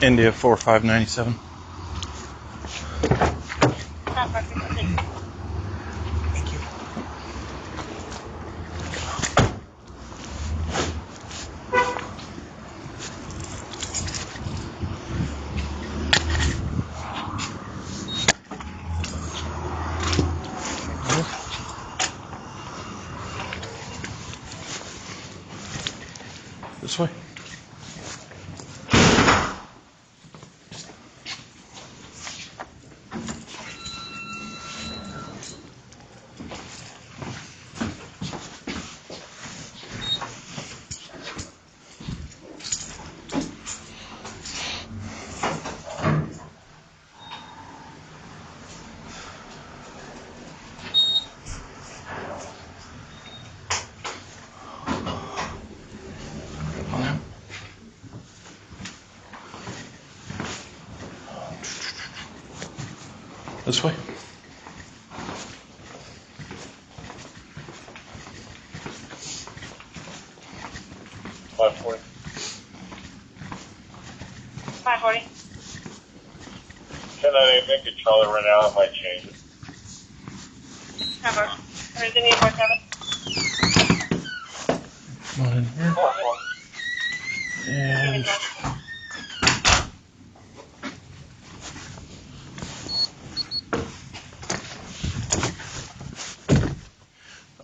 India 4597. Thank you. This way. This way. $540. Can I make a Charlie right now? I might change it. Cover. Everything you want, Kevin? Come on in here. And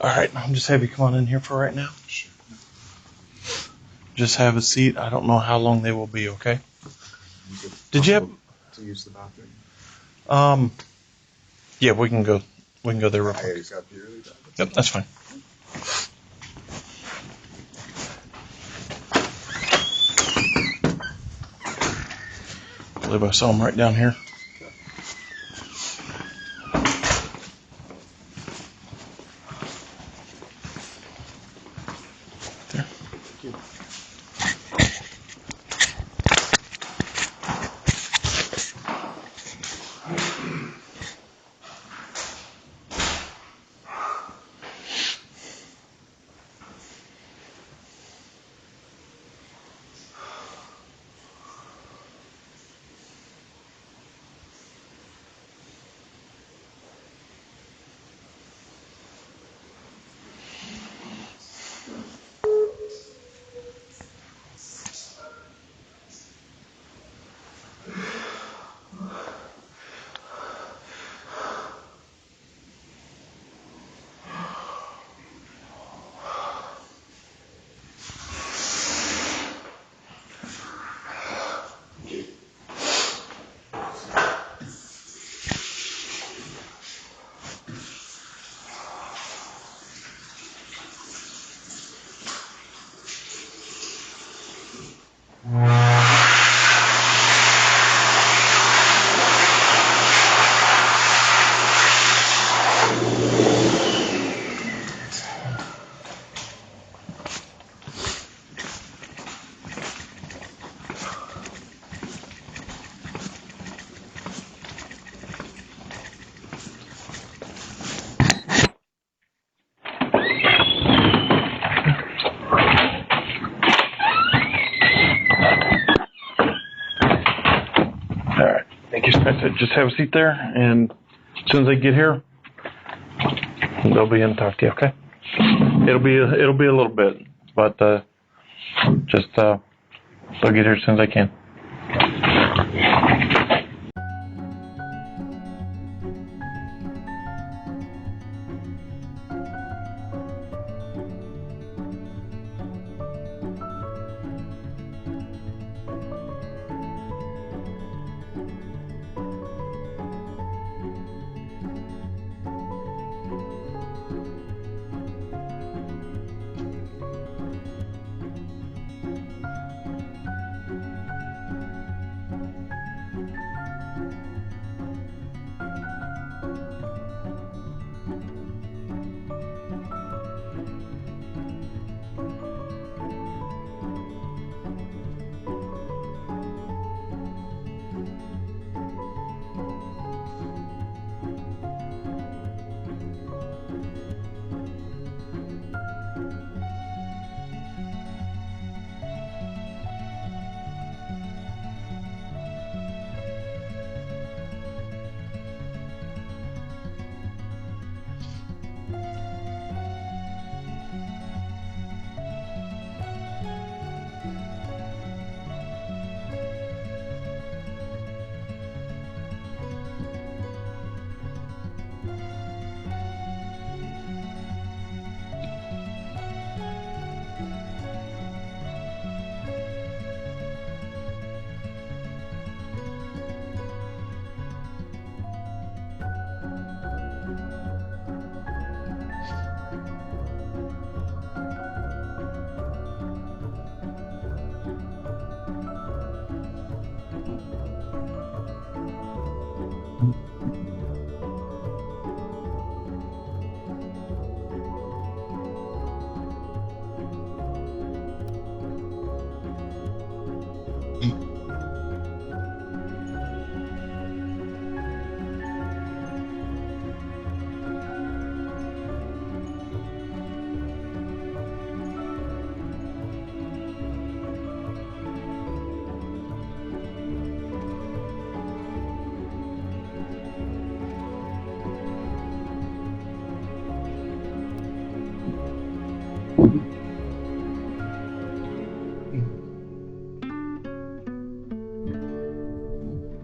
all right, I'll just have you come on in here for right now. Sure. Just have a seat. I don't know how long they will be, okay? Did you have to use the bathroom? Yeah, we can go there real I quick. just got the early bathroom. Yep, that's fine. I believe I saw him right down here. There. Just have a seat there, and as soon as they get here, they'll be in to talk to you. Okay? It'll be a little bit, but just they'll get here as soon as they can.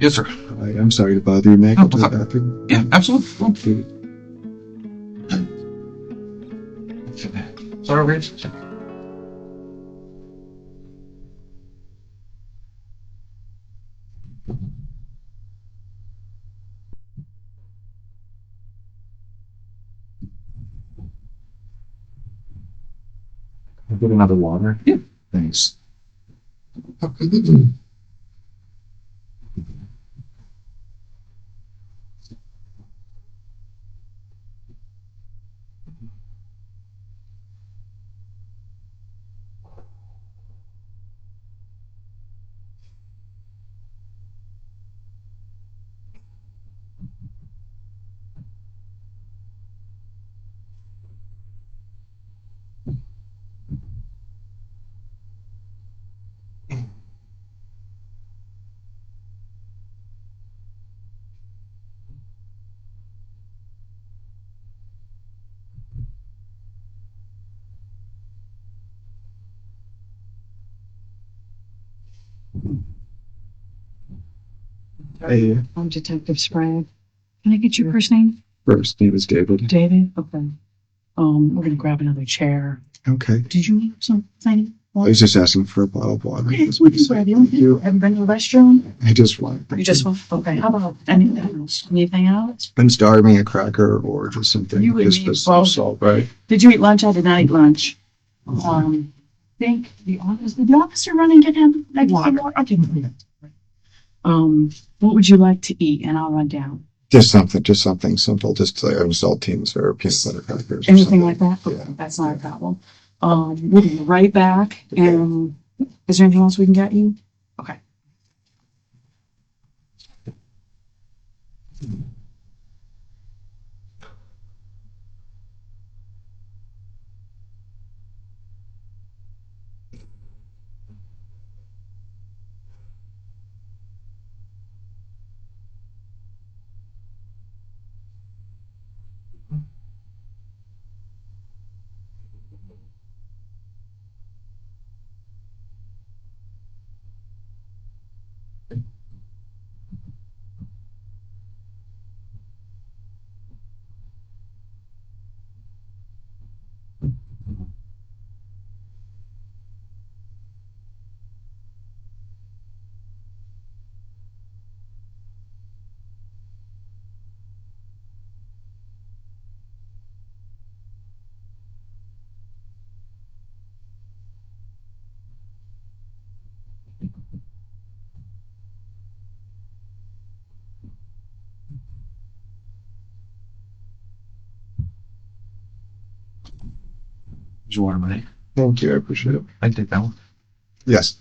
Yes, sir. I'm sorry to bother you, Meg. No, what's up? Yeah, absolutely. Sorry, Rich. Can I get another water? Yeah. Thanks. Hey, I'm Detective Sprague. Can I get your first name? first name is David. David? Okay. We're gonna grab another chair. Okay. Did you need something? I was just asking for a bottle of water. Yes, we can grab you. Thank you. Have you been to the restroom? I just want. You just want, okay, how about anything else? Anything else? I'm starving, a cracker or just something. You would just need with some both. salt, right? Did you eat lunch? I did not eat lunch. Think the office, did the officer run and get him? Like some more? I didn't eat it. What would you like to eat? And I'll run down. Just something simple, just like saltines or peanut butter crackers. or Anything something. like that? Yeah. Okay, that's not a problem. We'll be right back. And is there anything else we can get you? Okay. Did you want money? Thank you, I appreciate it. I can take that one. Yes.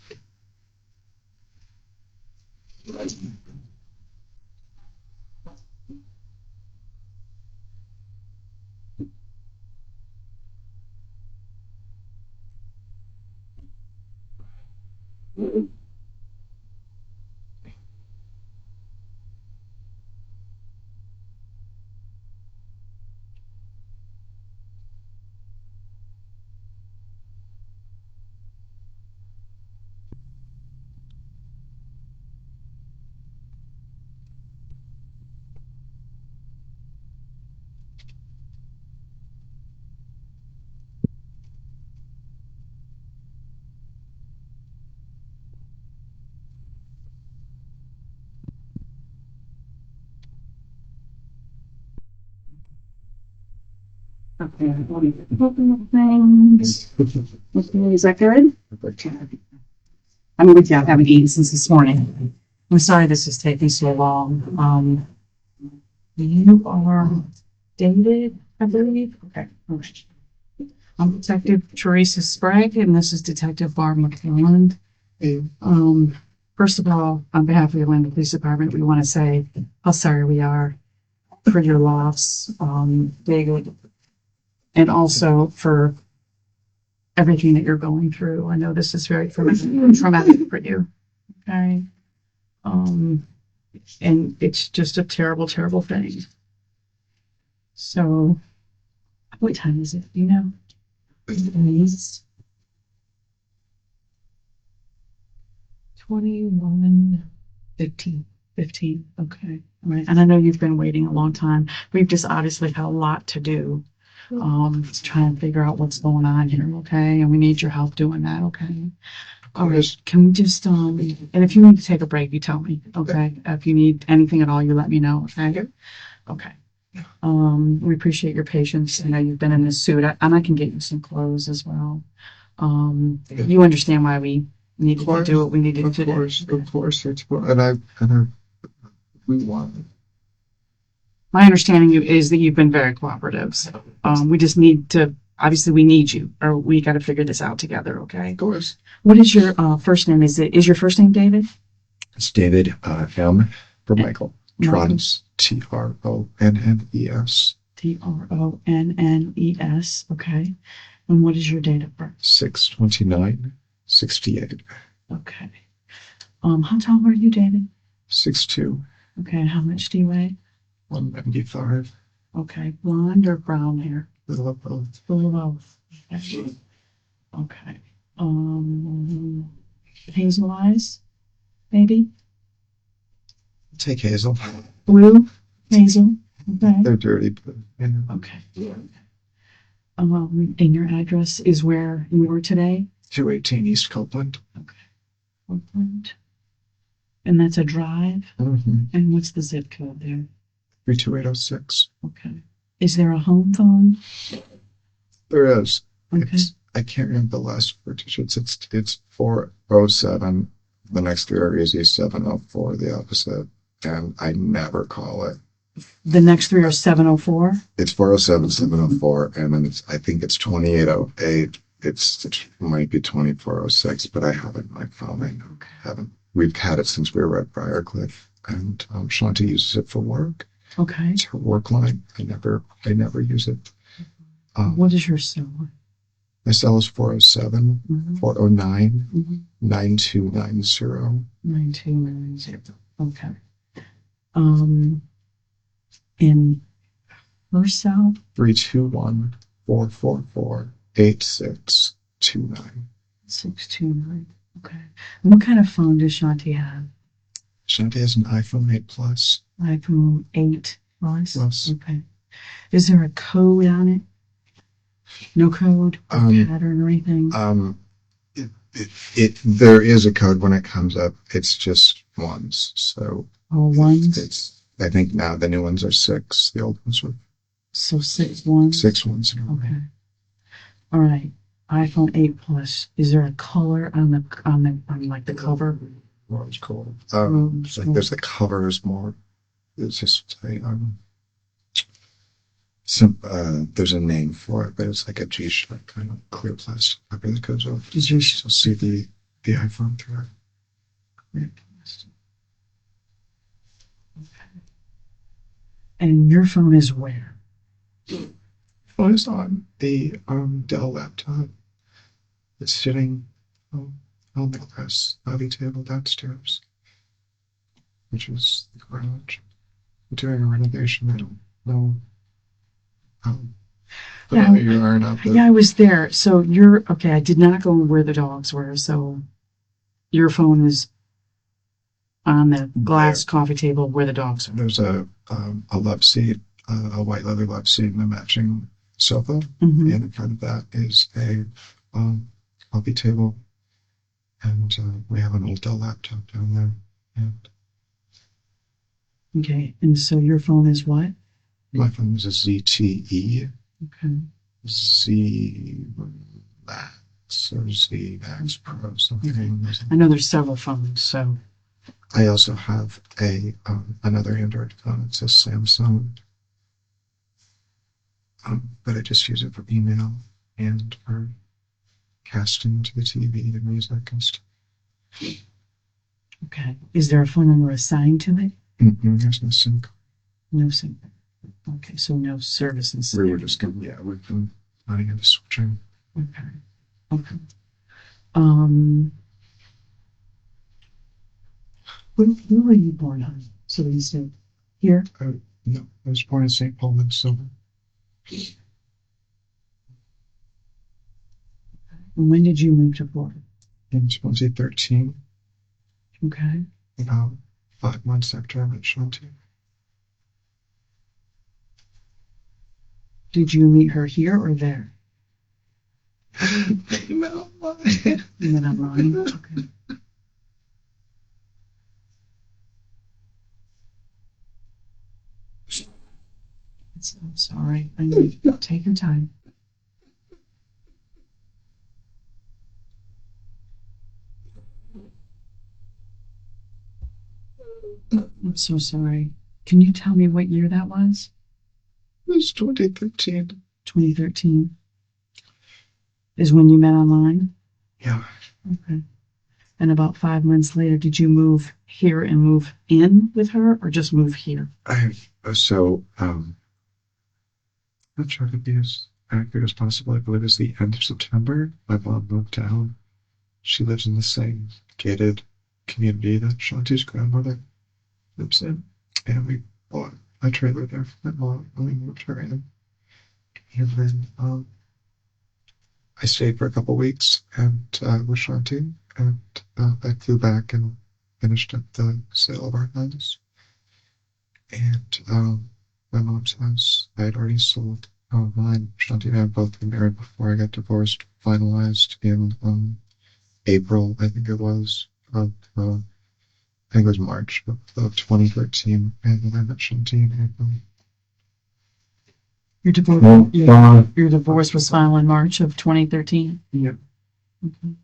Okay, let me open up things. Okay, is that good? I'm with you. I haven't eaten since this morning. I'm sorry this is taking so long. You are David, I believe. Okay. I'm Detective Teresa Sprague, and this is Detective Barb McClelland. first of all, on behalf of the Atlanta Police Department, we want to say how sorry we are for your loss, David, and also for everything that you're going through. I know this is very traumatic for you. Okay. And it's just a terrible, terrible thing. So, what time is it? You know? It's 21:15. 15. Okay. All right. And I know you've been waiting a long time. We've just obviously had a lot to do. To try and figure out what's going on here. Okay. And we need your help doing that. Okay. All right. Can we just, and if you need to take a break, you tell me. Okay. If you need anything at all, you let me know. Okay. Okay. We appreciate your patience. I know you've been in this suit, and I can get you some clothes as well. You understand why we needed to do what we needed to do. Of course, we want. My understanding is that you've been very cooperative. So, we just need to. Obviously, we need you, or we got to figure this out together. Okay. Of course. What is your first name? Is your first name David? It's David M. for Michael. Tronnes. Tronnes. Tronnes. Okay. And what is your date of birth? 6/29/68. Okay. How tall are you, David? 6'2". Okay. How much do you weigh? 195. Okay. Blonde or brown hair? Little of both. Little of both. Okay. Okay. Hazel eyes, maybe? Take Hazel. Blue? Hazel? Okay. They're dirty, but you know. Okay. And your address is where you were today? 218 East Copeland. Okay. Copeland. And that's a drive? Mm-hmm. And what's the zip code there? 32806. Okay. Is there a home phone? There is. Okay. I can't remember the last four digits. It's 407. The next three are easy. 704, the opposite. And I never call it. The next three are 704? It's 407, 704, and then I think it's 2808. It might be 2406, but I have it in my phone. I haven't. We've had it since we were at Briarcliff, and Shanti uses it for work. Okay. It's her work line. I never use it. What is your cell? My cell is 407 409 9290. 9290. Okay. In her cell? 321 444 8629. 629. Okay. And what kind of phone does Shanti have? Shanti has an iPhone 8 Plus. iPhone 8 Plus? Plus. Okay. Is there a code on it? No code or pattern or anything? There is a code when it comes up. It's just ones. So ones? I think now the new ones are 6. The old ones were. So 6 ones? 6 ones. Okay. All right. iPhone 8 Plus. Is there a color on the cover? Rose gold. Like there's the covers more. It's just there's a name for it, but it's like a G-shaped kind of clear plastic cover that goes over. Did you You'll see the iPhone through it. Clear plastic. Okay. And your phone is where? Phone is on the Dell laptop. It's sitting on the glass lobby table downstairs, which is the garage. We're doing a renovation. I don't know. You aren't up there. Yeah, I was there. So you're okay. I did not go where the dogs were. So your phone is on the glass coffee table where the dogs are. There's a love seat, a white leather love seat, and a matching sofa. Mm-hmm. And in front of that is a coffee table, and we have an old Dell laptop down there. And okay, and so your phone is what? My phone is a ZTE. Okay. Z Max or Z Max Pro, something. Okay. I know there's several phones, so. I also have another Android phone. It's a Samsung, but I just use it for email and for casting to the TV and music and stuff. Okay. Is there a phone number assigned to it? There's no SIM card. No SIM. Okay, so no service and We were just gonna, yeah, we've been planning on switching. Okay. Okay. Um, where were you born, hon? So you said here? No, I was born in St. Paul, Minnesota. And when did you move to Florida? In 2013, Okay. about 5 months after I met Shanti. Did you meet her here or there? No. You met online? Okay. I'm sorry. I need to take your time. I'm so sorry. Can you tell me what year that was? It was 2013. 2013 is when you met online? Yeah. Okay. And about 5 months later, did you move here and move in with her or just move here? Not sure if it'd be as accurate as possible. I believe it's the end of September. My mom moved out. She lives in the same gated community that Shanti's grandmother lives in. And we bought a trailer there for my mom and we moved her in. And then I stayed for a couple weeks and with Shanti, and I flew back and finished up the sale of our house. And my mom's house I had already sold. Mine, Shanti and I both been married before I got divorced, finalized in April, I think it was, of I think it was March of 2013, and then I met Shanti in April. Your divorce was filed in March of 2013? Yeah. Okay.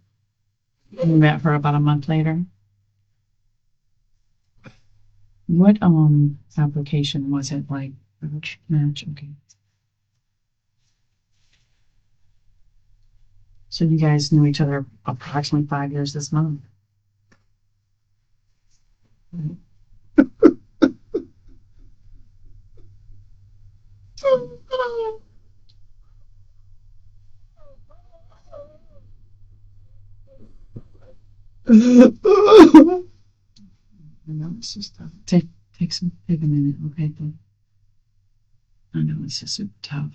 You met her about a month later? What application was it, like match? Okay. So you guys knew each other approximately 5 years this month. Right. I know this is tough. Take a minute, okay? I know this is super tough.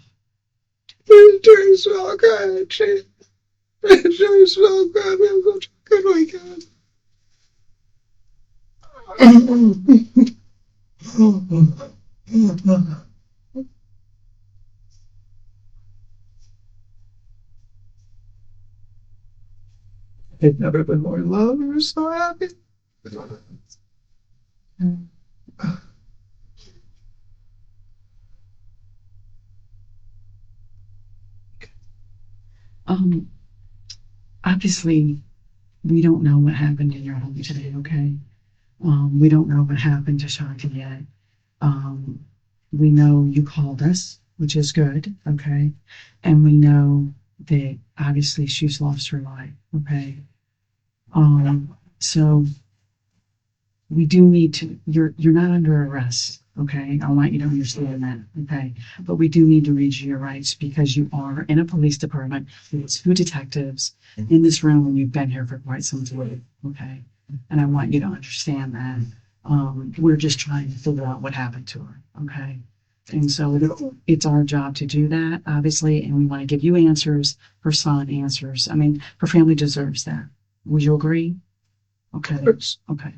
It's doing so good. It's doing so good. We have such a good weekend. I've never been more in love or so happy. Obviously, we don't know what happened in your home today, okay? We don't know what happened to Shanti yet. We know you called us, which is good, okay? And we know that obviously she's lost her life, okay? So we do need to, you're not under arrest, okay? I want you to understand that, okay? But we do need to read you your rights because you are in a police department with 2 detectives in this room and you've been here for quite some time, okay? And I want you to understand that. We're just trying to figure out what happened to her, okay? And so it's our job to do that, obviously, and we want to give you answers, her son answers. I mean, her family deserves that. Would you agree? Okay. Okay.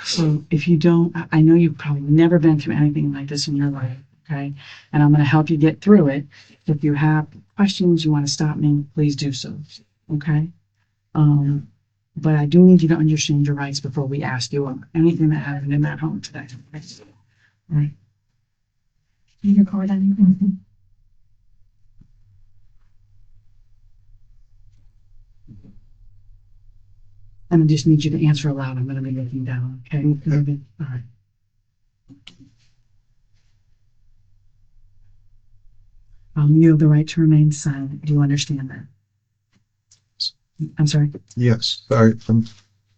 So if you don't, I know you've probably never been through anything like this in your life, okay? And I'm going to help you get through it. If you have questions, you want to stop me, please do so, okay? But I do need you to understand your rights before we ask you anything that happened in that home today. Okay? All right. Need your card on anything? And I just need you to answer aloud. I'm going to be looking down, okay? All right. You have the right to remain silent. Do you understand that? I'm sorry? Yes. Sorry.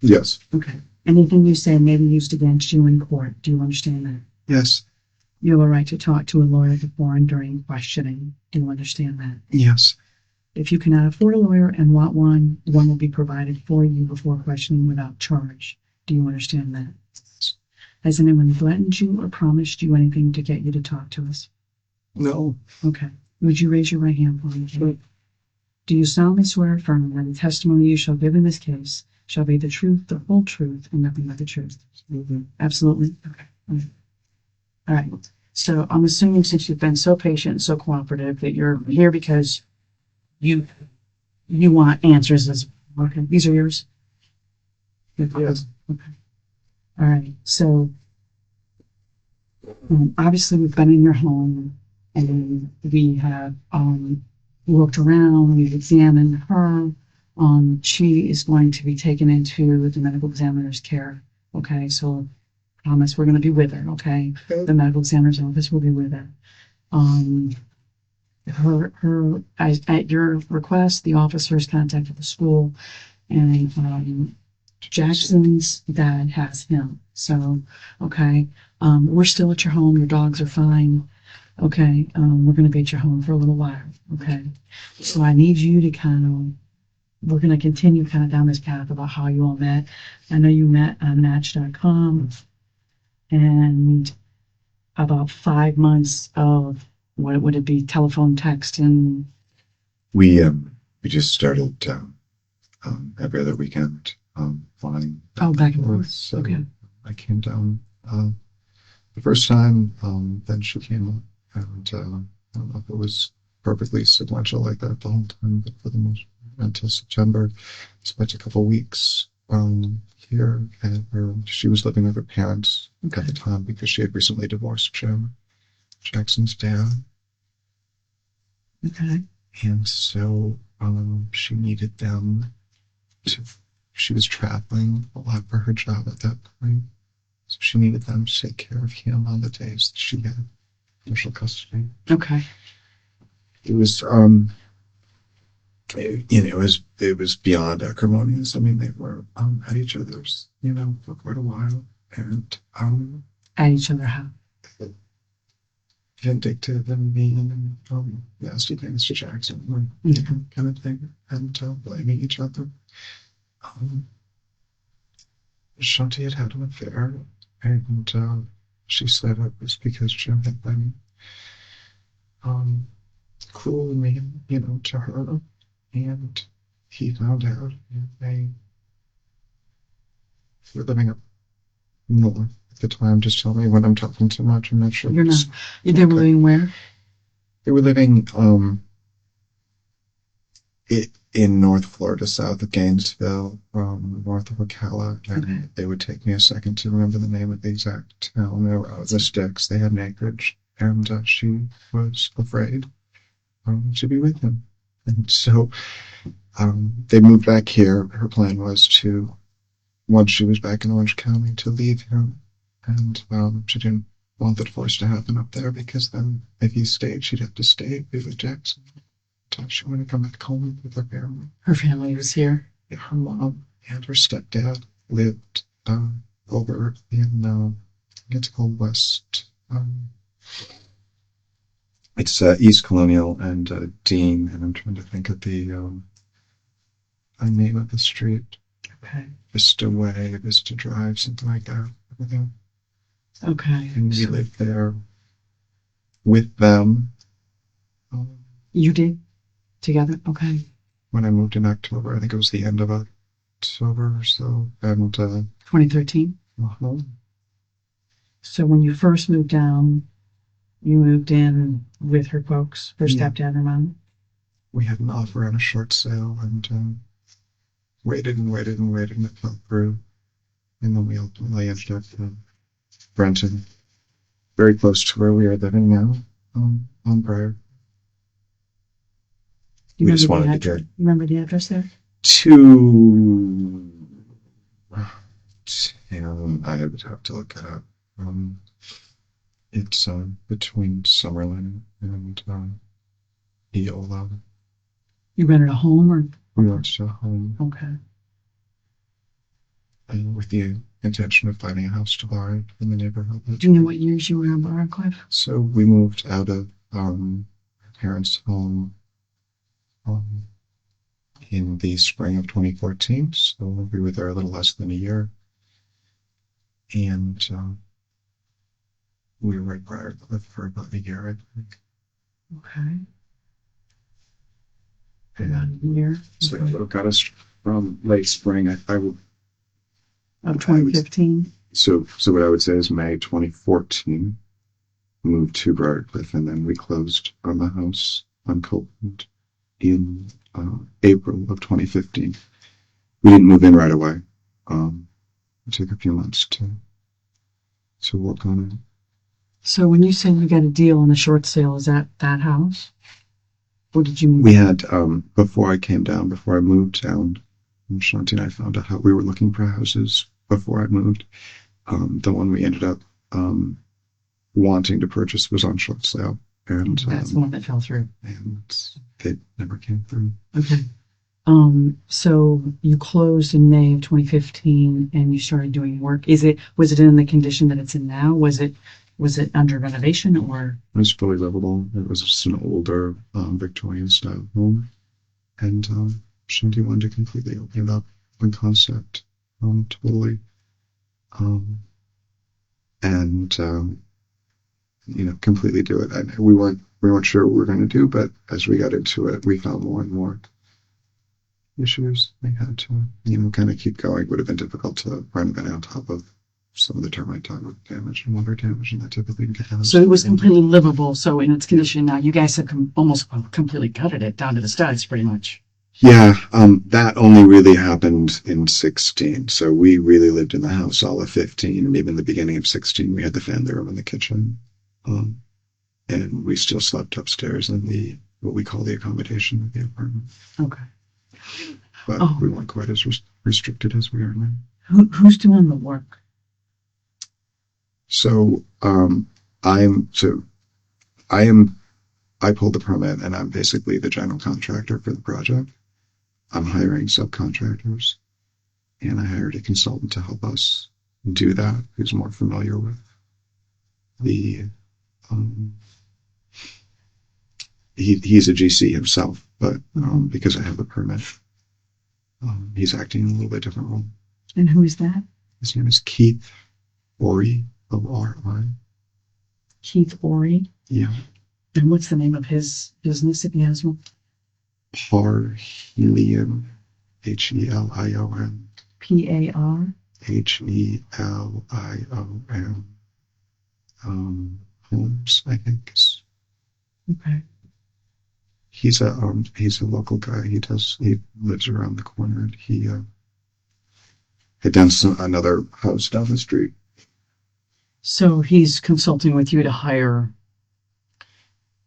Yes. Okay. Anything you say may be used against you in court. Do you understand that? Yes. You have a right to talk to a lawyer before and during questioning. Do you understand that? Yes. If you cannot afford a lawyer and want one, one will be provided for you before questioning without charge. Do you understand that? Has anyone threatened you or promised you anything to get you to talk to us? No. Okay. Would you raise your right hand for me? Sure. Do you solemnly swear or affirm that the testimony you shall give in this case shall be the truth, the whole truth, and nothing but the truth? Mm-hmm. Absolutely? Okay. All right. So I'm assuming since you've been so patient and so cooperative that you're here because you want answers as okay. These are yours? Yes. Okay. All right. So obviously we've been in your home and we have looked around, we've examined her. She is going to be taken into the medical examiner's care. Okay, so promise we're going to be with her. Okay, the medical examiner's office will be with her. At your request, the officers contacted the school, and Jackson's dad has him. So, okay, we're still at your home. Your dogs are fine. Okay, we're going to be at your home for a little while. Okay, so I need you to we're going to continue down this path about how you all met. I know you met on Match.com, and about 5 months of what would it be, telephone, text, and We just started every other weekend flying. back and forth. So Okay. I came down the first time. Then she came up, and I don't know if it was perfectly sequential like that the whole time, but for the most until September, spent a couple weeks here, and she was living with her parents at the time because she had recently divorced Jackson's dad. Okay. And so she needed them she was traveling a lot for her job at that point. So she needed them to take care of him on the days that she had initial custody. Okay. It was, it was beyond acrimonious. I mean, they were at each other's, for quite a while. And At each other how? vindictive and mean and nasty things to Jackson, kind of thing, and blaming each other. Shanti had an affair, and she said it was because Jim had been cruel and mean, to her, and he found out, and they were living up north at the time. Just tell me when I'm talking too much. I'm not sure. You're not. They were living where? They were living in North Florida, south of Gainesville, north of Ocala, and They would take me a second to remember the name of the exact town. They were out of the sticks. They had an acreage, and she was afraid to be with him. And so they moved back here. Her plan was to, once she was back in Orange County, to leave him. And she didn't want the divorce to happen up there because then if he stayed, she'd have to stay with Jackson. She wanted to come back home with her family. Her family was here. Her mom and her stepdad lived over in, it's called West. It's East Colonial and Dean, and I'm trying to think of the name of the street. Okay. Vista Way, Vista Drive, something like that. Everything. Okay. And we lived there with them. You did? Together? Okay. When I moved in October, I think it was the end of October or so, and 2013? uh-huh. So when you first moved down, you moved in with her folks, her stepdad and mom? We had an offer on a short sale, and waited and waited and waited, and it fell through. And then we ultimately ended up renting very close to where we are living now, on Briar. We just wanted to get. You remember the address there? 210. I would have to look it up. It's between Summerlin and Eola. You rented a home or? We rented a home. Okay. And with the intention of finding a house to buy in the neighborhood. Do you know what years you were in Barclay? So we moved out of our parents' home in the spring of 2014. So we were there a little less than a year. And we were at Briarcliff for about a year, I think. Okay. And About a year. so what got us from late spring, I would. Of 2015. So what I would say is May 2014, moved to Briarcliff, and then we closed on the house on Copeland in April of 2015. We didn't move in right away. It took a few months to work on it. So when you say you got a deal on the short sale, is that house? Or did you move? We had, before I moved down, and Shanti and I found out how we were looking for houses before I moved. The one we ended up wanting to purchase was on short sale. And That's the one that fell through. And it never came through. Okay. So you closed in May of 2015 and you started doing work. Was it in the condition that it's in now? Was it under renovation or? It was fully livable. It was just an older Victorian style home. And Shanti wanted to completely open it up on concept, totally. Completely do it. And we weren't sure what we were going to do, but as we got into it, we found more and more issues. We had to, kind of keep going. It would have been difficult to renovate on top of some of the termite damage and water damage and that type of thing. So it was completely livable. So in its condition now, you guys have almost completely gutted it down to the studs, pretty much. Yeah, that only really happened in 16. So we really lived in the house all of 15, and even the beginning of 16, we had the family room and the kitchen. And we still slept upstairs in what we call the accommodation of the apartment. Okay. But we weren't quite as restricted as we are now. Who's doing the work? So I pulled the permit, and I'm basically the general contractor for the project. I'm hiring subcontractors, and I hired a consultant to help us do that, who's more familiar with the he's a GC himself, but because I have the permit, he's acting in a little bit different role. And who is that? His name is Keith Ori, O-R-I. Keith Ori? Yeah. And what's the name of his business, if he has one? Helion, Helion. P-A-R? Helion. Homes, I think. Okay. He's a local guy. He lives around the corner, and he had done another house down the street. So he's consulting with you to hire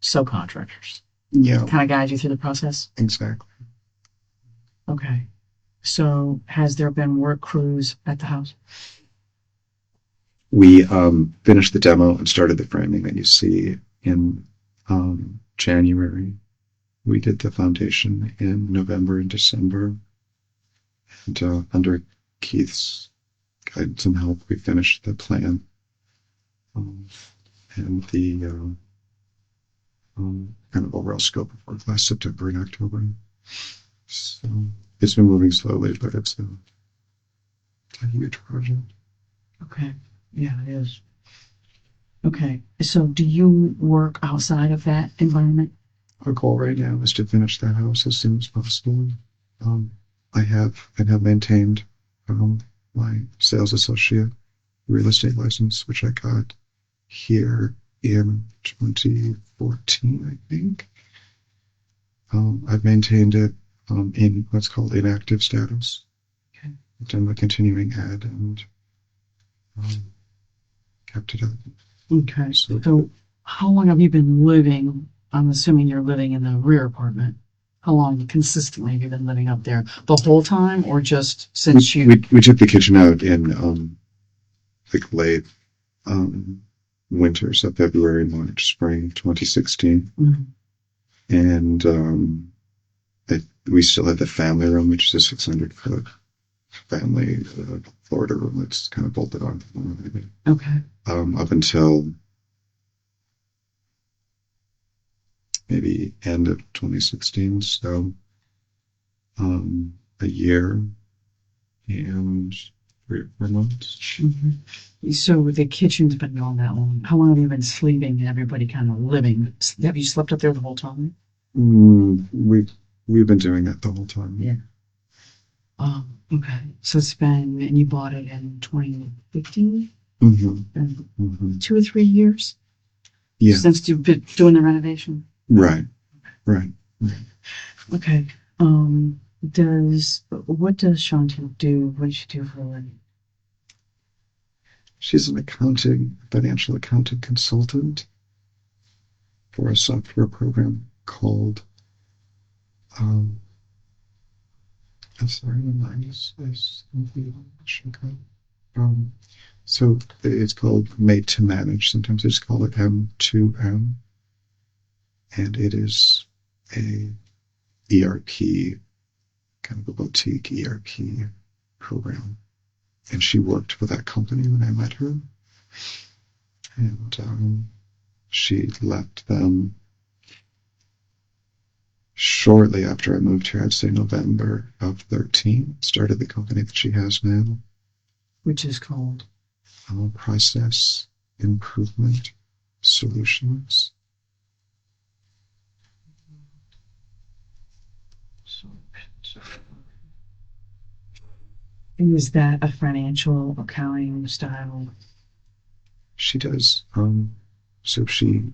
subcontractors. Yeah. Kind of guide you through the process? Exactly. Okay. So has there been work crews at the house? We finished the demo and started the framing that you see in January. We did the foundation in November and December. And under Keith's guidance and help, we finished the plan. And the kind of overall scope of work last September and October. So it's been moving slowly, but it's a huge project. Okay. Yeah, it is. Okay. So do you work outside of that environment? Our goal right now is to finish that house as soon as possible. I have maintained my sales associate real estate license, which I got here in 2014, I think. I've maintained it in what's called inactive status. Okay. I've done my continuing ed and kept it up. Okay. So how long have you been living? I'm assuming you're living in the rear apartment. How long consistently have you been living up there? The whole time, or just since we took the kitchen out in like late winter, so February, March, spring 2016. Mm-hmm. And we still have the family room, which is a 600-foot family Florida room that's kind of bolted on. Okay. Up until maybe end of 2016, so a year and 3 or 4 months. Mm-hmm. So the kitchen's been gone that long. How long have you been sleeping and everybody kind of living? Have you slept up there the whole time? We've been doing that the whole time. Yeah. Okay. So it's been, and you bought it in 2015? Mm-hmm. 2 or 3 years? Yeah. Since you've been doing the renovation? Right. Okay. What does Shanti do? What does she do for a living? She's an financial accounting consultant for a software program called, I'm sorry, my mind is so it's called Made to Manage. Sometimes they just call it M2M. And it is a ERP, kind of a boutique ERP program. And she worked for that company when I met her. And she left them shortly after I moved here. I'd say November of 13. Started the company that she has now. Which is called? Process Improvement Solutions. Is that a financial accounting style? She does. So she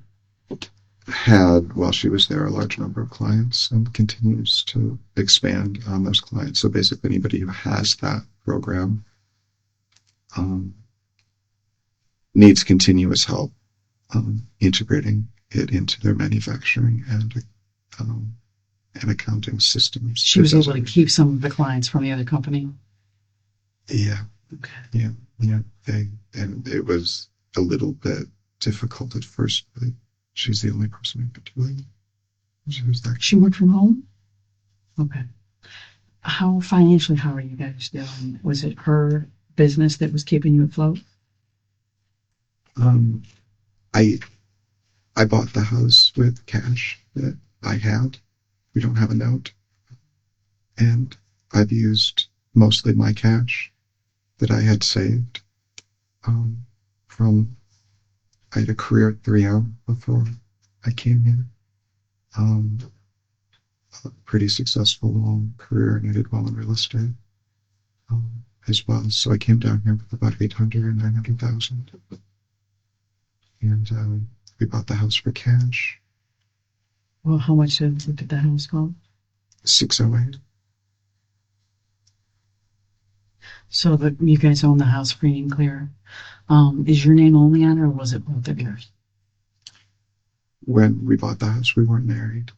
had, while she was there, a large number of clients and continues to expand on those clients. So basically anybody who has that program needs continuous help integrating it into their manufacturing and accounting systems. She was able to keep some of the clients from the other company? Yeah. Okay. Yeah. And it was a little bit difficult at first, but she's the only person who could do it. She worked from home? Okay. How financially, how are you guys doing? Was it her business that was keeping you afloat? I bought the house with cash that I had. We don't have a note. And I've used mostly my cash that I had saved from, I had a career at 3M before I came here. A pretty successful long career, and I did well in real estate as well. So I came down here with about 800 or 900,000. And we bought the house for cash. Well, how much did the house cost? 608. So you guys own the house free and clear. Is your name only on it, or was it both of yours? When we bought the house, we weren't married.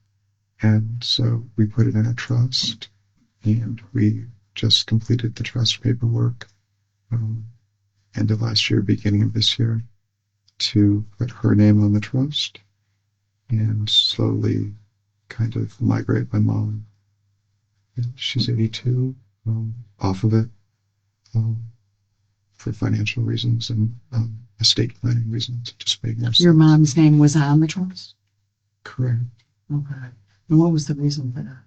And so we put it in a trust, and we just completed the trust paperwork end of last year, beginning of this year, to put her name on the trust and slowly kind of migrate my mom. She's 82, off of it for financial reasons and estate planning reasons. Just making more sense. Your mom's name was on the trust? Correct. Okay. And what was the reason for that?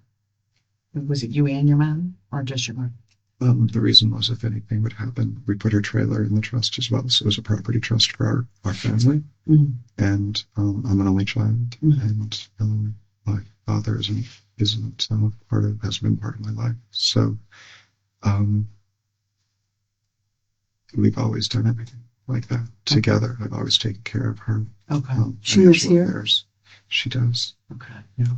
Was it you and your mom, or just your mom? The reason was if anything would happen, we put her trailer in the trust as well. So it was a property trust for our family. Mm-hmm. And I'm an only child, and my father hasn't been part of my life. So we've always done everything like that together. I've always taken care of her. Okay. She lives here? Affairs. She does. Okay. Yeah.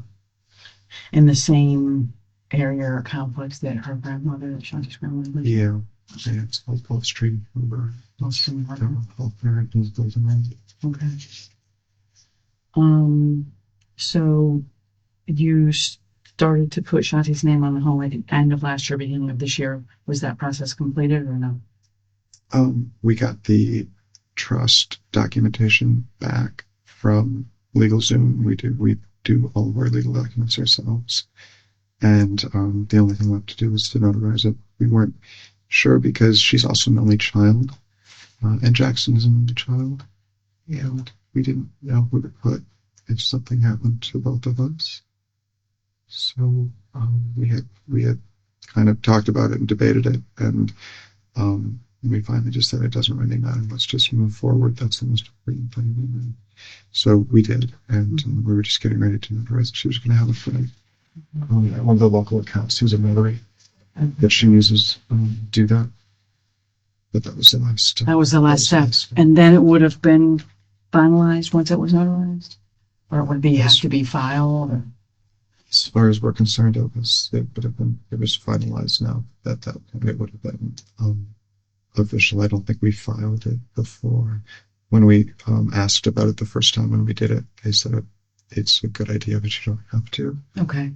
In the same area or complex that her grandmother, Shanti's grandmother, lived? Yeah. It's called Gulf Street. Gulf Street. Okay. So you started to put Shanti's name on the home at the end of last year, beginning of this year. Was that process completed or no? We got the trust documentation back from LegalZoom. We do all of our legal documents ourselves. And the only thing left to do is to notarize it. we weren't sure because she's also an only child, and Jackson is an only child, and we didn't know who to put if something happened to both of us. So we had kind of talked about it and debated it, and we finally just said it doesn't really matter. Let's just move forward. That's the most important thing. And so we did, and we were just getting ready to notarize. She was going to have a friend on one of the local accounts who's a notary that she uses do that. But that was the last. That was the last step, and then it would have been finalized once it was notarized, or it would be have to be filed. Or... As far as we're concerned, it was finalized now. That it would have been official. I don't think we filed it before. When we asked about it the first time when we did it, they said it's a good idea, but you don't have to. Okay.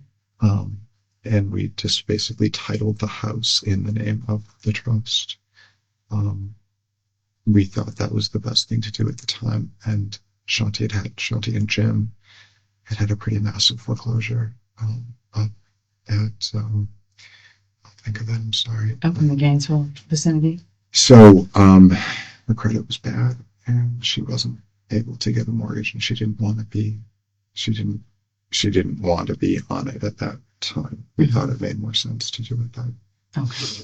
And we just basically titled the house in the name of the trust. We thought that was the best thing to do at the time, and Shanti and Jim had a pretty massive foreclosure up at I'll think of that. I'm sorry. Up in the Gainesville vicinity. So her credit was bad, and she wasn't able to get a mortgage, and she didn't want to be on it at that time. We thought it made more sense to do it that. Okay.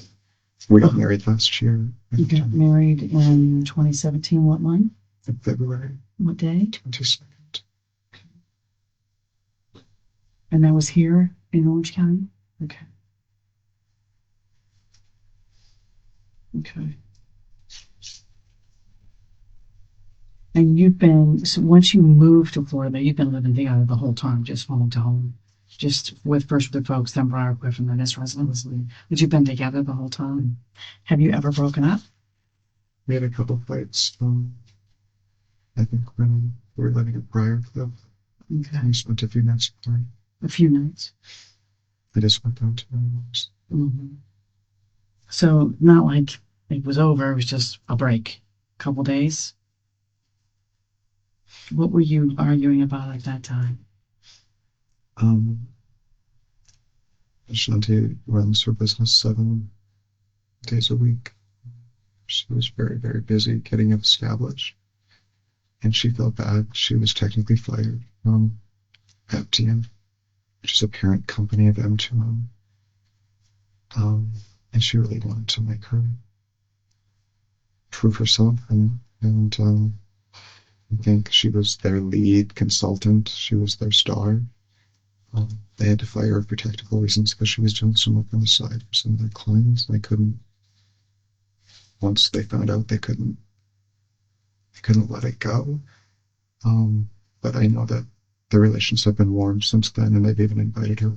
We got married last year. You got married in 2017. What month? In February. What day? 22nd. And that was here in Orange County? Okay. Okay. And so once you moved to Florida, you've been living together the whole time, just home to home, just with first with the folks, then prior with and then this residence. But you've been together the whole time. Have you ever broken up? We had a couple fights. I think when we were living at Briar Cliff. Okay. We spent a few nights apart. A few nights. I just went down to my house. Mm-hmm. So not like it was over, it was just a break. A couple days. What were you arguing about at that time? Shanti runs her business 7 days a week. She was very, very busy getting it established. And she felt bad. She was technically fired from FTM, which is a parent company of M2M. And she really wanted to make her prove herself. And I think she was their lead consultant. She was their star. They had to fire her for technical reasons because she was doing some work on the side for some of their clients. They couldn't, once they found out, they couldn't let it go. But I know that the relations have been warmed since then, and they've even invited her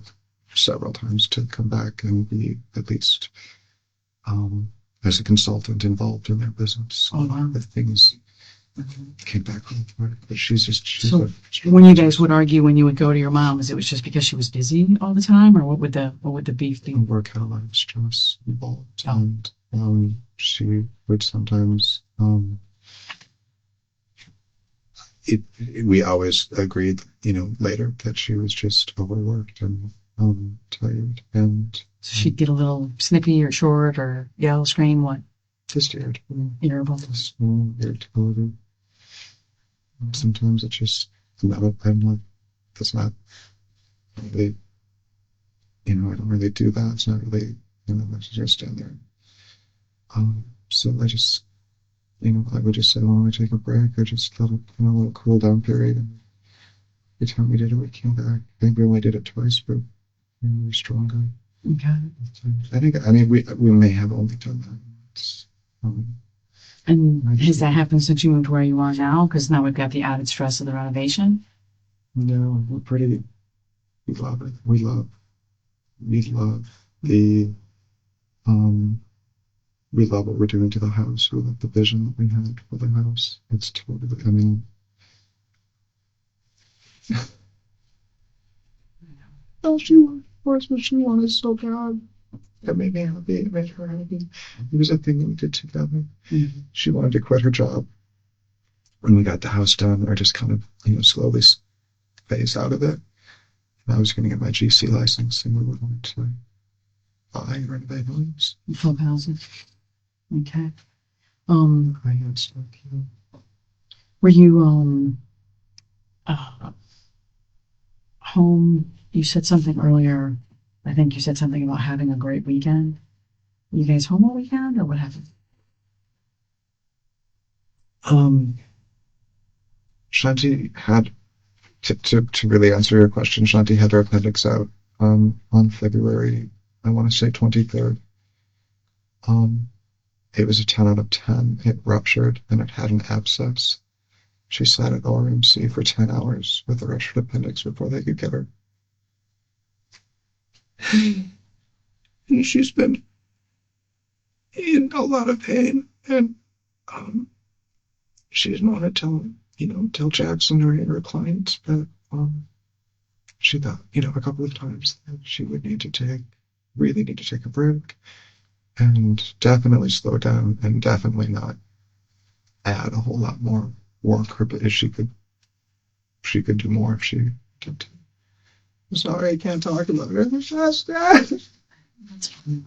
several times to come back and be at least as a consultant involved in their business. Oh, wow. If things came back on board. But she's so when you guys would argue when you would go to your mom, it was just because she was busy all the time, or what would the beef be? Work had a lot of stress involved, Oh. and she would sometimes. We always agreed, later that she was just overworked and tired, and So she'd get a little snippy or short or yell, scream, what? just irritable. Irritable. Sometimes it's just that's not really, I don't really do that. It's not really, I just stand there. So I just, I would just say, well, we take a break or just let it, a little cool down period. And every time we did it, we came back. I think we only did it twice, but we were stronger. Okay. We may have only done that once. And has that happened since you moved where you are now? Because now we've got the added stress of the renovation. No, we love it. We love the, we love what we're doing to the house. We love the vision that we had for the house. It's totally, all she wanted, of course, what she wanted so bad. That made me happy. It made her happy. It was a thing that we did together. Mm-hmm. She wanted to quit her job when we got the house done, or just kind of, slowly phase out of it. And I was going to get my GC license, and we were going to buy renovations. Clubhouses. Okay. High-end stuff, you know. Were you home? You said something earlier. I think you said something about having a great weekend. Were you guys home all weekend, or what happened? Shanti had to really answer your question. Shanti had her appendix out on February, I want to say 23rd. It was a 10 out of 10. It ruptured and it had an abscess. She sat at RMC for 10 hours with a ruptured appendix before they could get her. And she's been in a lot of pain, and she's not to tell Jackson or any of her clients, but she thought, a couple of times that she would really need to take a break and definitely slow down and definitely not add a whole lot more work. But she could do more if she did. I'm sorry, I can't talk about it. It's just that. That's fine.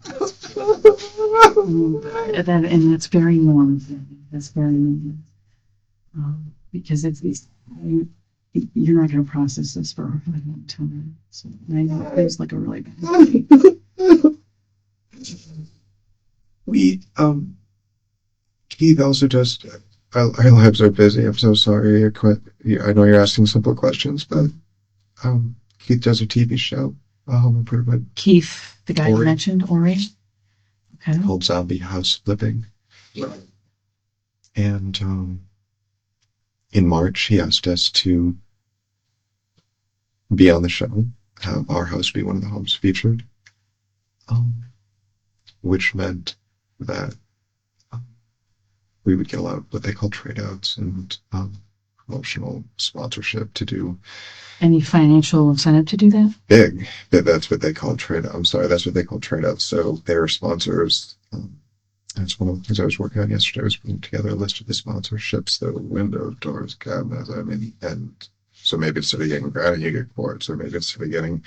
And that's very normal. That's very normal. Because you're not going to process this for a long time. So I know it feels like a really bad. Keith also just, our lives are busy. I'm so sorry. I know you're asking simple questions, but Keith does a TV show, Home Improvement. Keith, the guy you Ori. mentioned, Ori. Okay. Called Zombie House Living. And in March, he asked us to be on the show, have our house be one of the homes featured, which meant that we would get out what they call trade-outs and promotional sponsorship to do. Any financial incentive to do that? Big. That's what they call trade-out. I'm sorry, that's what they call trade-outs. So they're sponsors. That's one of the things I was working on yesterday, was putting together a list of the sponsorships, the windows, doors, cabinets, and so maybe instead of getting granite, you get quartz, or maybe instead of getting,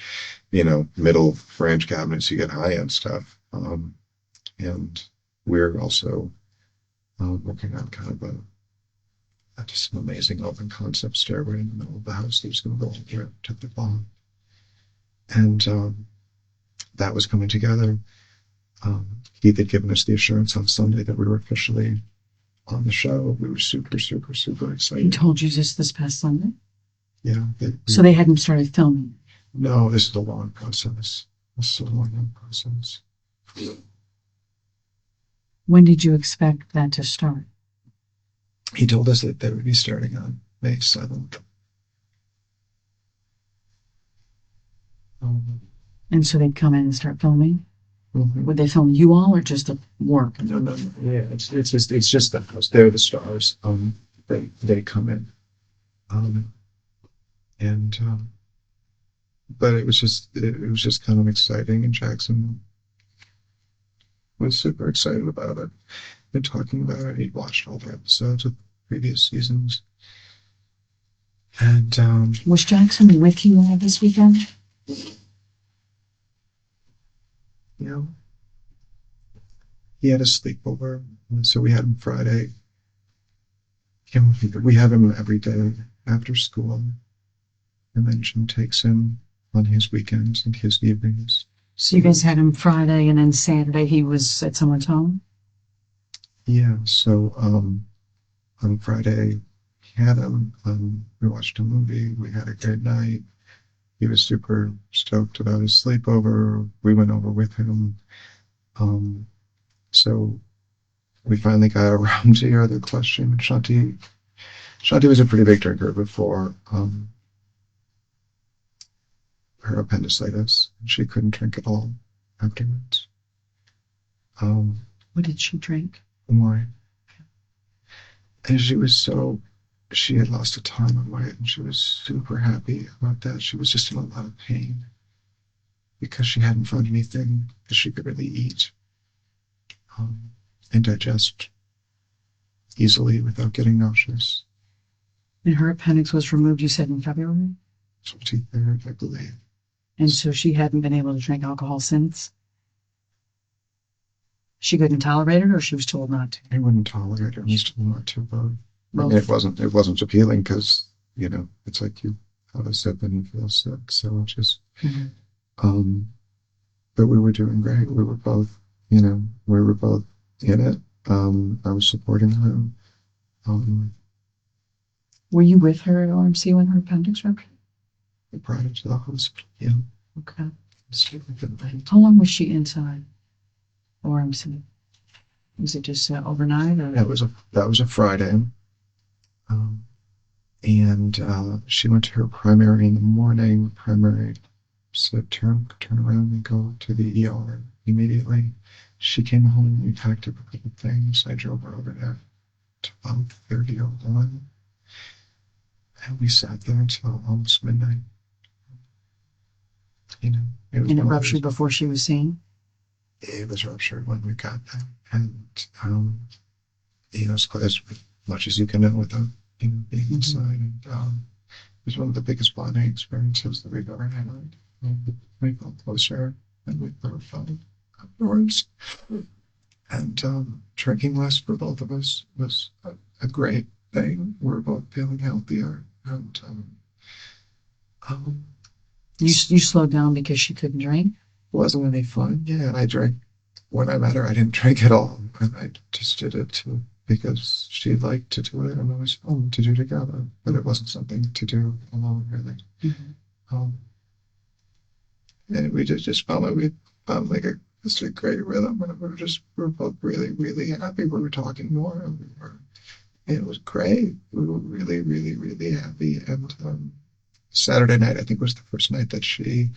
middle range cabinets, you get high-end stuff. And we're also working on kind of just an amazing open concept stairway in the middle of the house that's going to go all the way up to the bottom. And that was coming together. Keith had given us the assurance on Sunday that we were officially on the show. We were super, super, super excited. He told you this past Sunday? Yeah. So they hadn't started filming? No, this is a long process. When did you expect that to start? He told us that they would be starting on May 7th. And so they'd come in and start filming? Mm-hmm. Would they film you all or just the work? No. Yeah, it's just the house. They're the stars. They come in. But it was just kind of exciting, and Jackson was super excited about it. Been talking about it. He'd watched all the episodes of previous seasons. And was Jackson with you all this weekend? He had a sleepover, so we had him Friday. We have him every day after school, and then Jim takes him on his weekends and his evenings. So you guys had him Friday, and then Saturday he was at someone's home? Yeah, so on Friday, we had him. We watched a movie. We had a great night. He was super stoked about his sleepover. We went over with him. So we finally got around to your other question. Shanti was a pretty big drinker before her appendicitis. She couldn't drink at all afterwards. What did she drink? Wine. And she had lost a ton of weight, and she was super happy about that. She was just in a lot of pain because she hadn't found anything that she could really eat and digest easily without getting nauseous. And her appendix was removed, you said, in February? 23rd, I believe. And so she hadn't been able to drink alcohol since? She couldn't tolerate it, or she was told not to? I wouldn't tolerate it. I was told not to, but I Well, mean, it wasn't appealing because, you know, it's like you have a sip and you feel sick. So it's just, mhm. but we were doing great. We were both, you know, we were both in it. I was supporting her. Were you with her at OMC when her appendix ruptured? I brought her to the hospital. Yeah. Okay. So I couldn't- How long was she inside OMC? Was it just overnight, or? That was a Friday. And she went to her primary in the morning. Primary said turn around and go to the ER immediately. She came home. We packed up a couple things. I drove her over there to about 30:01, and we sat there until almost midnight. You know, it was And it one of ruptured those- before she was seen? It was ruptured when we got there, and you know, as much as you can know without being inside, and it was one of the biggest bonding experiences that we've ever had. We felt closer than we've ever felt afterwards, and drinking less for both of us was a great thing. We're both feeling healthier, and You slowed down because she couldn't drink? it wasn't any fun. Yeah, I drank when I met her. I didn't drink at all, and I just did it because she liked to do it, and it was fun to do together. But it wasn't something to do alone, really. And we just felt like we found like just a great rhythm, and we were both really, really happy. We were talking more, and it was great. We were really, really, really happy. And Saturday night, I think, was the first night that she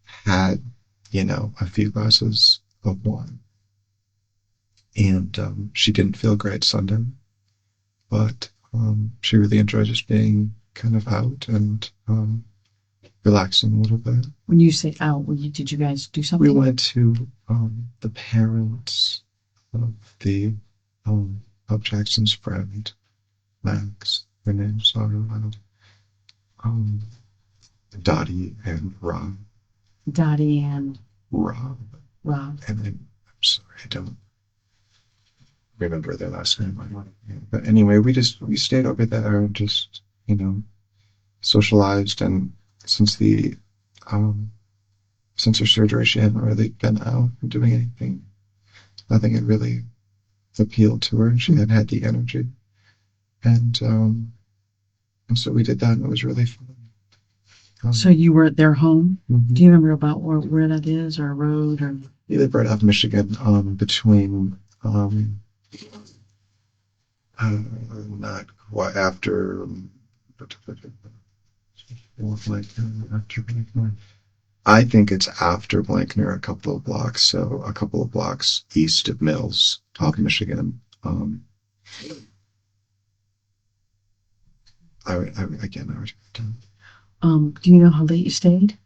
had, you know, a few glasses of wine. And she didn't feel great Sunday, but she really enjoyed just being kind of out and relaxing a little bit. When you say out, did you guys do something? We went to the parents of Jackson's friend, Max. Their names are Dottie and Rob. Dottie and Rob. Rob. And then, I'm sorry, I don't remember their last name. But anyway, we stayed over there and just, you know, socialized. And since her surgery, she hadn't really been out and doing anything. Nothing had really appealed to her, and she hadn't had the energy. And so we did that, and it was really fun. So you were at their home? Mhm. Do you remember about where that is, or a road, or? We live right off Michigan, between not quite after I think it's after Blankner, a couple of blocks, so a couple of blocks east of Mills, off Michigan. I would Do you know how late you stayed?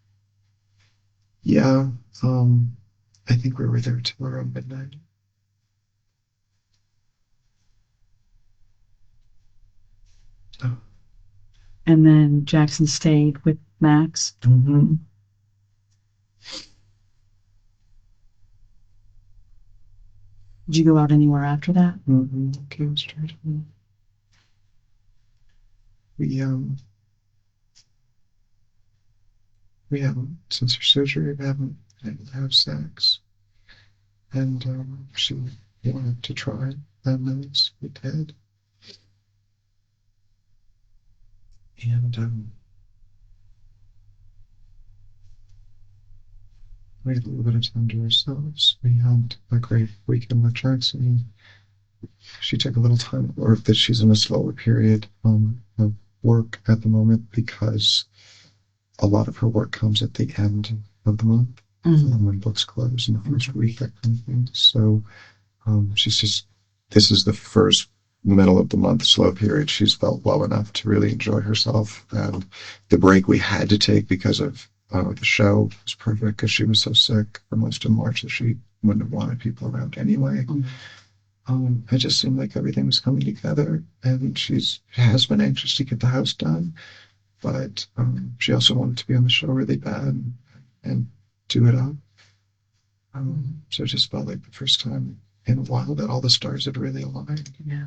yeah, I think we were there till around midnight. Oh. And then Jackson stayed with Max? Mm-hmm. Did you go out anywhere after that? Mm-hmm. Came straight home. We haven't, since her surgery, we haven't been able to have sex. And she wanted to try that night. We did. And we had a little bit of time to ourselves. We had a great weekend with Jackson. She took a little time at work that she's in a slower period of work at the moment because a lot of her work comes at the end of the month when books close in the first week, that kind of thing. So this is the first middle of the month slow period. She's felt well enough to really enjoy herself. And the break we had to take because of the show was perfect because she was so sick for most of March that she wouldn't have wanted people around anyway. It just seemed like everything was coming together, and she has been anxious to get the house done, but she also wanted to be on the show really bad and do it up. So it just felt like the first time in a while that all the stars had really aligned. Yeah.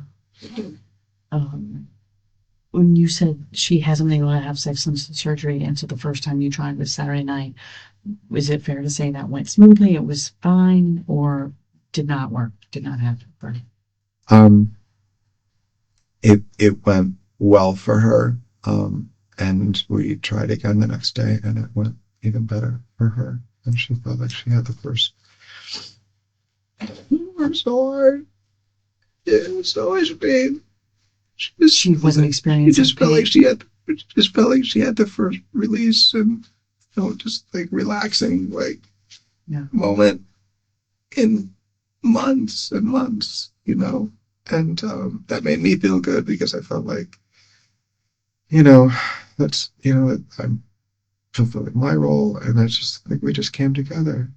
When you said she hasn't been able to have sex since the surgery, and so the first time you tried was Saturday night, is it fair to say that went smoothly? It was fine, or did not work? Did not happen? It went well for her. And we tried again the next day, and it went even better for her. And she felt like she had the first. It was so hard. It was so much pain. She wasn't experiencing. It just felt like she had. It just felt like she had the first release, and just like relaxing, like moment in months and months, and that made me feel good because I felt like, that's I'm fulfilling my role, and that's just like we just came together.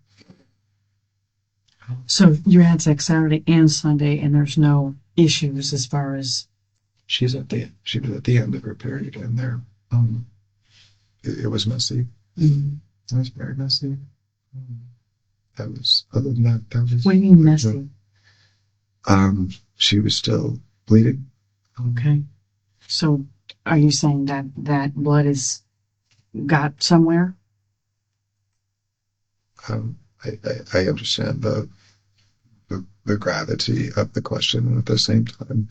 So you had sex Saturday and Sunday, and there's no issues as far as she was at the end of her period, and there it was messy. It was very messy. That was, other than that, that was. What do you mean messy? She was still bleeding. Okay. So are you saying that blood is got somewhere? I understand the gravity of the question, and at the same time,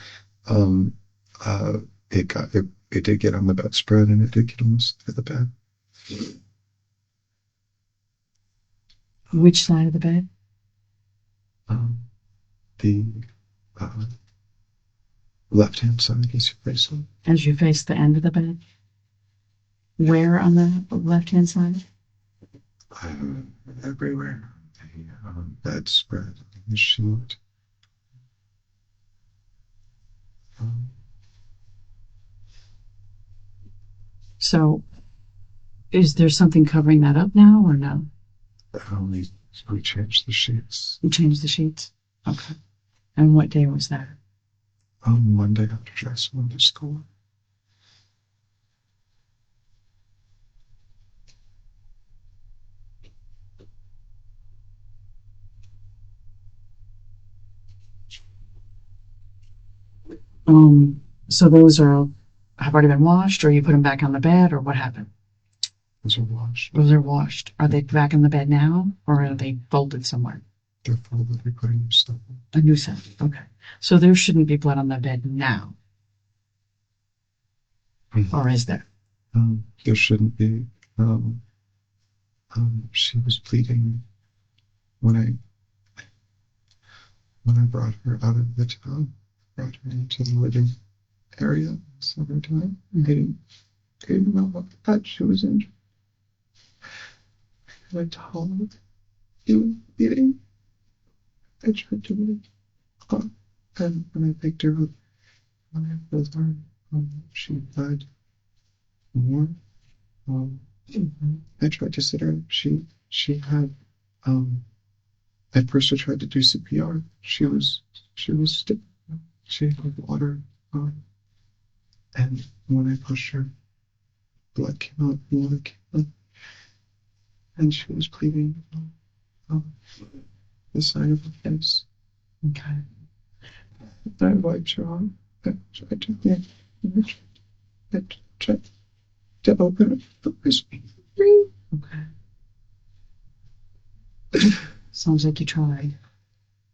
it did get on the bedspread, and it did get on the side of the bed. Which side of the bed? The left-hand side, as you face it. As you face the end of the bed? Where on the left-hand side? Everywhere. The bedspread, the sheet. So, is there something covering that up now, or no? We changed the sheets. You changed the sheets? Okay. And what day was that? Monday after Jess went to school. So those have already been washed, or you put them back on the bed, or what happened? Those are washed. Those are washed. Are they back in the bed now, or are they folded somewhere? They're folded. We put a new set. A new set. Okay. So there shouldn't be blood on the bed now. Or is there? There shouldn't be. She was bleeding when I brought her out of the tub, brought her into the living area summertime. I didn't know what that she was injured. I told you were bleeding. I tried to move up, and when I picked her up, when I felt her, she bled more. I tried to sit her up. She had at first I tried to do CPR. She was stiff. She had water, and when I pushed her, blood came out, water came out, and she was bleeding the side of her face. Okay. I wiped her off. I tried to open it, but it was Okay. Sounds like you tried.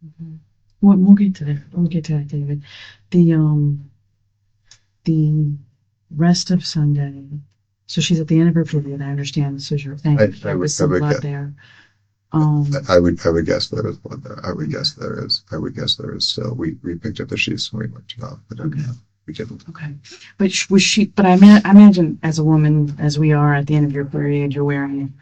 Okay. Well, we'll get to that. We'll get to that, David. The rest of Sunday. So she's at the end of her period. I understand this is your thing. There was some blood there. I would guess there is blood there. I would guess there is. still. We picked up the sheets and we wiped it off, but we didn't. Okay. But was she? But I imagine as a woman, as we are at the end of your period, you're wearing.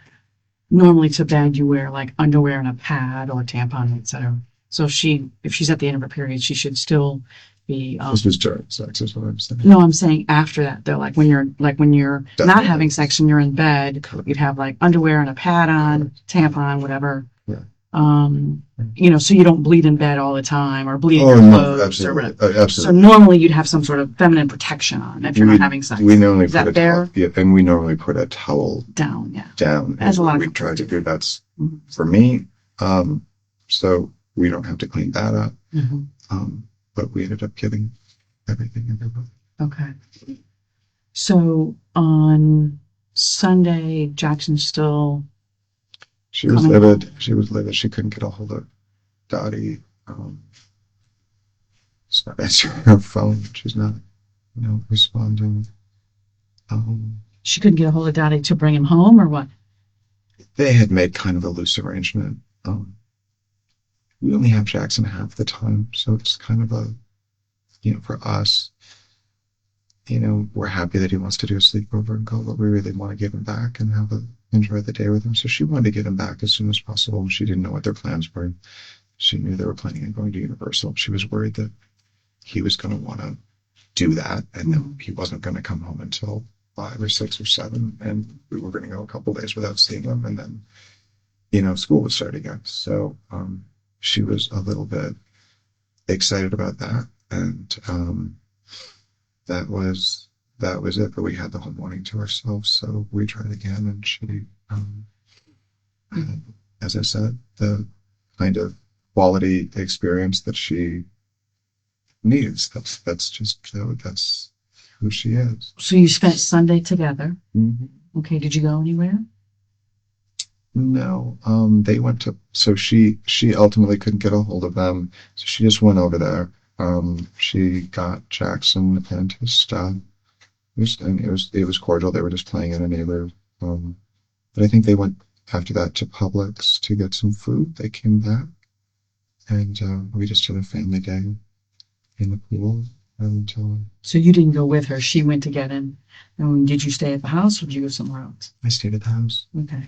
Normally to bed you wear like underwear and a pad or a tampon, etc. So if she's at the end of her period, she should still be. This was during sex, is what I'm saying. No, I'm saying after that. Though, like when you're Definitely. not having sex and you're in bed, you'd have like underwear and a pad on, tampon, whatever. Yeah. So you don't bleed in bed all the time or bleed in your no, clothes absolutely. or whatever. So Absolutely. normally you'd have some sort of feminine protection on if you're not having sex. We normally Is that put a fair? towel. Yeah, and we normally put a towel Down, yeah. down. As a lot of we people try to do. That's Mhm. for me. So we don't have to clean that up. Mm-hmm. But we ended up getting everything in there. Okay. So on Sunday, Jackson's still She was coming livid. home. She was livid. She couldn't get a hold of Dottie. She's not answering her phone. She's not, responding. She couldn't get a hold of Daddy to bring him home, or what? They had made kind of a loose arrangement. We only have Jackson half the time, so it's kind of a, for us, we're happy that he wants to do a sleepover and go, but we really want to get him back and enjoy the day with him. So she wanted to get him back as soon as possible. She didn't know what their plans were. She knew they were planning on going to Universal. She was worried that he was going to want to do that, and then he wasn't going to come home until 5 or 6 or 7, and we were going to go a couple days without seeing him, and then, school would start again. So she was a little bit excited about that, and that was it. But we had the whole morning to ourselves, so we tried again, and she, as I said, the kind of quality experience that she needs. That's just that's who she is. So you spent Sunday together. Mm-hmm. Okay. Did you go anywhere? No, they went to. So she ultimately couldn't get a hold of them, so she just went over there. She got Jackson and his stuff. It was cordial. They were just playing in a neighbor. But I think they went after that to Publix to get some food. They came back, and we just did a family day in the pool. And So you didn't go with her. She went to get him. And did you stay at the house, or did you go somewhere else? I stayed at the house. Okay.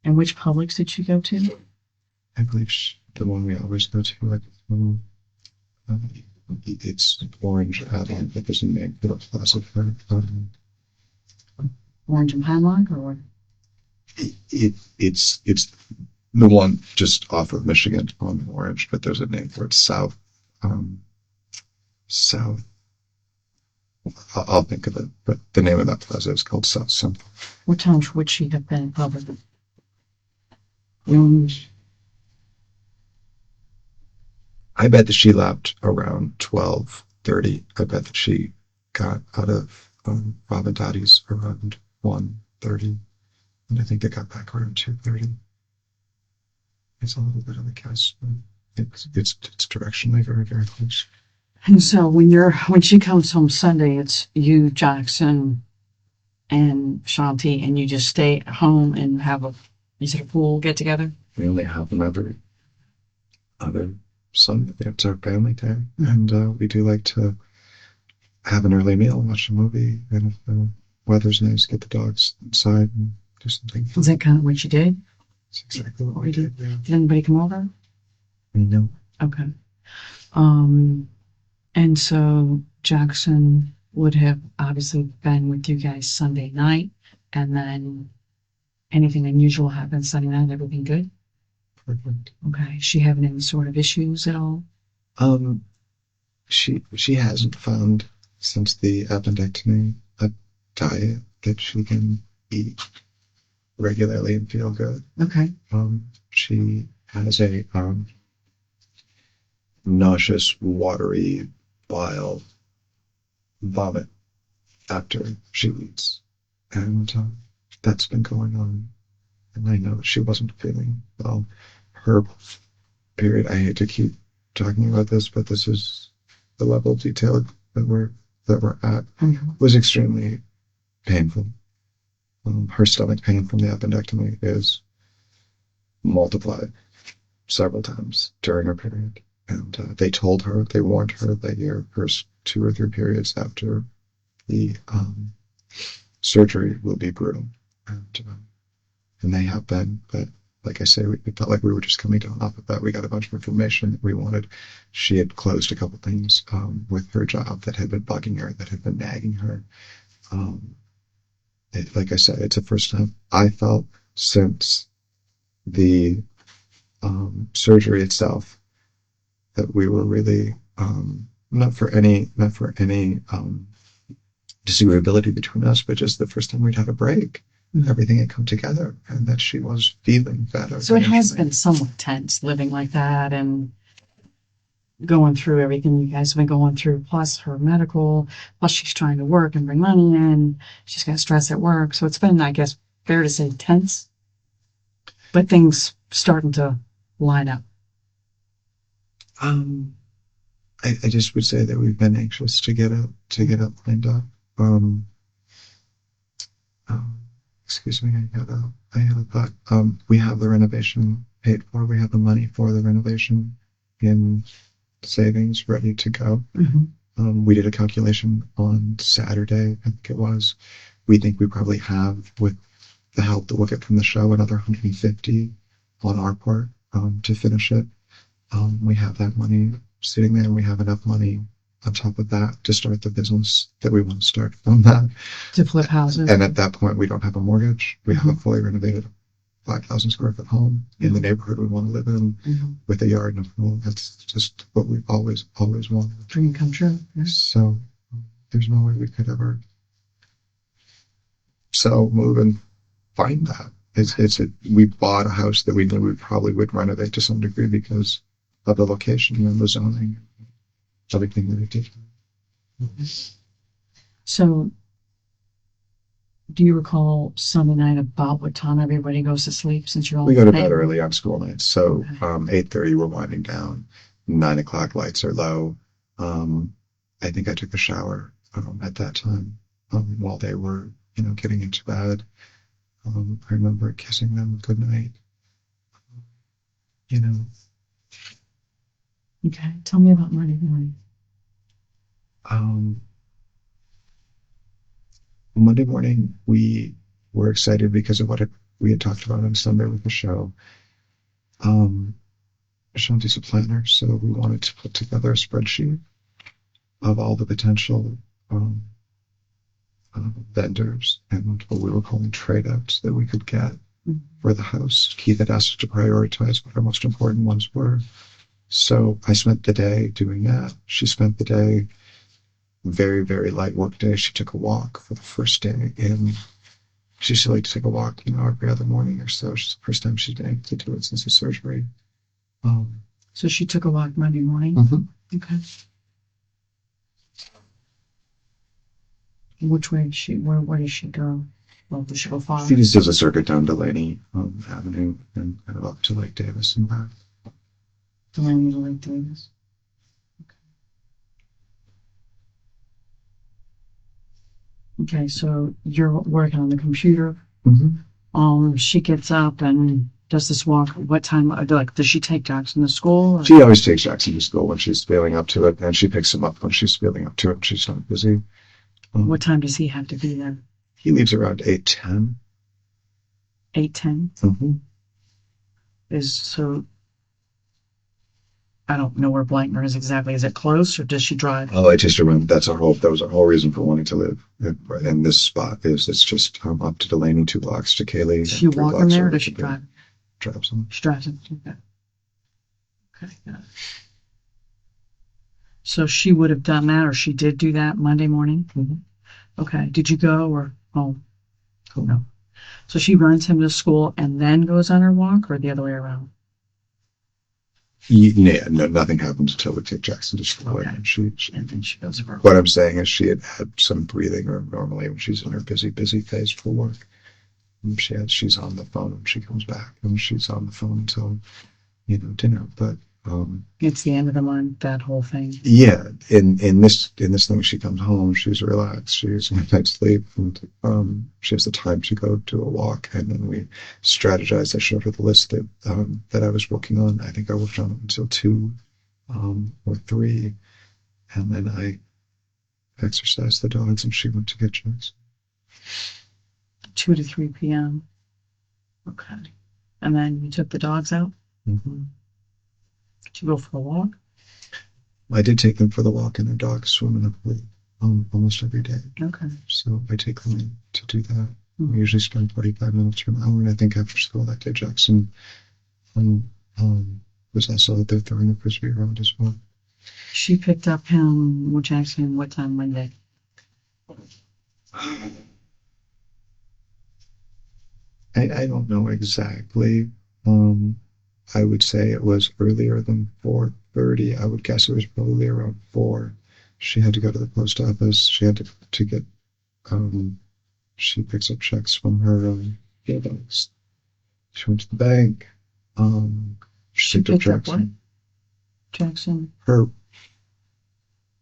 And which Publix did you go to? I believe the one we always go to. Like, it's Orange. I think there's a name for it. Orange and Hemlock, or what? It's the one just off of Michigan on Orange, but there's a name for it. South. I'll think of it, but the name of that plaza is called South something. What time would she have been in public? Orange. I bet that she left around 12:30. I bet that she got out of Bob and Dottie's around 1:30, and I think they got back around 2:30. It's a little bit of a guess, but it's directionally very, very close. And so when she comes home Sunday, it's you, Jackson, and Shanti, and you just stay at home and have a pool get together? We only have them every other Sunday. It's our family day, and we do like to have an early meal, watch a movie, and if the weather's nice, get the dogs inside and do something fun. Is that kind of what you did? That's exactly what we did. Yeah. Did anybody come over? No. Okay. And so Jackson would have obviously been with you guys Sunday night, and then anything unusual happened Sunday night? Everything good? Perfect. Okay. Is she having any sort of issues at all? She hasn't found since the appendectomy a diet that she can eat regularly and feel good. Okay. She has a nauseous, watery, bile vomit after she eats, and that's been going on. And I know she wasn't feeling well. Her period. I hate to keep talking about this, but this is the level of detail that we're at. Was extremely painful. Her stomach pain from the appendectomy is multiplied several times during her period. And they warned her that your first 2 or 3 periods after the surgery will be brutal. And they have been, but like I say, we felt like we were just coming down off of that. We got a bunch of information that we wanted. She had closed a couple things with her job that had been bugging her, that had been nagging her. Like I said, it's the first time I felt since the surgery itself that we were really not for any disagreeability between us, but just the first time we'd had a break. everything had come together and that she was feeling better. So it has financially. been somewhat tense living like that and going through everything you guys have been going through, plus her medical, plus she's trying to work and bring money in. She's got stress at work. So it's been, I guess, fair to say tense, but things starting to line up. I just would say that we've been anxious to get it lined up. Um, excuse me, I had a thought. We have the renovation paid for. We have the money for the renovation in savings ready to go. We did a calculation on Saturday, I think it was. We think we probably have, with the help that we'll get from the show, another 150 on our part to finish it. We have that money sitting there, and we have enough money on top of that to start the business that we want to start from that. To flip houses. And at that point, we don't have a mortgage. We have a fully renovated 5,000 square foot home in the neighborhood we want to live in with a yard and a pool. That's just what we've always wanted. Dream come true. Yes. So there's no way we could ever sell, move, and find that. We bought a house that we knew we probably would renovate to some degree because of the location and the zoning, everything that it did. So, do you recall Sunday night about what time everybody goes to sleep since you're all We go to bed early on school nights, so 8:30 we're winding down. 9 o'clock lights are low. I think I took a shower at that time while they were, getting into bed. I remember kissing them good night. Okay, tell me about Monday morning. Monday morning, we were excited because of what we had talked about on Sunday with the show. Shanti's a planner, so we wanted to put together a spreadsheet of all the potential vendors and what we were calling trade-outs that we could get for the house. Keith had asked us to prioritize what our most important ones were. So I spent the day doing that. She spent the day, very, very light work day. She took a walk for the first day, and she used to like to take a walk, every other morning or so. It's the first time she's been able to do it since the surgery. So she took a walk Monday morning? Okay. Which way where does she go? Well, does she go far? She just does a circuit down Delaney Avenue and kind of up to Lake Davis and back. Delaney to Lake Davis. Okay, so you're working on the computer. She gets up and does this walk. What time? Does she take Jackson to school? Or? She always takes Jackson to school when she's feeling up to it, and she picks him up when she's feeling up to it. She's not busy. What time does he have to be there? He leaves around 8:10. 8:10. So. I don't know where Blankner is exactly. Is it close, or does she drive? Oh, I just remember that was our whole reason for wanting to live in this spot. It's just up to Delaney, 2 blocks to Kaylee. Does she walk him there, or does she drive? Drives him. She drives him. Okay. Got it. So she would have done that, or she did do that Monday morning. Okay. Did you go or home? Oh no. So she runs him to school and then goes on her walk, or the other way around? Yeah, no, nothing happens until we take Jackson to school. Okay. And then she goes over. What I'm saying is she had some breathing room normally when she's in her busy phase for work. And she's on the phone when she comes back, and she's on the phone until dinner. But it's the end of the month, that whole thing. Yeah, in this thing, she comes home, she's relaxed, she's in a night's sleep, and she has the time to go do a walk. And then we strategized. I showed her the list that I was working on. I think I worked on it until 2 or 3, and then I exercised the dogs, and she went to get Jackson. 2 to 3 p.m. Okay, and then you took the dogs out. Did you go for a walk? I did take them for the walk, and their dogs swim in the pool almost every day. Okay. So I take them in to do that. We usually spend 45 minutes to an hour, and I think after school that day Jackson was also out there throwing a frisbee around as well. She picked up him with Jackson what time Monday? I don't know exactly. I would say it was earlier than 4:30. I would guess it was probably around 4. She had to go to the post office. She had to get, she picks up checks from her mailbox. She went to the bank. She picked up checks. What? Jackson Her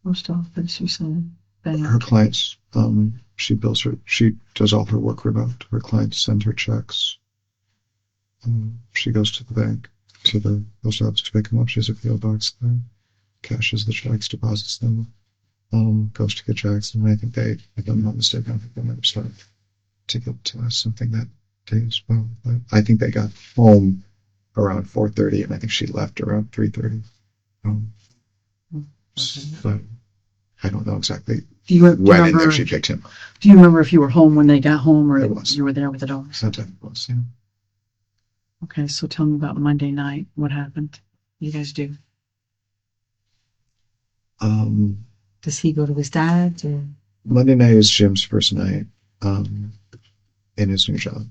post office, you said? Bank. her clients, she bills her, she does all her work remote. Her clients send her checks. She goes to the bank, to the post office to pick them up. She has a PO box there, cashes the checks, deposits them, goes to get checks. And I think they, if I'm not mistaken, I think they might have started to get something that day as well. But I think they got home around 4:30, and I think she left around 3:30. So I don't know exactly Do you when in remember? there she picked him up. Do you remember if you were home when they got home, or It was. you were there with the dogs? That time it was, yeah. Okay, so tell me about Monday night. What happened? What you guys do? Does he go to his dad's or? Monday night is Jim's first night in his new job,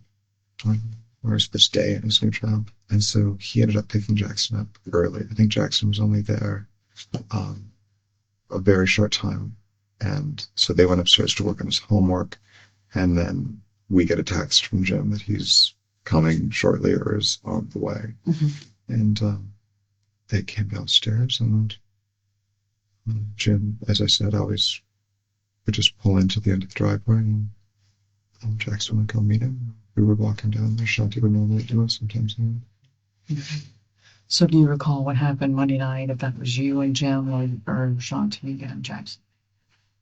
or his first day in his new job. And so he ended up picking Jackson up early. I think Jackson was only there a very short time. And so they went upstairs to work on his homework. And then we get a text from Jim that he's coming shortly or is on the way. Mm-hmm. And they came downstairs, and Jim, as I said, always would just pull into the end of the driveway, and Jackson would go meet him. We were walking down there. Shanti would normally do it, sometimes not. Okay. So do you recall what happened Monday night? If that was you and Jim or Shanti and Jackson?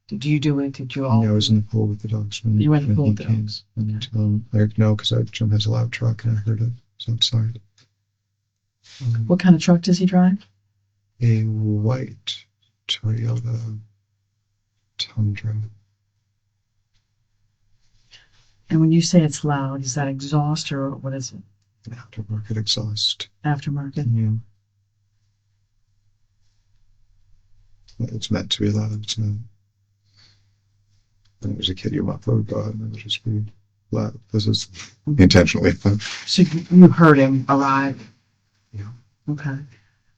Did you do it? Did you all? Yeah, I was in the pool with the dogs. You were in the pool with the came. dogs. And I know because Jim has a loud truck, and I heard it. So outside. What kind of truck does he drive? A white Toyota Tundra. And when you say it's loud, is that exhaust or what is it? Aftermarket exhaust. Aftermarket? Yeah. It's meant to be loud. It's not. When I was a kid, your muffler would go out and it would just be loud. This is intentionally fun. So you heard him arrive? Yeah. Okay.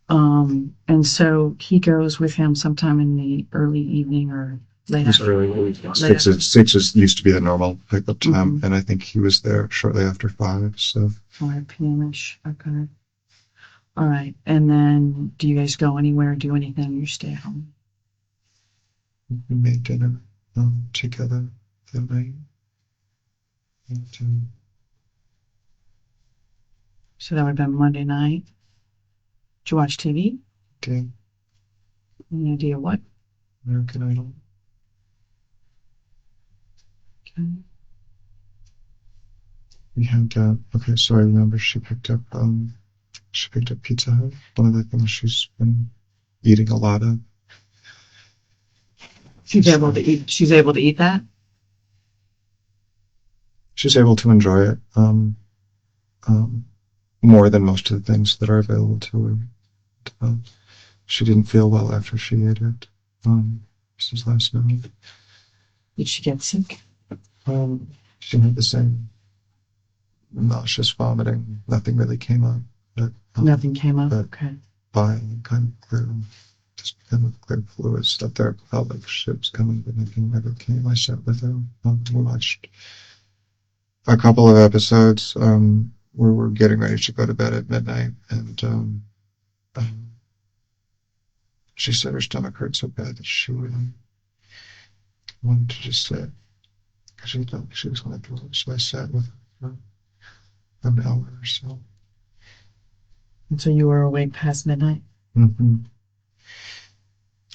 And so he goes with him sometime in the early evening or late It's afternoon? early. Six is used to be the normal pickup time, Mhm. and I think he was there shortly after 5. So 5 p.m.-ish. Okay. All right. And then do you guys go anywhere, do anything, or you stay at home? we made dinner together that night. And, So that would have been Monday night. Did you watch TV? did Any idea what? American Idol. Okay. We had okay, so I remember she picked up Pizza Hut, one of the things she's been eating a lot of. She's able to eat. She's able to eat that. She's able to enjoy it more than most of the things that are available to her. She didn't feel well after she ate it. This was last night. Did she get sick? She had the same nauseous vomiting. Nothing really came up. But, Nothing came up. but- Okay. Fine, kind of clear, just kind of clear fluids up there. Felt like shit was coming, but nothing ever came. I sat with her. We watched a couple of episodes where we're getting ready to go to bed at midnight, and she said her stomach hurt so bad that she would wanted to just sit because she thought she was going to throw up. So I sat with her for an hour or so. And so you were awake past midnight? Mm-hmm.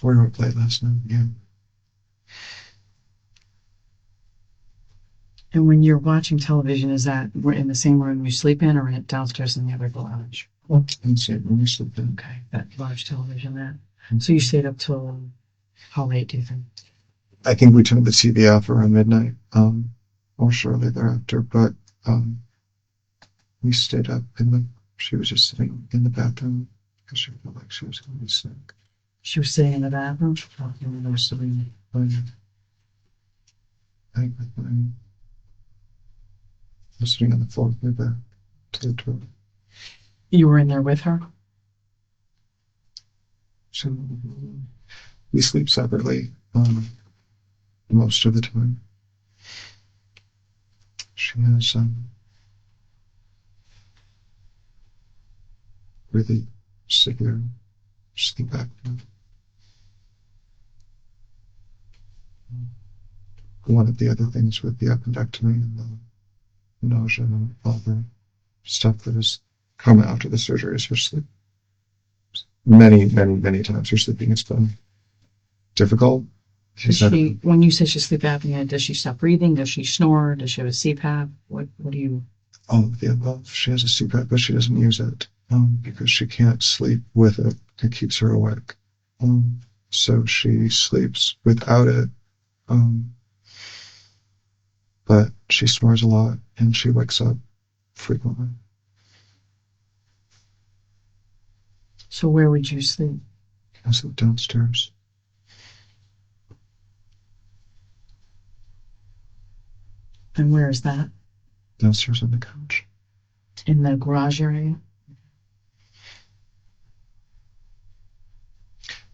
We were late last night, yeah. And when you're watching television, is that we're in the same room you sleep in or in downstairs in the other lounge? And so when we slept in. Okay, that large television there. So you stayed up till how late, do you think? I think we turned the TV off around midnight, or shortly thereafter, but we stayed up she was just sitting in the bathroom because she felt like she was going to be sick. She was sitting in the bathroom? And I was sitting I think with was sitting on the floor with my back to the door. You were in there with her? So we sleep separately most of the time. She has really severe sleep apnea. One of the other things with the appendectomy and the nausea and all the stuff that has come after the surgery is her sleep. Many times her sleeping has been difficult. When you say she's sleep apnea, does she stop breathing? Does she snore? Does she have a CPAP? What do you? All of the above. She has a CPAP, but she doesn't use it because she can't sleep with it. It keeps her awake. So she sleeps without it. But she snores a lot and she wakes up frequently. So where would you sleep? I sleep downstairs. And where is that? Downstairs on the couch. In the garage area?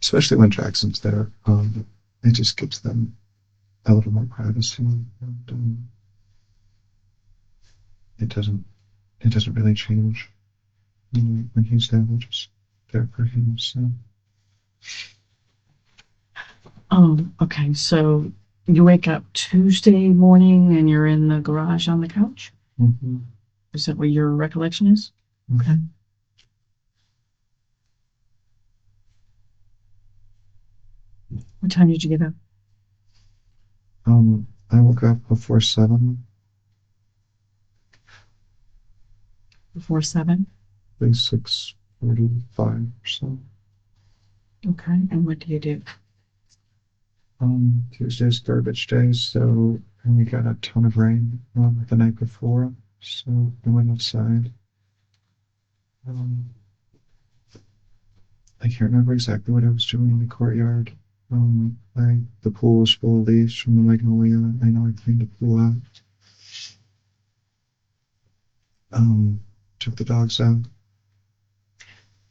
Especially when Jackson's there. It just gives them a little more privacy. And, it doesn't really change. When he's there, we're just there for him. So. Okay. So you wake up Tuesday morning and you're in the garage on the couch? Mm-hmm. Is that what your recollection is? Okay. What time did you get up? I woke up before 7. Before 7? Maybe 6:45 or so. Okay. And what do you do? Tuesday's garbage day, so we got a ton of rain the night before, so I went outside. I can't remember exactly what I was doing in the courtyard. The pool was full of leaves from the magnolia. I know I cleaned the pool out. Took the dogs out.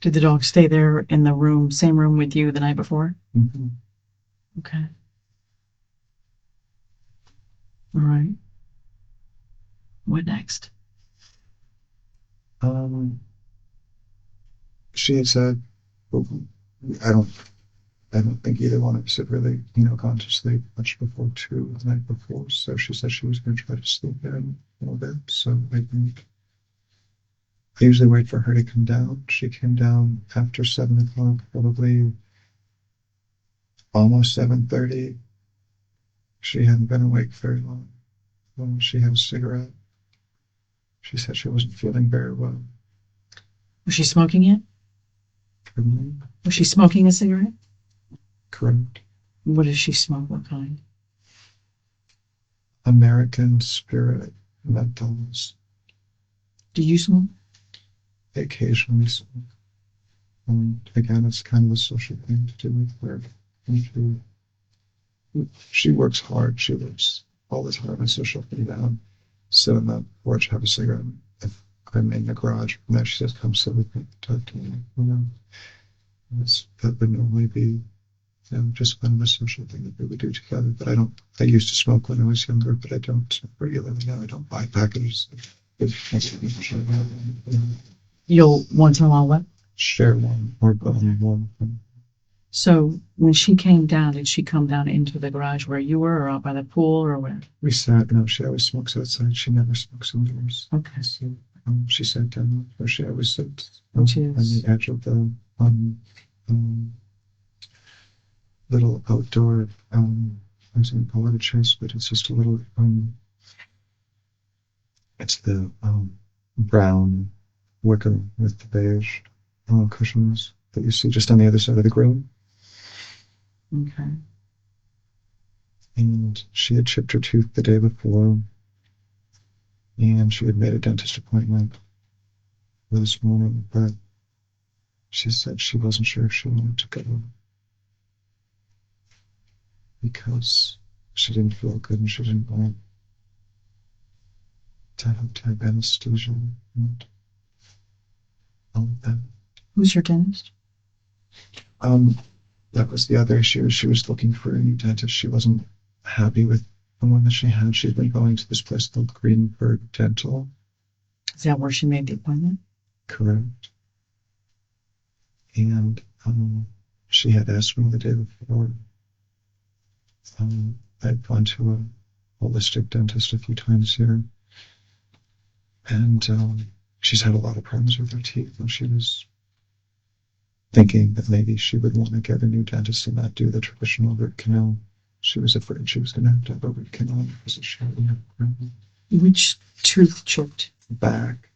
Did the dog stay there in the same room with you the night before? Mm-hmm. Okay. All right. What next? She had said, I don't think either one of us had really, gone to sleep much before 2 the night before. So she said she was going to try to sleep in a little bit. So I usually wait for her to come down. She came down after 7 o'clock, probably almost 7:30. She hadn't been awake very long. She had a cigarette. She said she wasn't feeling very well. Was she smoking it? Mm-hmm. Was she smoking a cigarette? Correct. What does she smoke? What kind? American Spirit menthols. Do you smoke? Occasionally smoke. Again, it's kind of a social thing to do with her. She works hard. She works all the time. I social thing down. Sit on the porch, have a cigarette. If I'm in the garage, and then she says, "Come sit with me, talk to me." That would normally be, just kind of a social thing that we would do together. But I used to smoke when I was younger, but I don't regularly now. I don't buy packages. You'll once in a while what? Share one or buy one. So when she came down, did she come down into the garage where you were, or out by the pool, or where? We sat. No, she always smokes outside. She never smokes indoors. Okay. So she sat down where she always sits Which on is? the edge of the little outdoor. I was going to call it a chest, but it's just a little. It's the brown wicker with the beige cushions that you see just on the other side of the grill. Okay. And she had chipped her tooth the day before, and she had made a dentist appointment for this morning, but she said she wasn't sure if she wanted to go because she didn't feel good and she didn't want to I have to have anesthesia and all of that. Who's your dentist? That was the other issue. She was looking for a new dentist. She wasn't happy with the one that she had. She'd been going to this place called Greenberg Dental. Is that where she made the appointment? Correct. And she had asked me the day before. I'd gone to a holistic dentist a few times here. And she's had a lot of problems with her teeth, and she was thinking that maybe she would want to get a new dentist and not do the traditional root canal. She was afraid she was going to have a root canal because she had a problem. Which tooth chipped? Back,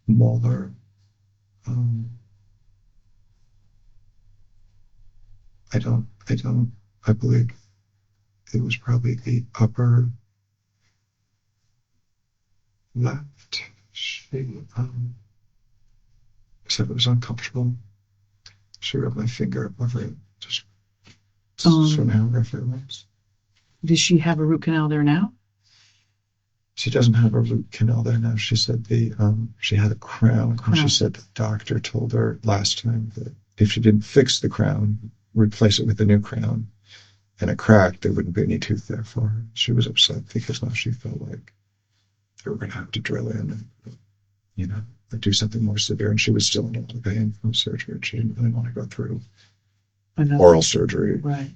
molar, I believe it was probably the upper left. She said it was uncomfortable. She rubbed my finger over it, just from how rough it was. Does she have a root canal there now? She doesn't have a root canal there now. She said she had a crown. And she said the doctor told her last time that if she didn't fix the crown, replace it with a new crown, and it cracked, there wouldn't be any tooth there for her. She was upset because now she felt like they were going to have to drill in and, do something more severe. And she was still in a lot of pain from surgery. She didn't really want to go through oral surgery. Right.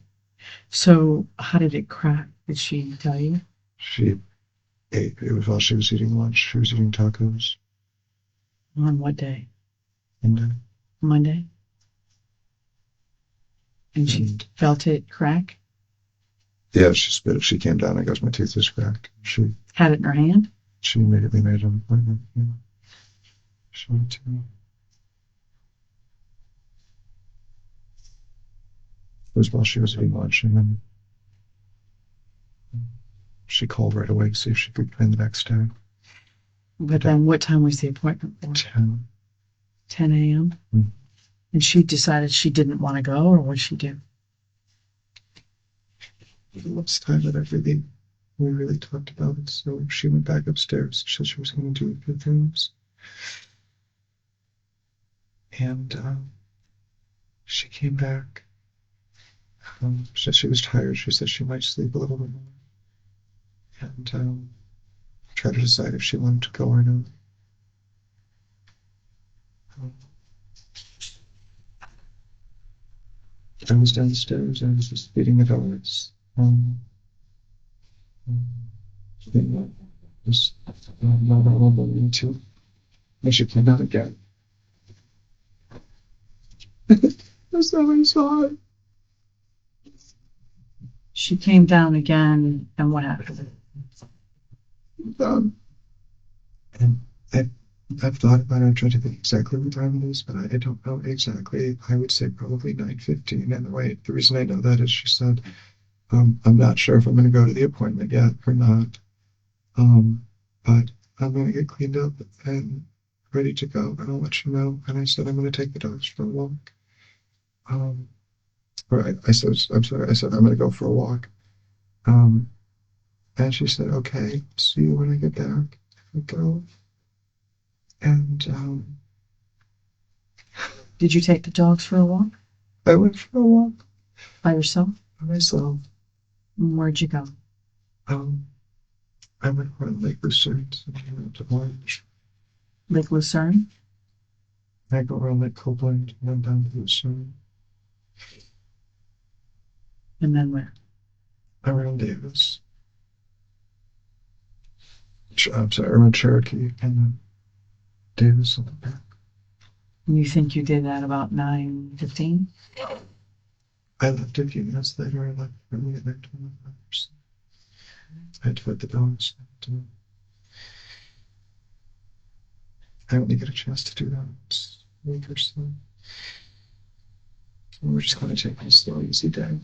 So how did it crack? Did she tell you? She ate. It was while she was eating lunch. She was eating tacos. On what day? Monday. And she felt it crack? Yeah, she spit it. She came down and goes, my tooth is cracked. She had it in her hand? She immediately made an appointment. She went to me. It was while she was eating lunch, and then she called right away to see if she could come in the next day. But then what time was the appointment for? 10. 10 a.m.? Mm-hmm. And she decided she didn't want to go, or what did she do? The last time that we really talked about it, so she went back upstairs. She said she was going to do a few things. And she came back. She said she was tired. She said she might sleep a little bit more. And try to decide if she wanted to go or not. I was downstairs. I was just feeding the dogs. Just not able to. And she came out again. That's how I saw it. She came down again, and what happened? And I've thought about it. I've tried to think exactly what time it is, but I don't know exactly. I would say probably 9:15. And the reason I know that is she said, I'm not sure if I'm going to go to the appointment yet or not. But I'm going to get cleaned up and ready to go, and I'll let you know. And I said I'm going to take the dogs for a walk. I said I'm going to go for a walk. And she said, okay, see you when I get back. I go. And did you take the dogs for a walk? I went for a walk. By yourself? By myself. Where'd you go? I went around Lake Lucerne to Orange. Lake Lucerne? I go around Lake Copeland and then down to Lucerne. And then where? Around Davis. I'm sorry, around Cherokee and then Davis on the back. You think you did that about 9:15? I left a few minutes later. I left early at 9:25. I had to put the dogs. I only get a chance to do that a week or so. And we're just going to take a slow, easy day.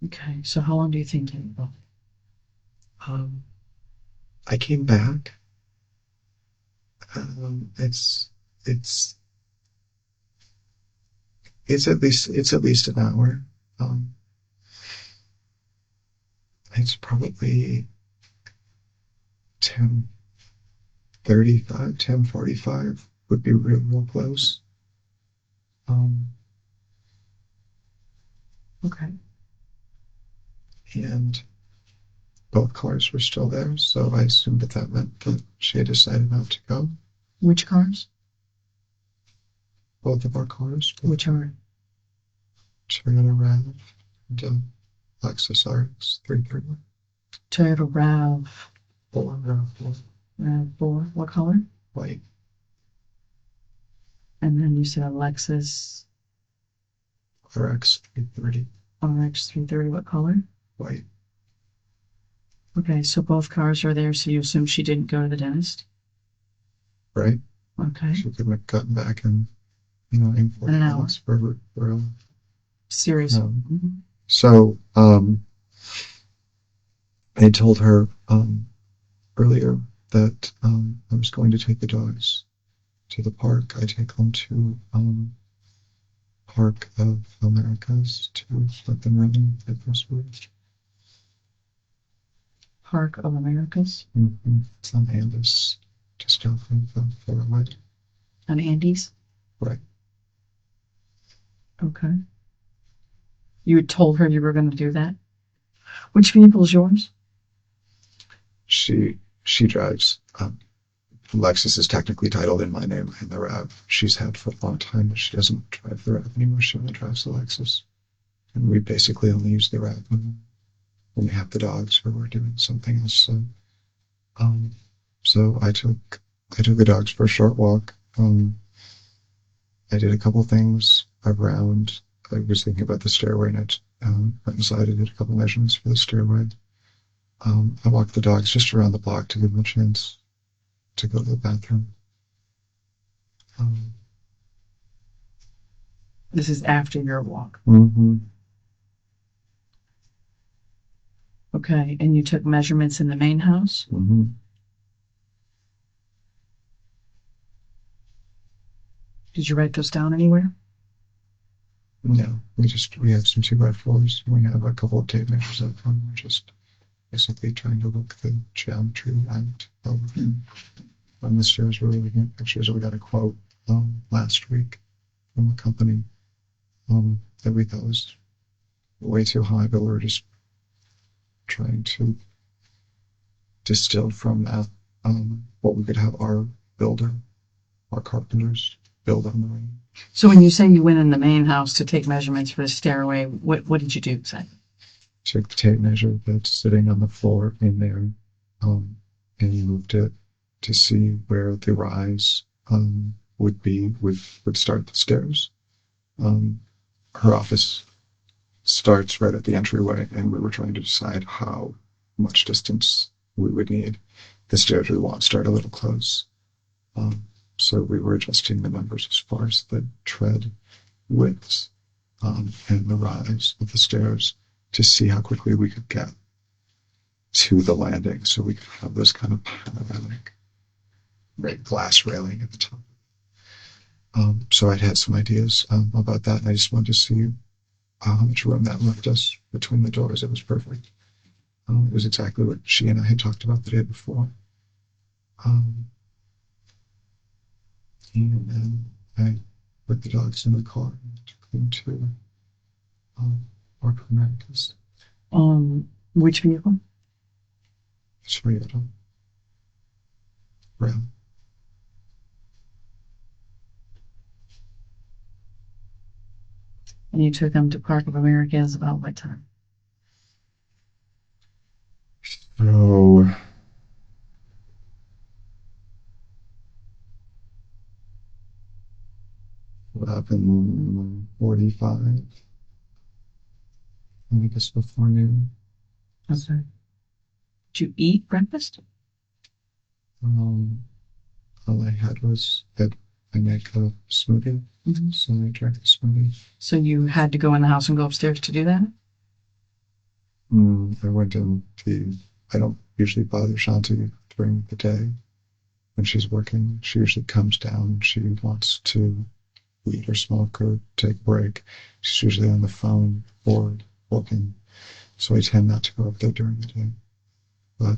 Okay, so how long do you think it will? I came back. It's at least an hour. It's probably 10:35, 10:45 would be real close. Okay. And both cars were still there, so I assumed that meant that she had decided not to go. Which cars? Both of our cars. Which are? Toyota RAV and Lexus RX 331. Toyota RAV4. RAV4. What color? White. And then you said a Lexus RX 330. RX 330. What color? White. Okay, so both cars are there, so you assume she didn't go to the dentist? Right. Okay. She could have gotten back in, in 40 an hour. minutes for Seriously. So, I told her earlier that I was going to take the dogs to the park. I take them to Park of Americas to let them run at this week. Park of Americas? Mm-hmm. It's on Andes, just off of Florida. On Andes? Right. Okay. You had told her you were going to do that? Which vehicle is yours? She drives. Lexus is technically titled in my name in the RAV. She's had for a long time, but she doesn't drive the RAV anymore. She only drives the Lexus. And we basically only use the RAV when we have the dogs or we're doing something else. So I took the dogs for a short walk. I did a couple things around. I was thinking about the stairway, and I went inside and did a couple measurements for the stairway. I walked the dogs just around the block to give them a chance to go to the bathroom. This is after your walk. Mm-hmm. Okay, and you took measurements in the main house? Mm-hmm. Did you write those down anywhere? No, we have some 2x4s. We have a couple of tape measures up front. We're just basically trying to look the geometry out on the stairs. We're looking at pictures. We got a quote last week from a company that we thought was way too high, but we're just trying to distill from that what we could have our carpenters build on the range. So when you say you went in the main house to take measurements for the stairway, what did you do exactly? Took the tape measure that's sitting on the floor in there, and moved it to see where the rise would start the stairs. Her office starts right at the entryway, and we were trying to decide how much distance we would need. The stairs we want start a little close. So we were adjusting the numbers as far as the tread widths and the rise of the stairs to see how quickly we could get to the landing, so we could have this kind of panoramic glass railing at the top. So I'd had some ideas about that, and I just wanted to see how much room that left us between the doors. It was perfect. It was exactly what she and I had talked about the day before. And then I put the dogs in the car and took them to Park of Americas. Which vehicle? Toyota RAV. And you took them to Park of Americas about what time? So 11:45. I guess before noon. Okay. Did you eat breakfast? All I had was that I make a smoothie, so I drank the smoothie. So you had to go in the house and go upstairs to do that? I went in I don't usually bother Shanti during the day when she's working. She usually comes down. She wants to eat or smoke or take a break. She's usually on the phone or working, so I tend not to go up there during the day. But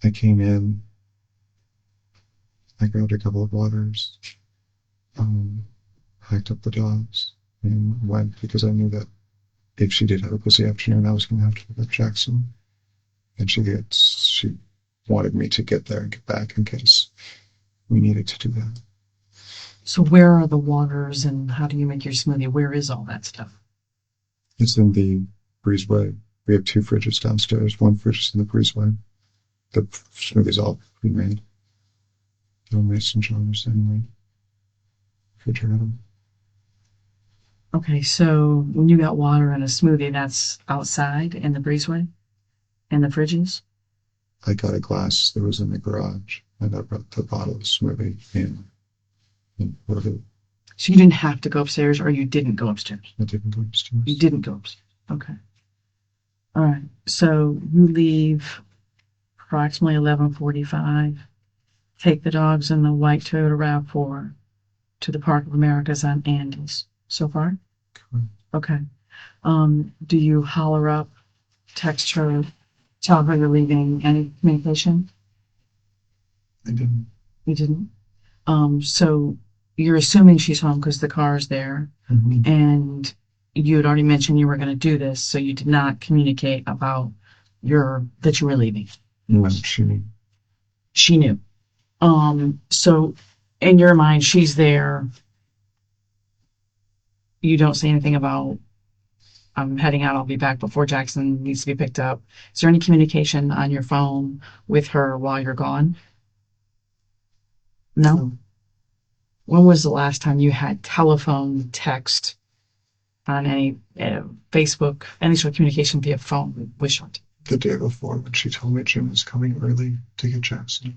I came in, I grabbed a couple of waters, packed up the dogs, and went because I knew that if she did have a busy afternoon, I was going to have to pick up Jackson. And she wanted me to get there and get back in case we needed to do that. So where are the waters and how do you make your smoothie? Where is all that stuff? It's in the breezeway. We have 2 fridges downstairs. One fridge is in the breezeway. The smoothie's all pre-made. No mason jars in the refrigerator. Okay, so when you got water and a smoothie, that's outside in the breezeway? In the fridges? I got a glass that was in the garage, and I brought the bottle of smoothie in. And So you didn't have to go upstairs or you didn't go upstairs? I didn't go upstairs. You didn't go upstairs. Okay. All right. So you leave approximately 11:45. Take the dogs in the white Toyota RAV4 to the Park of Americas on Andes. So far? Correct. Okay. Do you holler up, text her, tell her you're leaving? Any communication? I didn't. You didn't? So you're assuming she's home because the car's there, Mm-hmm. and you had already mentioned you were going to do this, so you did not communicate about that you were leaving. No, she knew. She knew. So in your mind, she's there. You don't say anything about, I'm heading out, I'll be back before Jackson needs to be picked up. Is there any communication on your phone with her while you're gone? No? No. When was the last time you had telephone, text, on any Facebook, any sort of communication via phone with Shanti? The day before when she told me Jim was coming early to get Jackson.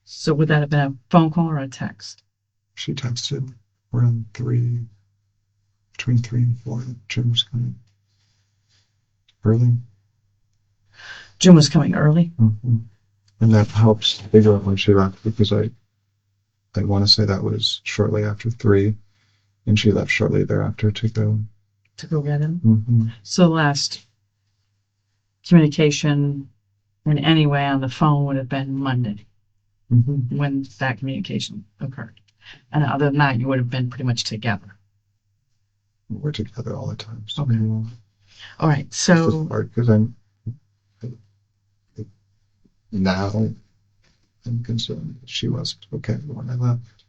So would that have been a phone call or a text? She texted around between 3 and 4 that Jim was coming early. Jim was coming early? Mm-hmm. And that helps figure out when she left because I want to say that was shortly after 3, and she left shortly thereafter to go. To go get him? Mm-hmm. So last communication in any way on the phone would have been Monday Mm-hmm. when that communication occurred. And other than that, you would have been pretty much together. We're together all the time. So Okay. All right, it's so just hard because now I'm concerned that she wasn't okay when I left.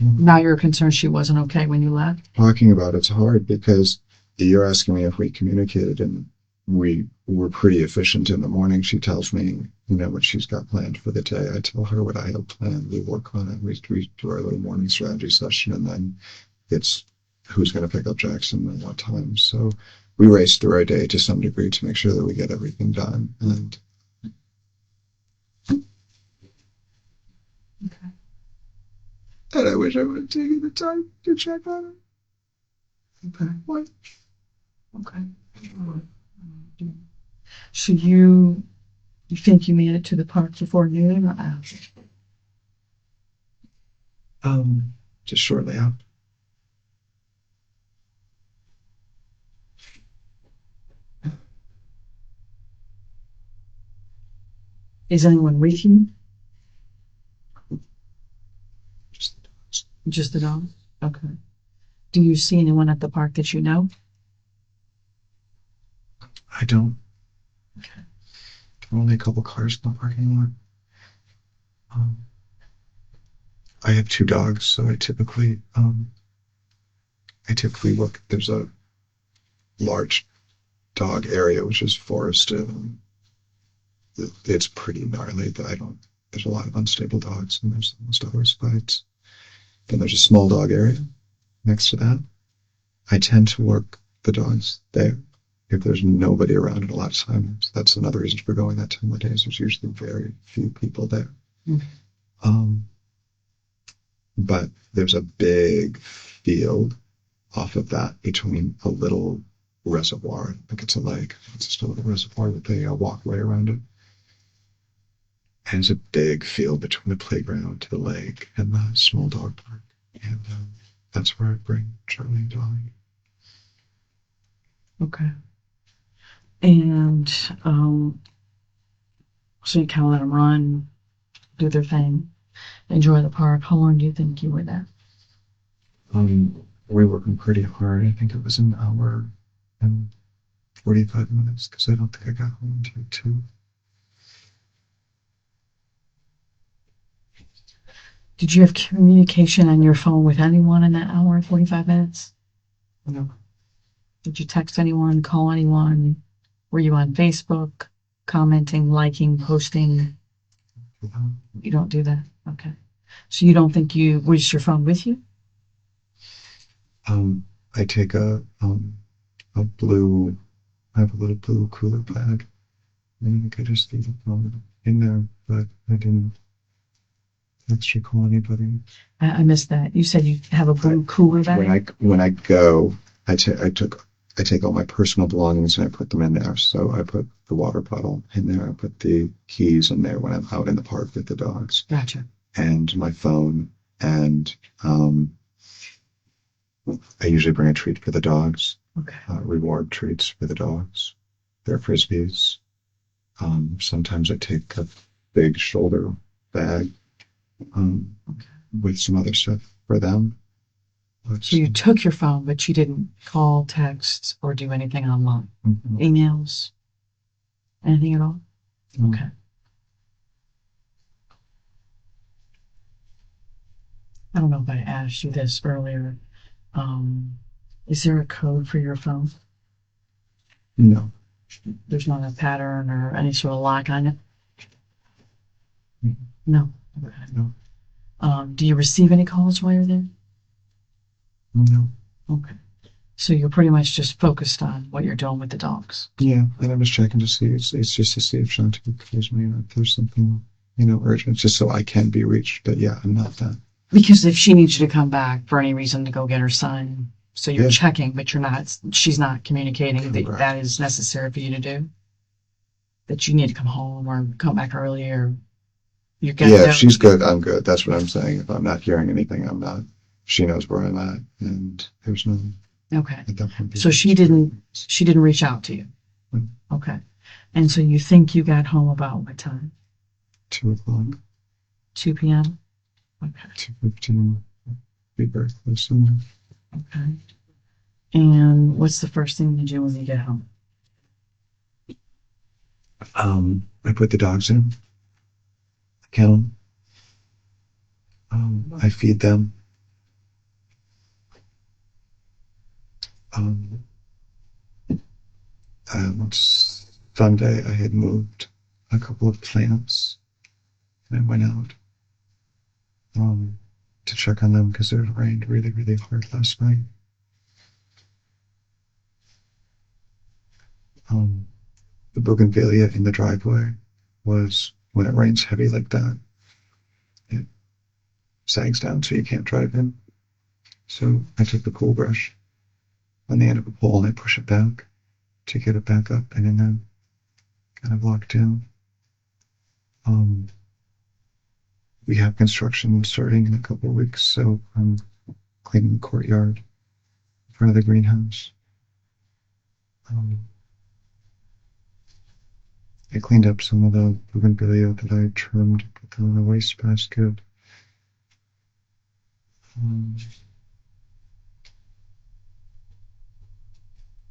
now you're concerned she wasn't okay when you left? Talking about it's hard because you're asking me if we communicated, and we were pretty efficient in the morning. She tells me, what she's got planned for the day. I tell her what I have planned. We work on it. We do our little morning strategy session, and then it's who's going to pick up Jackson and what time. So we race through our day to some degree to make sure that we get everything done. And Okay. and I wish I would have taken the time to check on her. Okay. What? Okay. So you think you made it to the park before noon or after? Just shortly after. Is anyone with you? Just the dogs. Just the dog? Okay. Do you see anyone at the park that you know? I don't. Okay. There are only a couple cars in the parking lot. I have 2 dogs, so I typically look. There's a large dog area which is forested. It's pretty gnarly. There's a lot of unstable dogs, and there's almost always fights. Then there's a small dog area next to that. I tend to work the dogs there if there's nobody around, and a lot of times that's another reason for going that time of day. Is there's usually very few people there. Mm. But there's a big field off of that between a little reservoir. I think it's a lake. It's just a little reservoir with a walkway around it. And there's a big field between the playground to the lake and the small dog park. And that's where I bring Charlie and Dolly. Okay. And So you kind of let them run, do their thing, enjoy the park. How long do you think you were there? We were working pretty hard. I think it was an hour and 45 minutes because I don't think I got home until 2. Did you have communication on your phone with anyone in that hour and 45 minutes? No. Did you text anyone, call anyone? Were you on Facebook, commenting, liking, posting? You don't do that? Okay. So you don't think was your phone with you? I take a blue, I have a little blue cooler bag. And I could just leave the phone in there, but I didn't actually call anybody. I missed that. You said you have a blue cooler bag? When I go, I take all my personal belongings and I put them in there. So I put the water bottle in there. I put the keys in there when I'm out in the park with the dogs. Gotcha. And my phone. And I usually bring a treat for the dogs. Okay. Reward treats for the dogs. Their frisbees. Sometimes I take a big shoulder bag with some other stuff for them. So you took your phone, but you didn't call, text, or do anything online? Mhm. Emails? Anything at all? Mm. Okay. I don't know if I asked you this earlier. Is there a code for your phone? No. There's not a pattern or any sort of lock on it? Mhm. No. Okay. No. Do you receive any calls while you're there? No. Okay. So you're pretty much just focused on what you're doing with the dogs. Yeah, and I'm just checking to see. It's just to see if Shanti calls me or if there's something, urgent, just so I can be reached. But yeah, I'm not that. Because if she needs you to come back for any reason to go get her son, so you're Yeah. checking, but she's not communicating that Right. that is necessary for you to do. That you need to come home or come back early or you're getting Yeah, if she's good, I'm good. That's what I'm saying. If I'm not hearing anything, I'm not. She knows where I'm at, and there's no. Okay. At that point, So she didn't reach out to you. Mm. Okay. And so you think you got home about what time? 2:00, 2 p.m. Okay. 2:15. Be very close in there. Okay. And what's the first thing you do when you get home? I put the dogs in the kennel. I feed them. Once Sunday, I had moved a couple of plants, and I went out to check on them because it had rained really, really hard last night. The bougainvillea in the driveway was, when it rains heavy like that, it sags down so you can't drive in. So I took the pool brush on the end of a pole and I push it back to get it back up and then kind of locked in. We have construction starting in a couple of weeks, so I'm cleaning the courtyard in front of the greenhouse. I cleaned up some of the bougainvillea that I trimmed, put them in a wastebasket.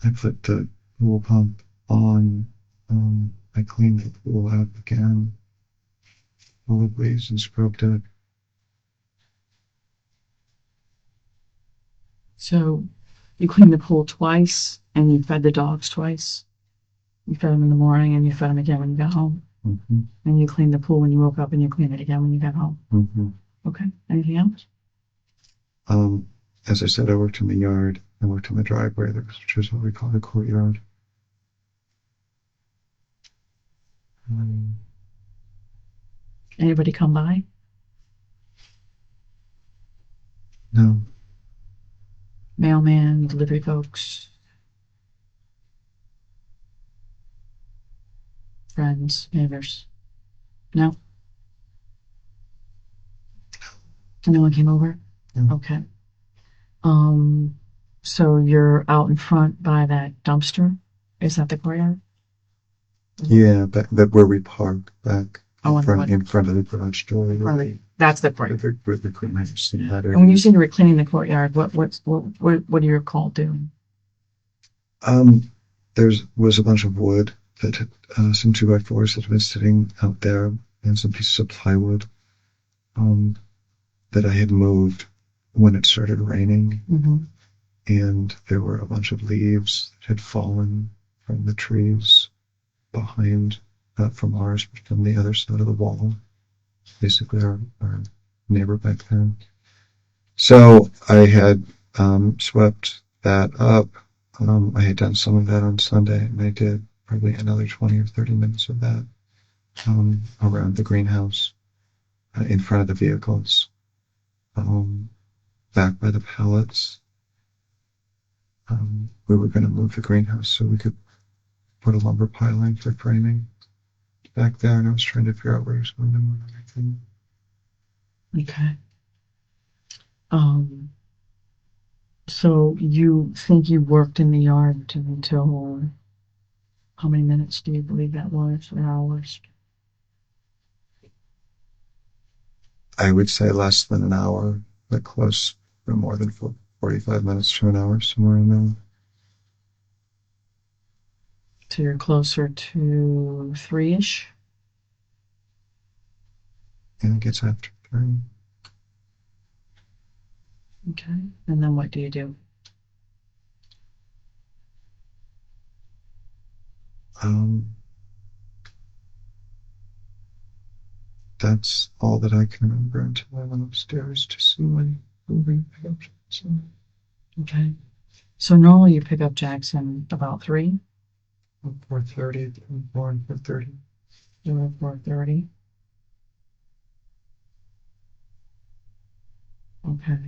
I put the pool pump on. I cleaned the pool out again, full of leaves, and scrubbed it. So you cleaned the pool twice and you fed the dogs twice. You fed them in the morning and you fed them again when you got home. Mm-hmm. And you cleaned the pool when you woke up and you cleaned it again when you got home. Mm-hmm. Okay. Anything else? As I said, I worked in the yard. I worked in the driveway, which is what we call the courtyard. Anybody come by? No. Mailman, delivery folks, friends, neighbors? No? No one came over? No. Okay. So you're out in front by that dumpster? Is that the courtyard? Yeah, that where we park back Oh, on the what? in front of the garage door. That's the part. With the cleaners and that And when you area. say you were cleaning the courtyard, what do you recall doing? There was a bunch of wood that had, some 2x4s that had been sitting out there, and some pieces of plywood that I had moved when it started raining. Mm-hmm. And there were a bunch of leaves that had fallen from the trees behind, not from ours, but from the other side of the wall, basically our neighbor back then. So I had swept that up. I had done some of that on Sunday, and I did probably another 20 or 30 minutes of that around the greenhouse, in front of the vehicles, back by the pallets. We were going to move the greenhouse so we could put a lumber piling for framing back there, and I was trying to figure out where he was going to move everything. Okay. So you think you worked in the yard until how many minutes do you believe that was, or hours? I would say less than an hour, but close, no more than 45 minutes to an hour, somewhere in there. So you're closer to 3-ish? And it gets after 3. Okay. And then what do you do? That's all that I can remember until I went upstairs to see when moving pick up Jackson. Okay. So normally you pick up Jackson about 3? 4:30, 4 and 4:30. 4:30. Okay.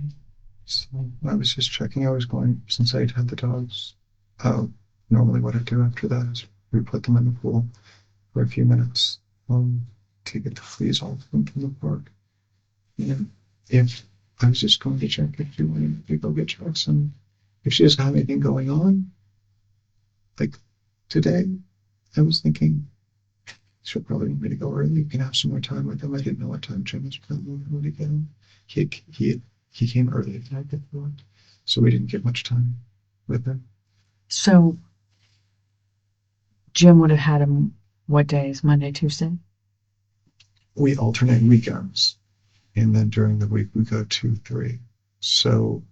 So I was just checking. I was going, since I'd had the dogs. Normally what I do after that is we put them in the pool for a few minutes to get the fleas off them from the park. And if I was just going to check if you wanted to go get Jackson, if she doesn't have anything going on, like today, I was thinking she'll probably want me to go early. You can have some more time with him. I didn't know what time Jim was planning to get him. He came early the night before, so we didn't get much time with him. So Jim would have had him what days? Monday, Tuesday? We alternate weekends, and then during the week we go 2-3. So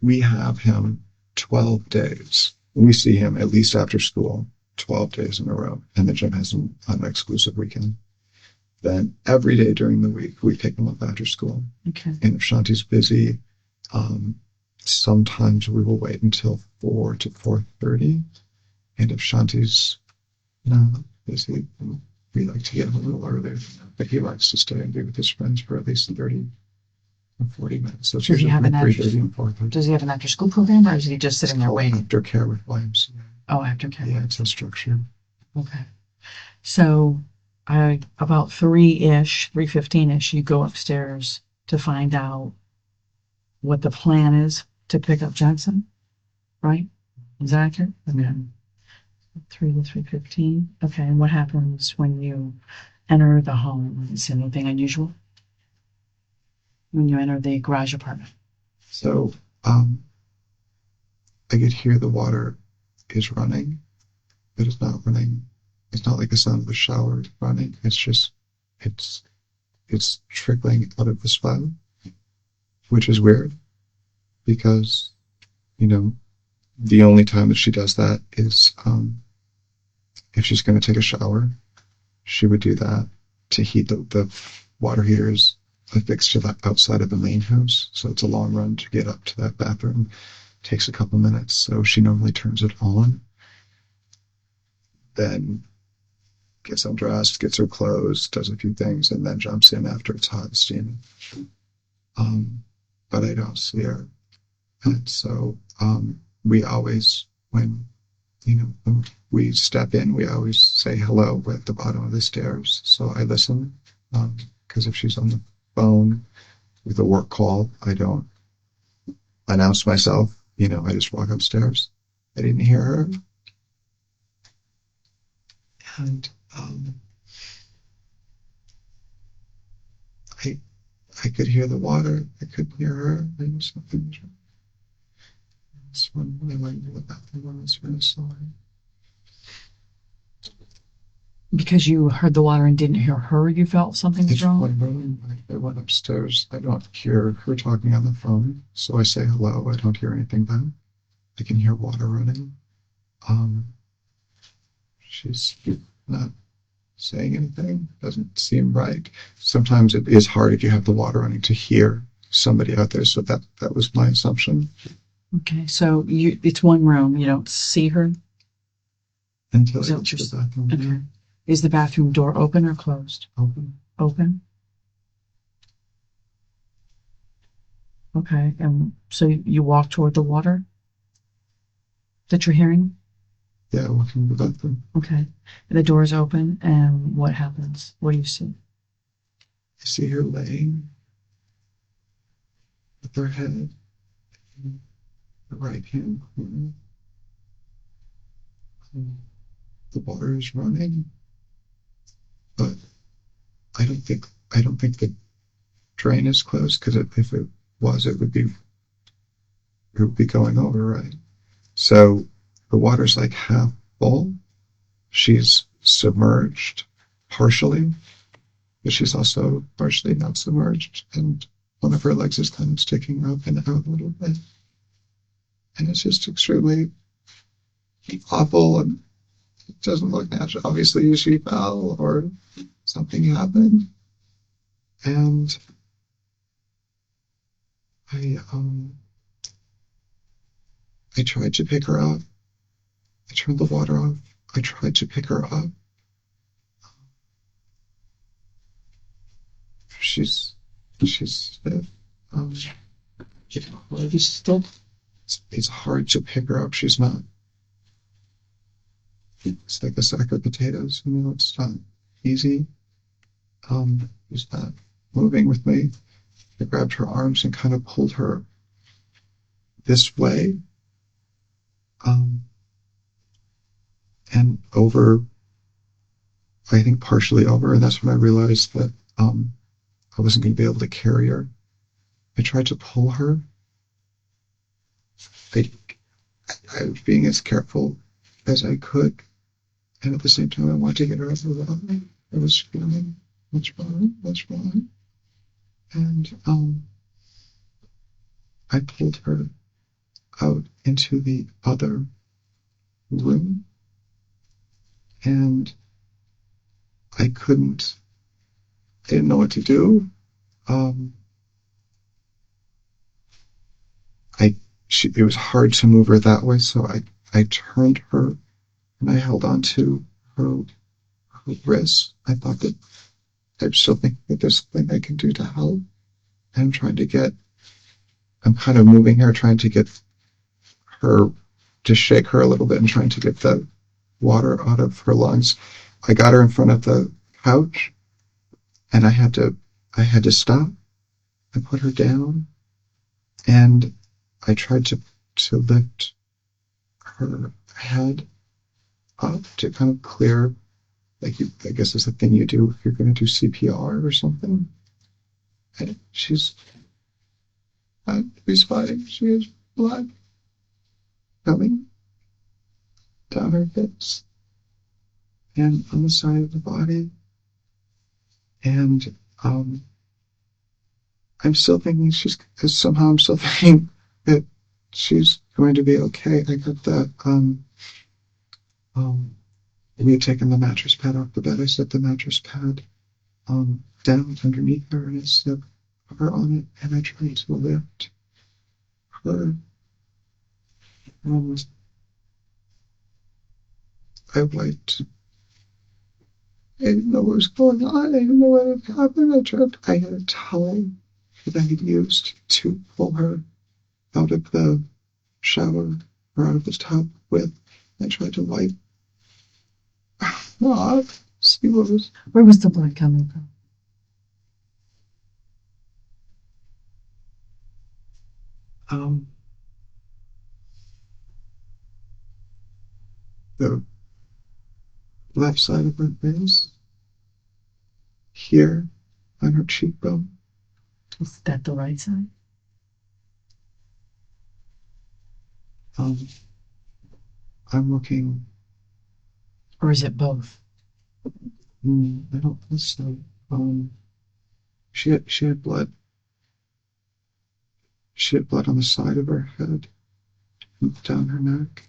we have him 12 days. We see him at least after school 12 days in a row, and then Jim has him on an exclusive weekend. Then every day during the week we pick him up after school. Okay. And if Shanti's busy, sometimes we will wait until 4 to 4:30. And if Shanti's not busy, we like to get him a little earlier. But he likes to stay and be with his friends for at least 30 or 40 minutes. So it's Does he usually have an between 3:30 and 4:30. Does he have an after school program, or is he just sitting there waiting? After care with Williams. Oh, after care. Yeah, it's a structure. Okay. So about 3-ish, 3:15-ish, you go upstairs to find out what the plan is to pick up Jackson, right? Is that accurate? Okay. 3 to 3:15. Okay, and what happens when you enter the home? Is anything unusual when you enter the garage apartment? So I could hear the water is running, but it's not running. It's not like the sound of the shower running. It's just, it's trickling out of the spout, which is weird because, the only time that she does that is if she's going to take a shower, she would do that to heat the water heaters affixed to the outside of the main house. So it's a long run to get up to that bathroom. Takes a couple minutes. So she normally turns it on, then gets undressed, gets her clothes, does a few things, and then jumps in after it's hot and steamy. But I don't see her. And so we always, when we step in, we always say hello. We're at the bottom of the stairs. So I listen, because if she's on the phone with a work call, I don't announce myself. I just walk upstairs. I didn't hear her. And I could hear the water. I couldn't hear her. I knew something was wrong. That's when I went into the bathroom. I was really sorry. Because you heard the water and didn't hear her, you felt something was It's wrong? one room. I went upstairs. I don't hear her talking on the phone, so I say hello. I don't hear anything then. I can hear water running. She's not saying anything. Doesn't seem right. Sometimes it is hard if you have the water running to hear somebody out there. So that was my assumption. Okay, so it's one room. You don't see her? Until Is I that get what to you're the bathroom. Okay. Is the bathroom door open or closed? Open. Open. Okay, and so you walk toward the water that you're hearing? Yeah, walking to the bathroom. Okay, and the door is open, and what happens? What do you see? I see her laying with her head in the right hand corner. The water is running, but I don't think the drain is closed because if it was, it would be going over, right? So the water's like half full. She's submerged partially, but she's also partially not submerged, and one of her legs is kind of sticking up and out a little bit. And it's just extremely awful, and it doesn't look natural. Obviously, she fell or something happened. And I tried to pick her up. I turned the water off. I tried to pick her up. She's stiff. She's still. It's hard to pick her up. She's not. It's like a sack of potatoes. It's not easy. She's not moving with me. I grabbed her arms and kind of pulled her this way, and over, I think partially over, and that's when I realized that I wasn't going to be able to carry her. I tried to pull her. I was being as careful as I could, and at the same time I wanted to get her out of the water. I was screaming, "What's wrong? What's wrong?" And I pulled her out into the other room, and I didn't know what to do. It was hard to move her that way, so I turned her and I held on to her wrist. I thought that I still think that there's something I can do to help. I'm kind of moving her, trying to get her, to shake her a little bit and trying to get the water out of her lungs. I got her in front of the couch, and I had to stop. I put her down, and I tried to lift her head up to kind of clear, I guess it's a thing you do if you're going to do CPR or something. And she's not responding. She has blood coming down her hips and on the side of the body. And I'm still thinking I'm still thinking that she's going to be okay. I got that, we had taken the mattress pad off the bed. I set the mattress pad down underneath her, and I set her on it, and I tried to lift her. I wiped. I didn't know what was going on. I didn't know what had happened. I had a towel that I had used to pull her out of the shower or out of the tub with. I tried to wipe off, see what was. Where was the blood coming from? The left side of her face, here on her cheekbone. Is that the right side? I'm looking. Or is it both? I don't think so. She had blood. She had blood on the side of her head, and down her neck,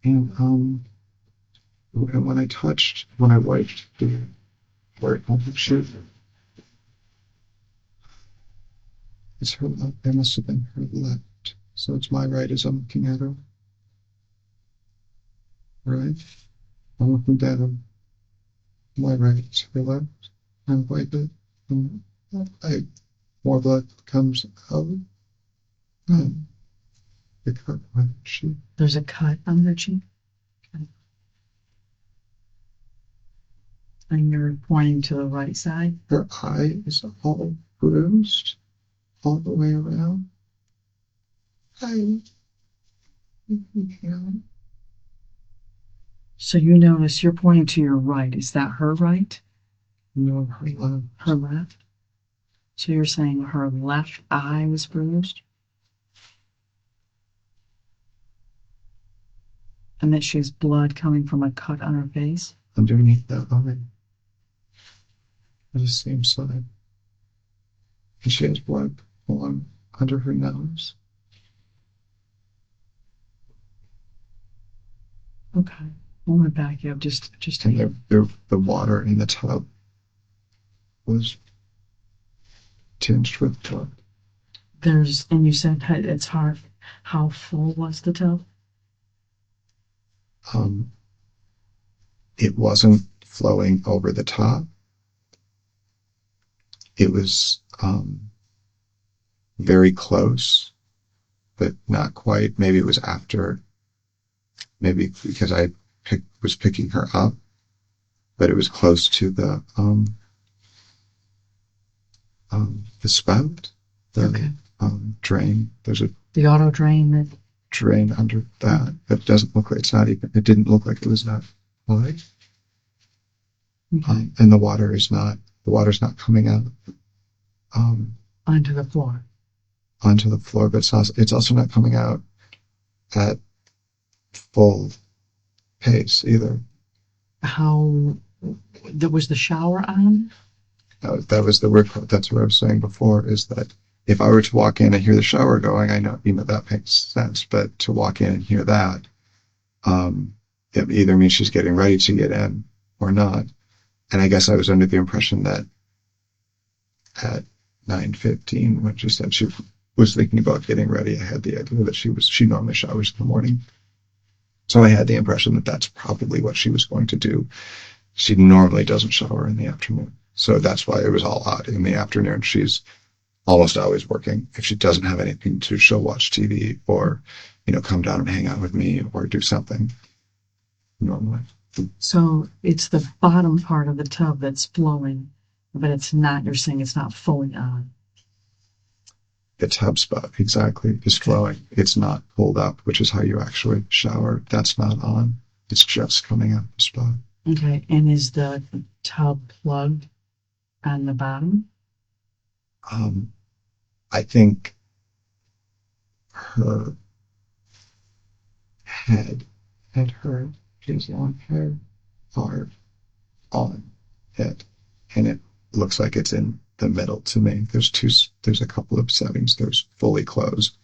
and when I wiped the part on her cheek, it's her left. It must have been her left. So it's my right as I'm looking at her. Right. I'm looking down. My right, her left. I wipe it. And more blood comes out. The cut on her cheek. There's a cut on her cheek. Okay. And you're pointing to the right side. Her eye is all bruised all the way around. So you notice you're pointing to your right. Is that her right? No, her left. Her left? So you're saying her left eye was bruised? And that she has blood coming from a cut on her face? Underneath that eye. On the same side. And she has blood along under her nose. Okay. I want to back you up just And the water in the tub was tinged with blood. and you said it's hard. How full was the tub? It wasn't flowing over the top. It was very close, but not quite. Maybe it was after, maybe because I was picking her up, but it was close to the spout, the drain. There's a The auto drain that. drain under that. It doesn't look like it didn't look like it was that wide. Okay. And the water's not coming out Onto the floor. onto the floor, but it's also not coming out at full pace either. Was the shower on? That was the word. That's what I was saying before, is that if I were to walk in and hear the shower going, I know, that makes sense. But to walk in and hear that, it either means she's getting ready to get in or not. And I guess I was under the impression that at 9:15, when she said she was thinking about getting ready, I had the idea that she normally showers in the morning. So I had the impression that that's probably what she was going to do. She normally doesn't shower in the afternoon. So that's why it was all odd. In the afternoon, she's almost always working. If she doesn't have anything to, she'll watch TV or, come down and hang out with me or do something normally. So it's the bottom part of the tub that's flowing, but it's not, you're saying it's not fully on. The tub spout, exactly, is flowing. It's not pulled up, which is how you actually shower. That's not on. It's just coming out the spout. Okay, and is the tub plugged on the bottom? I think her head and her long hair are on it, and it looks like it's in the middle to me. There's a couple of settings. There's fully closed,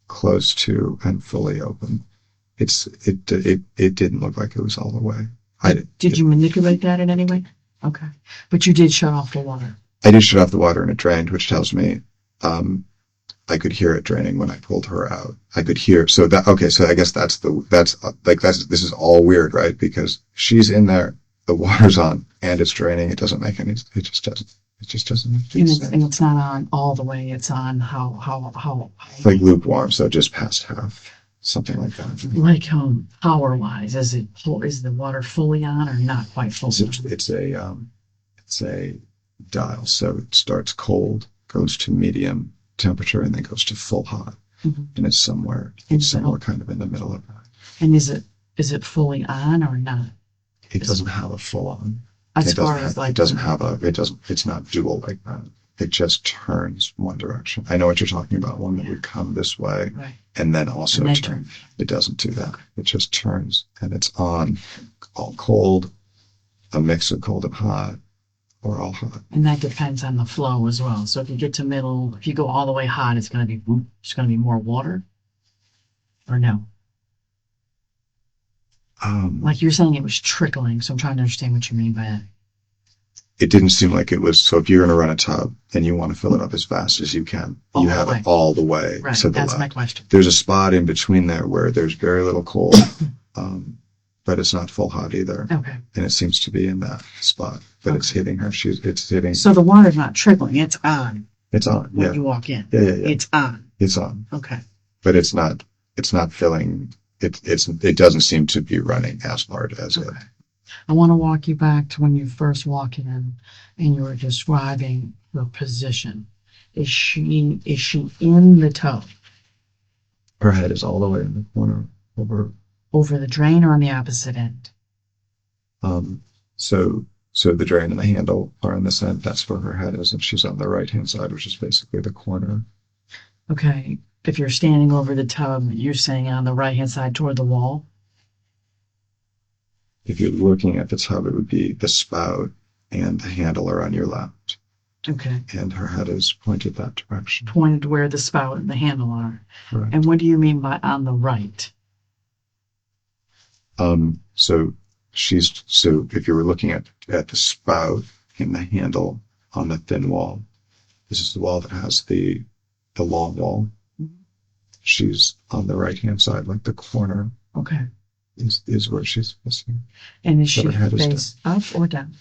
close to, and fully open. It didn't look like it was all the way. Did you manipulate that in any way? Okay, but you did shut off the water. I did shut off the water and it drained, which tells me I could hear it draining when I pulled her out. I could hear. So I guess this is all weird, right? Because she's in there, the water's on, and it's draining. It just doesn't make any sense. And it's not on all the way. It's on how like lukewarm, so just past half, something like that. Like power wise, is the water fully on or not quite fully on? It's a dial, so it starts cold, goes to medium temperature, and then goes to full hot, and it's somewhere kind of in the middle of that. And is it fully on or not? It doesn't have a full on. As far as like. It's not dual like that. It just turns one direction. I know what you're talking about, one that would come this way Right. and then also And then turn. It doesn't do that. It just turns and it's on all cold, a mix of cold and hot, or all hot. And that depends on the flow as well. So if you get to middle, if you go all the way hot, it's going to be more water, or no? Like you're saying, it was trickling. So I'm trying to understand what you mean by that. It didn't seem like it was. So if you're going to run a tub and you want to fill it up as fast as you can, All you the have way. it all the way Right. to the That's left. my question. There's a spot in between there where there's very little cold, but it's not full hot either. Okay. And it seems to be in that spot, but it's hitting her. It's hitting. So the water's not trickling. It's on It's on. when Yeah. you walk in. Yeah. It's on. It's on, Okay. but it's not filling. It doesn't seem to be running as hard as it. I want to walk you back to when you first walked in and you were describing her position. Is she in the tub? Her head is all the way in the corner Over the drain or on the opposite end? So the drain and the handle are on this end. That's where her head is, and she's on the right hand side, which is basically the corner. Okay. If you're standing over the tub, you're saying on the right hand side toward the wall? If you're looking at the tub, it would be the spout and the handle are on your left, Okay. and her head is pointed that direction. Pointed where the spout and the handle are. Correct. And what do you mean by on the right? So if you were looking at the spout and the handle on the thin wall, this is the wall that has the long wall. She's on the right hand side, like the corner Okay. is where she's missing. And is she But her head is face up or down?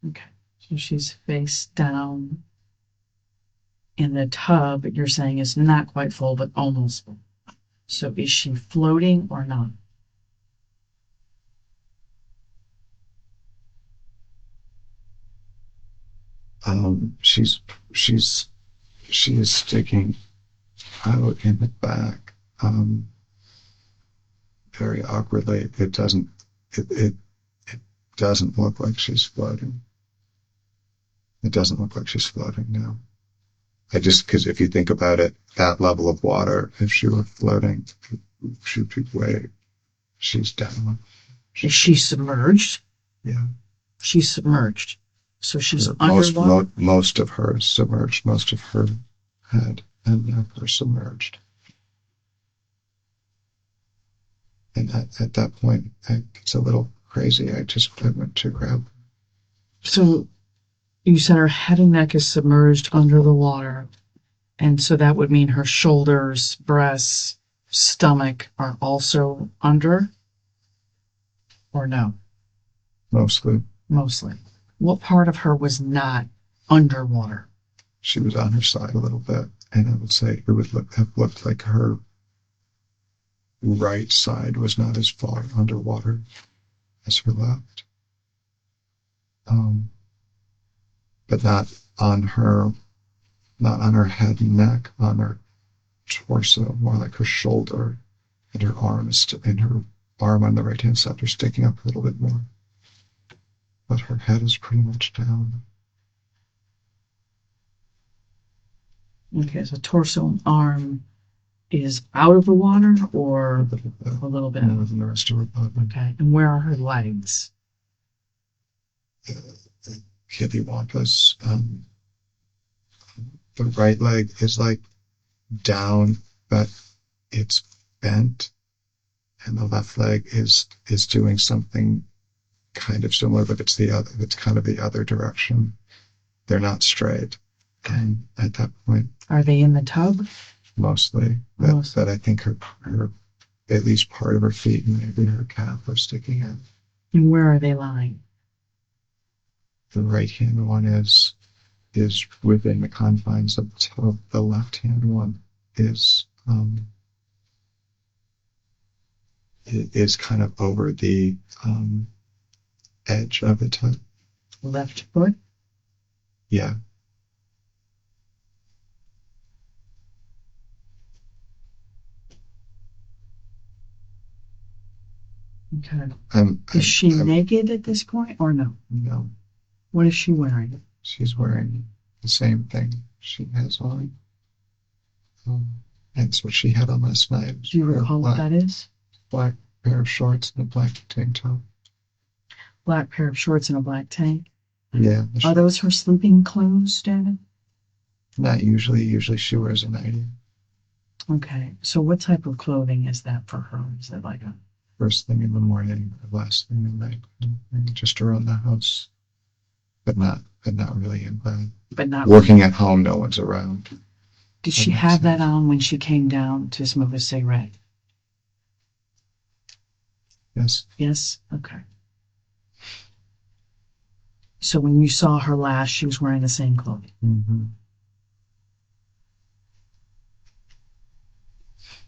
Okay. So she's face down. In the tub, you're saying is not quite full, but almost full. So is she floating or not? She is sticking out in the back, very awkwardly. It doesn't look like she's floating. It doesn't look like she's floating now. Because if you think about it, that level of water, if she were floating, she'd be she's down. Is she submerged? Yeah. She's submerged. So she's underwater? Most of her is submerged. Most of her head and neck are submerged. And at that point, it's a little crazy. I went to grab. So you said her head and neck is submerged under the water. And so that would mean her shoulders, breasts, stomach are also under? Or no? Mostly. Mostly. What part of her was not underwater? She was on her side a little bit, and I would say it would have looked like her right side was not as far underwater as her left. But not on her head and neck, on her torso, more like her shoulder, and her arm and her arm on the right hand side are sticking up a little bit more. But her head is pretty much down. Okay, so torso and arm is out of the water or a little bit? More than the rest of her body. Okay, and where are her legs? Kittywampus. The right leg is like down, but it's bent, and the left leg is doing something kind of similar, but it's kind of the other direction. They're not straight. And at that point, Are they in the tub? mostly, but I think her at least part of her feet and maybe her calf are sticking in. And where are they lying? The right hand one is within the confines of the tub. The left hand one is kind of over the edge of the tub. Left foot? Yeah. Okay. I'm, Is she I'm- naked at this point or no? No, What is she wearing? she's wearing the same thing she has on. That's what she had on last night. Do you recall what that is? Black pair of shorts and a black tank top. Black pair of shorts and a black tank. Yeah. Are those her sleeping clothes, David? Not usually. Usually she wears a nightie. Okay. So what type of clothing is that for her? Is it like a First thing in the morning, or last thing at night, and just around the house, but not really in bed. but not Working at home, no one's around. Did she have that on when she came down to smoke a cigarette? Yes. Yes? Okay. So when you saw her last, she was wearing the same clothing. Mm-hmm.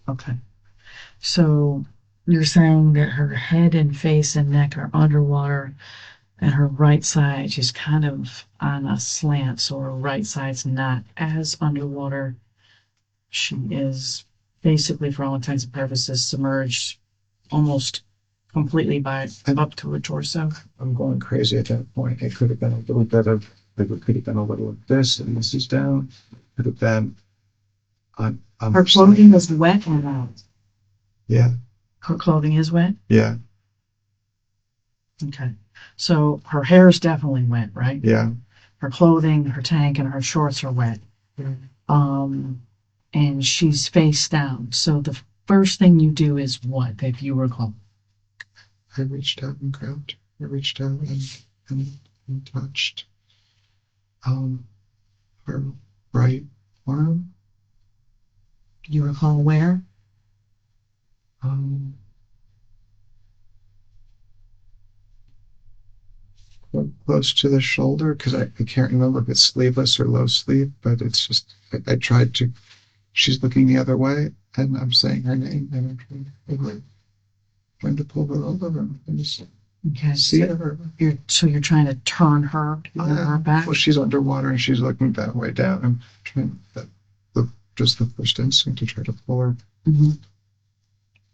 Okay. So you're saying that her head and face and neck are underwater and her right side is kind of on a slant, so her right side's not as underwater. She is basically, for all intents and purposes, submerged almost completely by up to her torso. I'm going crazy at that point. It could have been a little bit of, it could have been a little of this, and this is down. Could have been on Her clothing is wet or not? Yeah. Her clothing is wet? Yeah. Okay. So her hair is definitely wet, right? Yeah. Her clothing, her tank, and her shorts are wet. And she's face down. So the first thing you do is what if you were close? I reached out and grabbed. I reached out and touched her right arm. Do you recall where? Close to the shoulder, because I can't remember if it's sleeveless or low sleeve, but it's just, I tried to, she's looking the other way, and I'm saying her name, and I'm trying to pull her over, and just Okay. see So her. you're trying to turn her on her back? Well, she's underwater, and she's looking that way down. I'm trying, just the first instinct to try to pull her Mm-hmm.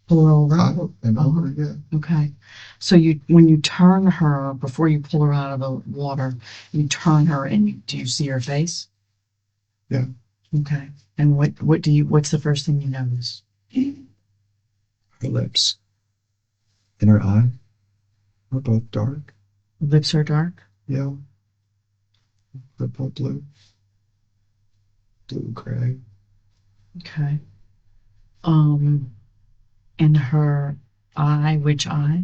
Pull her over? out and over, yeah. Okay. So when you turn her, before you pull her out of the water, you turn her and do you see her face? Yeah. Okay. And what's the first thing you notice? Her lips and her eye are both dark. Lips are dark? Yeah. Purple, blue, gray. Okay. And her eye, which eye?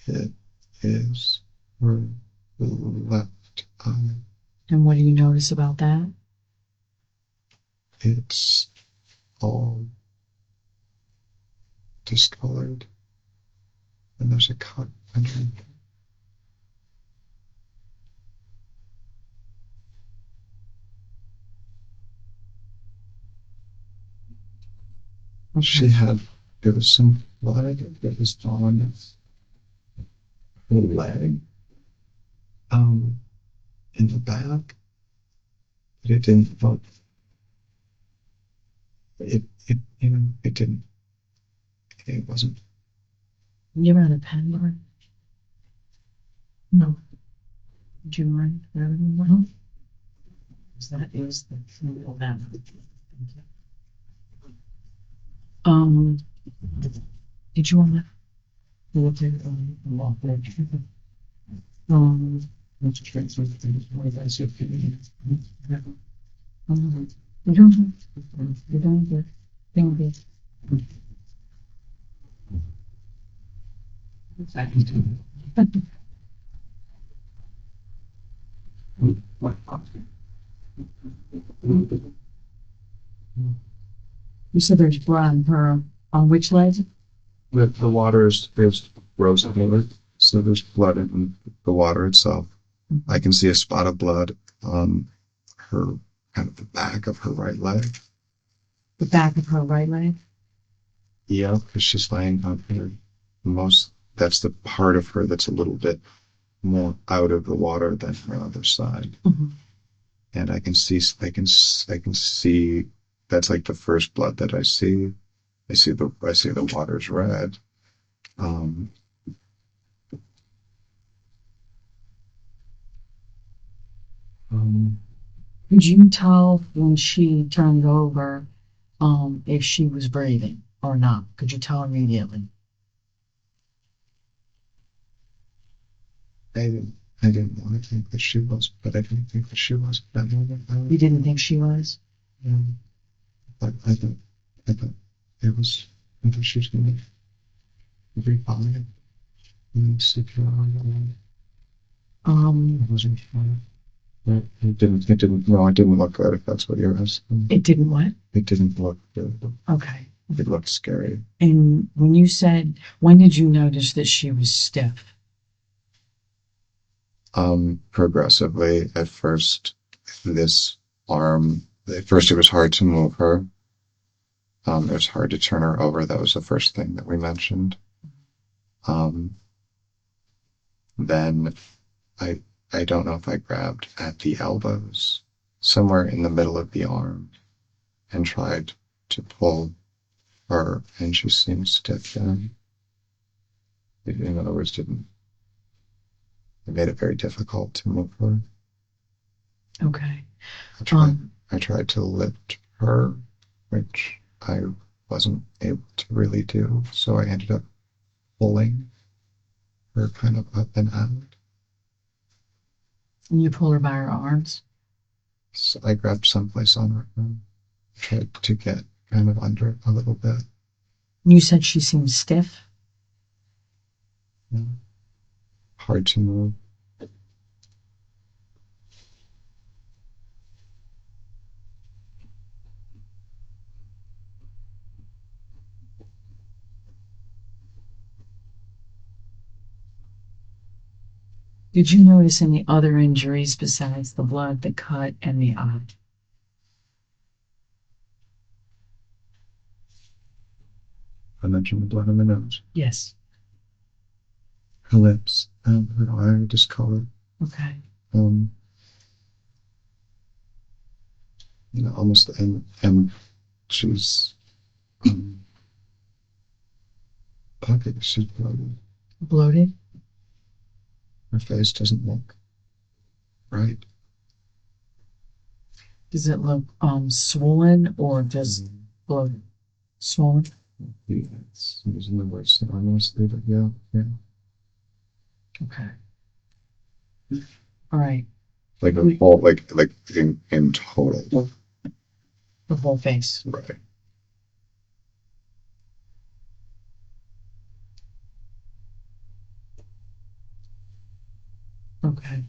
It is her left eye. And what do you notice about that? It's all discolored, and there's a cut underneath. There was some blood that was on her leg, in the back, but it didn't look, it didn't, it wasn't. You ever had a pen mark? No. Did you write everything down? That is the full that. Did you want to look at walk there? Let's transfer things. What did I say? You don't get thing be. You said there's blood on her, on which leg? The water is rose colored, so there's blood in the water itself. I can see a spot of blood on her, kind of the back of her right leg. The back of her right leg? Yeah, because she's laying on her that's the part of her that's a little bit more out of the water than her other side. Mm-hmm. And I can see that's like the first blood that I see. I see the water's red. Could you tell when she turned over, if she was breathing or not? Could you tell immediately? I didn't want to think that she was, but I didn't think that she was at that moment. You didn't think she was? But I thought it was, I thought she was going to be fine. And sleep around. I wasn't sure. It didn't look good, if that's what you're asking. It didn't what? It didn't look good. Okay. It looked scary. And when you said, when did you notice that she was stiff? Progressively. At first, it was hard to move her. It was hard to turn her over. That was the first thing that we mentioned. Then I don't know if I grabbed at the elbows, somewhere in the middle of the arm, and tried to pull her, and she seemed stiff then. In other words, it made it very difficult to move her. Okay. I tried to lift her, which I wasn't able to really do, so I ended up pulling her kind of up and out. And you pull her by her arms? So I grabbed someplace on her and tried to get kind of under it a little bit. You said she seemed stiff? Yeah. Hard to move. Did you notice any other injuries besides the blood, the cut, and the eye? I mentioned the blood on the nose. Yes. Her lips, her eye discolored. Okay. Almost, and she's, okay, she's bloated. Bloated? Her face doesn't look right. Does it look swollen or just bloated? Swollen? Yeah, it's using the words that I mostly, but yeah. Okay. All right. Like a whole, like in total. The whole face. Right. Okay.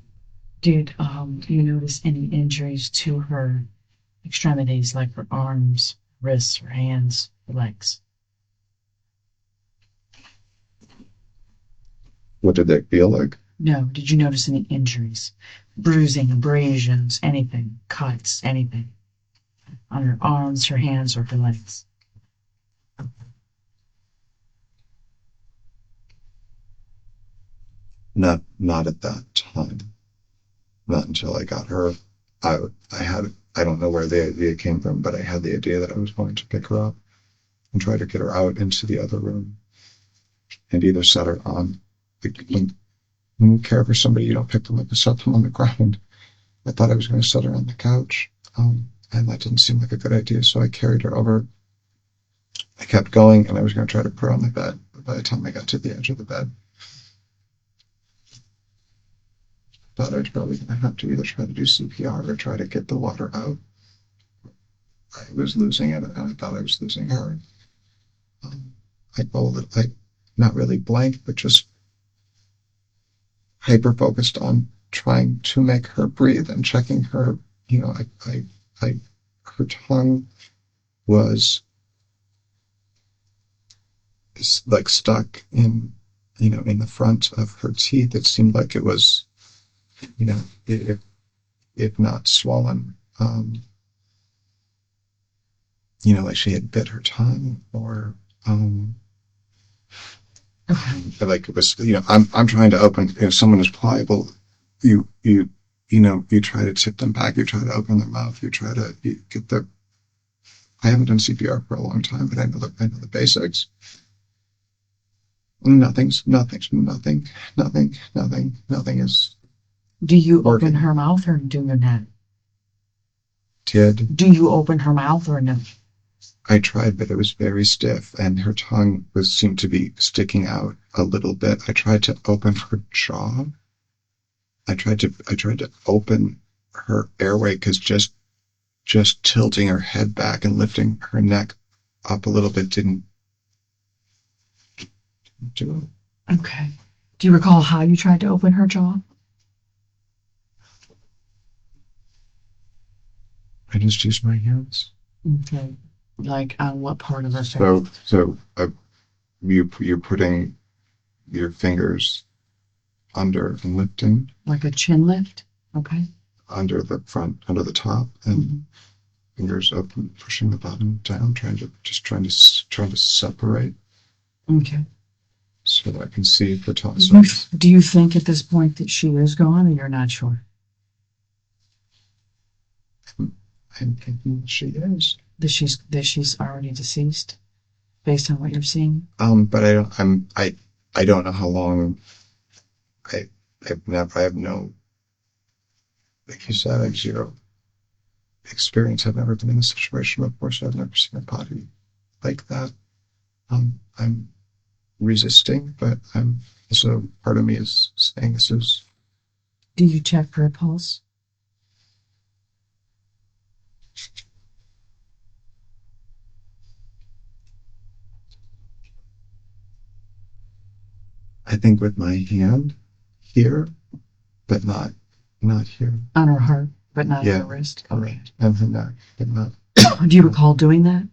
Did you notice any injuries to her extremities, like her arms, wrists, her hands, her legs? What did they feel like? No. Did you notice any injuries? Bruising, abrasions, anything, cuts, anything on her arms, her hands, or her legs? Not at that time. Not until I got her out. I don't know where the idea came from, but I had the idea that I was going to pick her up and try to get her out into the other room and either set her on. When you care for somebody, you don't pick them up and set them on the ground. I thought I was going to set her on the couch, and that didn't seem like a good idea, so I carried her over. I kept going, and I was going to try to put her on the bed, but by the time I got to the edge of the bed, I thought I was probably going to have to either try to do CPR or try to get the water out. I was losing it, and I thought I was losing her. I not really blank, but just hyper-focused on trying to make her breathe and checking her. Her tongue was like stuck in the front of her teeth. It seemed like it was, if not swollen, like she had bit her tongue or, like it was, I'm trying to open, if someone is pliable, you try to tip them back, you try to open their mouth, you try to get the I haven't done CPR for a long time, but I know the basics. Nothing is Do you working. open her mouth or do you not? Did. Do you open her mouth or no? I tried, but it was very stiff, and her tongue seemed to be sticking out a little bit. I tried to open her jaw. I tried to open her airway, because just tilting her head back and lifting her neck up a little bit didn't do it. Okay. Do you recall how you tried to open her jaw? I just used my hands. Okay. Like on what part of her face? So you're putting your fingers under and lifting. Like a chin lift? Okay. Under the front, under the top, and fingers up and pushing the bottom down, trying to separate Okay. so that I can see the tonsils. Do you think at this point that she is gone, or you're not sure? I'm thinking she is. That she's already deceased, based on what you're seeing? But I don't know how long. I have no, like you said, I have zero experience. I've never been in a situation before, so I've never seen a body like that. I'm resisting, but I'm also, part of me is saying this is. Do you check for a pulse? I think with my hand here, but not here. On her heart, but not Yeah. on her wrist? Okay. And her neck, but not. Do you recall doing that?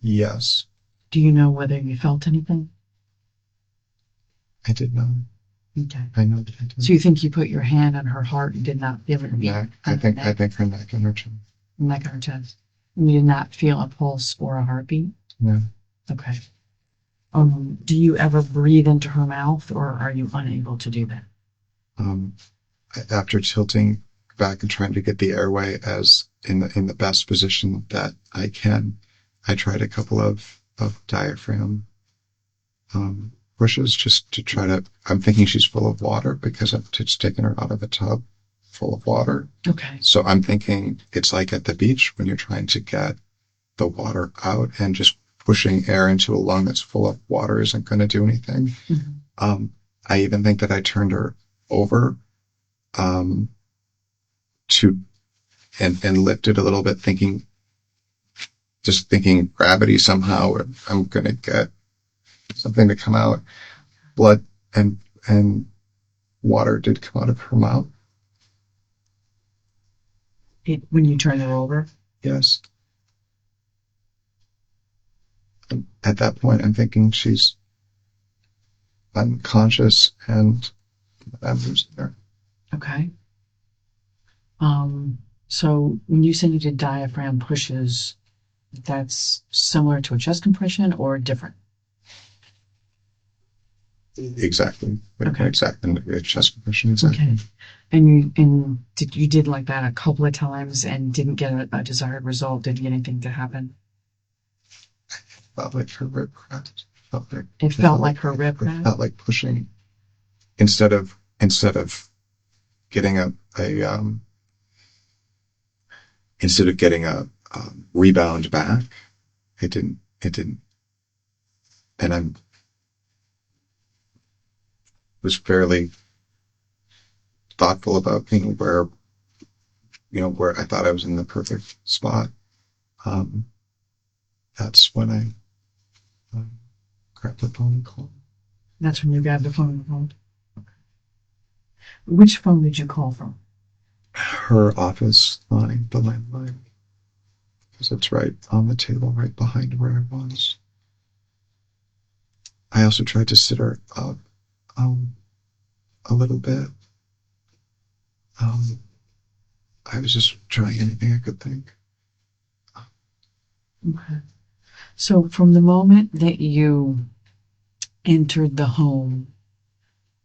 Yes, Do you know whether you felt anything? I did not. Okay. I know that I did. So you think you put your hand on her heart and did not feel her Neck. I on her think neck, her neck and her chin. neck on her chest? And you did not feel a pulse or a heartbeat? No. Okay. Do you ever breathe into her mouth, or are you unable to do that? After tilting back and trying to get the airway as in the best position that I can, I tried a couple of diaphragm pushes just to try to. I'm thinking she's full of water because I've just taken her out of a tub full of water. Okay. So I'm thinking it's like at the beach when you're trying to get the water out, and just pushing air into a lung that's full of water isn't going to do anything. Mm-hmm. I even think that I turned her over to and lifted a little bit, thinking gravity somehow, I'm going to get something to come out. Blood and water did come out of her mouth. When you turn her over? Yes. And at that point, I'm thinking she's unconscious and I'm losing her. Okay. So when you say you did diaphragm pushes, that's similar to a chest compression or different? Exactly. Okay. Exactly. Chest compression. Exactly. Okay. And you did like that a couple of times and didn't get a desired result? Didn't get anything to happen? Felt like her rib cracked. It felt like her rib It cracked? felt like pushing instead of getting a rebound back. It didn't. And I was fairly thoughtful about being where I thought I was in the perfect spot. That's when I grabbed the phone and called. That's when you grabbed the phone and called? Which phone did you call from? Her office line, the landline, because it's right on the table, right behind where I was. I also tried to sit her up a little bit. I was just trying anything I could think. Okay. So from the moment that you entered the home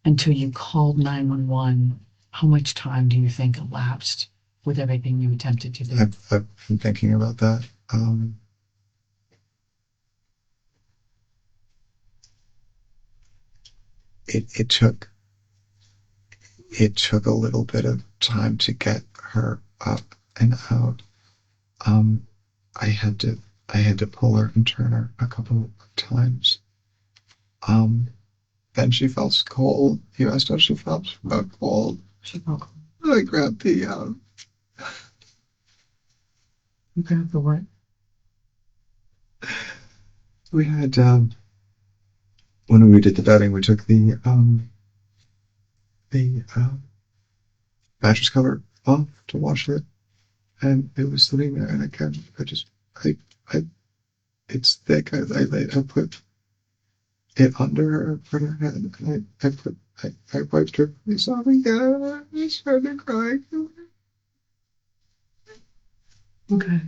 until you called 911, how much time do you think elapsed with everything you attempted to do? I've been thinking about that. It took a little bit of time to get her up and out. I had to pull her and turn her a couple of times. Then she felt cold. You asked how she felt. She felt cold. She felt cold. I grabbed the You grabbed the what? we had when we did the bedding, we took the mattress cover off to wash it, and it was sitting there, and I it's thick. I put it under her, put her head, and I wiped her face off again. I started crying. Okay.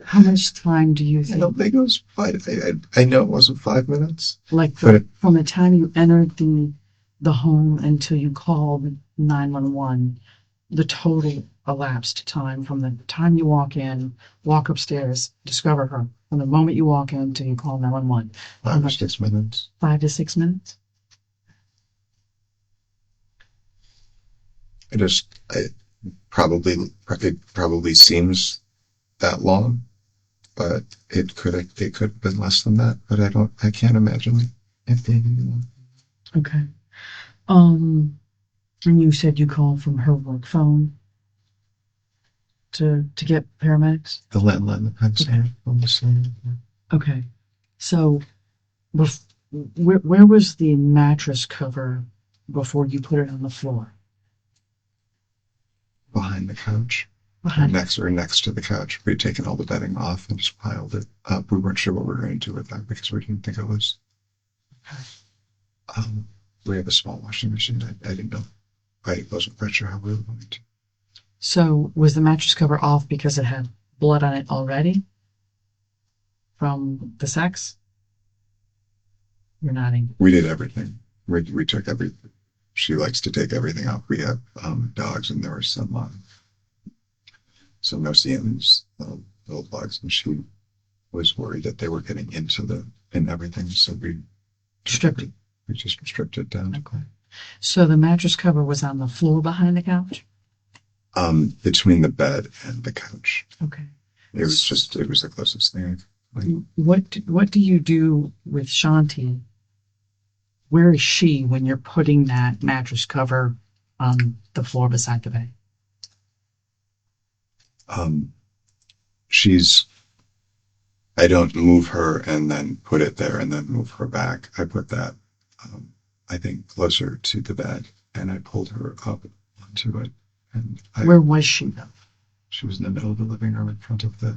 How much time do you I think? don't think it was 5. I know it wasn't 5 minutes. Like from the time you entered the home until you called 911, the total elapsed time from the time you walk in, walk upstairs, discover her, from the moment you walk in till you call 911. 5 or 6 minutes. 5 to 6 minutes? It probably seems that long, but it could have been less than that. But I can't imagine it being any longer. Okay. And you said you called from her work phone to get paramedics? The landline that had sound on the side. Okay. So, where was the mattress cover before you put it on the floor? Behind the couch. Behind. Next to the couch. We'd taken all the bedding off and just piled it up. We weren't sure what we were going to do with that because we didn't think it was. Okay. We have a small washing machine. I didn't know. I wasn't quite sure how we were going to. So was the mattress cover off because it had blood on it already from the sex? You're nodding. We did everything. We took everything. She likes to take everything off. We have dogs, and there were some no-see-ums, little bugs, and she was worried that they were getting into everything. So we Stripped it. We just stripped it down. Okay. So the mattress cover was on the floor behind the couch? Between the bed and the couch. Okay. It was the closest thing. What do you do with Shanti? Where is she when you're putting that mattress cover on the floor beside the bed? I don't move her and then put it there and then move her back. I put that, I think, closer to the bed, and I pulled her up onto it. And where was she though? She was in the middle of the living room in front of the,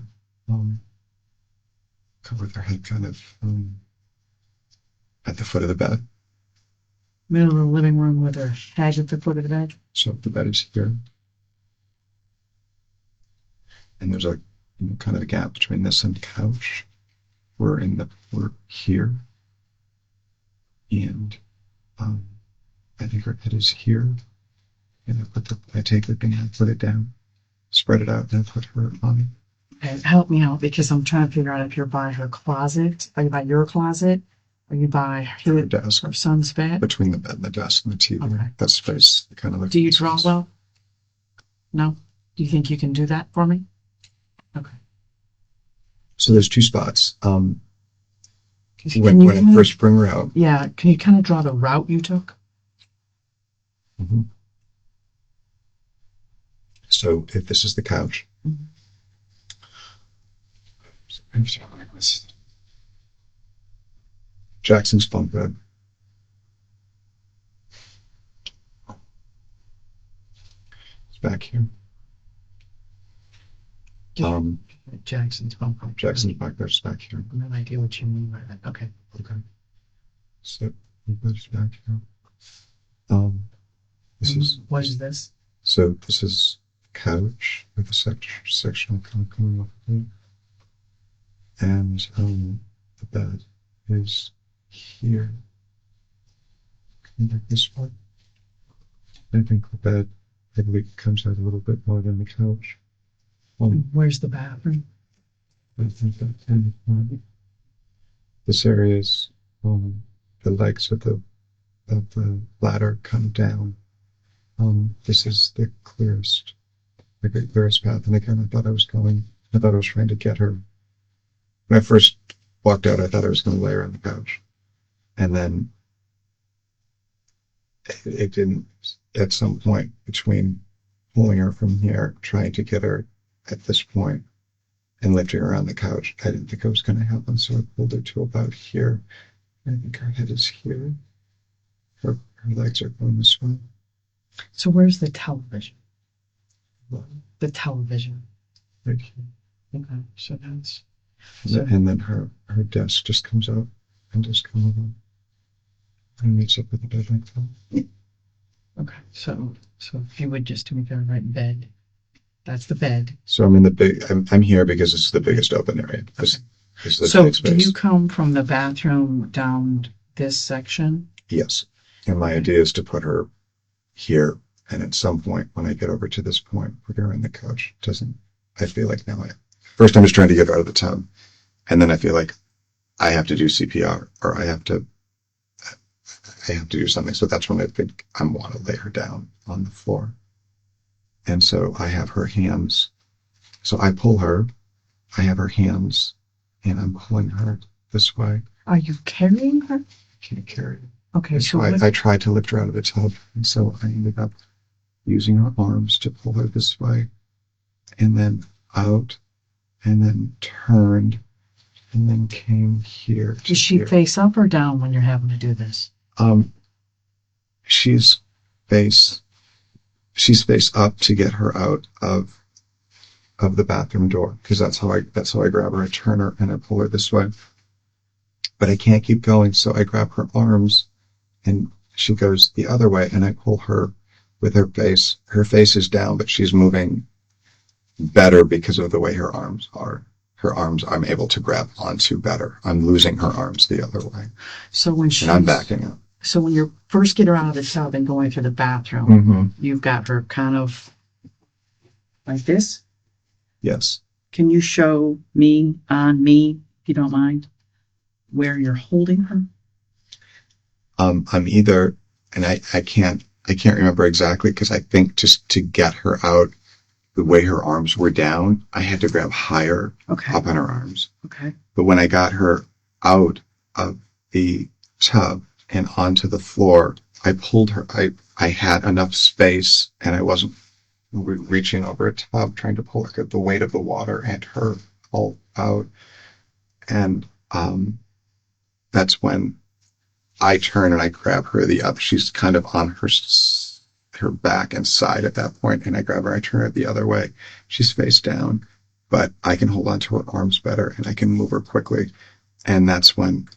with her head kind of at the foot of the bed. Middle of the living room with her head at the foot of the bed? So the bed is here. And there's kind of a gap between this and the couch. We're here. And I think her head is here. And I take the thing and put it down, spread it out, and I put her on it. Okay, help me out because I'm trying to figure out if you're by her closet. Are you by your closet? Are you by her desk? Her son's bed? Between the bed and the desk and the TV. Okay. That space kind of. Do you draw well? No? Do you think you can do that for me? Okay. So there's 2 spots. When I first bring her out. Yeah, can you kind of draw the route you took? Mm-hmm. So if this is the couch. Mm-hmm. Jackson's bunk bed. It's back here. Jackson's bunk bed. Jackson's bunk bed's back here. I have no idea what you mean by that. Okay. So bed's back here. What is this? So this is couch with a sectional kind of coming off of it. And the bed is here. Can you make this one? I think the bed I believe it comes out a little bit more than the couch. Where's the bathroom? I think that's in the front. This area is the legs of the ladder come down. This is the clearest path. And again, I thought I was trying to get her. When I first walked out, I thought I was going to lay her on the couch. And then it didn't. At some point between pulling her from here, trying to get her at this point, and lifting her on the couch, I didn't think it was going to happen. So I pulled her to about here. I think her head is here. Her legs are going this way. So where's the television? The television. Right here. Okay, so that's. And then her desk just comes out and just comes over and meets up with the bed like that. Okay, so if you would just do me the right bed. That's the bed. So I'm in the I'm here because it's the biggest open area. This is the So big do space. you come from the bathroom down this section? Yes. And my idea is to put her here. And at some point, when I get over to this point, put her on the couch. I feel like now first I'm just trying to get her out of the tub. And then I feel like I have to do CPR or I have to do something. So that's when I think I want to lay her down on the floor. And so I have her hands. So I pull her, I have her hands, and I'm pulling her this way. Are you carrying her? I can't carry her. Okay, So I tried to lift her out of the tub. And so I ended up using her arms to pull her this way, and then out, and then turned, and then came here. Does she face up or down when you're having to do this? She's face up to get her out of the bathroom door, because that's how I grab her. I turn her and I pull her this way, but I can't keep going. So I grab her arms and she goes the other way, and I pull her with her face. Her face is down, but she's moving better because of the way her arms are. Her arms I'm able to grab onto better. I'm losing her arms the other way. So when she's, and I'm backing up. So when you first get her out of the tub and going through the bathroom, Mm-hmm. you've got her kind of like this. Yes. Can you show me, if you don't mind, where you're holding her? I'm either, and I can't remember exactly, because I think just to get her out, the way her arms were down, I had to grab higher Okay. up on her arms. Okay. But when I got her out of the tub and onto the floor, I pulled her. I had enough space, and I wasn't reaching over a tub trying to pull her. The weight of the water and her all out, and that's when I turn and I grab her the other. She's kind of on her back and side at that point, and I grab her. I turn her the other way. She's face down, but I can hold on to her arms better, and I can move her quickly. And that's when,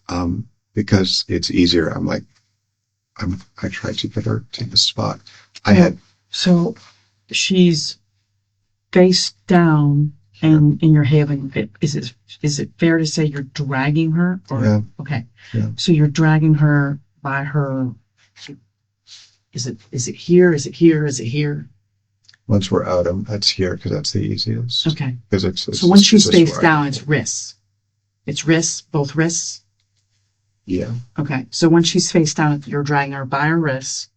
because it's easier, I tried to get her to the spot. So she's face down, and you're having it. Is it fair to say you're dragging her? Or, Yeah. Okay. Yeah. So you're dragging her by her. Is it here? Is it here? Is it here? Once we're out, that's here, because that's the easiest. Okay. Because So when she's face down, it's wrists. It's wrists, both wrists. Yeah. Okay. So when she's face down, you're dragging her by her wrists,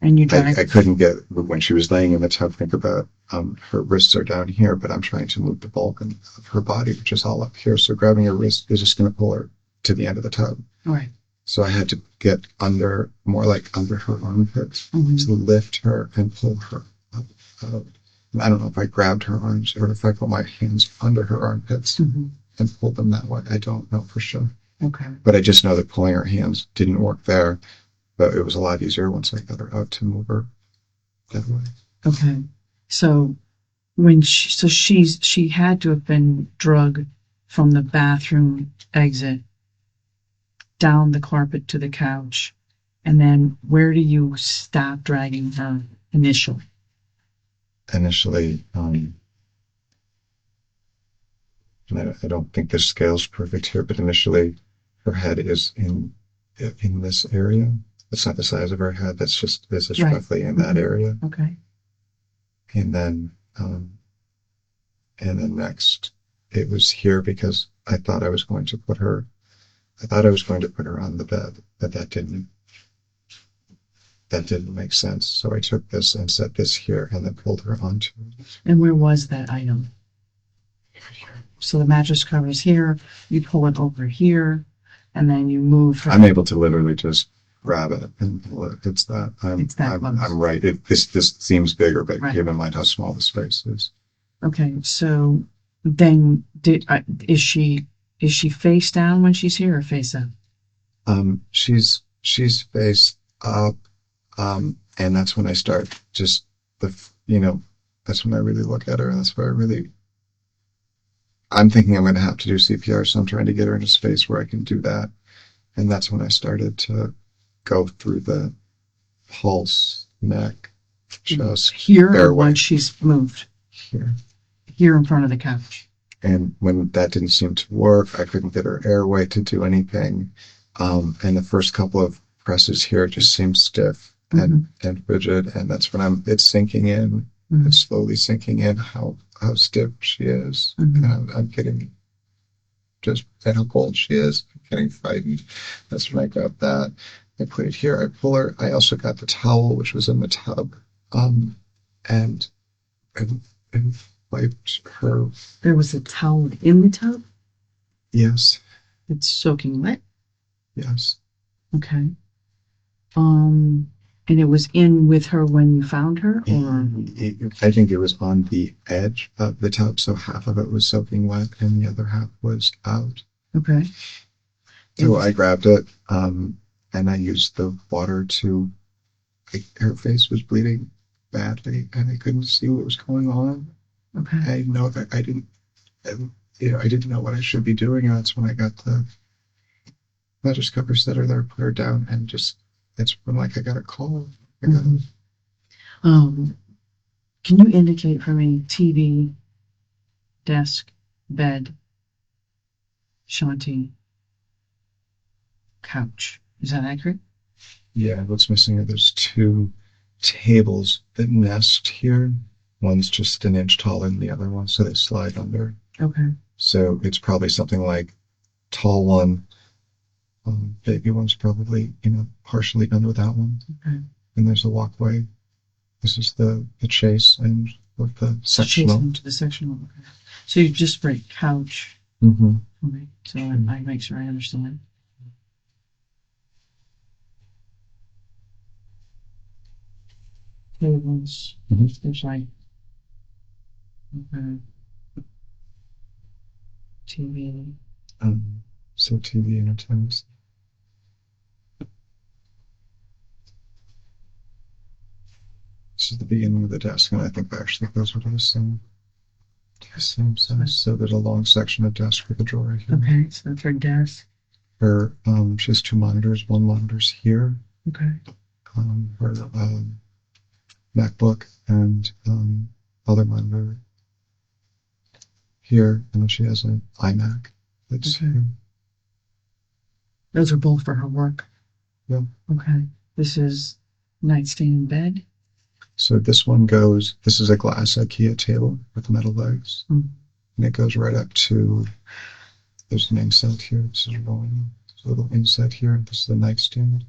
and you drag. I couldn't get, when she was laying in the tub, think about, her wrists are down here, but I'm trying to move the bulk of her body, which is all up here. So grabbing her wrist is just going to pull her to the end of the tub. All right. So I had to get more like under her armpits, Mm-hmm. to lift her and pull her up. I don't know if I grabbed her arms or if I put my hands under her armpits Mm-hmm. and pulled them that way. I don't know for sure. Okay. But I just know that pulling her hands didn't work there. But it was a lot easier once I got her out to move her that way. Okay. So when she had to have been drugged from the bathroom exit down the carpet to the couch, and then where do you stop dragging her initially? Initially, and I don't think this scale's perfect here, but initially her head is in this area. That's not the size of her head. That's just Right. roughly in that area. Okay. and then next it was here because I thought I was going to put her on the bed, but that didn't make sense. So I took this and set this here and then pulled her onto it. And where was that item? So the mattress cover is here, you pull it over here, and then you move her. I'm able to literally just grab it and pull it. It's that. I'm right. This seems bigger, but Right. keep in mind how small the space is. Okay, so then is she face down when she's here or face up? She's face up, and that's when I start just that's when I really look at her, and that's where I'm thinking I'm going to have to do CPR, so I'm trying to get her in a space where I can do that, and that's when I started to go through the pulse, neck, chest, Here or airway. when she's moved? Here in front of the couch. And when that didn't seem to work, I couldn't get her airway to do anything. And the first couple of presses here just seemed stiff and rigid. And that's when it's sinking in. Mm-hmm. It's slowly sinking in how stiff she is. Mm-hmm. And I'm getting and how cold she is. I'm getting frightened. That's when I grab that. I put it here. I pull her. I also got the towel, which was in the tub. And wiped her. There was a towel in the tub? Yes. It's soaking wet? Yes. Okay. And it was in with her when you found her, or? I think it was on the edge of the tub, so half of it was soaking wet and the other half was out. Okay. So I grabbed it, and I used the water her face was bleeding badly, and I couldn't see what was going on. Okay. I know that I didn't know what I should be doing, and that's when I got the mattress covers that are there, put her down, and it's when I got a call. Can you indicate for me TV, desk, bed, Shanti, couch? Is that accurate? Yeah, what's missing are there's two tables that nest here. One's just an inch taller than the other one, so they slide under. Okay. So it's probably something like tall one, baby one's probably, partially under that one. Okay. And there's a walkway. This is the chase and with the sectional. Chasing into the sectional. Okay. So you just break couch. Mm-hmm. Okay. So I make sure I understand. Tables. There's like. Okay. TV. So TV entertainment. This is the beginning of the desk, and I think actually those are the same size. So there's a long section of desk with a drawer here. Okay, so that's her desk. She has two monitors. One monitor's here. Okay. Her MacBook and other monitor here, and then she has an iMac that's here. Those are both for her work. Yeah. Okay. This is nightstand bed. So this is a glass IKEA table with metal legs. And it goes right up to, there's an inset here. This is rolling. There's a little inset here. This is the nightstand.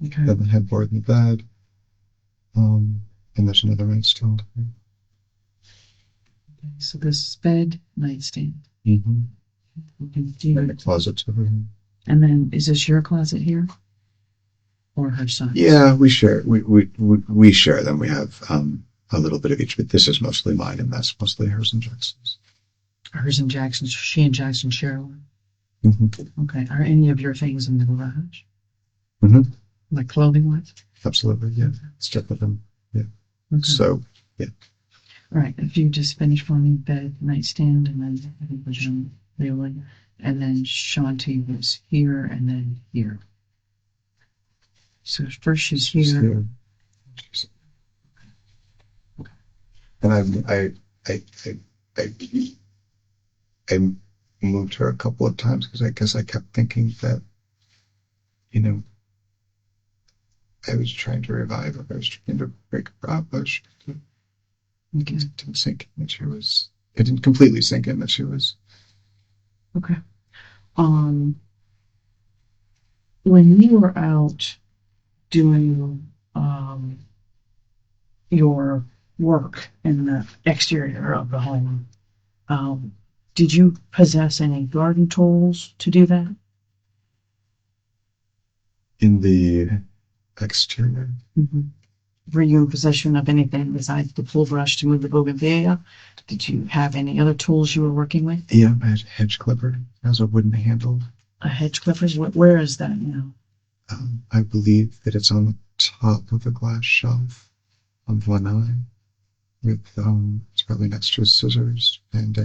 Okay. Then the headboard in the bed. And there's another nightstand. Okay, so this is bed, nightstand. Mm-hmm. Okay. And the closet's over here. And then is this your closet here? Or her son's? Yeah, we share. We share them. We have a little bit of each, but this is mostly mine, and that's mostly hers and Jackson's. Hers and Jackson's. She and Jackson share one. Mm-hmm. Okay. Are any of your things in the garage? Mm-hmm. Like clothing wise? Absolutely, yeah. Stuff with them. Yeah. Okay. So, yeah. All right. If you just finish for me, bed, nightstand, and then I think was railing, and then Shanti was here, and then here. So first she's here. And I moved her a couple of times because I guess I kept thinking that, I was trying to revive it. I was trying to break a prop. Okay. It didn't sink in that she was. It didn't completely sink in that she was. Okay. When you were out doing your work in the exterior of the home, did you possess any garden tools to do that? In the exterior. Mm-hmm. Were you in possession of anything besides the pull brush to move the bougainvillea? Did you have any other tools you were working with? Yeah, I had a hedge clipper. It has a wooden handle. A hedge clipper? Where is that now? I believe that it's on the top of a glass shelf on one eye. With it's probably next to a scissors and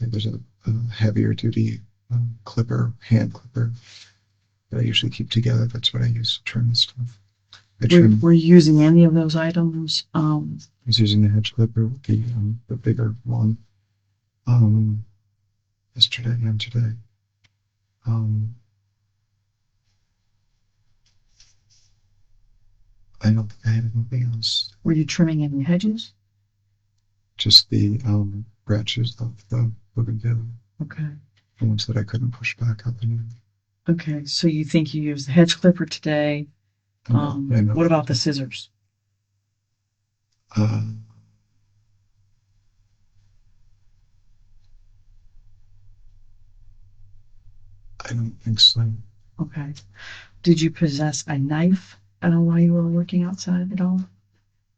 there's a heavier duty clipper, hand clipper that I usually keep together. That's what I use to trim the stuff. Were you using any of those items? I was using the hedge clipper, the bigger one, yesterday and today. I don't think I had anything else. Were you trimming any hedges? Just the branches of the bougainvillea. Okay. The ones that I couldn't push back up anymore. Okay, so you think you used the hedge clipper today? What about the scissors? I don't think so. Okay. Did you possess a knife while you were working outside at all?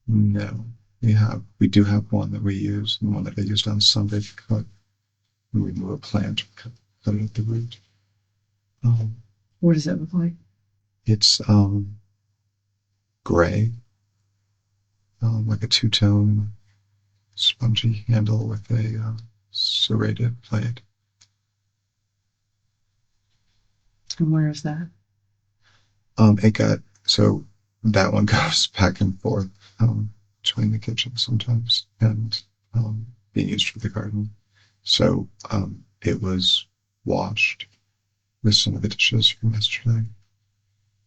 No. We do have one that we use, and one that I used on Sunday to cut when we move a plant, cut it at the root. What does it look like? It's gray, like a two-tone spongy handle with a serrated blade. And where is that? So that one goes back and forth between the kitchen sometimes and being used for the garden. So it was washed with some of the dishes from yesterday.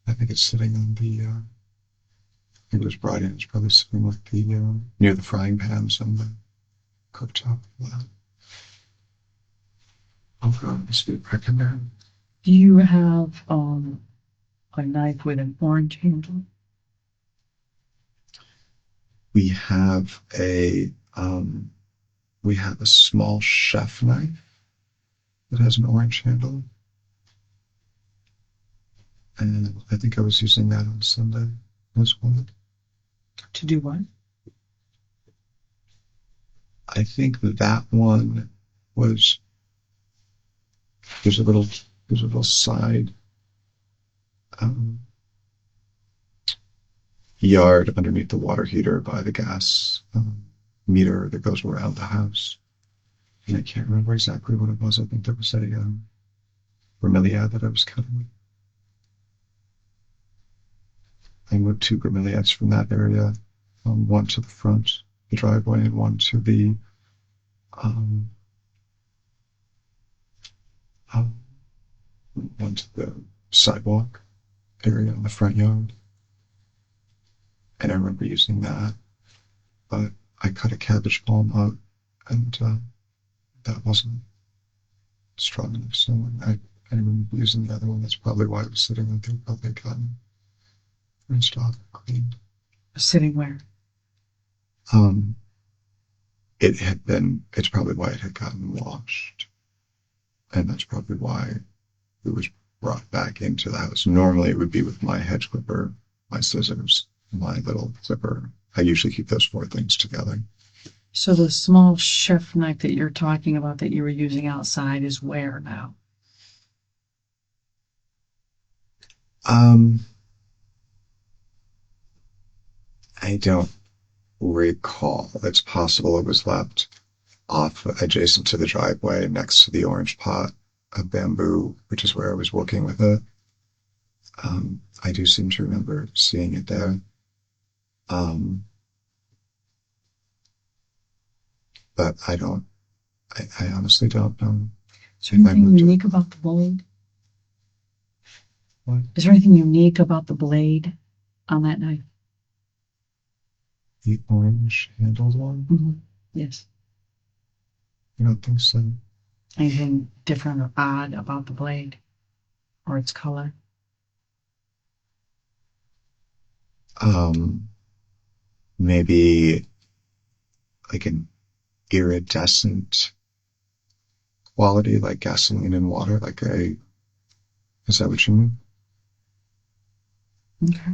I think it's sitting on the, I think it was brought in, it's probably sitting with the, near the frying pans on the cooktop. Oh God, must be back in there. Do you have a knife with an orange handle? We have a small chef knife that has an orange handle. And I think I was using that on Sunday as well. To do what? I think that one was, there's a little side yard underneath the water heater by the gas meter that goes around the house. And I can't remember exactly what it was. I think there was a bromeliad that I was cutting. I moved 2 bromeliads from that area, one to the front, the driveway, and one to the sidewalk area in the front yard. And I remember using that, but I cut a cabbage palm out, and that wasn't strong enough. So I remember using the other one. That's probably why it was sitting there. They probably gotten rinsed off, cleaned. Sitting where? It's probably why it had gotten washed. And that's probably why it was brought back into the house. Normally it would be with my hedge clipper, my scissors, my little clipper. I usually keep those 4 things together. So the small chef knife that you're talking about that you were using outside is where now? I don't recall. It's possible it was left off adjacent to the driveway next to the orange pot of bamboo, which is where I was working with it. I do seem to remember seeing it there. But I honestly don't know. Is there anything unique about the blade? What? Is there anything unique about the blade on that knife? The orange handled one? Mm-hmm. Yes. I don't think so. Anything different or odd about the blade or its color? Maybe like an iridescent quality, like gasoline and water, is that what you mean? Okay.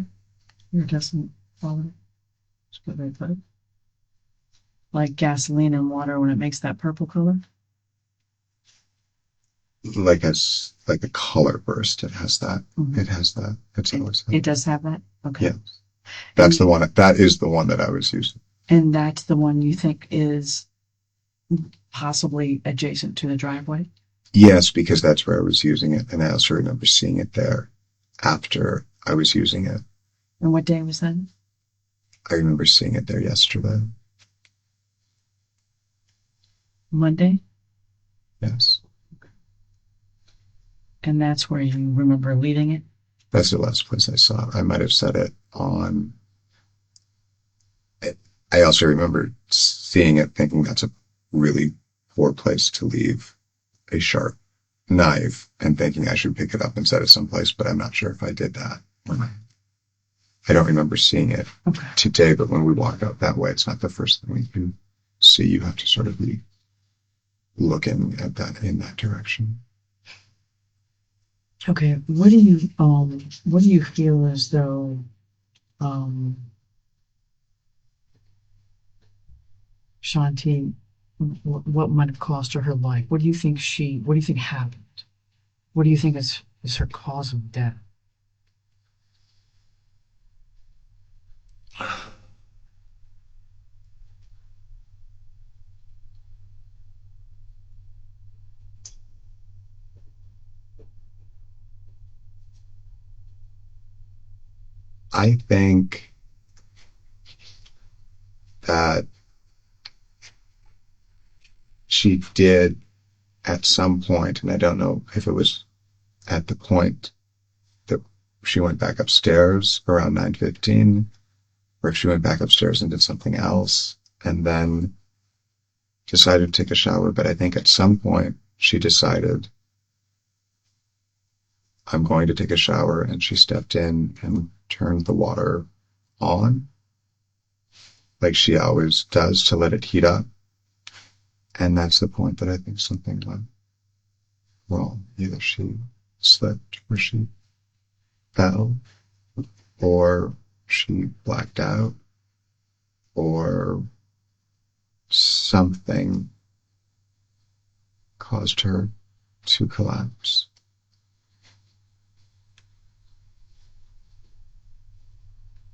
Iridescent color. That's what I put. Like gasoline and water when it makes that purple color? Like a color burst. It has that. Mhm. It has that. It's always It does have that? Okay. Yeah. That's the one. That is the one that I was using. And that's the one you think is possibly adjacent to the driveway? Yes, because that's where I was using it, and I also remember seeing it there after I was using it. And what day was that? I remember seeing it there yesterday. Monday? Yes. And that's where you remember leaving it? That's the last place I saw it. I might have said it on. I also remember seeing it thinking that's a really poor place to leave a sharp knife and thinking I should pick it up and set it someplace, but I'm not sure if I did that. I don't remember seeing it today, but when we walk out that way, it's not the first thing we can see. You have to sort of be looking at that in that direction. Okay, what do you feel as though Shanti, what might have cost her life? What do you think happened? What do you think is her cause of death? I think that she did at some point, and I don't know if it was at the point that she went back upstairs around 9:15, or if she went back upstairs and did something else, and then decided to take a shower. But I think at some point she decided, I'm going to take a shower, and she stepped in and turned the water on, like she always does, to let it heat up. And that's the point that I think something went wrong. Either she slipped or she fell, or she blacked out, or something caused her to collapse.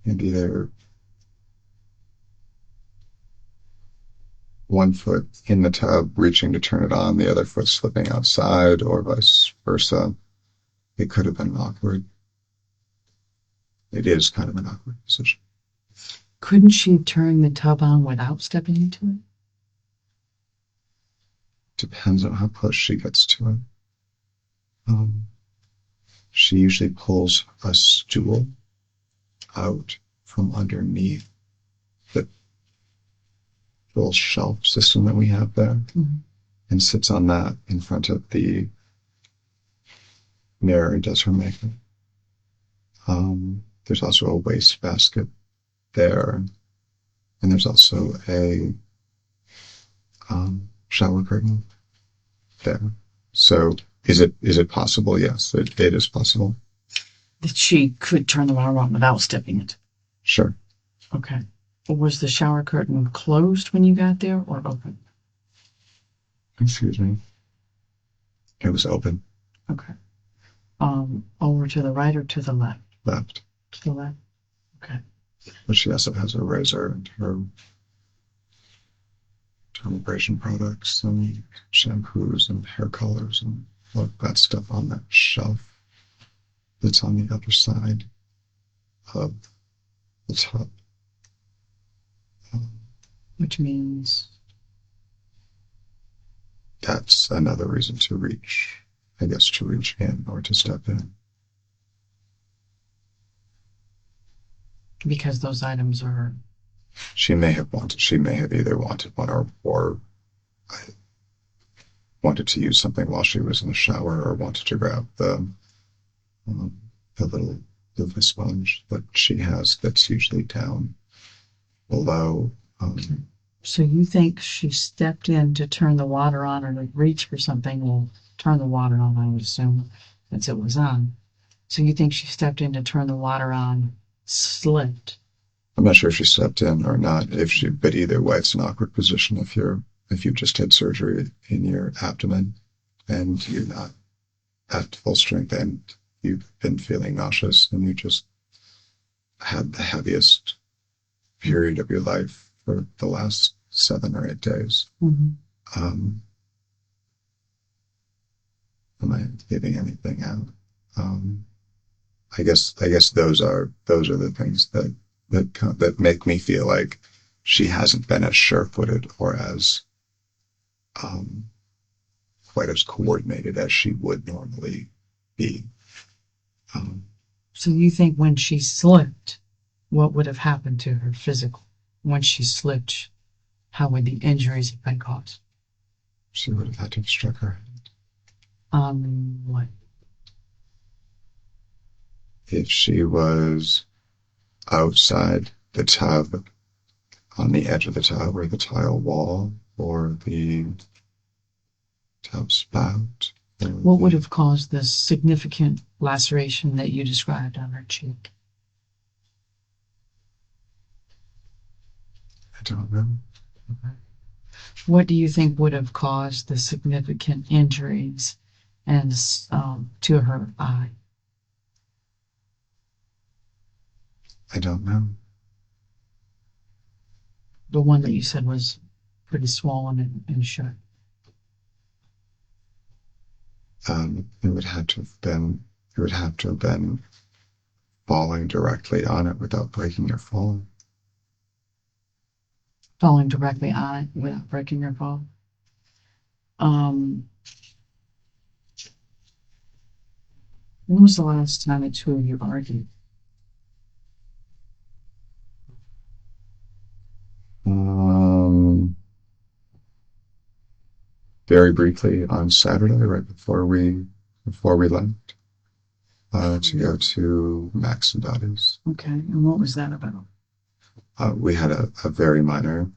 And either one foot in the tub reaching to turn it on, the other foot slipping outside, or vice versa. It could have been awkward. It is kind of an awkward position. Couldn't she turn the tub on without stepping into it? Depends on how close she gets to it. She usually pulls a stool out from underneath the little shelf system that we have there, and sits on that in front of the mirror and does her makeup. There's also a waste basket there, and there's also a shower curtain there. So is it possible? Yes, it is possible. That she could turn the water on without stepping into it? Sure. Okay. Was the shower curtain closed when you got there or open? Excuse me. It was open. Okay. Over to the right or to the left? Left. To the left. Okay. But she also has a razor and her dermabrasion products and shampoos and hair colors and all of that stuff on that shelf that's on the other side of the tub. Which means? That's another reason to reach, I guess, to reach in or to step in. Because those items are, She may have either wanted one or wanted to use something while she was in the shower, or wanted to grab the little loofah sponge that she has that's usually down below. so you think she stepped in to turn the water on or to reach for something, well, turn the water on, I would assume, since it was on. So you think she stepped in to turn the water on, slipped? I'm not sure if she slept in or not. But either way, it's an awkward position if you've just had surgery in your abdomen and you're not at full strength and you've been feeling nauseous and you just had the heaviest period of your life for the last 7 or 8 days. Mm-hmm. Am I leaving anything out? I guess those are the things that make me feel like she hasn't been as sure-footed or as quite as coordinated as she would normally be. So you think when she slipped, what would have happened to her physical? When she slipped, how would the injuries have been caused? She would have had to have struck her head. What? If she was outside the tub, on the edge of the tub or the tile wall or the tub spout. What would have caused this significant laceration that you described on her cheek? I don't know. Okay. What do you think would have caused the significant injuries and to her eye? I don't know. The one that you said was pretty swollen and shut. It would have to have been falling directly on it without breaking your fall. Falling directly on it without breaking your fall. When was the last time the two of you argued? Very briefly on Saturday, right before we left, to go to Max and Dottie's. Okay, and what was that about? We had a very minor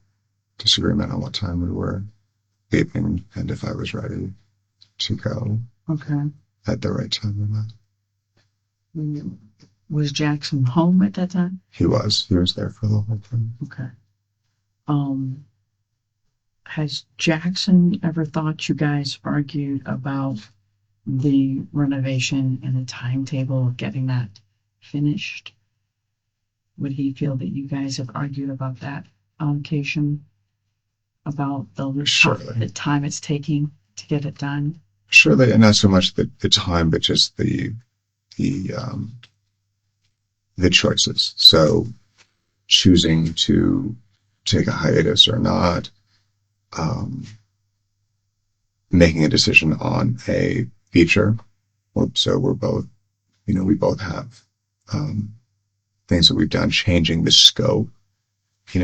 disagreement on what time we were leaving and if I was ready to go. Okay. At the right time or not. Was Jackson home at that time? He was there for the whole time. Okay. Has Jackson ever thought you guys argued about the renovation and the timetable of getting that finished? Would he feel that you guys have argued about that on occasion? About the time it's taking to get it done? Surely, and not so much the time, but just the choices. So choosing to take a hiatus or not, making a decision on a feature. So we're both, we both have things that we've done, changing the scope,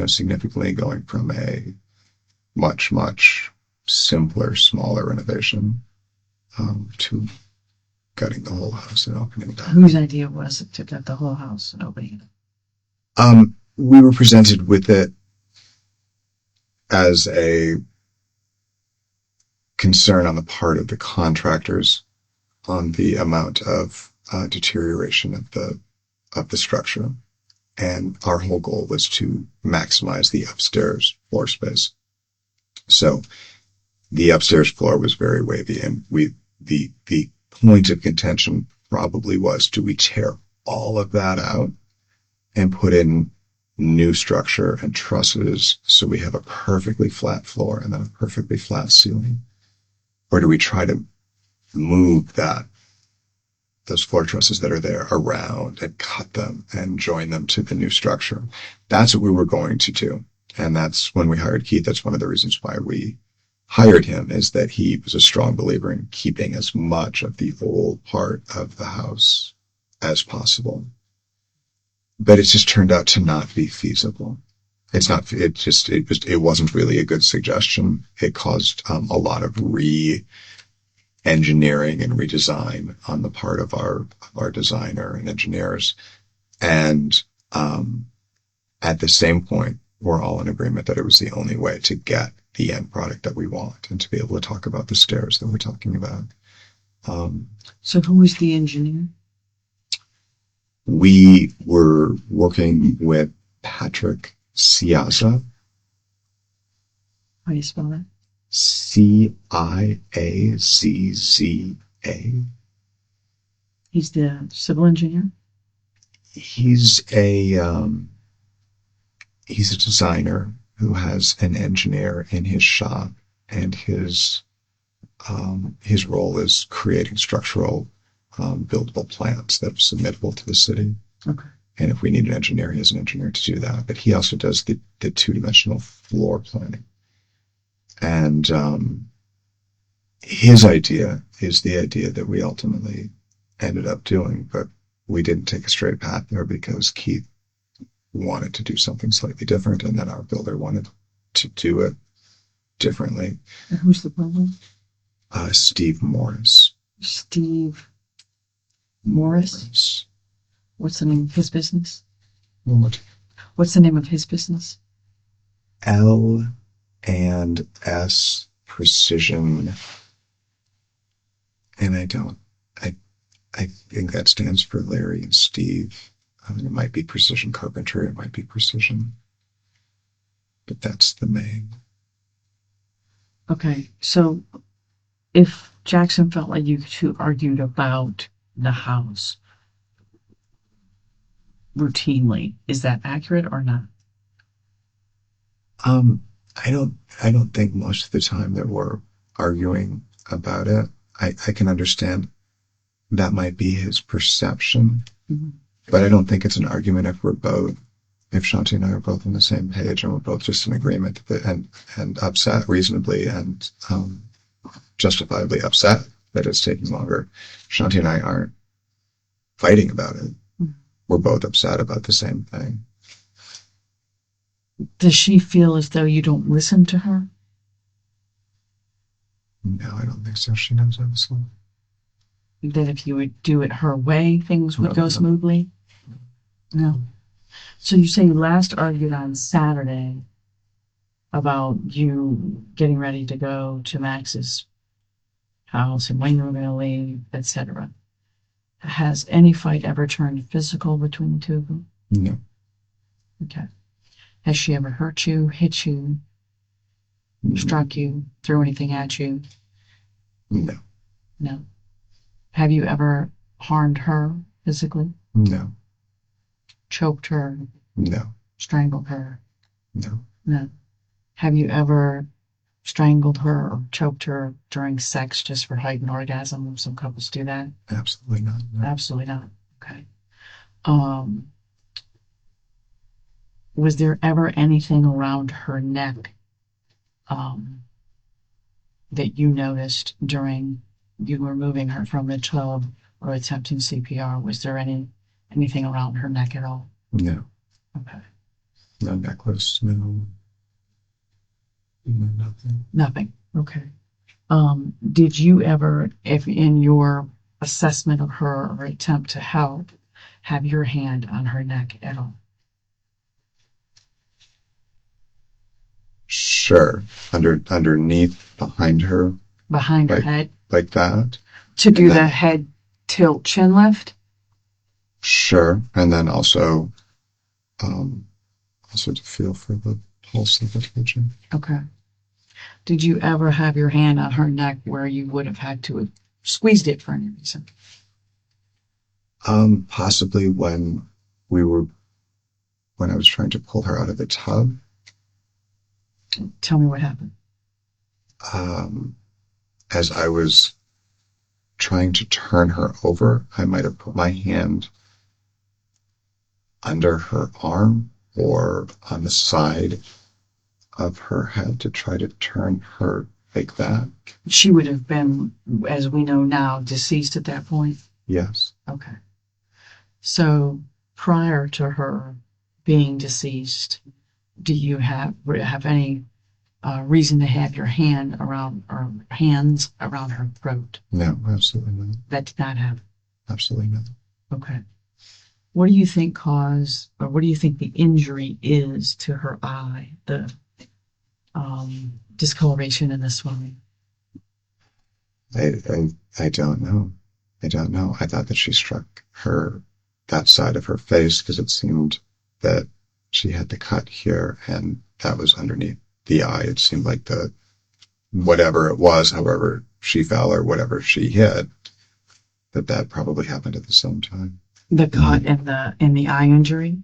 significantly, going from a much, much simpler, smaller renovation to gutting the whole house and opening it up. Whose idea was it to gut the whole house and opening it up? We were presented with it as a concern on the part of the contractors on the amount of deterioration of the structure. And our whole goal was to maximize the upstairs floor space. So the upstairs floor was very wavy, and the point of contention probably was, do we tear all of that out and put in new structure and trusses so we have a perfectly flat floor and then a perfectly flat ceiling? Or do we try to move those floor trusses that are there around and cut them and join them to the new structure? That's what we were going to do. And that's when we hired Keith. That's one of the reasons why we hired him, is that he was a strong believer in keeping as much of the old part of the house as possible. but it just turned out to not be feasible. It wasn't really a good suggestion. It caused a lot of engineering and redesign on the part of our designer and engineers. And at the same point, we're all in agreement that it was the only way to get the end product that we want and to be able to talk about the stairs that we're talking about. So who was the engineer? We were working with Patrick Ciazza. How do you spell that? Ciazza. He's the civil engineer? He's a designer who has an engineer in his shop, and his role is creating structural buildable plans that are submittable to the city. Okay. And if we need an engineer, he has an engineer to do that. But he also does the two-dimensional floor planning. And his idea is the idea that we ultimately ended up doing, but we didn't take a straight path there because Keith wanted to do something slightly different, and then our builder wanted to do it differently. And who's the builder? Steve Morris. Steve Morris? What's the name of his business? What? What's the name of his business? L&S Precision. And I think that stands for Larry and Steve. It might be Precision Carpentry, it might be Precision. But that's the main. Okay, so if Jackson felt like you two argued about the house routinely, is that accurate or not? I don't think most of the time that we're arguing about it. I can understand that might be his perception, but I don't think it's an argument if Shanti and I are both on the same page and we're both just in agreement and upset reasonably and justifiably upset that it's taking longer. Shanti and I aren't fighting about it. We're both upset about the same thing. Does she feel as though you don't listen to her? No, I don't think so. She knows I was slow. That if you would do it her way, things would go smoothly? No. So you say you last argued on Saturday about you getting ready to go to Max's house and when you were going to leave, etc. Has any fight ever turned physical between the two of them? No. Okay. Has she ever hurt you, hit you, struck you, threw anything at you? No. No. Have you ever harmed her physically? No. Choked her? No. Strangled her? No. No. Have you ever strangled her or choked her during sex just for heightened orgasm? Some couples do that. Absolutely not. No. Absolutely not. Okay. Was there ever anything around her neck that you noticed during you were moving her from the tub or attempting CPR? Was there anything around her neck at all? No. Okay. No necklace, no nothing. Nothing. Okay. Did you ever, if in your assessment of her or attempt to help, have your hand on her neck at all? Sure. Underneath, behind her. Behind her head? Like that. To do the head tilt chin lift? Sure. And then also to feel for the pulse of the pigeon. Okay. Did you ever have your hand on her neck where you would have had to have squeezed it for any reason? Possibly when I was trying to pull her out of the tub. Tell me what happened. As I was trying to turn her over, I might have put my hand under her arm or on the side of her head to try to turn her like that. She would have been, as we know now, deceased at that point? Yes. Okay. So prior to her being deceased, do you have any reason to have your hands around her throat? No, absolutely not. That did not happen. Absolutely not. Okay. What do you think caused, or what do you think the injury is to her eye? The discoloration and the swelling. I don't know. I don't know. I thought that she struck that side of her face because it seemed that she had the cut here and that was underneath the eye. It seemed like whatever it was, however she fell or whatever she hit, that probably happened at the same time. The cut and the eye injury?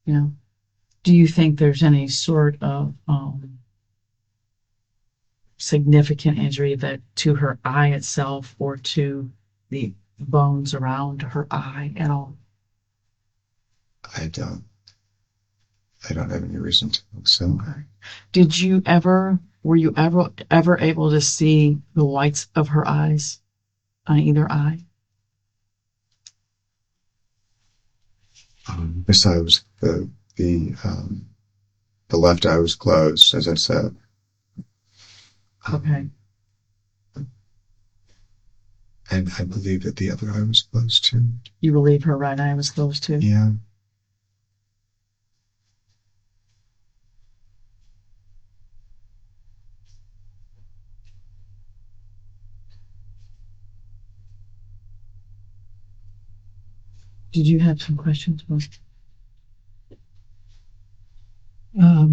Yeah. Do you think there's any sort of significant injury to her eye itself or to the bones around her eye at all? I don't have any reason to think so. Okay. Were you ever able to see the whites of her eyes on either eye? Besides the left eye was closed, as I said. Okay. And I believe that the other eye was closed too. You believe her right eye was closed too? Yeah. Did you have some questions?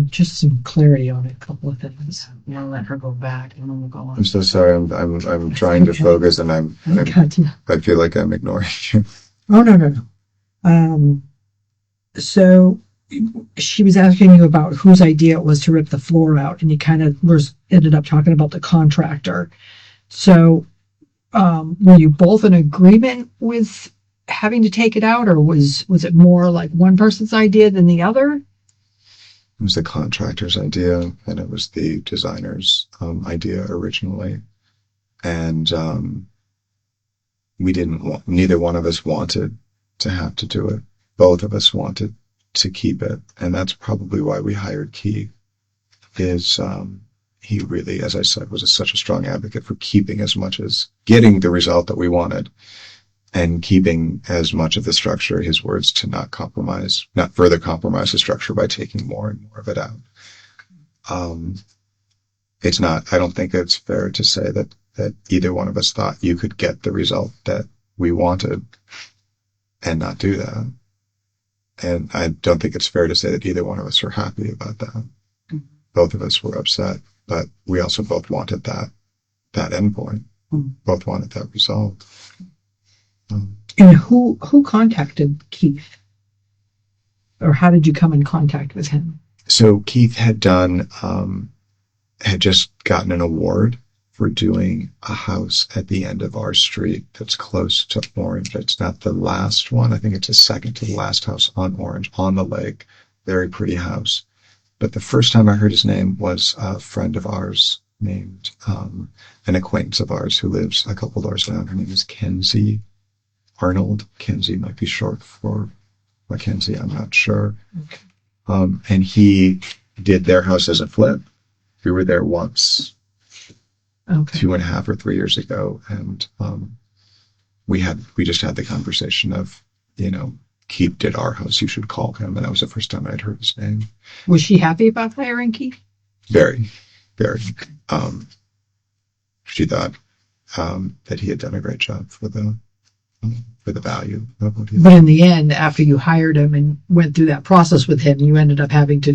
Just some clarity on a couple of things. I'll let her go back and then we'll go on. I'm so sorry. I'm trying to focus and I feel like I'm ignoring you. Oh, no. So she was asking you about whose idea it was to rip the floor out, and you kind of ended up talking about the contractor. So were you both in agreement with having to take it out, or was it more like one person's idea than the other? It was the contractor's idea, and it was the designer's idea originally. And neither one of us wanted to have to do it. Both of us wanted to keep it. And that's probably why we hired Keith, he really, as I said, was such a strong advocate for keeping as much as getting the result that we wanted and keeping as much of the structure, his words, to not further compromise the structure by taking more and more of it out. I don't think it's fair to say that either one of us thought you could get the result that we wanted and not do that. And I don't think it's fair to say that either one of us are happy about that. Mm-hmm. Both of us were upset, but we also both wanted that endpoint. Mm-hmm. Both wanted that result. And who contacted Keith? Or how did you come in contact with him? So Keith had just gotten an award for doing a house at the end of our street that's close to Orange. It's not the last one. I think it's the second to the last house on Orange, on the lake. Very pretty house. But the first time I heard his name was a friend of ours named, an acquaintance of ours who lives a couple doors down. Her name is Kenzie Arnold. Kenzie might be short for Mackenzie, I'm not sure. Okay. And he did their house as a flip. We were there once, 2.5 or 3 years ago, and we just had the conversation of, Keith did our house, you should call him, and that was the first time I'd heard his name. Was she happy about hiring Keith? Very, very. She thought that he had done a great job for the value of what he did. But in the end, after you hired him and went through that process with him, you ended up having to...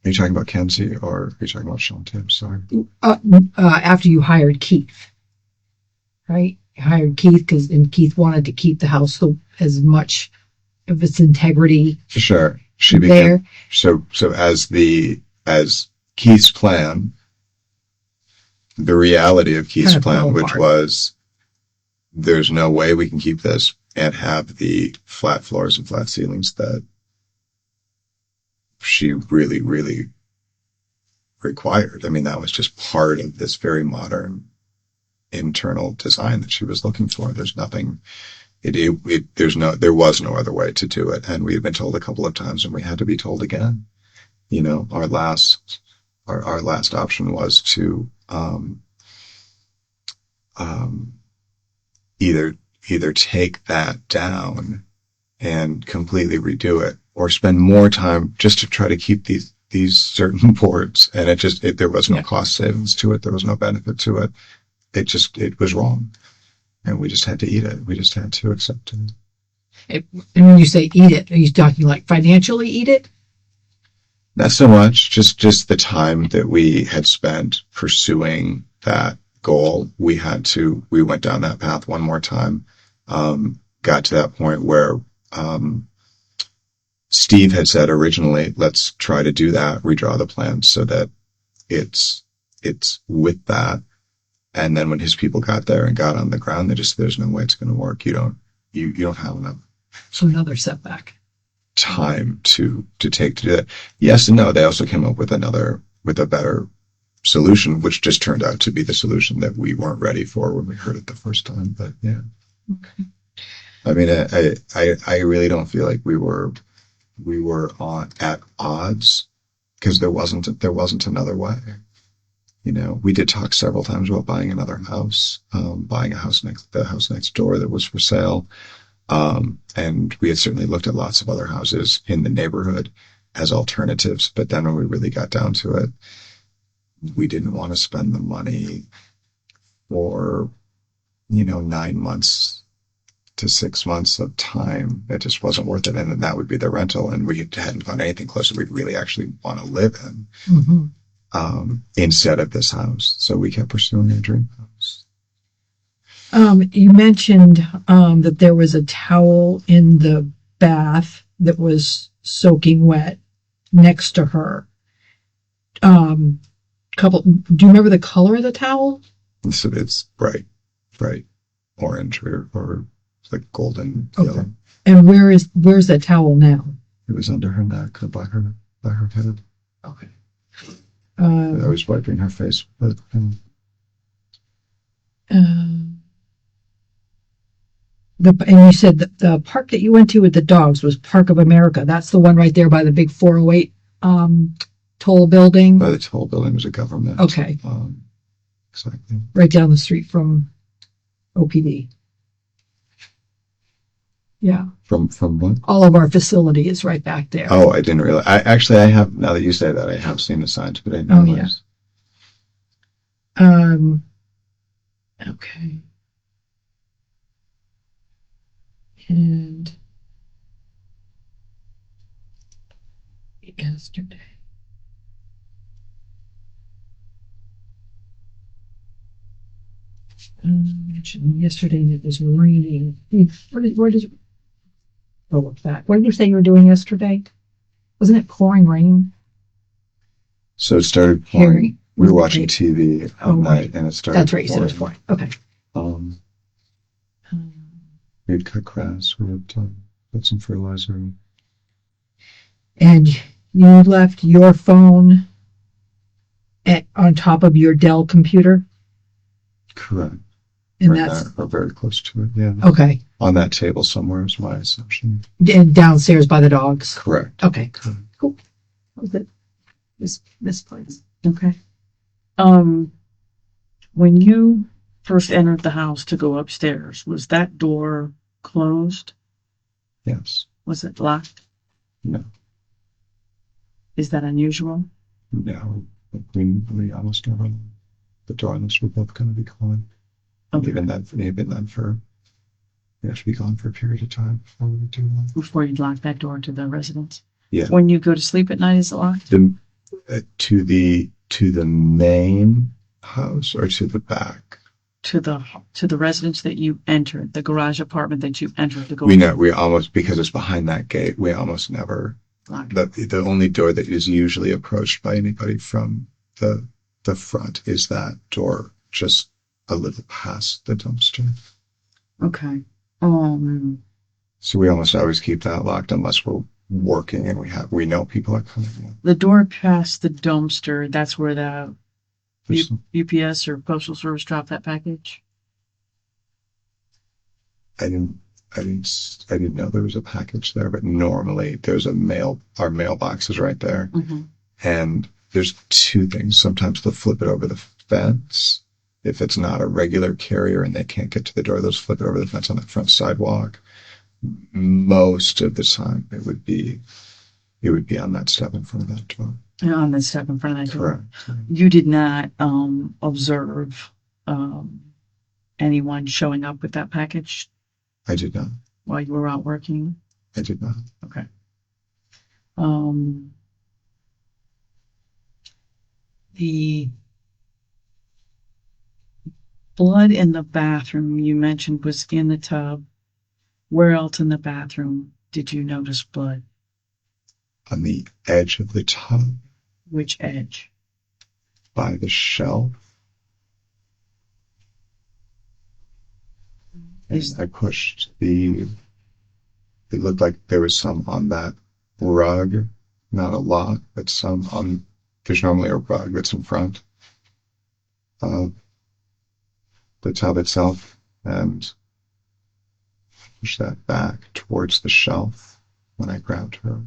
Are you talking about Kenzie or are you talking about Shanti? I'm sorry. After you hired Keith, right? You hired Keith and Keith wanted to keep the house as much of its integrity. Sure. She became so as Keith's plan, the reality of Keith's plan, which was there's no way we can keep this and have the flat floors and flat ceilings that she really, really required. I mean, that was just part of this very modern internal design that she was looking for. There's nothing there was no other way to do it. And we had been told a couple of times and we had to be told again. You know, our last option was to, either take that down and completely redo it, or spend more time just to try to keep these certain boards. And there was no cost savings to it. There was no benefit to it. It was wrong. And we just had to eat it. We just had to accept it. And when you say eat it, are you talking like financially eat it? Not so much, just the time that we had spent pursuing that goal. We went down that path one more time. Got to that point where Steve had said originally, let's try to do that, redraw the plan so that it's with that. And then when his people got there and got on the ground, there's no way it's going to work. You don't have enough. So another setback. Time to take to do that. Yes and no. They also came up with a better solution, which just turned out to be the solution that we weren't ready for when we heard it the first time. But yeah. Okay. I mean, I really don't feel like we were at odds, because there wasn't another way. You know, we did talk several times about buying another house, buying the house next door that was for sale. And we had certainly looked at lots of other houses in the neighborhood as alternatives. But then when we really got down to it, we didn't want to spend the money for, 9 months to 6 months of time. It just wasn't worth it. And then that would be the rental. And we hadn't found anything closer we'd really actually want to live in. Mm-hmm. Instead of this house. So we kept pursuing our dream house. You mentioned that there was a towel in the bath that was soaking wet next to her. Do you remember the color of the towel? So it's bright orange or like golden Okay. yellow. And where's that towel now? It was under her neck, by her head. Okay. I was wiping her face with it. And you said that the park that you went to with the dogs was Park of America. That's the one right there by the big 408 toll building. By the toll building was a government. Okay. Exactly. Right down the street from OPD. Yeah. From what? All of our facility is right back there. Oh, I didn't realize. I have, now that you say that, I have seen the signs, but I didn't Oh, realize. Yeah. Okay. And yesterday. Yesterday it was raining. Where did you go look back? What did you say you were doing yesterday? Wasn't it pouring rain? So it started pouring. We were watching TV all night, and it started. That's right. You said it was pouring. Okay. We had cut grass. We had put some fertilizer. And you left your phone on top of your Dell computer? Correct. And right that's there, or very close to it. Yeah. okay. On that table somewhere is my assumption. And downstairs by the dogs. Correct. Okay. Cool. That was it. Misplaced. Okay. When you first entered the house to go upstairs, was that door closed? Yes. Was it locked? No. Is that unusual? No. We almost never. The door unless we're both going to be gone. Okay. Even then we have to be gone for a period of time before we do that. Before you lock that door to the residence? Yeah. When you go to sleep at night, is it locked? To the main house or to the back? To the residence that you entered, the garage apartment that you entered to go. We almost, because it's behind that gate, we almost never. Lock. The only door that is usually approached by anybody from the front is that door just a little past the dumpster. Okay. So we almost always keep that locked unless we're working and we know people are coming in. The door past the dumpster, that's where the UPS or Postal Service dropped that package? I I didn't know there was a package there, but normally there's our mailbox is right there. Mm-hmm. And there's two things. Sometimes they'll flip it over the fence. If it's not a regular carrier and they can't get to the door, they'll flip it over the fence on the front sidewalk. Most of the time it would be on that step in front of that door. On the step in front of that door. Correct. You did not observe anyone showing up with that package I did not. while you were out working? I did not. Okay. The blood in the bathroom you mentioned was in the tub. Where else in the bathroom did you notice blood? On the edge of the tub, Which edge? by the shelf. Is- I pushed it looked like there was some on that rug. Not a lot, but some on, there's normally a rug that's in front of the tub itself, and push that back towards the shelf when I grabbed her.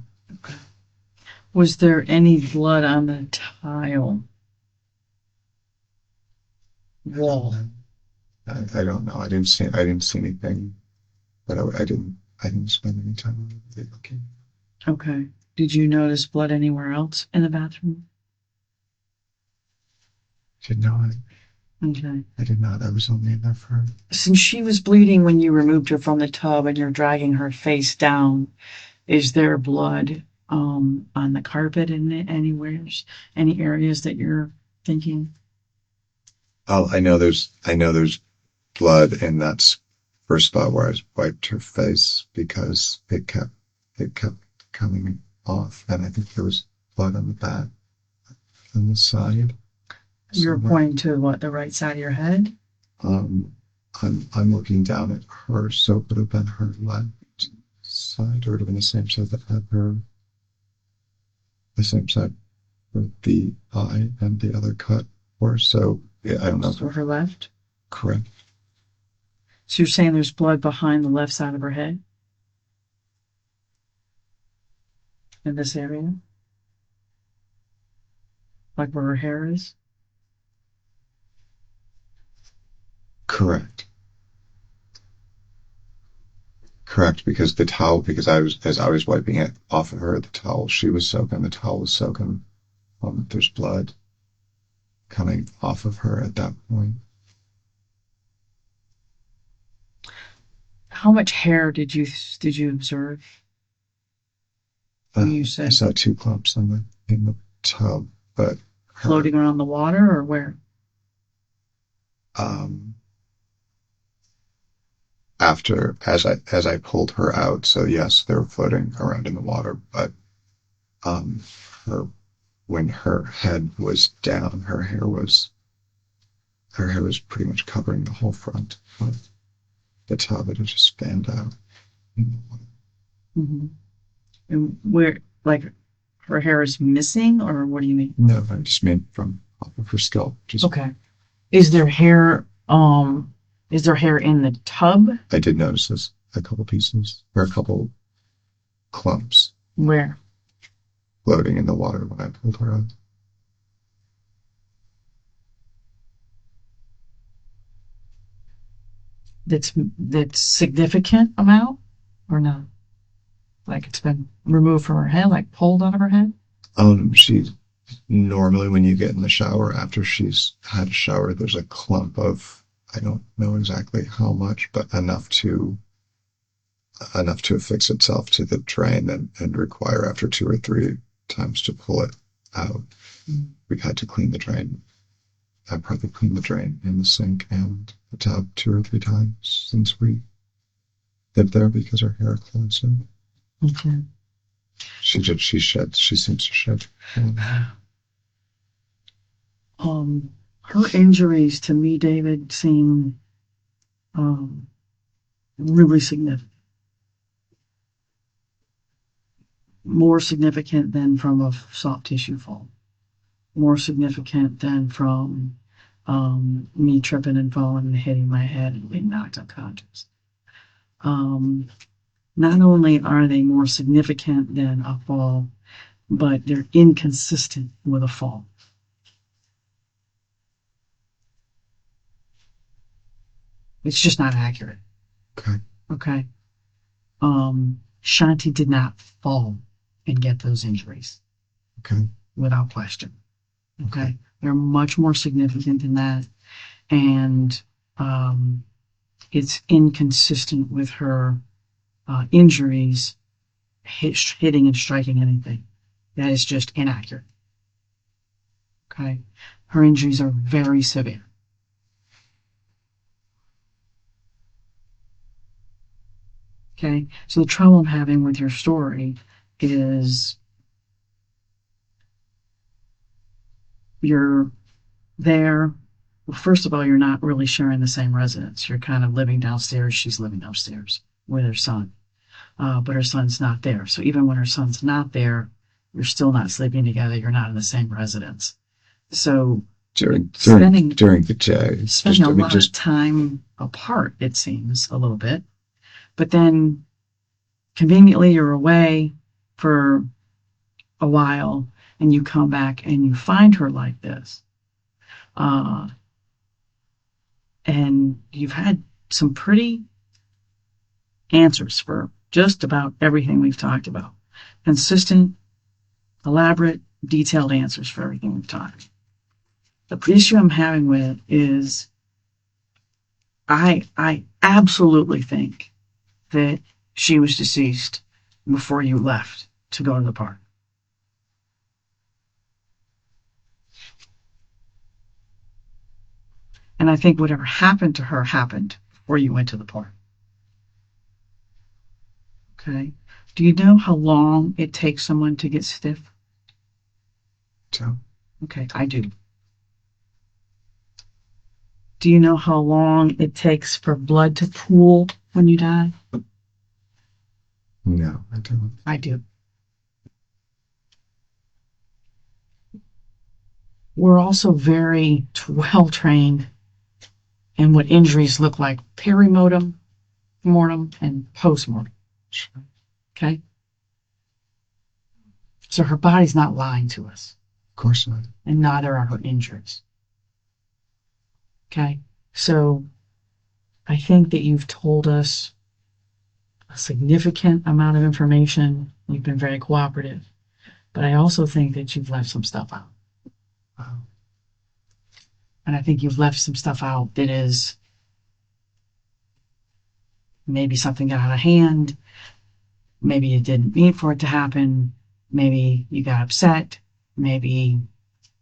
Was there any blood on the tile wall? I don't know. I didn't see anything, but I didn't spend any time on it looking. Okay. Did you notice blood anywhere else in the bathroom? Did not. Okay. I did not. I was only in there for. Since she was bleeding when you removed her from the tub and you're dragging her face down, is there blood on the carpet in anywhere, any areas that you're thinking? Oh, I know there's blood in that first spot where I wiped her face because it kept coming off, and I think there was blood on the back, on the side. You're somewhere. pointing to what, the right side of your head? I'm looking down at her, so it would have been her left side, or it would have been the same side that had her, the same side where the eye and the other cut were. So yeah, I don't know. So her left? Correct. So you're saying there's blood behind the left side of her head? In this area? Like where her hair is? Correct. Correct, because the towel, because as I was wiping it off of her, the towel was soaking. There's blood coming off of her at that point. How much hair did you observe? You I said saw two clumps in the tub, but her, floating around the water or where? after as I pulled her out, so yes, they were floating around in the water, but her when her head was down, her hair was pretty much covering the whole front of the tub. It had just spanned out in the water. Mm-hmm. And where, like, her hair is missing, or what do you mean? No, I just meant from off of her scalp. Just Okay. Is there hair in the tub? I did notice this, a couple pieces or a couple clumps Where? floating in the water when I pulled her out. That's significant amount or not? Like it's been removed from her head, like pulled out of her head? She normally when you get in the shower after she's had a shower, there's a clump of, I don't know exactly how much, but enough to affix itself to the drain and require after 2 or 3 times to pull it out. Mm. We've had to clean the drain. I've probably cleaned the drain in the sink and the tub 2 or 3 times since we lived there because her hair clogged so. Okay. She seems to shed. Her injuries to me, David, seem really significant. More significant than from a soft tissue fall. More significant than from me tripping and falling and hitting my head and being knocked unconscious. Not only are they more significant than a fall, but they're inconsistent with a fall. It's just not accurate. Okay. Okay. Shanti did not fall and get those injuries. Okay. Without question. Okay. They're much more significant than that. And it's inconsistent with her injuries hitting and striking anything. That is just inaccurate. Okay. Her injuries are very severe. Okay. So the trouble I'm having with your story is you're there. Well, first of all, you're not really sharing the same residence. You're kind of living downstairs. She's living upstairs with her son. But her son's not there. So even when her son's not there, you're still not sleeping together. You're not in the same residence. So During spending the day. spending a lot of time apart, it seems, a little bit. But then conveniently you're away for a while and you come back and you find her like this. And you've had some pretty answers for just about everything we've talked about. Consistent, elaborate, detailed answers for everything we've talked. The issue I'm having with is I absolutely think that she was deceased before you left to go to the park. And I think whatever happened to her happened before you went to the park. Okay. Do you know how long it takes someone to get stiff? So, Okay, I do. Do you know how long it takes for blood to pool when you die? no, I don't. I do. We're also very well trained in what injuries look like perimortem, mortem, and postmortem. Okay? So her body's not lying to us, Of course not. and neither are her injuries. Okay? So I think that you've told us a significant amount of information. You've been very cooperative. But I also think that you've left some stuff out. And I think you've left some stuff out that is maybe something got out of hand. Maybe you didn't mean for it to happen. Maybe you got upset. Maybe,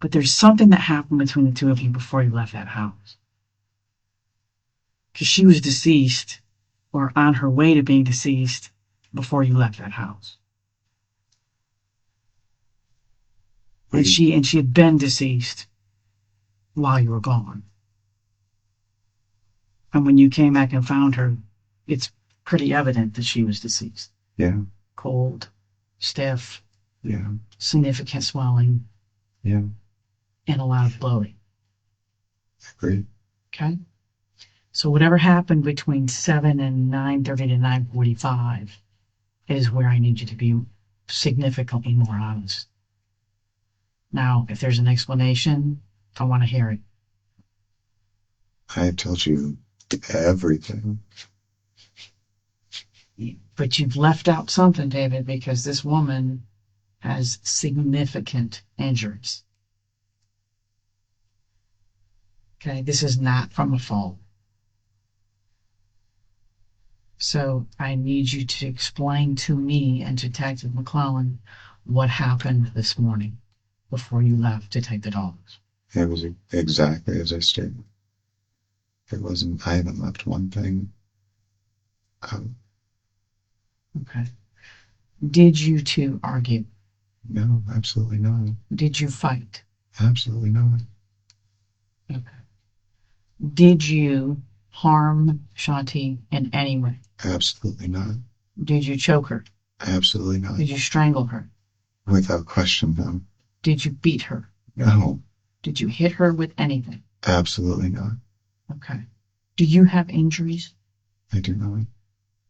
but there's something that happened between the two of you before you left that house. Because she was deceased or on her way to being deceased before you left that house. And she had been deceased while you were gone. And when you came back and found her, it's pretty evident that she was deceased. Yeah, Cold, stiff, yeah, significant swelling, yeah. and a lot of bloating. Agreed. Okay? So whatever happened between 7 and 9:30 to 9:45 is where I need you to be significantly more honest. Now, if there's an explanation, I want to hear it. I told you everything. But you've left out something, David, because this woman has significant injuries. Okay, this is not from a fall. So I need you to explain to me and to Detective McClellan what happened this morning before you left to take the dogs. It was exactly as I stated. It wasn't, I haven't left one thing out. Okay. Did you two argue? No, absolutely not. Did you fight? Absolutely not. Okay. Did you harm Shanti in any way? Absolutely not. Did you choke her? Absolutely not. Did you strangle her? Without question, no. Did you beat her? No, Did you hit her with anything? absolutely not. Okay. Do you have injuries? I do not.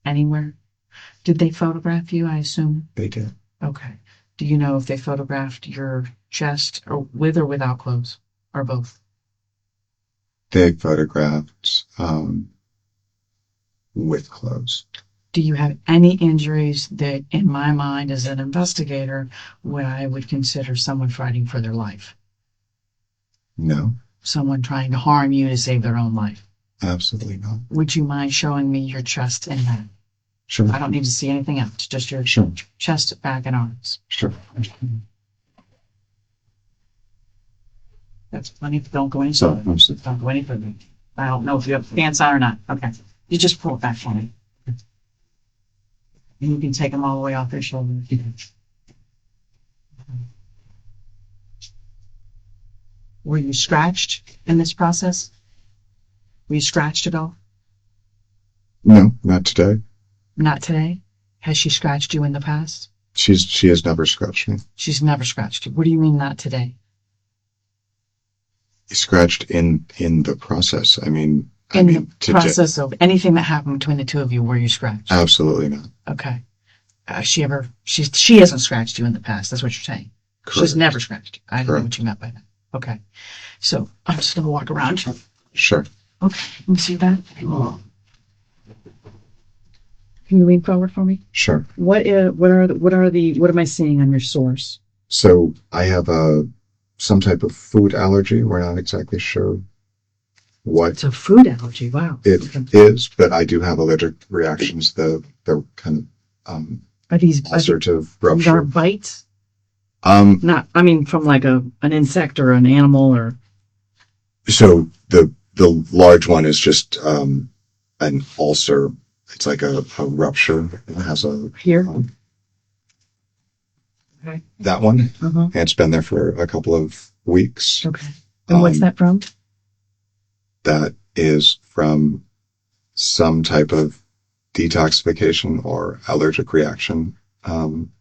anywhere? Did they photograph you, I assume? They did. Okay. Do you know if they photographed your chest or with or without clothes? Or both? They photographed with clothes. Do you have any injuries that, in my mind, as an investigator, what I would consider someone fighting for their life? No, Someone trying to harm you to save their own life? absolutely not. Would you mind showing me your chest and neck? Sure. I don't need to see anything else, just your Sure. chest, back, and arms. Sure. That's plenty. Don't go any So, further. Don't go any further. I don't know if you have pants on or not. Okay. You just pull it back for me. And you can take them all the way off their shoulders. Were you scratched in this process? Were you scratched at all? no, not today. Not today. Has she scratched you in the past? She has never scratched me. She's never scratched you. What do you mean not today? Scratched in the process. I mean, In the today, process of anything that happened between the two of you, were you scratched? absolutely not. Okay. She hasn't scratched you in the past. That's what you're saying. She's Correct. never scratched you. I didn't know Correct. what you meant by that. Okay. So I'm just gonna walk around. Sure. Okay. Let me see that. Can you lean forward for me? Sure. What am I seeing on your source? So I have some type of food allergy. We're not exactly sure what It's a food allergy. Wow. it Okay. is, but I do have allergic reactions. They're kind of Are these ulcerative these are rupture. bites? Um, Not. I mean, from like an insect or an animal or. so the large one is just an ulcer. It's like a rupture. It has a Here. Okay. that one. Uh-huh. And it's been there for a couple of weeks. Okay. And what's Um, that from? That is from some type of detoxification or allergic reaction.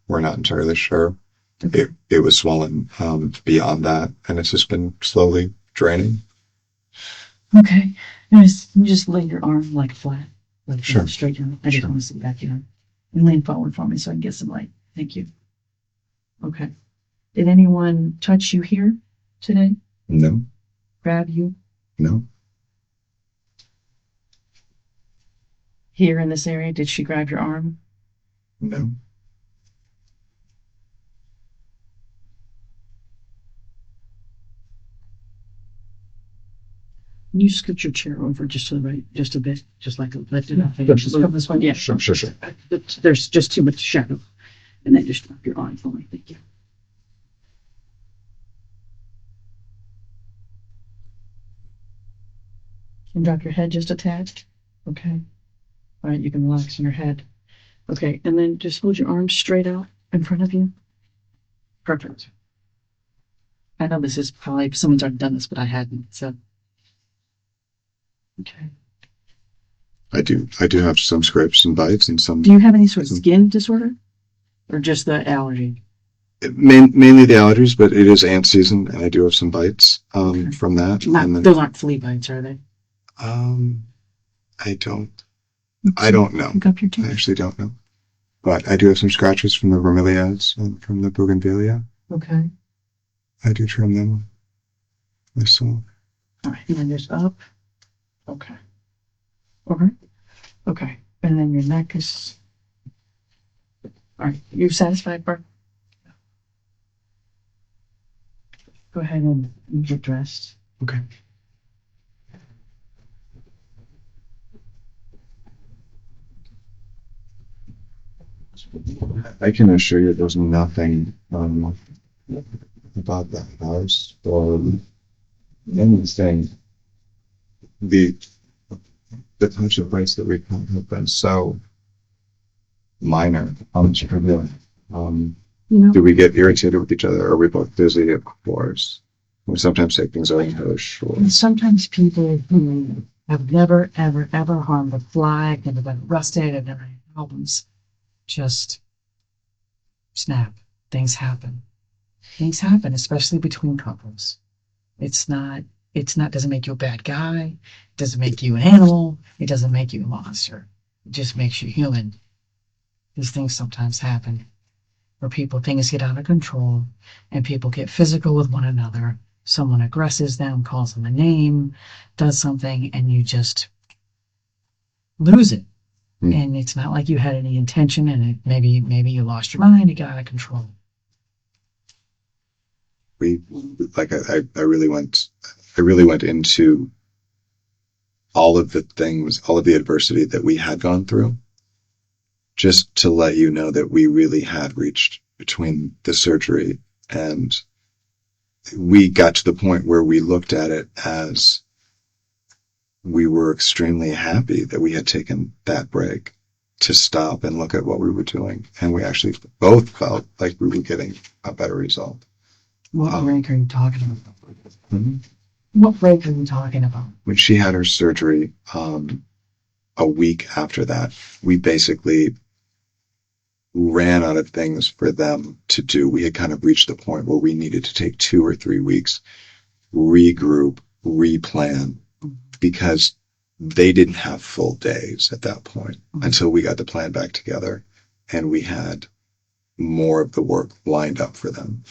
We're not entirely sure. It was swollen beyond that, and it's just been slowly draining. Okay. And just lay your arm like flat. Like Sure. straight down. I just Sure. want to see back here. And lean forward for me so I can get some light. Thank you. Okay. Did anyone touch you here today? No, Grab you no, here in this area? Did she grab your arm? no. Can you scoot your chair over just to the right, just a bit, just like lift it up? Sure. Just come this way. Yeah. Sure. There's just too much shadow. And then just drop your arm for me. Thank you. And drop your head just a tad. Okay. All right, you can relax in your head. Okay, and then just hold your arms straight out in front of you. Perfect. I know this is probably someone's already done this, but I hadn't. So. Okay. I do have some scrapes and bites and some. Do you have any sort of skin disorder, or just the allergy? Mainly the allergies, but it is ant season, and I do have some bites from that. And then, Those aren't flea bites, are they? I don't know. Pick up your I teeth. actually don't know. But I do have some scratches from the bromeliads and from the bougainvillea. Okay. I do trim them myself. All right, and then just up. Okay. Okay. Okay, and then your neck is. All right, you satisfied, Bert? Go ahead and get dressed. Okay. I can assure you there's nothing about that house or anything. The touch of bites that we've had have been so minor, trivial. You know, Do we get irritated with each other? Are we both busy? Of course. We sometimes take things over each other's short. and sometimes people who have never, ever, ever harmed a fly, never been arrested, have never had problems, just snap. Things happen. Things happen, especially between couples. Doesn't make you a bad guy. It doesn't make you an animal. It doesn't make you a monster. It just makes you human. These things sometimes happen where things get out of control and people get physical with one another. Someone aggresses them, calls them a name, does something, and you just lose it. And it's not like you had any intention, and maybe you lost your mind, it got out of control. I really went into all of the things, all of the adversity that we had gone through, just to let you know that we really had reached between the surgery, and we got to the point where we looked at it as we were extremely happy that we had taken that break to stop and look at what we were doing. And we actually both felt like we were getting a better result. What break are you talking about? What break are you talking about? When she had her surgery, a week after that, we basically ran out of things for them to do. We had kind of reached the point where we needed to take 2 or 3 weeks, regroup, replan, because they didn't have full days at that point until we got the plan back together and we had more of the work lined up for them.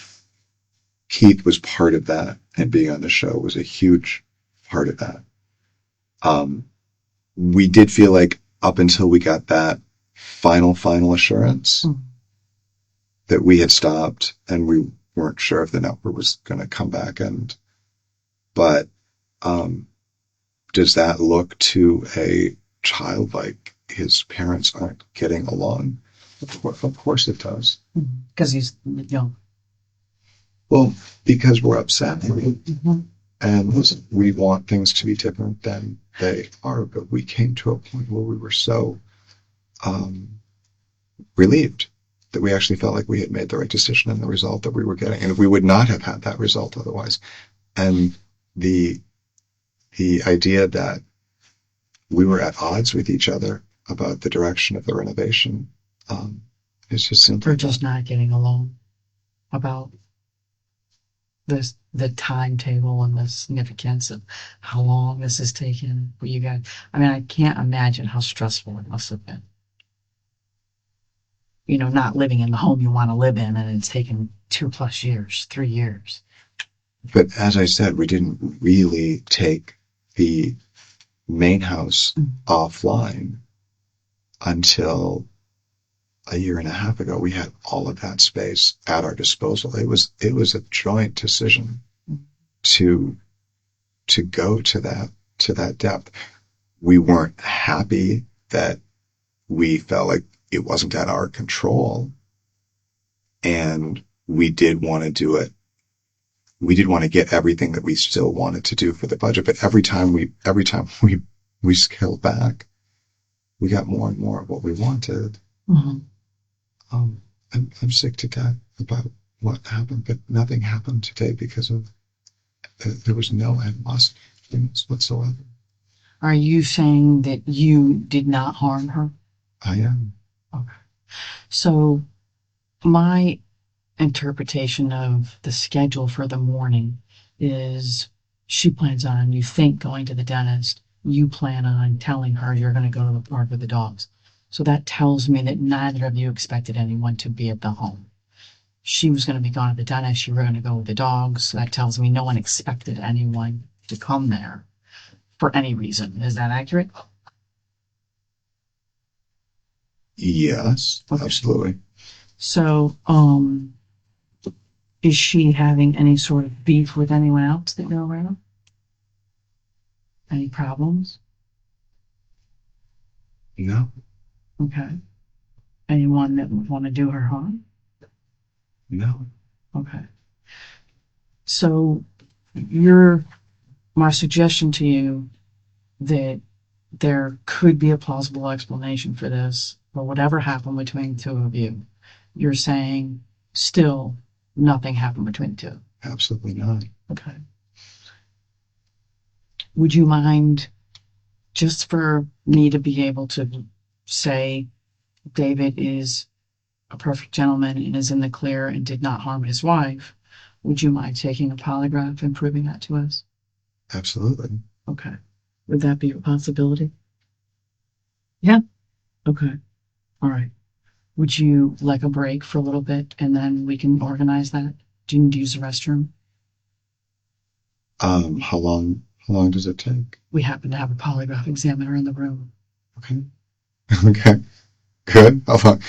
Keith was part of that, and being on the show was a huge part of that. We did feel like up until we got that final assurance that we had stopped, and we weren't sure if the number was going to come back. But does that look to a child like his parents aren't getting along? Of course it does. Because he's young. Well, because we're upset, and we want things to be different than they are. But we came to a point where we were so relieved that we actually felt like we had made the right decision in the result that we were getting, and we would not have had that result otherwise. And the idea that we were at odds with each other about the direction of the renovation is just simply We're just not getting along about the timetable and the significance of how long this is taking for you guys. I mean, I can't imagine how stressful it must have been. You know, not living in the home you want to live in, and it's taken 2+ years, 3 years. But as I said, we didn't really take the main house offline until a year and a half ago. We had all of that space at our disposal. It was a joint decision to go to that depth. We weren't happy that we felt like it wasn't at our control, and we did want to do it. We did want to get everything that we still wanted to do for the budget, but every time we scaled back, we got more and more of what we wanted. I'm sick to death about what happened, but nothing happened today because of there was no animosity whatsoever. Are you saying that you did not harm her? I am. Okay. So my interpretation of the schedule for the morning is she plans on, you think, going to the dentist. You plan on telling her you're going to go to the park with the dogs. So that tells me that neither of you expected anyone to be at the home. She was going to be gone at the dentist. You were going to go with the dogs. So that tells me no one expected anyone to come there for any reason. Is that accurate? Yes, Okay. absolutely. So, is she having any sort of beef with anyone else that you're aware of? Any problems? No. Okay. Anyone that would want to do her harm? No. Okay. So, my suggestion to you that there could be a plausible explanation for this, or whatever happened between the two of you. You're saying still nothing happened between the two. Absolutely not. Okay. Would you mind, just for me to be able to say David is a perfect gentleman and is in the clear and did not harm his wife, would you mind taking a polygraph and proving that to us? Absolutely. Okay. Would that be a possibility? Yeah. Okay. All right. Would you like a break for a little bit and then we can organize that? Do you need to use the restroom? How long does it take? We happen to have a polygraph examiner in the room. Okay. Okay. Good. How long?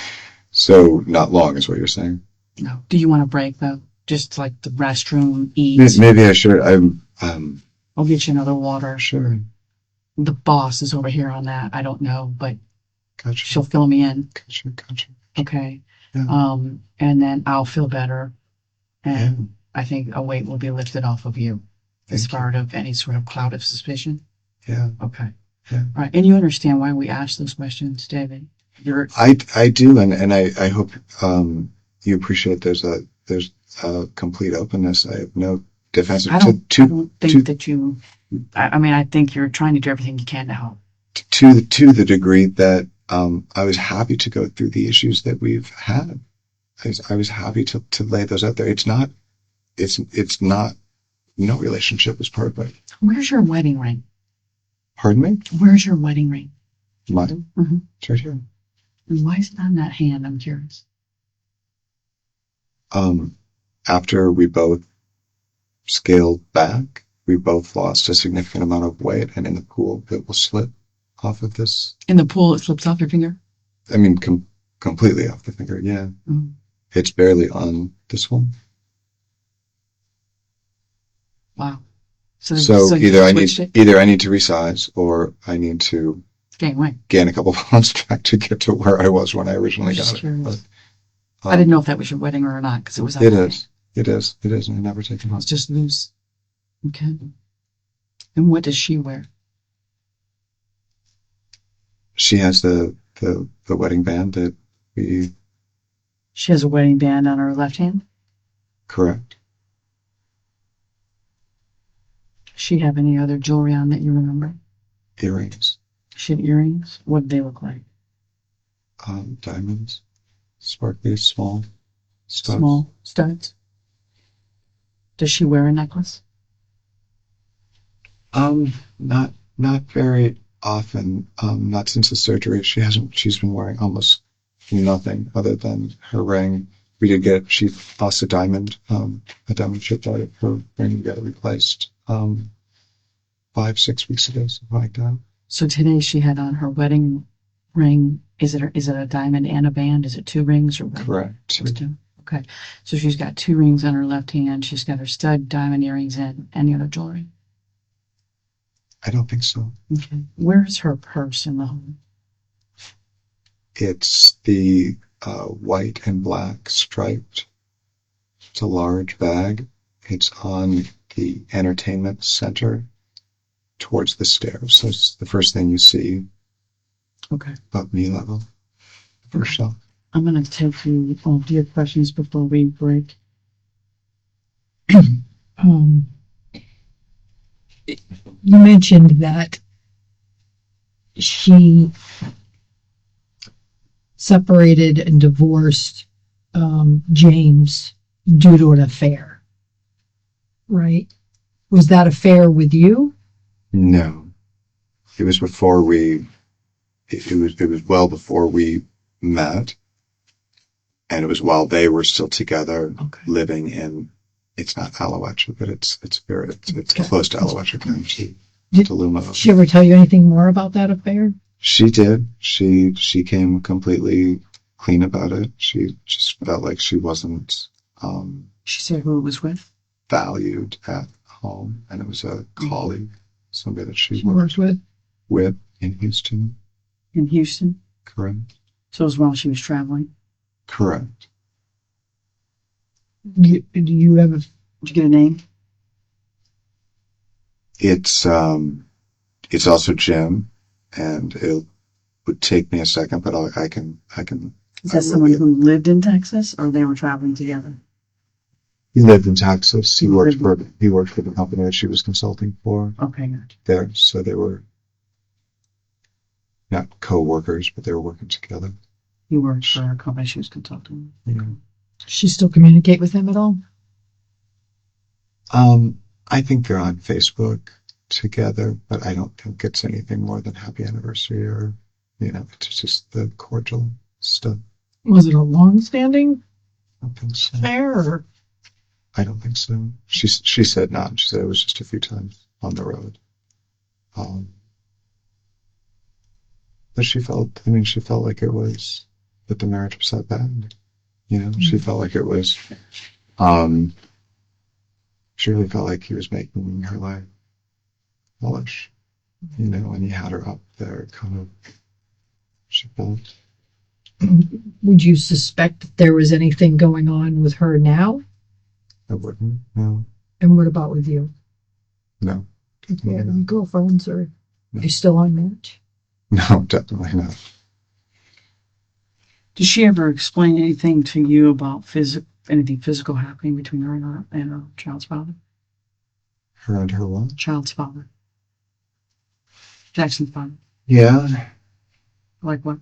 So not long is what you're saying. No. Do you want a break though? Just like the restroom, eat. Maybe I should. I'll get you another water. Sure. The boss is over here on that. I don't know, but Gotcha. she'll fill me in. Gotcha. Okay. Yeah. And then I'll feel better. And Yeah. I think a weight will be lifted off of you as part of any sort of cloud of suspicion. Yeah. Okay. Yeah. All right. And you understand why we asked those questions, David? I do, and I hope you appreciate there's a complete openness. I have no defense I don't think that you. I mean, I think you're trying to do everything you can to help. to the degree that I was happy to go through the issues that we've had. I was happy to lay those out there. It's not. No relationship is perfect. Where's your wedding ring? Pardon me? Where's your wedding ring? Mine? Mm-hmm. It's right here. And why is it on that hand? I'm curious. After we both scaled back, we both lost a significant amount of weight, and in the pool, it will slip off of this. In the pool, it slips off your finger? I mean, completely off the finger, yeah. Mm-hmm. It's barely on this one. Wow. So you either I switched it? need to resize, or I need to Gain weight. gain a couple pounds back to get to where I was when I originally Just got it. curious. But, I didn't know if that was your wedding ring or not because it was. It is. It is. And I never take it off. It's just loose. Okay. And what does she wear? She has the wedding band that we. She has a wedding band on her left hand. Correct. Does she have any other jewelry on that you remember? Earrings. She had earrings. What did they look like? Diamonds. Sparkly, small. Studs. Small studs. Does she wear a necklace? Not very often. Not since the surgery. She's been wearing almost nothing other than her ring. She lost a diamond chipped out of her ring. We got it replaced 5-6 weeks ago, something like that. So today she had on her wedding ring. Is it a diamond and a band? Is it 2 rings or what? Correct. It's 2. Okay. So she's got 2 rings on her left hand. She's got her stud diamond earrings and any other jewelry. I don't think so. Okay. Where's her purse in the home? It's the white and black striped. It's a large bag. It's on the entertainment center towards the stairs. So it's the first thing you see. Okay. About knee level. First shelf. I'm going to take you all to your questions before we break. You mentioned that she separated and divorced James due to an affair, right? Was that affair with you? No. It was before we. It was well before we met, and it was while they were still together, living in. It's not Alouetcha, but it's close to Alouetcha, to Luma. Did she ever tell you anything more about that affair? She did. She came completely clean about it. She just felt like she wasn't. She said who it was with? Valued at home, and it was a colleague, somebody that she worked with in Houston. In Houston? Correct. So it was while she was traveling? Correct. Do you have Did you get a name? It's also Jim, and it would take me a second, but I can. Is that someone who lived in Texas, or they were traveling together? He lived in Texas. He worked for the company that she was consulting for. Okay, gotcha. There, so they were not co-workers, but they were working together. He worked for a company she was consulting with. Yeah. Does she still communicate with him at all? I think they're on Facebook together, but I don't think it's anything more than happy anniversary or it's just the cordial stuff. Was it a long-standing I don't think so. affair, or I don't think so. She said not. She said it was just a few times on the road. But she felt like it was, that the marriage was that bad. She felt like it was, she really felt like he was making her life hellish, and he had her up there kind of, she felt. would you suspect that there was anything going on with her now? I wouldn't, no. And what about with you? No. If you had any girlfriends, or No. you still on Mitch? No, definitely not. Did she ever explain anything to you about anything physical happening between her and her child's father? Her and her what? Child's father. Jackson's father. Yeah. Like what?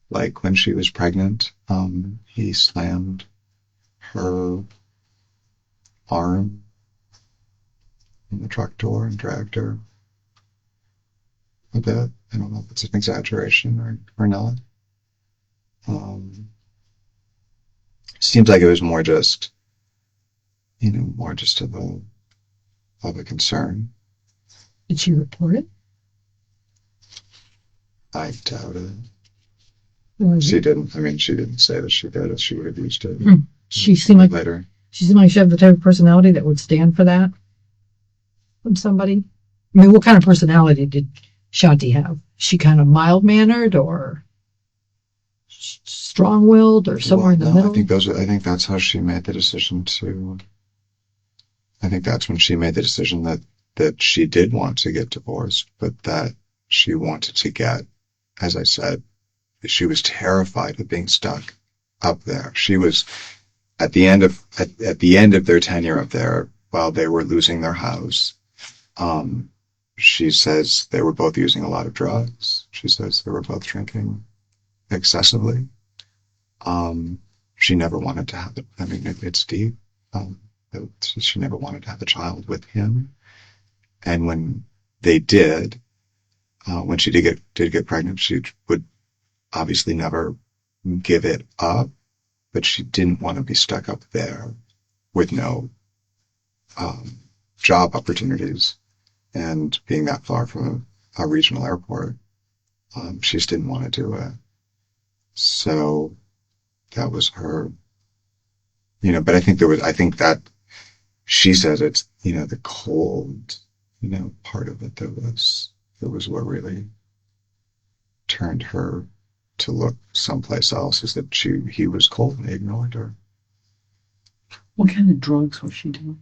Like when she was pregnant, he slammed her arm in the truck door and dragged her a bit. I don't know if it's an exaggeration or not. Seems like it was more just of a concern. Did she report it? I doubt it. Or She didn't. I mean, she didn't say that she did it. She would have used it she seemed like later. she seemed like she had the type of personality that would stand for that from somebody. I mean, what kind of personality did Shanti have? She kind of mild-mannered, or strong-willed, or somewhere in the middle? I think that's how she made the decision to. I think that's when she made the decision that she did want to get divorced, but that she wanted to get, as I said, she was terrified of being stuck up there. She was at the end of their tenure up there, while they were losing their house. She says they were both using a lot of drugs. She says they were both drinking excessively. She never wanted to have it. I mean, it's deep. She never wanted to have a child with him. And when they did, when she did get pregnant, she would obviously never give it up, but she didn't want to be stuck up there with no job opportunities and being that far from a regional airport. She just didn't want to do it. So that was her, but I think that she says it's, the cold, part of it that was what really turned her to look someplace else, is that he was cold and he ignored her. What kind of drugs was she doing?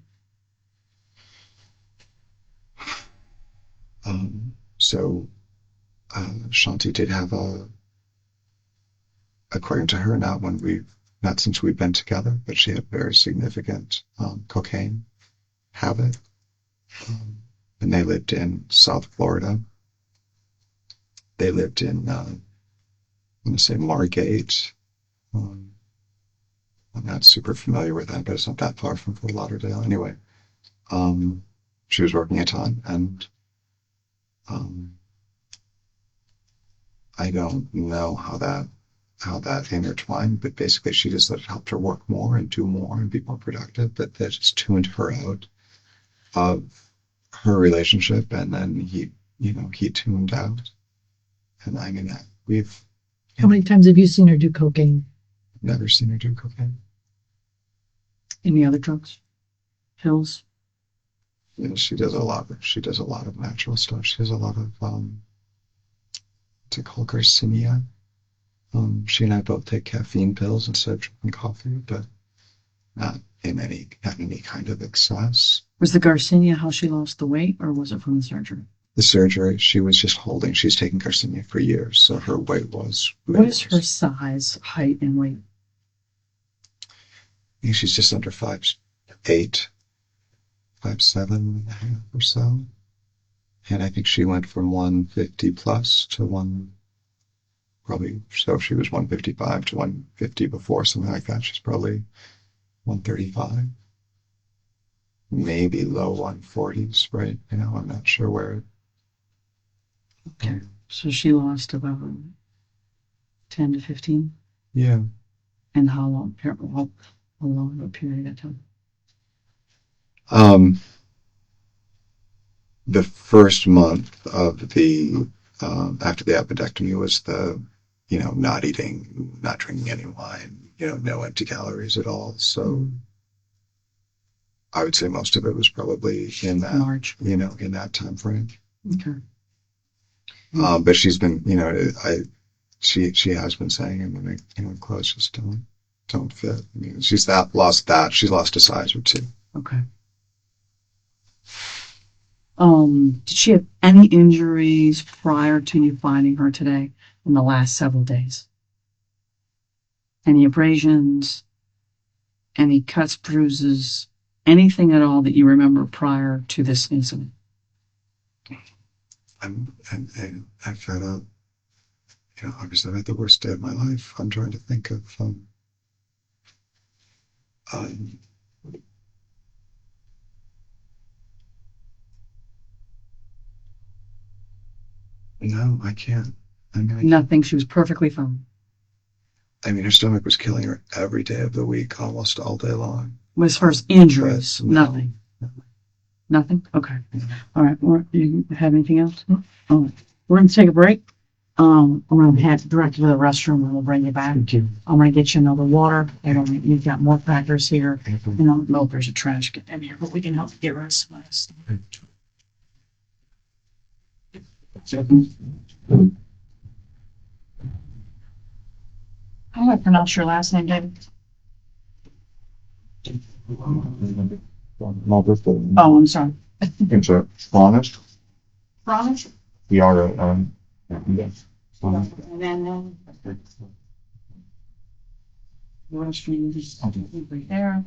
Shanti did have according to her, not since we've been together, but she had very significant cocaine habit. And they lived in South Florida. They lived in, I'm going to say Margate. I'm not super familiar with that, but it's not that far from Fort Lauderdale. Anyway, she was working a ton, and I don't know how that intertwined, but basically she just helped her work more and do more and be more productive, but that just tuned her out of her relationship, and then he tuned out. And I mean, How many times have you seen her do cocaine? never seen her do cocaine. Any other drugs? Pills? She does a lot of natural stuff. She does a lot of what's it called, Garcinia. She and I both take caffeine pills instead of drinking coffee, but not in any kind of excess. Was the Garcinia how she lost the weight, or was it from the surgery? The surgery, she's taken Garcinia for years, so her weight was. What is her size, height, and weight? I think she's just under 5'8", 5'7" or so. And I think she went from 150 plus to so if she was 155 to 150 before, something like that, she's probably 135. Maybe low 140s, right? I'm not sure where So she lost about 10 to 15? Yeah. And how long a period of time? The first month of the after the appendectomy was the, not eating, not drinking any wine, no empty calories at all. So I would say most of it was probably in that March. In that time frame. Okay. But she's been, she has been saying, clothes just don't fit. I mean, she's lost a size or two. Okay. Did she have any injuries prior to you finding her today in the last several days? Any abrasions? Any cuts, bruises? Anything at all that you remember prior to this incident? I'm fed up. Obviously I had the worst day of my life. I'm trying to think of no, I can't. Nothing. She was perfectly fine. Her stomach was killing her every day of the week, almost all day long. As far as injuries, No. nothing. Nothing? Okay. All right. Do you have anything else? All right. We're going to take a break. We're going to head directly to the restroom and we'll bring you back. Thank you. I'm going to get you another water. You've got more crackers here. No, there's a trash can in here, but we can help you get rid of some of this stuff. How do I pronounce your last name, David? Oh, I'm sorry. It's a Tronnes. Promise? Yes. And then, the restroom is right there.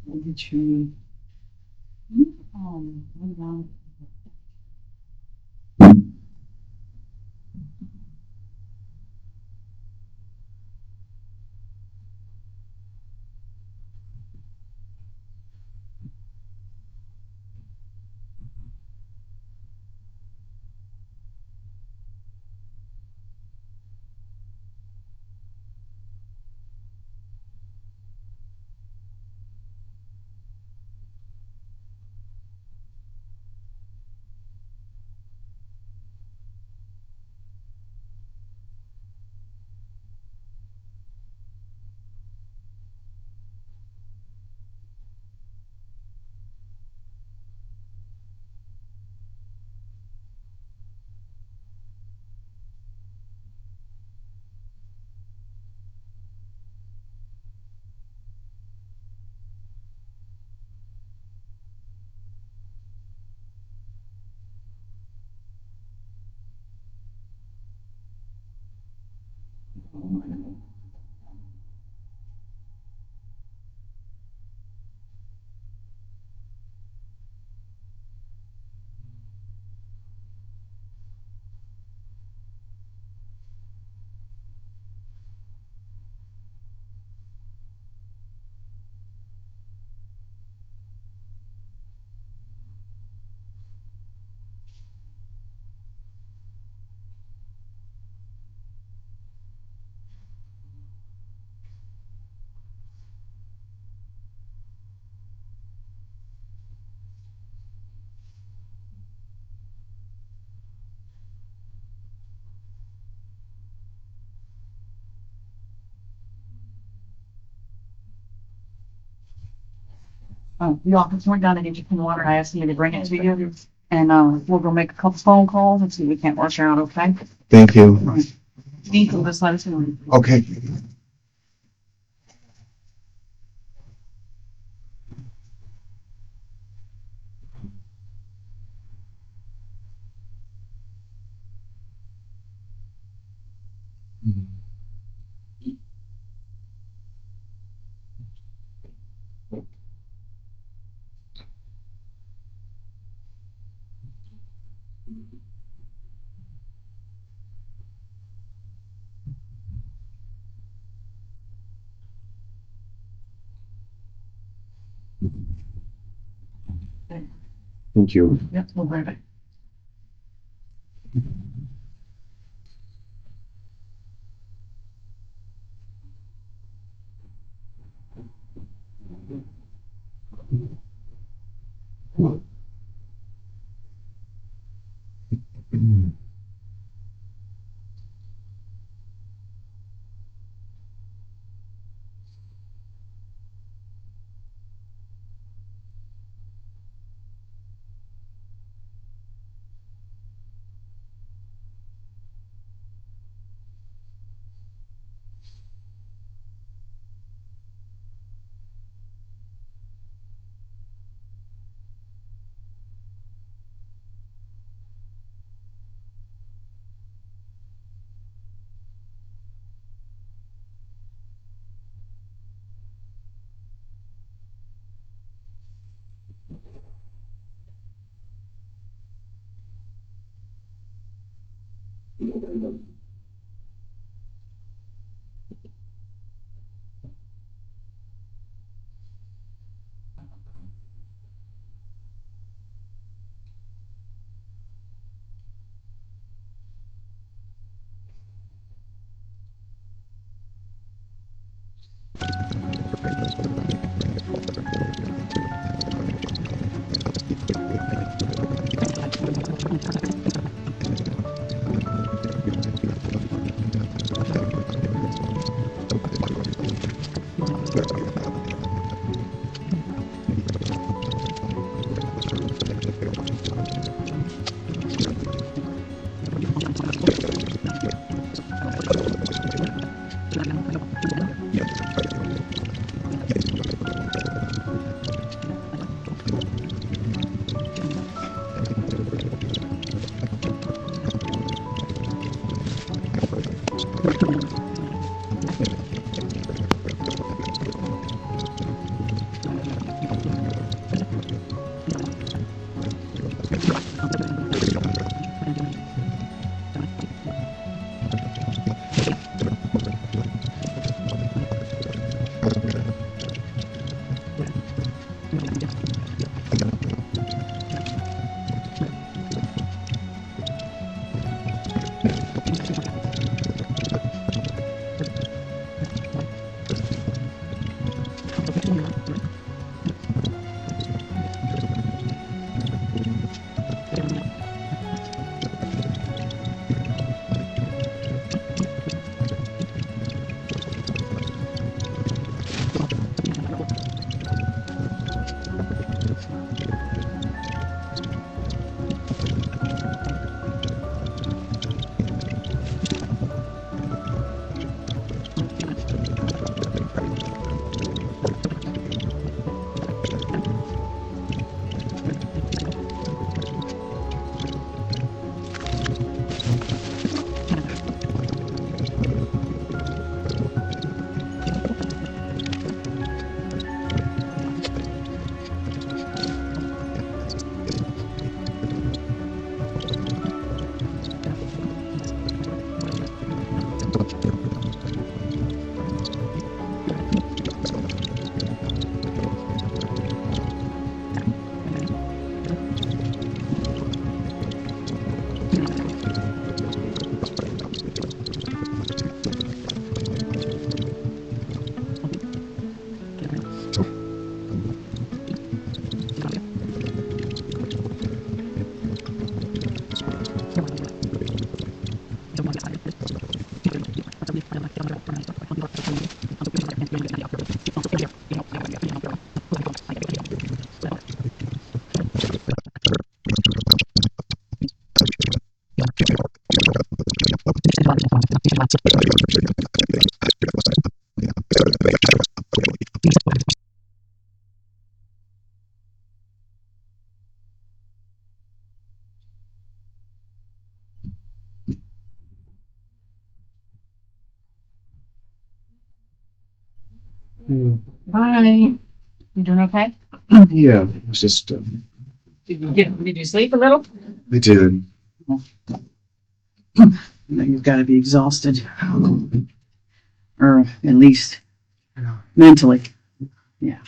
We'll get you. Hold on. The office went down to get you some water. I asked you to bring it to you. And we'll go make a couple phone calls and see if we can't work out, okay? Thank you. Keith, will just let us know. Okay. Thank you. Yep, we'll be right back. Hi. You doing okay? Yeah, it's just, Did you sleep a little? I did. No, you've got to be exhausted. Or at least mentally. Yeah.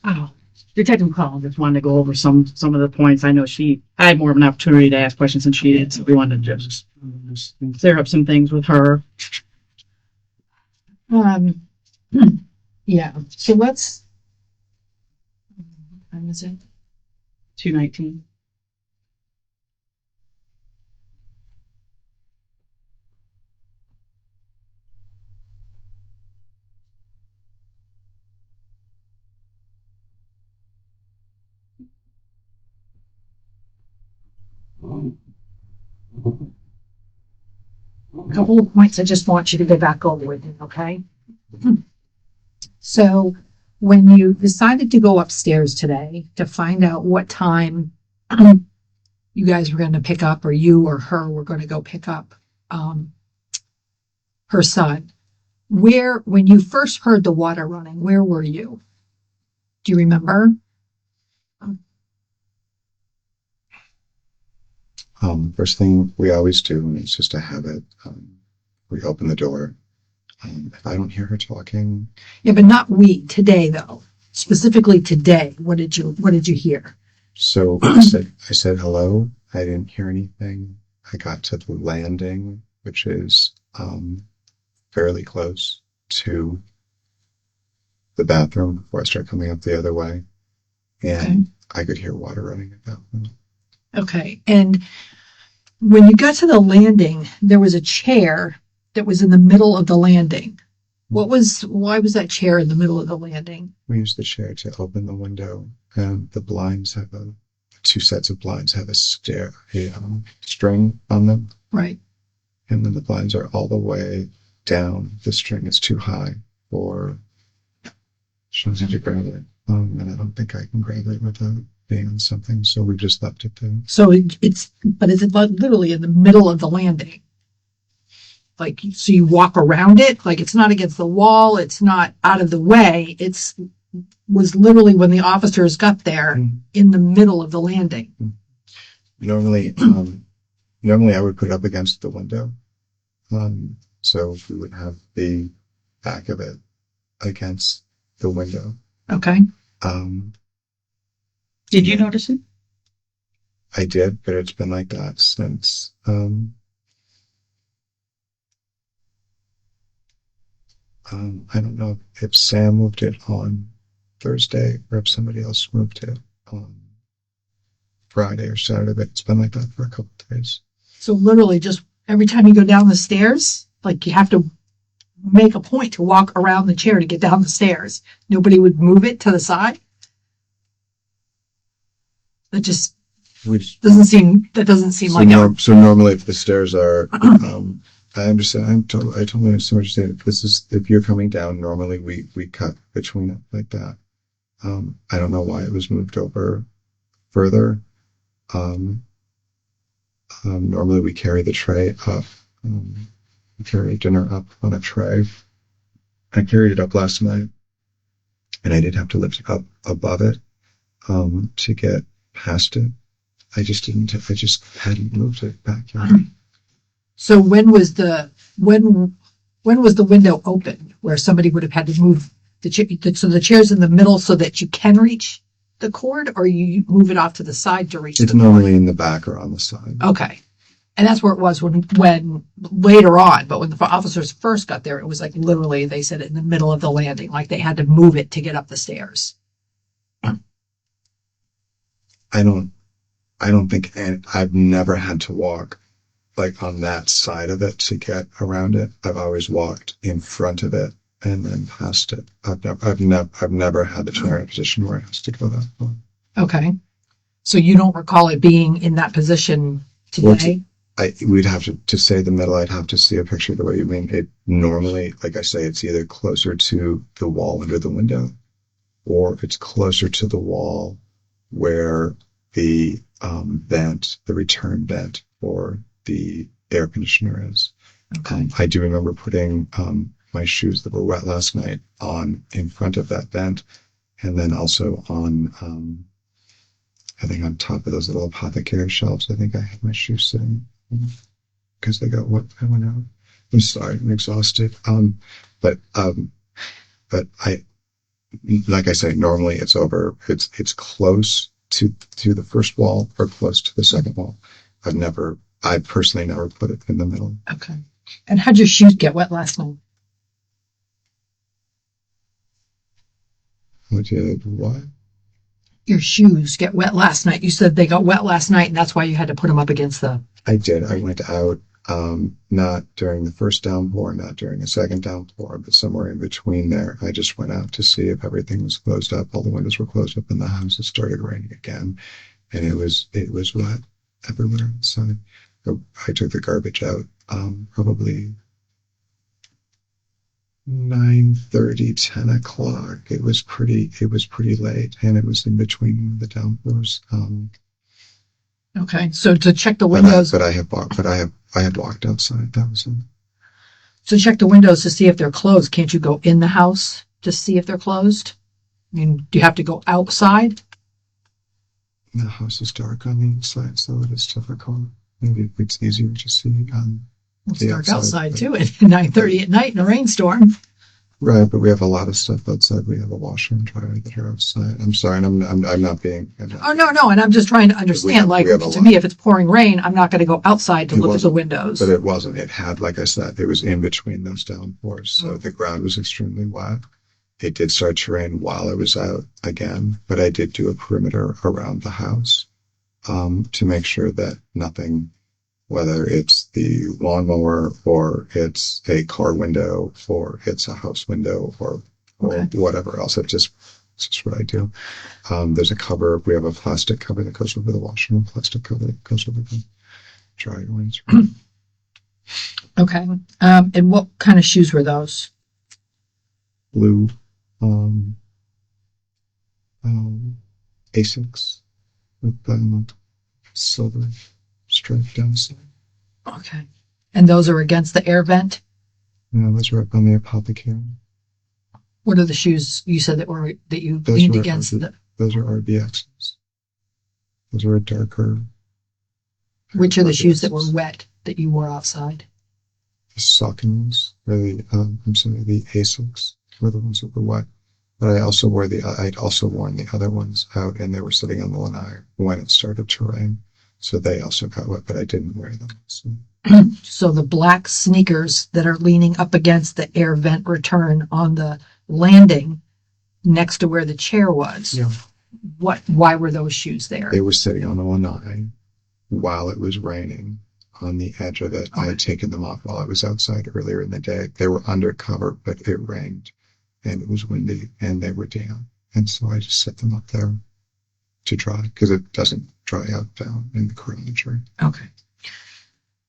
Oh. Detective McCall just wanted to go over some of the points. I know I had more of an opportunity to ask questions than she did, so we wanted to just clear up some things with her. Yeah. So let's. What time is it? 2:19. A couple of points I just want you to go back over with me, okay? So when you decided to go upstairs today to find out what time you guys were going to pick up, or you or her were going to go pick up her son, when you first heard the water running, where were you? Do you remember? First thing we always do, and it's just a habit, we open the door. If I don't hear her talking, Yeah, but not we today though. Specifically today, what did you hear? so I said hello. I didn't hear anything. I got to the landing, which is fairly close to the bathroom before I start coming up the other way, and I could hear water running at that point. Okay. And when you got to the landing, there was a chair that was in the middle of the landing. Why was that chair in the middle of the landing? We use the chair to open the window, and the blinds have two sets of blinds have a string on them. Right. And then the blinds are all the way down. The string is too high for Shanti to grab it. And I don't think I can grab it without being on something, so we just left it there. So it's literally in the middle of the landing. Like, so you walk around it, like it's not against the wall, it's not out of the way. Was literally when the officers got there in the middle of the landing. Normally I would put it up against the window. So we would have the back of it against the window. Okay. Did you notice it? I did, but it's been like that since I don't know if Sam moved it on Thursday or if somebody else moved it on Friday or Saturday, but it's been like that for a couple of days. So literally just every time you go down the stairs, like you have to make a point to walk around the chair to get down the stairs. Nobody would move it to the side. That just doesn't seem like that. So normally if the stairs are, I understand. I totally understand what you're saying. If you're coming down, normally we cut between it like that. I don't know why it was moved over further. Normally we carry the tray up. We carry dinner up on a tray. I carried it up last night, and I did have to lift it up above it to get past it. I just hadn't moved it back yet. So when was the window open where somebody would have had to move so the chair's in the middle so that you can reach the cord, or you move it off to the side to reach It's the cord? normally in the back or on the side. Okay. And that's where it was when later on, but when the officers first got there, it was like literally, they said, in the middle of the landing, like they had to move it to get up the stairs. I don't think, and I've never had to walk like on that side of it to get around it. I've always walked in front of it and then past it. I've never had the chair in a position where it has to go that far. Okay. So you don't recall it being in that position today? We'd have to say the middle. I'd have to see a picture of the way you mean it. Normally, like I say, it's either closer to the wall under the window, or it's closer to the wall where the vent, the return vent for the air conditioner is. Okay. I do remember putting my shoes that were wet last night on in front of that vent, and then also on I think on top of those little apothecary shelves. I think I had my shoes sitting because they got wet. I went out. I'm sorry, I'm exhausted. But I like I say, normally it's over. It's close to the first wall or close to the second wall. I personally never put it in the middle. Okay. And how'd your shoes get wet last night? Which is what? Your shoes get wet last night. You said they got wet last night, and that's why you had to put them up against the. I did. I went out, not during the first downpour, not during the second downpour, but somewhere in between there. I just went out to see if everything was closed up. All the windows were closed up in the house. It started raining again, and it was wet everywhere. So I took the garbage out, probably 9:30, 10 o'clock. It was pretty late, and it was in between the downpours. Okay, so to check the windows. I had walked outside. That was it. So check the windows to see if they're closed. Can't you go in the house to see if they're closed? I mean, do you have to go outside? The house is dark on the inside, so it is difficult. Maybe it's easier to see on It's the dark outside, outside too at 9:30 at night in a rainstorm. Right, but we have a lot of stuff outside. We have a washer and dryer that are outside. I'm sorry, and I'm not being. Oh, no, and I'm just trying to understand, we have a to lot. me, if it's pouring rain, I'm not going to go outside to It look at the wasn't, windows. But it wasn't. It had, like I said, it was in between those downpours, so the ground was extremely wet. It did start to rain while I was out again, but I did do a perimeter around the house to make sure that nothing, whether it's the lawnmower or it's a car window or it's a house window or whatever else. It's just what I do. There's a cover. We have a plastic cover that goes over the washer and a plastic cover that goes over the dryer when it's raining. Okay. And what kind of shoes were those? Blue, Asics with silver stripe down the side. Okay. And those are against the air vent? Yeah, those are up on the apothecary. What are the shoes you said that you Those leaned are against? Those are RBXs. Those are a darker. Which are the shoes that were wet that you wore outside? The Sauconys, or the Asics were the ones that were wet. But I'd also worn the other ones out, and they were sitting on the lanai when it started to rain. So they also got wet, but I didn't wear them. So. So the black sneakers that are leaning up against the air vent return on the landing next to where the chair was. Yeah. Why were those shoes there? They were sitting on the lanai while it was raining on the edge of it. Okay. I had taken them off while I was outside earlier in the day. They were undercover, but it rained and it was windy and they were damp. And so I just set them up there to dry because it doesn't dry out down in the garage. Okay.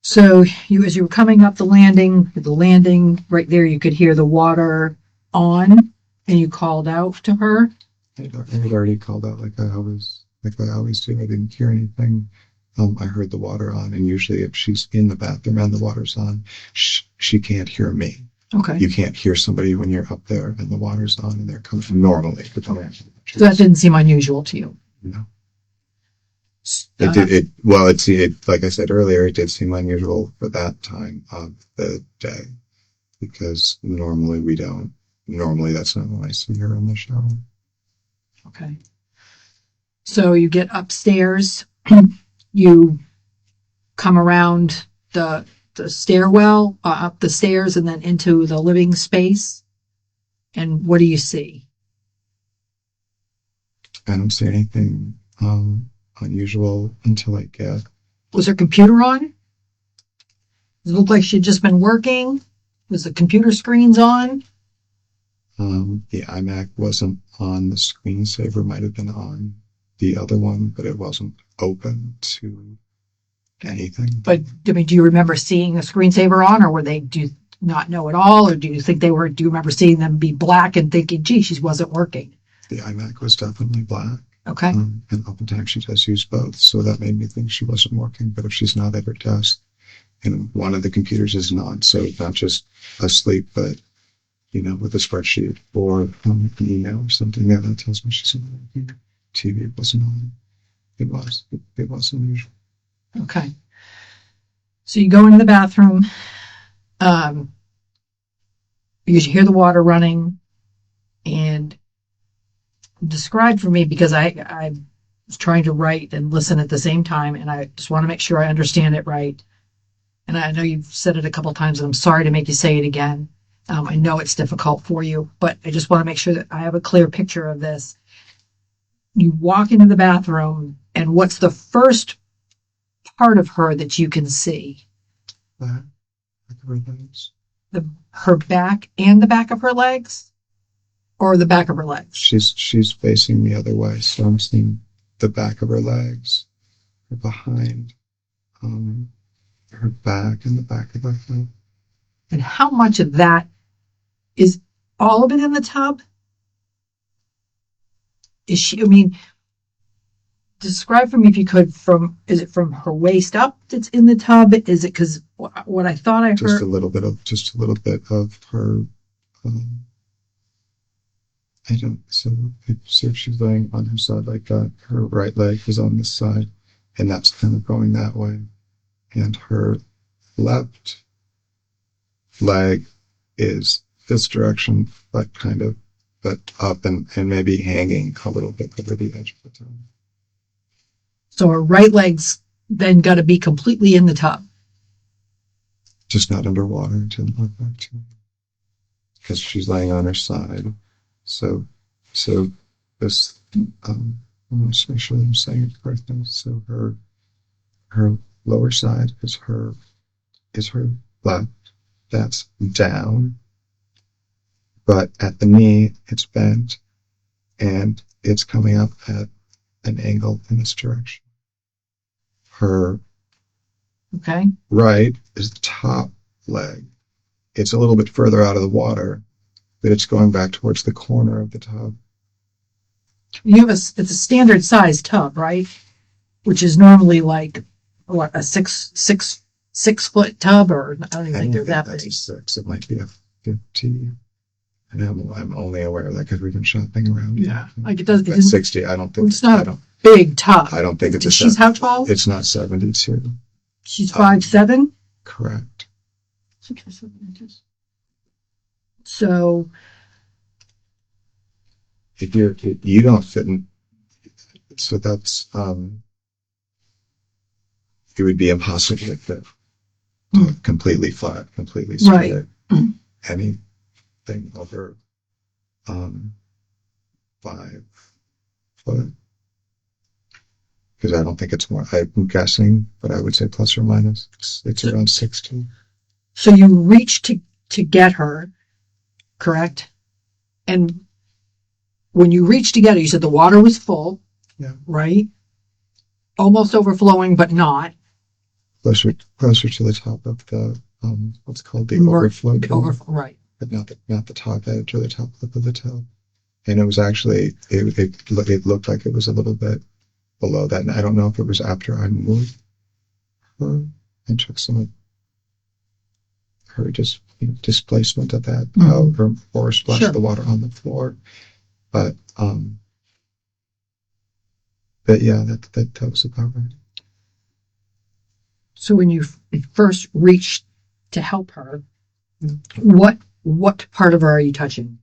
So as you were coming up the landing right there, you could hear the water on, and you called out to her. I had already called out like I always do. I didn't hear anything. I heard the water on, and usually if she's in the bathroom and the water's on, she can't hear me. Okay. You can't hear somebody when you're up there and the water's on and they're coming normally. So that didn't seem unusual to you. No. It did. Like I said earlier, it did seem unusual for that time of the day because normally that's not when I see her in the shower. Okay. So you get upstairs, you come around the stairwell, up the stairs and then into the living space. And what do you see? I don't see anything, unusual until I get. Was her computer on? Does it look like she'd just been working? Was the computer screens on? The iMac wasn't on. The screensaver might have been on the other one, but it wasn't open to anything. But I mean, do you remember seeing the screensaver on, or do you not know at all, or do you think do you remember seeing them be black and thinking, gee, she wasn't working? The iMac was definitely black. Okay. And oftentimes she does use both, so that made me think she wasn't working. But if she's not at her desk, and one of the computers isn't on, so not just asleep, but with a spreadsheet or an email or something, that tells me she's not working. TV wasn't on. It was unusual. Okay. So you go into the bathroom. You hear the water running, and describe for me, because I was trying to write and listen at the same time, and I just want to make sure I understand it right. And I know you've said it a couple of times, and I'm sorry to make you say it again. I know it's difficult for you, but I just want to make sure that I have a clear picture of this. You walk into the bathroom, and what's the first part of her that you can see? Back of her legs. Her back and the back of her legs? Or the back of her legs? She's facing the other way, so I'm seeing the back of her legs, her behind, her back and the back of her head. And how much of that is all of it in the tub? Is she, I mean, describe for me if you could is it from her waist up that's in the tub? Is it, because what I thought I heard? Just a little bit of her, so if she's laying on her side like that, her right leg is on this side, and that's kind of going that way. And her left leg is this direction, but up and maybe hanging a little bit over the edge of the tub. So her right leg's then got to be completely in the tub. Just not underwater until I look back to her. Because she's laying on her side. So this, I'm going to make sure I'm saying it correctly. So her lower side is her left. That's down. But at the knee, it's bent. And it's coming up at an angle in this direction. Her right is the top leg. It's a little bit further out of the water, but it's going back towards the corner of the tub. It's a standard size tub, right? Which is normally like what, a six foot tub, or I don't even think they're that big. That's a 6. It might be a 50. And I'm only aware of that because we've been shopping around. Yeah, like it does. But 60, I don't think it's not a big tub. I don't think it's a. She's how tall? It's not 72. She's 5'7". Correct. 6 or 7 inches. So if you don't fit in, so that's it would be impossible to fit completely flat, completely straight. Right. Anything over 5 foot, because I don't think it's more. I'm guessing, but I would say plus or minus. It's around 16. So you reached to get her, correct? And when you reached to get her, you said the water was full. Yeah. Right? Almost overflowing, but not. Closer to the top of the what's called the overflow door. Right. But not the top edge or the top lip of the tub. And it was actually it looked like it was a little bit below that. And I don't know if it was after I moved her and took some of her displacement of that out or splashed the water on the floor. But yeah, that was about right. So when you first reached to help her, what part of her are you touching?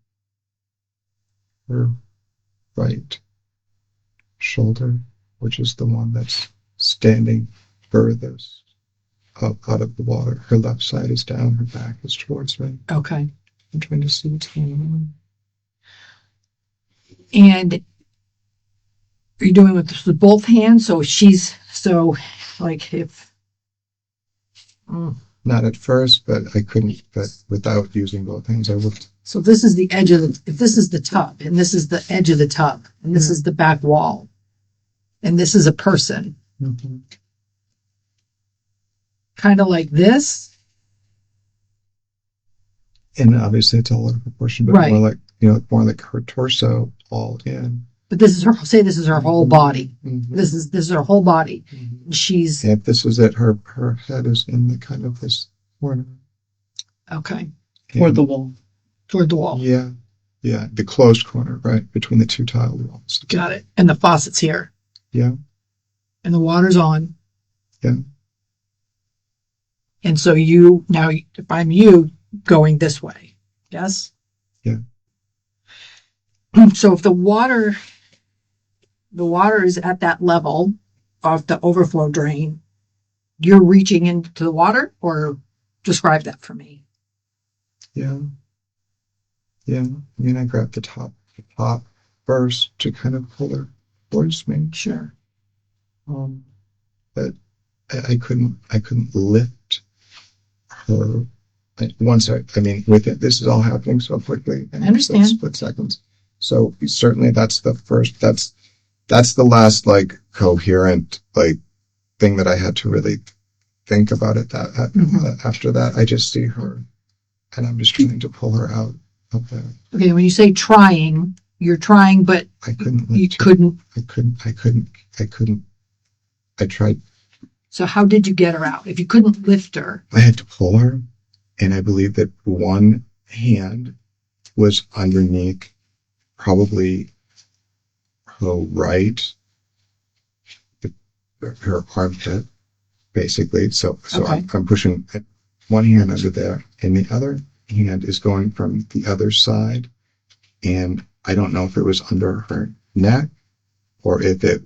Her right shoulder, which is the one that's standing furthest up out of the water. Her left side is down, her back is towards me. Okay. I'm trying to see what's going on. And are you doing with both hands? So if not at first, but I couldn't. But without using both hands, I would. So this is the edge of if this is the tub, and this is the edge of the tub, and this is the back wall, and this is a person, kind of like this. And obviously, it's all out of proportion, but more like her torso all in. But this is her whole body. This is her whole body. She's. If this is it, her head is in the kind of this corner. Okay. Toward the wall. Toward the wall. Yeah. Yeah. The closed corner, right? Between the two tile walls. Got it. And the faucet's here. Yeah. And the water's on. Yeah. And so now, if I'm going this way, yes? Yeah. So if the water is at that level of the overflow drain, you're reaching into the water, or describe that for me. Yeah. Yeah. I mean, I grabbed the top first to kind of pull her towards me. Sure. But I couldn't lift her. I mean, with it, this is all happening so quickly. I understand. Split seconds. So certainly that's the last like coherent like thing that I had to really think about it. After that, I just see her, and I'm just trying to pull her out of there. Okay, when you say trying, you're trying, but I couldn't. you couldn't. I couldn't. I tried. So how did you get her out? If you couldn't lift her, I had to pull her, and I believe that one hand was underneath, probably her right, her armpit, basically. So Okay. I'm pushing one hand under there, and the other hand is going from the other side, and I don't know if it was under her neck or if it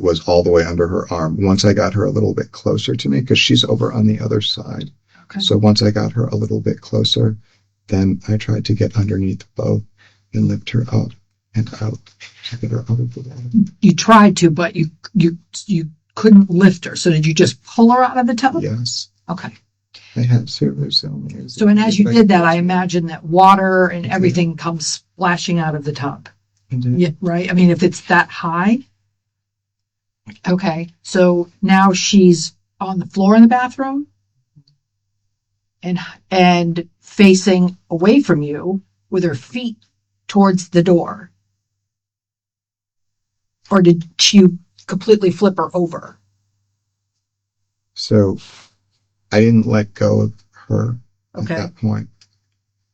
was all the way under her arm. Once I got her a little bit closer to me, because she's over on the other side. Okay. So once I got her a little bit closer, then I tried to get underneath both and lift her out and out to get her out of the water. you tried to, but you couldn't lift her. So did you just pull her out of the tub? Yes, Okay. I had to. So And as you did that, I imagine that water and everything comes splashing out of the tub. Yeah, right? I mean, if it's that high. Okay. So now she's on the floor in the bathroom and facing away from you with her feet towards the door. Or did you completely flip her over? So I didn't let go of her Okay. at that point.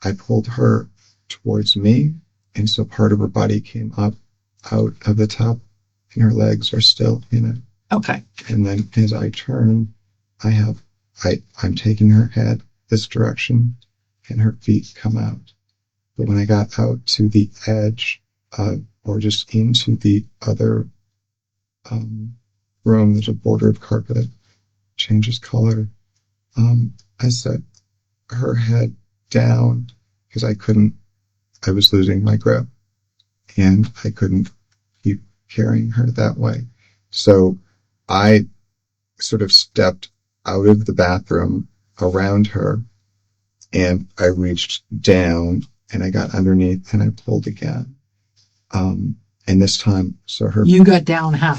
I pulled her towards me, and so part of her body came up out of the tub, and her legs are still in it. Okay. And then as I turn, I'm taking her head this direction, and her feet come out. But when I got out to the edge, or just into the other room, there's a border of carpet that changes color. I set her head down because I was losing my grip, and I couldn't keep carrying her that way. So I sort of stepped out of the bathroom around her, and I reached down and I got underneath and I pulled again. And this time, You got down how?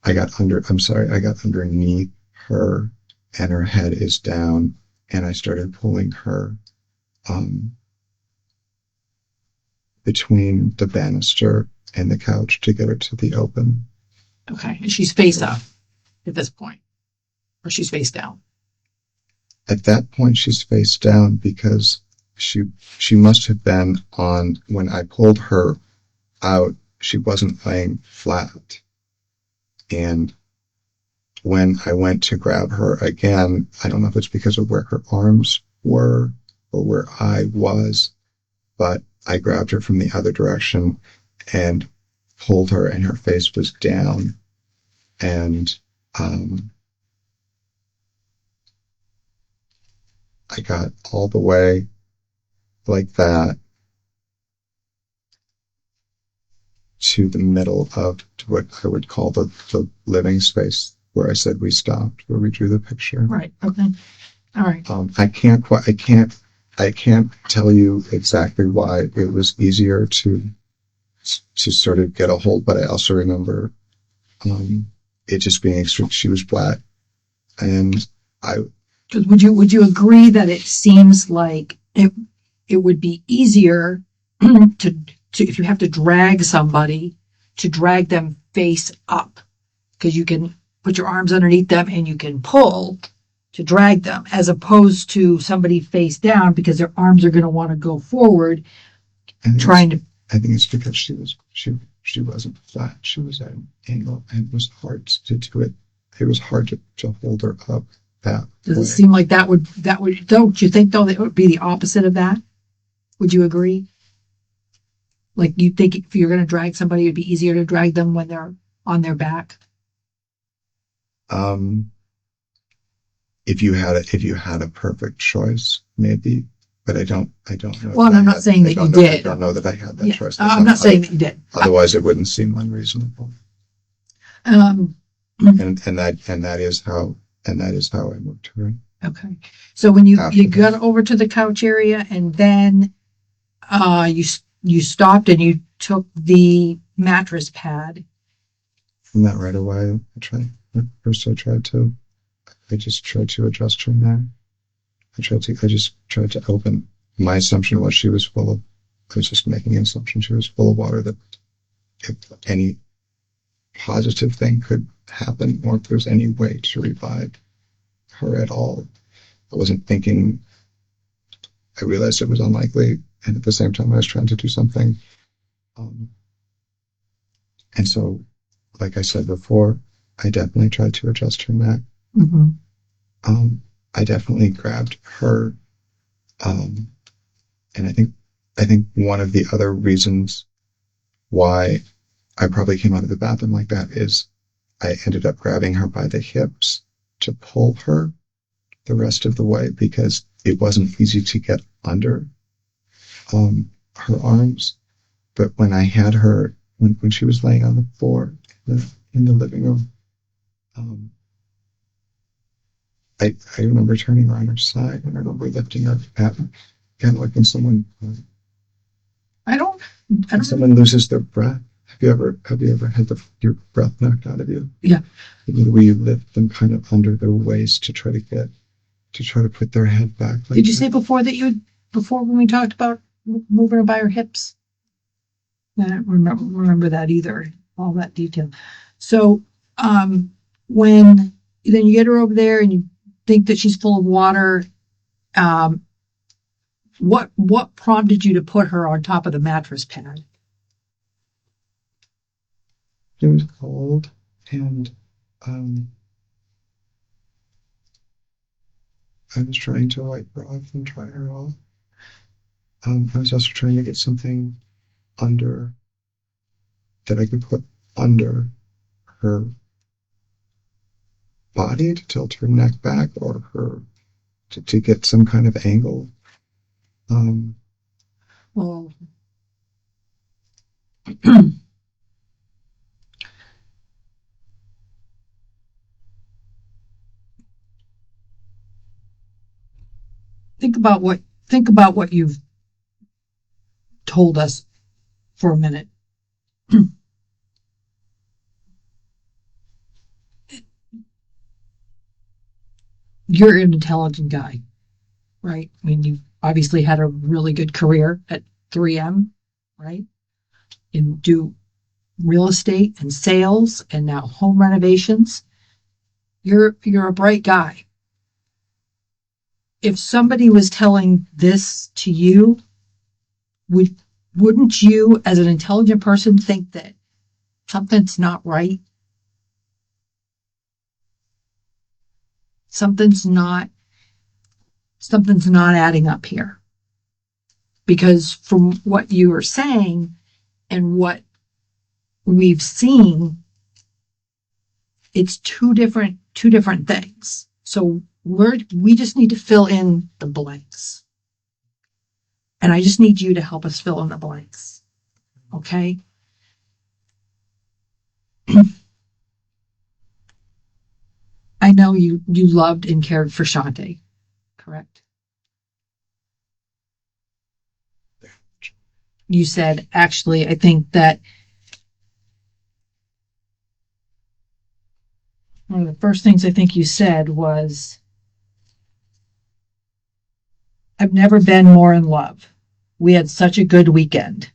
I got underneath her, and her head is down, and I started pulling her between the banister and the couch to get her to the open. Okay. And she's face up at this point. Or she's face down. At that point, she's face down because she must have been on, when I pulled her out, she wasn't laying flat. And when I went to grab her again, I don't know if it's because of where her arms were or where I was, but I grabbed her from the other direction and pulled her, and her face was down. And I got all the way like that to the middle of what I would call the living space where I said we stopped, where we drew the picture. Right. Okay. All right. I can't tell you exactly why it was easier to sort of get a hold, but I also remember it just being extreme. She was black, and Would you agree that it seems like it would be easier to if you have to drag somebody, to drag them face up, because you can put your arms underneath them and you can pull to drag them, as opposed to somebody face down because their arms are going to want to go forward, trying to. I think it's because she wasn't flat. She was at an angle, and it was hard to do it. It was hard to hold her up that Does way. it seem like that would don't you think though that it would be the opposite of that? Would you agree? Like, you think if you're going to drag somebody, it'd be easier to drag them when they're on their back? If you had a perfect choice, maybe, but I don't know. Well, I'm not saying that you did. I don't know that I had that Yeah, choice. I'm not saying that you did. Otherwise, it wouldn't seem unreasonable. Um, And that is how I moved her. okay. So when you After got over to the couch area, and then you stopped and you took the mattress pad. Not right away. I just tried to adjust her neck. I just tried to open. My assumption was I was just making an assumption she was full of water, that if any positive thing could happen, or if there's any way to revive her at all. I wasn't thinking, I realized it was unlikely, and at the same time I was trying to do something. And so, like I said before, I definitely tried to adjust her neck. Mm-hmm. I definitely grabbed her, and I think one of the other reasons why I probably came out of the bathroom like that is I ended up grabbing her by the hips to pull her the rest of the way, because it wasn't easy to get under her arms. But when I had her, when she was laying on the floor in the living room, I remember turning her on her side, and I remember lifting her up, kind of like when someone loses their breath. Have you ever had your breath knocked out of you? Yeah. Where you lift them kind of under their waist to try to put their head back. Like Did you say before when we talked about moving her by her hips? I don't remember that either, all that detail. So, when then you get her over there and you think that she's full of water, what prompted you to put her on top of the mattress pad? It was cold, and I was trying to wipe her off and dry her off. I was also trying to get something under that I could put under her body to tilt her neck back, or to get some kind of angle. Well, think about what you've told us for a minute. You're an intelligent guy, right? I mean, you obviously had a really good career at 3M, right? And do real estate and sales and now home renovations. You're a bright guy. If somebody was telling this to you, wouldn't you, as an intelligent person, think that something's not right? Something's not adding up here. Because from what you are saying and what we've seen, it's two different things. So we just need to fill in the blanks. And I just need you to help us fill in the blanks. Okay? I know you loved and cared for Shanti, correct? You said, actually, I think that one of the first things I think you said was, I've never been more in love. We had such a good weekend.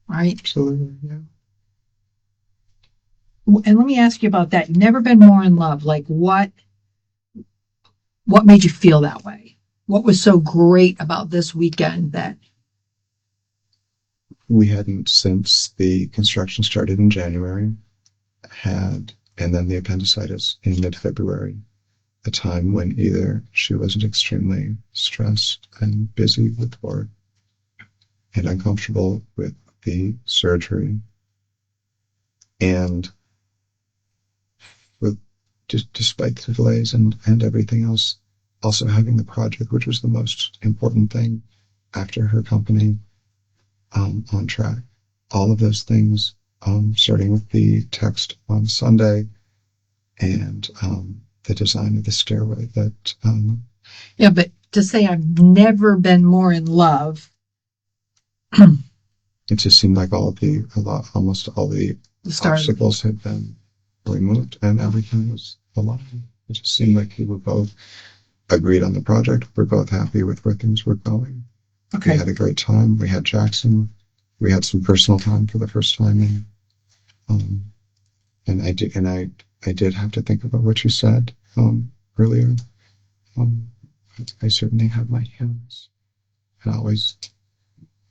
Right? Absolutely, yeah. And let me ask you about that. You've never been more in love. Like, what made you feel that way? What was so great about this weekend that we hadn't, since the construction started in January, and then the appendicitis in mid-February. a time when either she wasn't extremely stressed and busy with work and uncomfortable with the surgery, and with just despite the delays and everything else, also having the project, which was the most important thing after her company, on track. All of those things, starting with the text on Sunday and the design of the stairway that Yeah, but to say I've never been more in love. It just seemed like almost all the obstacles had been removed and everything was aligned. It just seemed like we were both agreed on the project. We're both happy with where things were going. Okay. We had a great time. We had Jackson. We had some personal time for the first time. And I did have to think about what you said earlier. I certainly have my hands, and always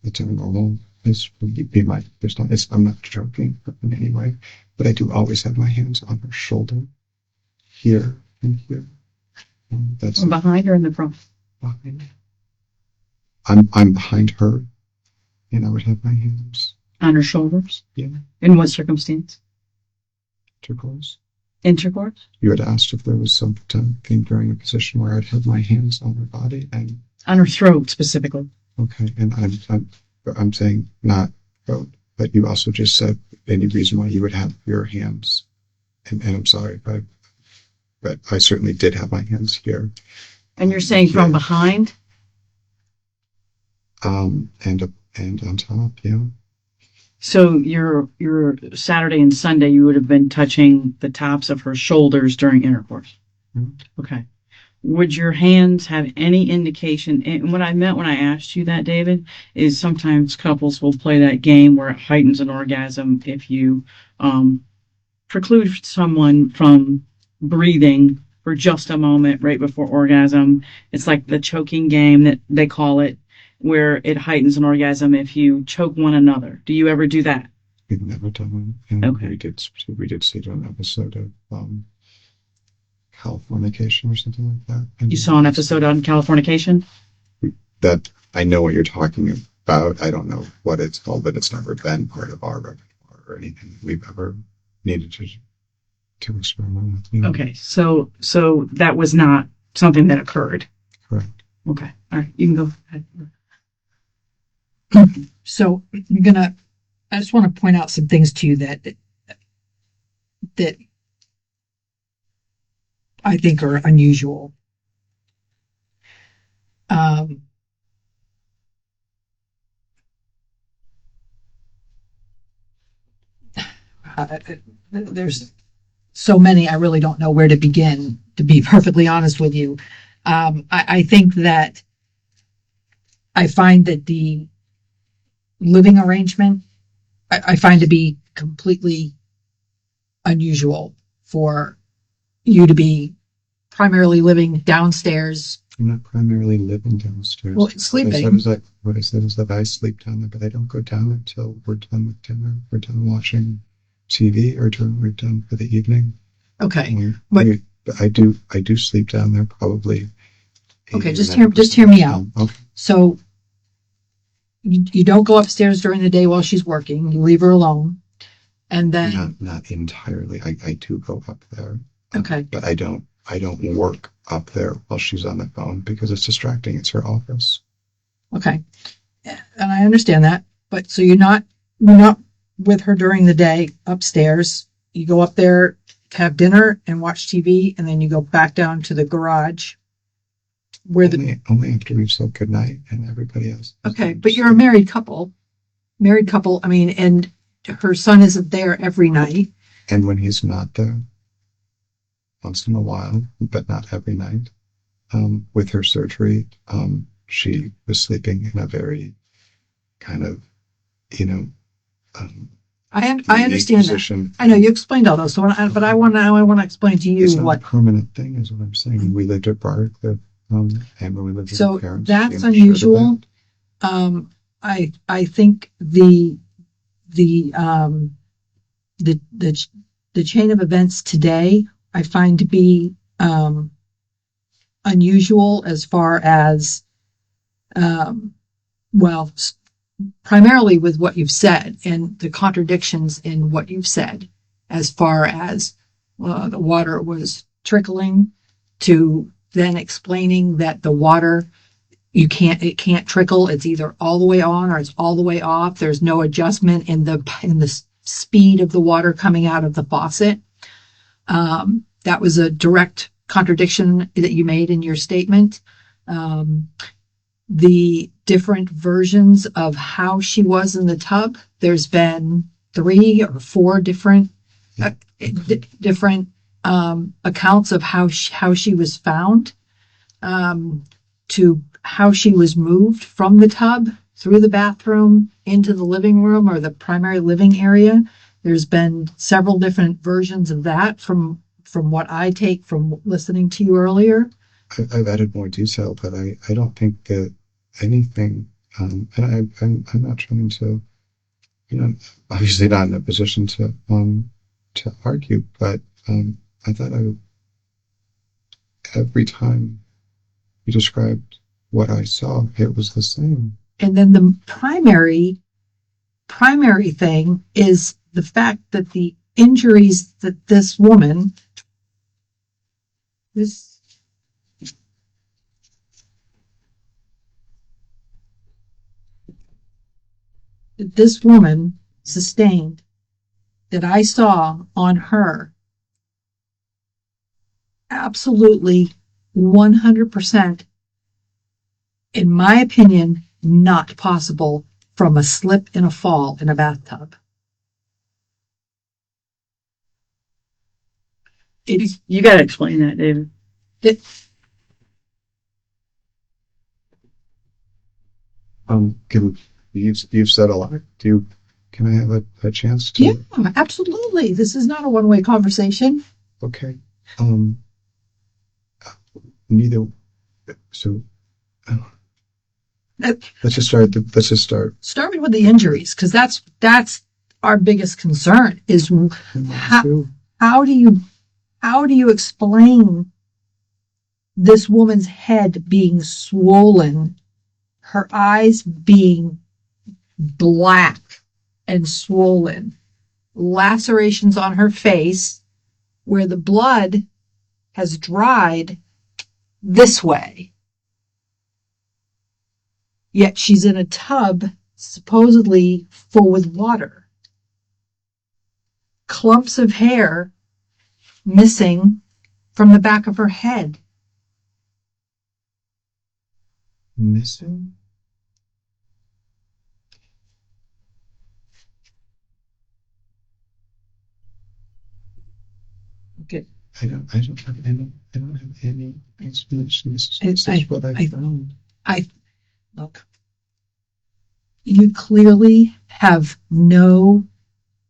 it's a normal. This would be my personal. I'm not joking in any way, but I do always have my hands on her shoulder, here and here. That's Behind or in the front? behind. I'm behind her, and I would have my hands. On her shoulders? Yeah. In what circumstance? Intercourse. Intercourse? You had asked if there was something during a position where I'd have my hands on her body, and On her throat, specifically. okay, and I'm saying not both, but you also just said any reason why you would have your hands, and I'm sorry, but I certainly did have my hands here, And you're saying from Yeah. behind? and on top, yeah. So your Saturday and Sunday, you would have been touching the tops of her shoulders during intercourse. Mhm. Okay. Would your hands have any indication? And what I meant when I asked you that, David, is sometimes couples will play that game where it heightens an orgasm if you preclude someone from breathing for just a moment right before orgasm. It's like the choking game that they call it, where it heightens an orgasm if you choke one another. Do you ever do that? We've never done it, and Okay. we did see it on an episode of Californication or something like that. And You saw an episode on Californication? that I know what you're talking about. I don't know what it's called, but it's never been part of our repertoire or anything we've ever needed to experiment with. You know? Okay, so that was not something that occurred. Correct. Okay, all right, you can go ahead. So I just want to point out some things to you that I think are unusual. There's so many, I really don't know where to begin, to be perfectly honest with you. I think that I find that the living arrangement, I find to be completely unusual for you to be primarily living downstairs. I'm not primarily living downstairs. Well, sleeping. What I said was that I sleep down there, but I don't go down until we're done with dinner. We're done watching TV, or we're done for the evening. Okay, but I do sleep down there probably. okay, 80 or just 90% hear me of the out. time. Okay. So you don't go upstairs during the day while she's working. You leave her alone, and then Not entirely. I do go up there. Okay. But I don't work up there while she's on the phone because it's distracting. It's her office. okay, and I understand that. But so you're not with her during the day upstairs. You go up there, have dinner, and watch TV, and then you go back down to the garage where Only after we've said goodnight and everybody else. Okay, but you're a married couple. I mean, and her son isn't there every night. And when he's not there, once in a while, but not every night, with her surgery, she was sleeping in a very kind of, I unique understand position. that. I know you explained all those, but I want to explain to you It's not what. a permanent thing, is what I'm saying. We lived at Briarcliff, and when we lived with So our parents, that's she understood unusual. I think the chain of events today I find to be unusual as far as, well, primarily with what you've said and the contradictions in what you've said, as far as the water was trickling, to then explaining that the water, it can't trickle. It's either all the way on or it's all the way off. There's no adjustment in the speed of the water coming out of the faucet. That was a direct contradiction that you made in your statement. The different versions of how she was in the tub. There's been 3 or 4 different accounts of how she was found, to how she was moved from the tub through the bathroom into the living room or the primary living area. There's been several different versions of that from what I take from listening to you earlier. I've added more detail, but I don't think that anything, and I'm not trying to, obviously not in a position to argue, but I thought every time you described what I saw, it was the same. And then the primary thing is the fact that the injuries that this woman, this woman sustained, that I saw on her, absolutely 100%, in my opinion, not possible from a slip and a fall in a bathtub. You got to explain that, David. You've said a lot. Can I have a chance to? Yeah, absolutely. This is not a one-way conversation. Okay. Neither. So. Let's just start. Starting with the injuries, because that's our biggest concern. Is how do you explain this woman's head being swollen, her eyes being black and swollen, lacerations on her face where the blood has dried this way, yet she's in a tub supposedly full with water, clumps of hair missing from the back of her head. Missing? Okay. I don't have any explanation. This is what I found. Look, you clearly have no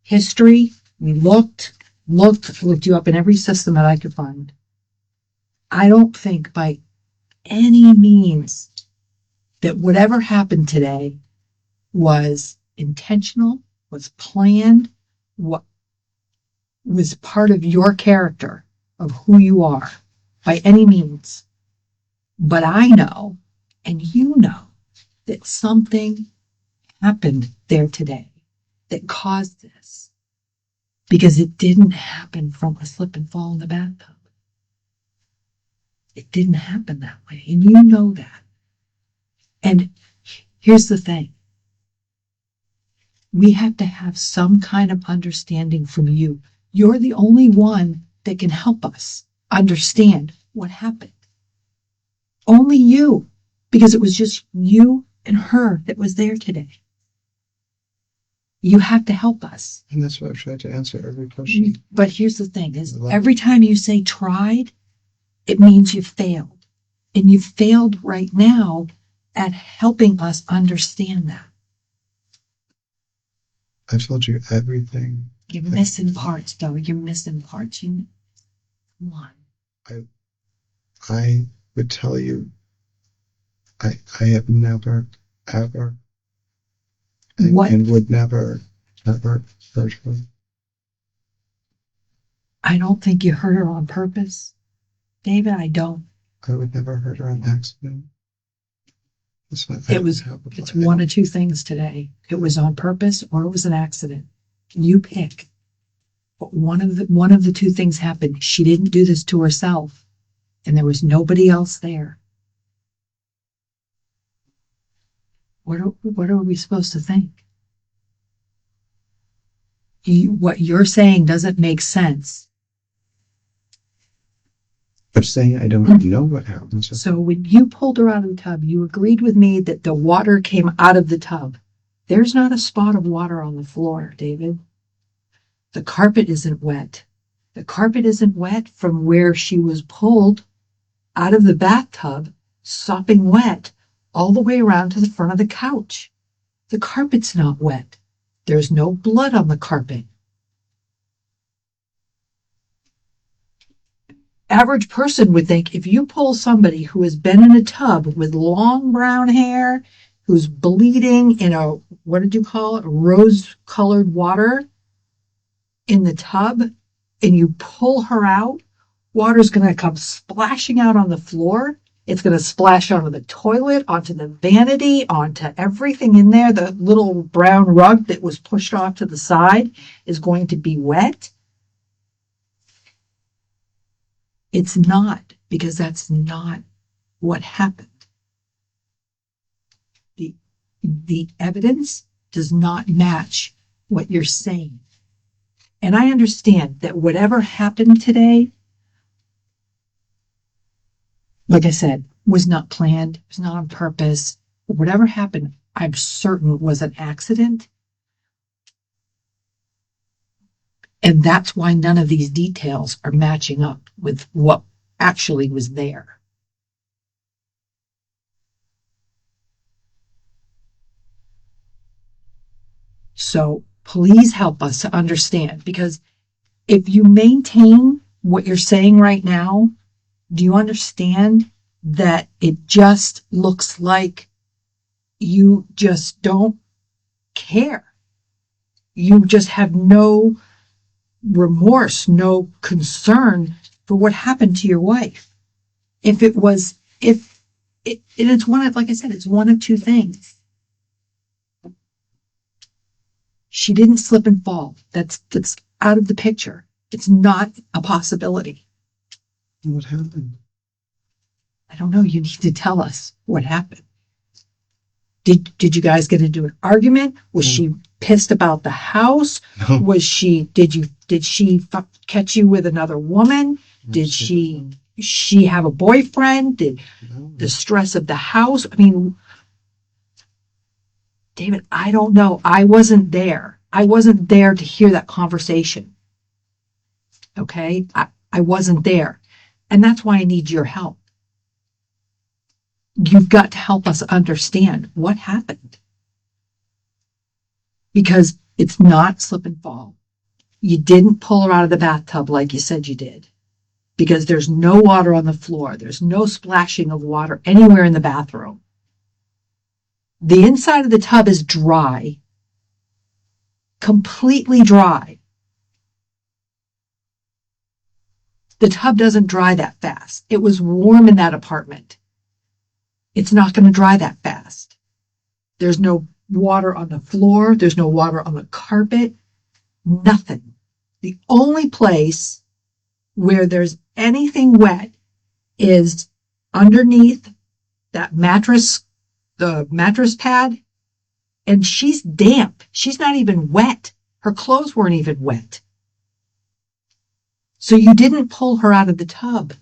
history. We looked you up in every system that I could find. I don't think by any means that whatever happened today was intentional, was planned, what was part of your character, of who you are, by any means. But I know, and you know, that something happened there today that caused this, because it didn't happen from a slip and fall in the bathtub. It didn't happen that way, and you know that. And here's the thing. We have to have some kind of understanding from you. You're the only one that can help us understand what happened. Only you, because it was just you and her that was there today. You have to help us. And that's why I've tried to answer every question. But here's the thing, is every time you say tried, it means you failed. And you failed right now at helping us understand that. I've told you everything. You're missing parts, though. You're missing parts. Come on. I would tell you, I have never, ever, and would never, ever hurt her. I don't think you hurt her on purpose. David, I don't. I would never hurt her on accident. It's one of two things today. It was on purpose or it was an accident. You pick. But one of the two things happened. She didn't do this to herself, and there was nobody else there. What are we supposed to think? What you're saying doesn't make sense. I'm saying I don't know what happened. So when you pulled her out of the tub, you agreed with me that the water came out of the tub. There's not a spot of water on the floor, David. The carpet isn't wet. The carpet isn't wet from where she was pulled out of the bathtub, sopping wet, all the way around to the front of the couch. The carpet's not wet. There's no blood on the carpet. Average person would think if you pull somebody who has been in a tub with long brown hair, who's bleeding in a, what did you call it, rose-colored water in the tub, and you pull her out, water's going to come splashing out on the floor. It's going to splash onto the toilet, onto the vanity, onto everything in there. The little brown rug that was pushed off to the side is going to be wet. It's not, because that's not what happened. The evidence does not match what you're saying. And I understand that whatever happened today, like I said, was not planned, was not on purpose. Whatever happened, I'm certain was an accident. And that's why none of these details are matching up with what actually was there. So please help us to understand, because if you maintain what you're saying right now, do you understand that it just looks like you just don't care? You just have no remorse, no concern for what happened to your wife. It's one of, like I said, it's one of two things. She didn't slip and fall. That's out of the picture. It's not a possibility. What happened? I don't know. You need to tell us what happened. Did you guys get into an argument? Was she pissed about the house? No. Was she? Did she catch you with another woman? Did she have a boyfriend? The stress of the house? I mean, David, I don't know. I wasn't there. I wasn't there to hear that conversation. Okay? I wasn't there. And that's why I need your help. You've got to help us understand what happened. Because it's not slip and fall. You didn't pull her out of the bathtub like you said you did. Because there's no water on the floor. There's no splashing of water anywhere in the bathroom. The inside of the tub is dry. Completely dry. The tub doesn't dry that fast. It was warm in that apartment. It's not going to dry that fast. There's no water on the floor. There's no water on the carpet. Nothing. The only place where there's anything wet is underneath that mattress, the mattress pad, and she's damp. She's not even wet. Her clothes weren't even wet. So you didn't pull her out of the tub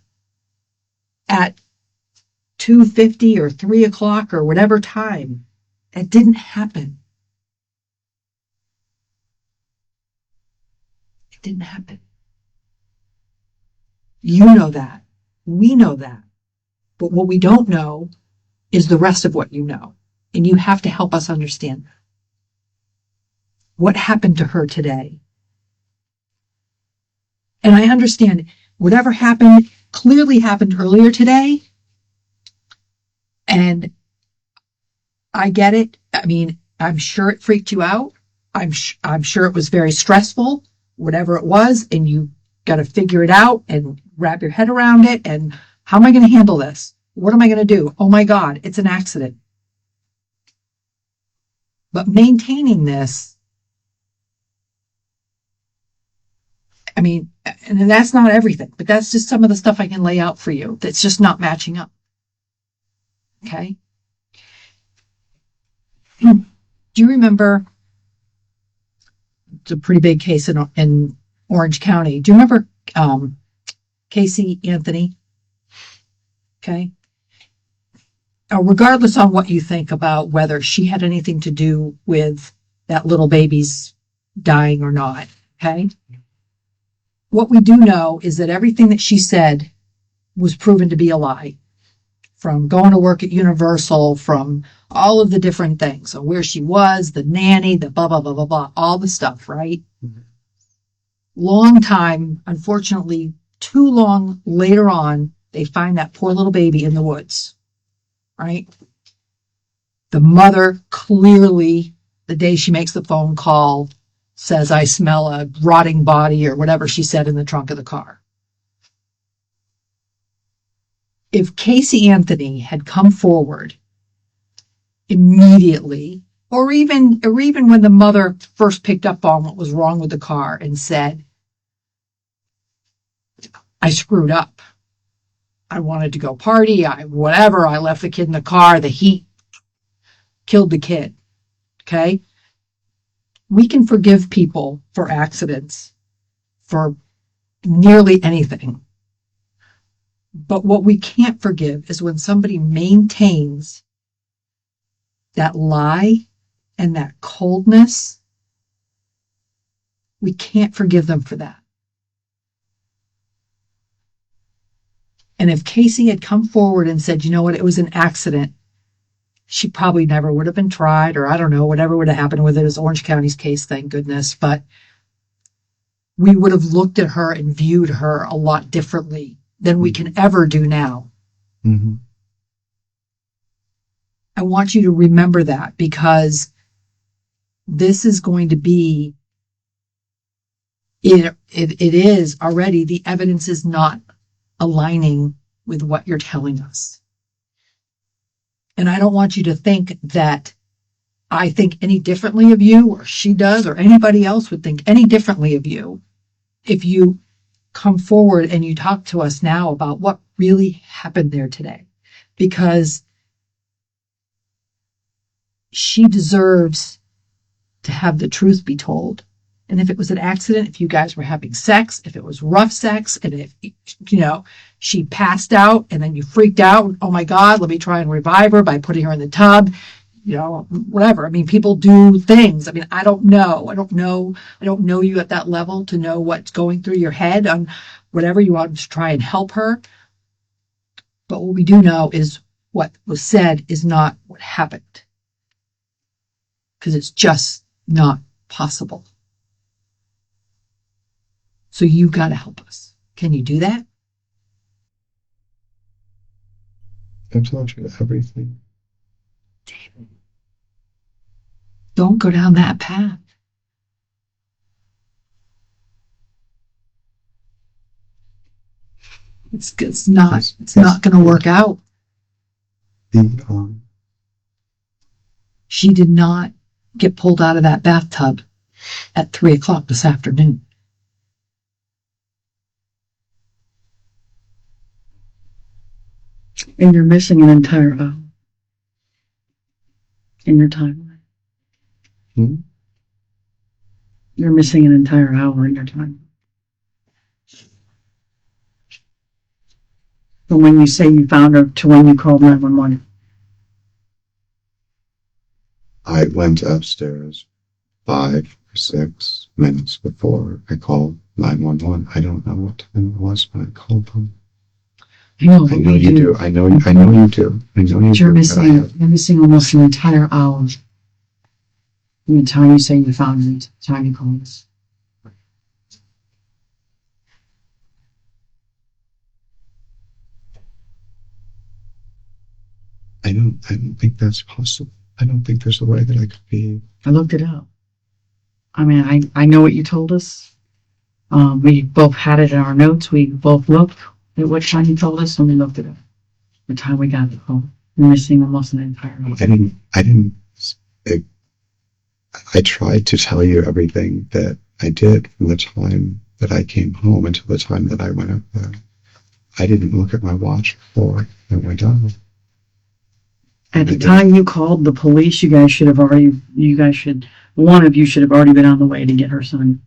at 2:50 or 3 o'clock or whatever time. It didn't happen. It didn't happen. You know that. We know that. But what we don't know is the rest of what you know. And you have to help us understand that. What happened to her today? And I understand whatever happened clearly happened earlier today. And I get it. I mean, I'm sure it freaked you out. I'm sure it was very stressful, whatever it was, and you got to figure it out and wrap your head around it. And How am I going to handle this? What am I going to do? Oh my God, it's an accident. But maintaining this, I mean, and that's not everything, but that's just some of the stuff I can lay out for you that's just not matching up. Okay? Do you remember, it's a pretty big case in Orange County. Do you remember Casey Anthony? Okay. Regardless on what you think about whether she had anything to do with that little baby's dying or not, okay? What we do know is that everything that she said was proven to be a lie. From going to work at Universal, from all of the different things, so where she was, the nanny, the blah, blah, blah, blah, blah, all the stuff, right? Mm-hmm. Long time, unfortunately, too long later on, they find that poor little baby in the woods, right? The mother clearly, the day she makes the phone call, says, I smell a rotting body or whatever she said in the trunk of the car. If Casey Anthony had come forward immediately, or even when the mother first picked up on what was wrong with the car and said, I screwed up. I wanted to go party. I left the kid in the car. The heat killed the kid. Okay. We can forgive people for accidents, for nearly anything. But what we can't forgive is when somebody maintains that lie and that coldness. We can't forgive them for that. And if Casey had come forward and said, you know what, it was an accident, she probably never would have been tried, or I don't know, whatever would have happened with it. It was Orange County's case, thank goodness. But we would have looked at her and viewed her a lot differently than we can ever do now. Mm-hmm. I want you to remember that, because this is going to be, it is already, the evidence is not aligning with what you're telling us. And I don't want you to think that I think any differently of you, or she does, or anybody else would think any differently of you if you come forward and you talk to us now about what really happened there today. Because she deserves to have the truth be told. And if it was an accident, if you guys were having sex, if it was rough sex, and if, she passed out and then you freaked out, oh my God, let me try and revive her by putting her in the tub, whatever. I mean, people do things. I mean, I don't know you at that level to know what's going through your head on whatever you want to try and help her. But what we do know is what was said is not what happened. Because it's just not possible. So you got to help us. Can you do that? I'm telling you everything. David, don't go down that path. It's not going to work out. She did not get pulled out of that bathtub at 3:00 this afternoon. And you're missing an entire hour in your timeline. Hmm? You're missing an entire hour in your timeline. From when you say you found her to when you called 911. I went upstairs 5 or 6 minutes before I called 911. I don't know what time it was when I called them. I know you do. I know you do. You're missing almost an entire hour from the time you say you found it to the time you called us. I don't think that's possible. I don't think there's a way that I could be. I looked it up. I mean, I know what you told us. We both had it in our notes. We both looked. At what time you told us? When we looked at it. The time we got the call. We're missing almost an entire house. I tried to tell you everything that I did from the time that I came home until the time that I went up there. I didn't look at my watch before I went out. At the time you called the police, one of you should have already been on the way to get her son.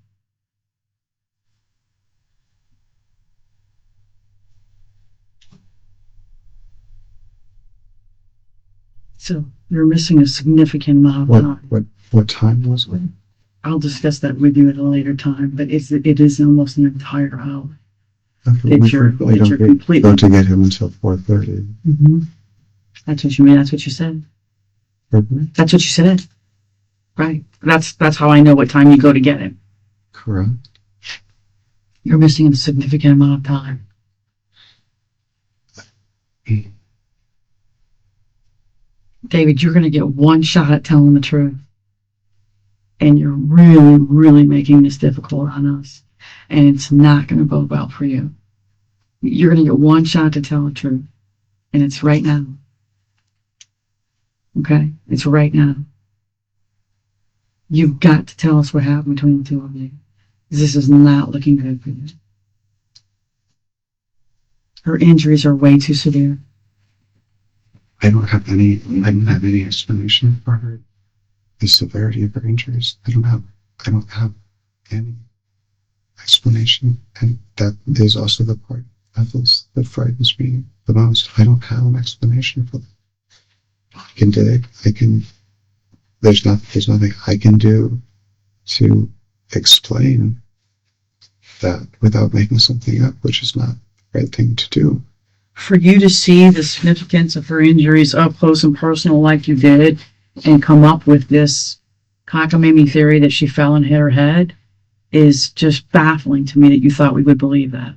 So you're missing a significant amount of time. What time was it? I'll discuss that with you at a later time, but it is almost an entire hour. Okay, That you're completely. Don't to get him until 4:30. Mm-hmm. That's what you mean. That's what you said. Mm-hmm. That's what you said. Right. That's how I know what time you go to get him. Correct. You're missing a significant amount of time. David, you're going to get one shot at telling the truth. And you're really, really making this difficult on us. And it's not going to bode well for you. You're going to get one shot to tell the truth. And it's right now. Okay? It's right now. You've got to tell us what happened between the two of you. This is not looking good for you. Her injuries are way too severe. I don't have any explanation for her. The severity of her injuries. I don't have any explanation. And that is also the part of this that frightens me the most. I don't have an explanation for that. I can dig. There's nothing I can do to explain that without making something up, which is not the right thing to do. For you to see the significance of her injuries up close and personal like you did, and come up with this cockamamie theory that she fell and hit her head, is just baffling to me that you thought we would believe that.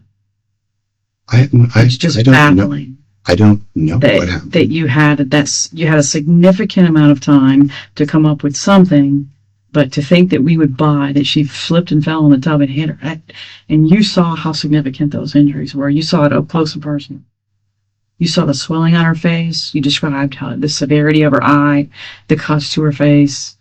It's just baffling. I don't know what happened. That you had a significant amount of time to come up with something, but to think that we would buy that she slipped and fell in the tub and hit her head, and you saw how significant those injuries were. You saw it up close and personal. You saw the swelling on her face. You described the severity of her eye, the cuts to her face.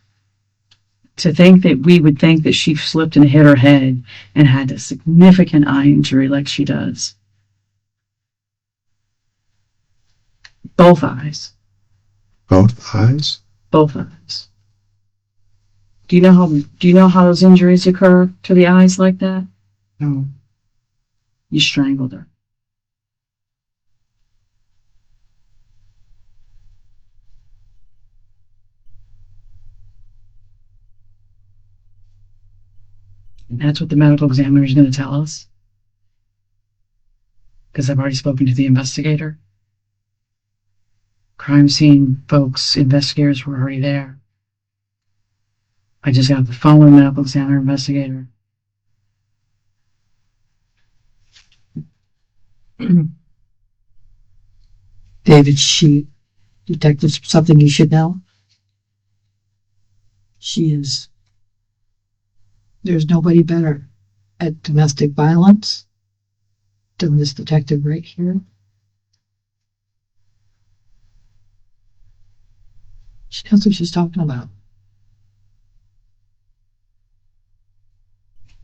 To think that we would think that she slipped and hit her head and had a significant eye injury like she does. Both eyes. Both eyes? Both eyes. Do you know how those injuries occur to the eyes like that? No. You strangled her. And that's what the medical examiner is going to tell us. Because I've already spoken to the investigator. Crime scene folks, investigators were already there. I just got the phone with the medical examiner investigator. David, detective, something you should know. There's nobody better at domestic violence than this detective right here. She knows what she's talking about.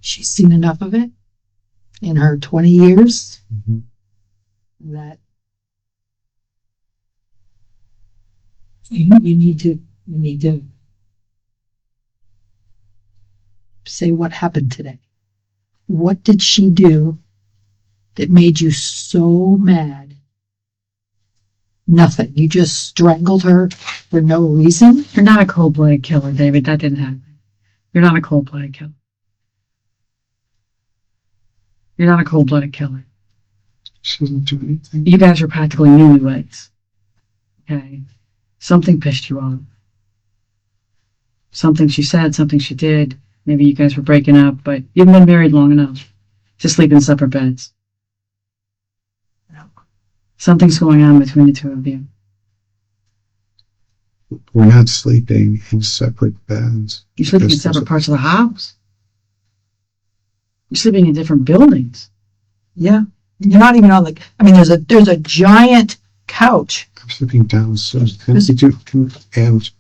She's seen enough of it in her 20 years that you need to say what happened today. What did she do that made you so mad? Nothing. You just strangled her for no reason? You're not a cold-blooded killer, David. That didn't happen. You're not a cold-blooded killer. You're not a cold-blooded killer. She doesn't do anything. You guys are practically newlyweds. Okay? Something pissed you off. Something she said, something she did. Maybe you guys were breaking up, but you haven't been married long enough to sleep in separate beds. Something's going on between the two of you. We're not sleeping in separate beds. You're sleeping in separate parts of the house. You're sleeping in different buildings. Yeah. You're not even on the, I mean, there's a giant couch. I'm sleeping downstairs. And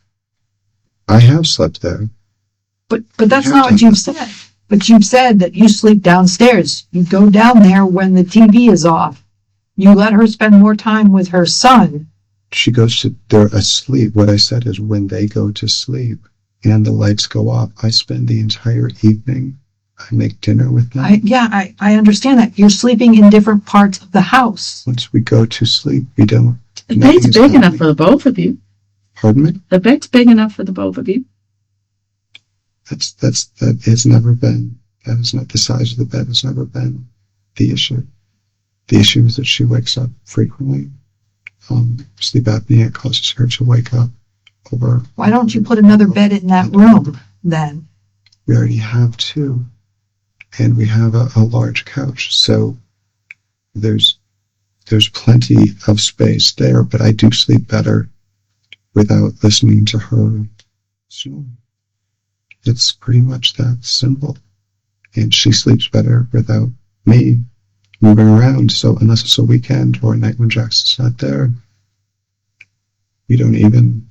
I have slept there. But that's not what you've said. But you've said that you sleep downstairs. You go down there when the TV is off. You let her spend more time with her son. She goes to, they're asleep. What I said is when they go to sleep and the lights go off, I spend the entire evening. I make dinner with them. I understand that. You're sleeping in different parts of the house. Once we go to sleep, we don't. The bed's big enough for the both of you. Pardon me? The bed's big enough for the both of you. That has never been, that is not, the size of the bed has never been the issue. The issue is that she wakes up frequently. Sleep apnea causes her to wake up over. Why don't you put another bed in that room then? We already have two, and we have a large couch, so there's plenty of space there, but I do sleep better without listening to her snore. It's pretty much that simple. And she sleeps better without me moving around. So unless it's a weekend or a night when Jackson's not there, we don't even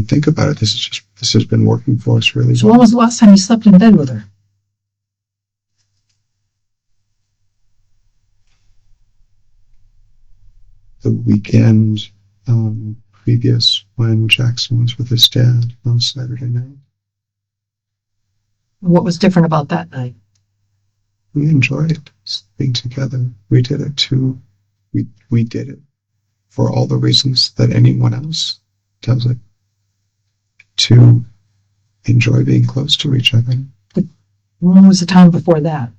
think about it. This has been working for us really So well. when was the last time you slept in bed with her? The weekend previous when Jackson was with his dad on Saturday night. What was different about that night? We enjoyed being together. We did it too. We did it for all the reasons that anyone else does it. To enjoy being close to each other. But when was the time before that?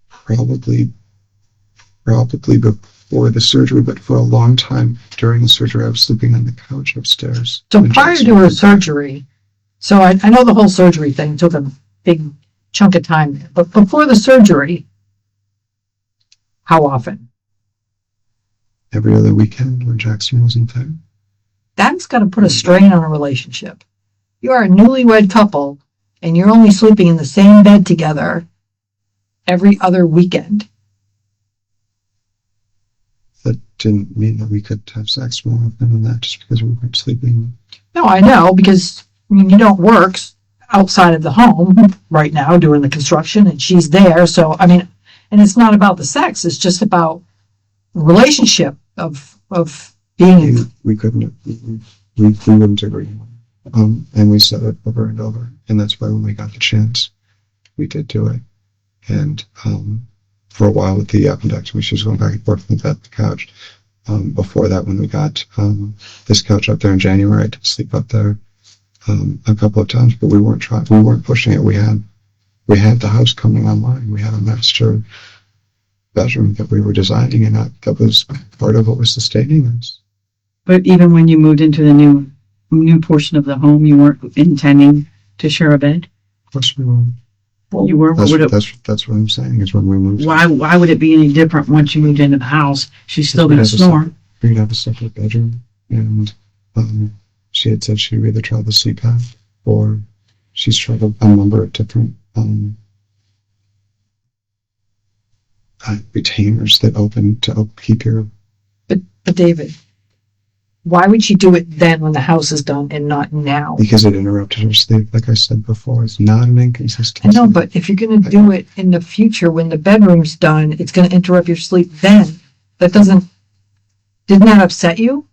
Probably before the surgery, but for a long time during the surgery, I was sleeping on the couch upstairs. So prior to her surgery, so I know the whole surgery thing took a big chunk of time, but before the surgery, how often? Every other weekend when Jackson wasn't there. That's got to put a strain on a relationship. You are a newlywed couple, and you're only sleeping in the same bed together every other weekend. That didn't mean that we could have sex more often than that just because we weren't sleeping. No, I know, because I mean, you don't work outside of the home right now doing the construction, and she's there. So, I mean, and it's not about the sex. It's just about relationship of being. We couldn't. We wouldn't agree. And we said it over and over. And that's why when we got the chance, we did do it. And for a while with the appendectomy, she was going back and forth from the bed to the couch. Before that, when we got this couch up there in January, I did sleep up there a couple of times, but we weren't pushing it. We had the house coming online. We had a master bedroom that we were designing, and that was part of what was sustaining us. But even when you moved into the new portion of the home, you weren't intending to share a bed? Of course we were. Well, you were. That's what I'm saying, is when we moved. Why would it be any different once you moved into the house? She's still going to snore. We'd have a separate bedroom, and she had said she'd either try the CPAP or she's tried a number of different retainers that open to keep your. But David, why would she do it then when the house is done and not now? Because it interrupted her sleep, like I said before. It's not an inconsistency. I know, but if you're going to do it in the future when the bedroom's done, it's going to interrupt your sleep then. Didn't that upset you?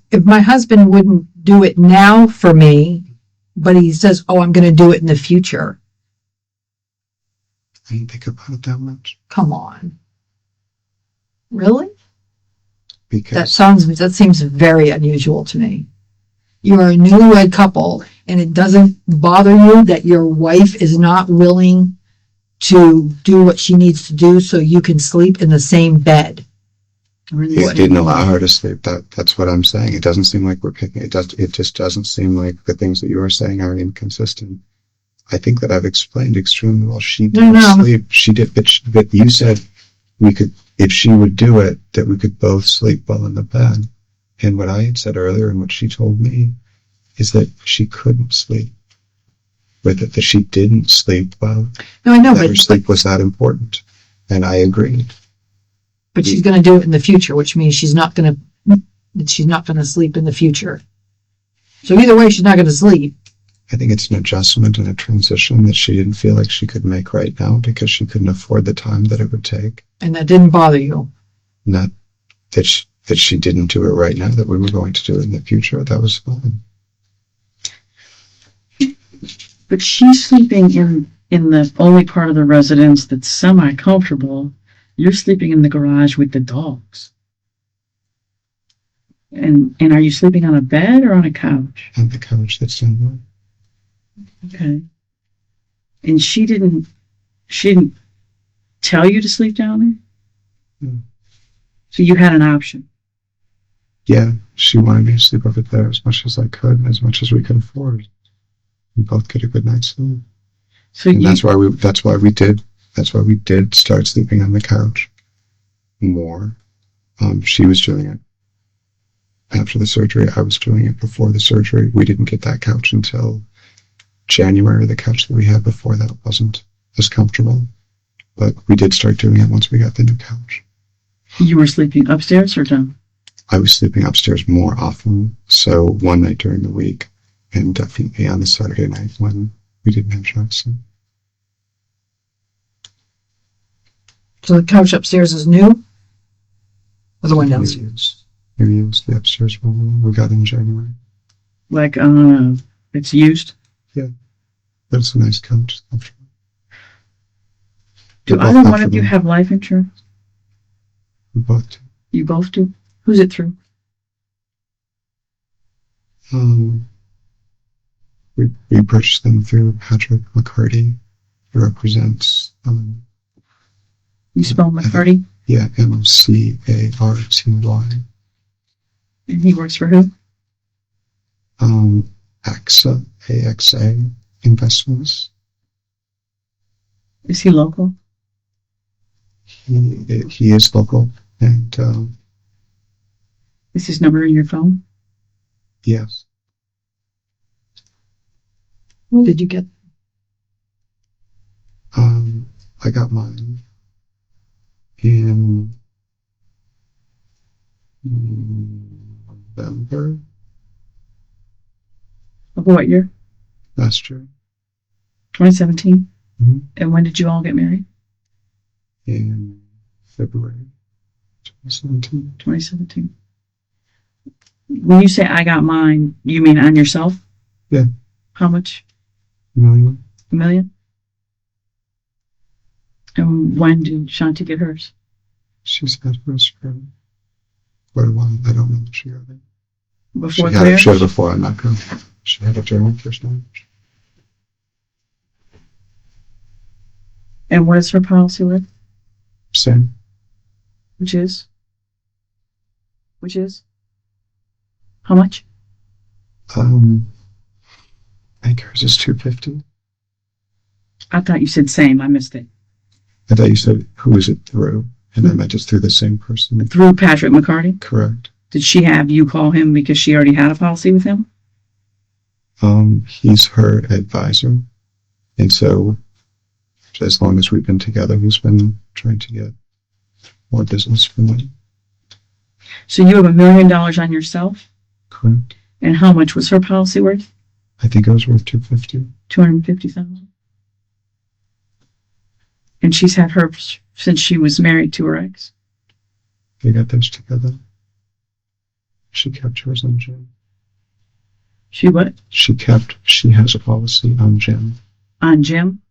If my husband wouldn't do it now for me, but he says, oh, I'm going to do it in the future. I didn't think about it that much. Come on. Really? Because That seems very unusual to me. You are a newlywed couple, and it doesn't bother you that your wife is not willing to do what she needs to do so you can sleep in the same bed. It didn't allow her to sleep. That's what I'm saying. It doesn't seem like we're picking. It just doesn't seem like the things that you are saying are inconsistent. I think that I've explained extremely well. She didn't sleep. She did, but you said we could, if she would do it, that we could both sleep well in the bed. And what I had said earlier and what she told me is that she couldn't sleep with it, that she didn't sleep well, No, I know, that her sleep was that important. And I agreed. but she's going to do it in the future, which means she's not going to sleep in the future. So either way, she's not going to sleep. I think it's an adjustment and a transition that she didn't feel like she could make right now because she couldn't afford the time that it would take. And that didn't bother you. Not that she didn't do it right now, that we were going to do it in the future. That was fine. But she's sleeping in the only part of the residence that's semi-comfortable. You're sleeping in the garage with the dogs. And are you sleeping on a bed or on a couch? On the couch that's in there. Okay. And she didn't tell you to sleep down there? No. So you had an option. Yeah, she wanted me to sleep over there as much as I could and as much as we could afford. We both get a good night's sleep. So and that's why we did start sleeping on the couch more. She was doing it after the surgery. I was doing it before the surgery. We didn't get that couch until January. The couch that we had before that wasn't as comfortable, but we did start doing it once we got the new couch. You were sleeping upstairs or down? I was sleeping upstairs more often. So one night during the week, and definitely on the Saturday night when we didn't have Jackson. So the couch upstairs is new? Or the one downstairs? New use, the upstairs one we got in January. Like, it's used? Yeah. But it's a nice couch. It's comfortable. Do either one of you have life insurance? We both do. You both do? Who's it through? We purchased them through Patrick McCarty, who represents. You spell McCarty? Yeah, MCARTY. And he works for who? AXA Investments. Is he local? He is local, and Is his number in your phone? yes. Did you get? I got mine in November Of what year? last year. 2017? Mm-hmm. And when did you all get married? In February 2017. 2017. When you say I got mine, you mean on yourself? Yeah. How much? $1 million. $1 million? And when did Shanti get hers? She's had hers for quite a while. I don't know if she got it. Before She the had it marriage? before. I'm not going. She had it during her first marriage. And what is her policy with? Same. Which is? How much? I think hers is $250. I thought you said same. I missed it. I thought you said who is it through, and I meant it's through the same person. Through Patrick McCarty? Correct. Did she have you call him because she already had a policy with him? He's her advisor, and so as long as we've been together, he's been trying to get more business from me. So you have $1 million on yourself? Correct. And how much was her policy worth? I think it was worth $250. $250,000. And she's had hers since she was married to her ex. They got those together. She kept hers on Jim. She what? She has a policy on Jim. On Jim?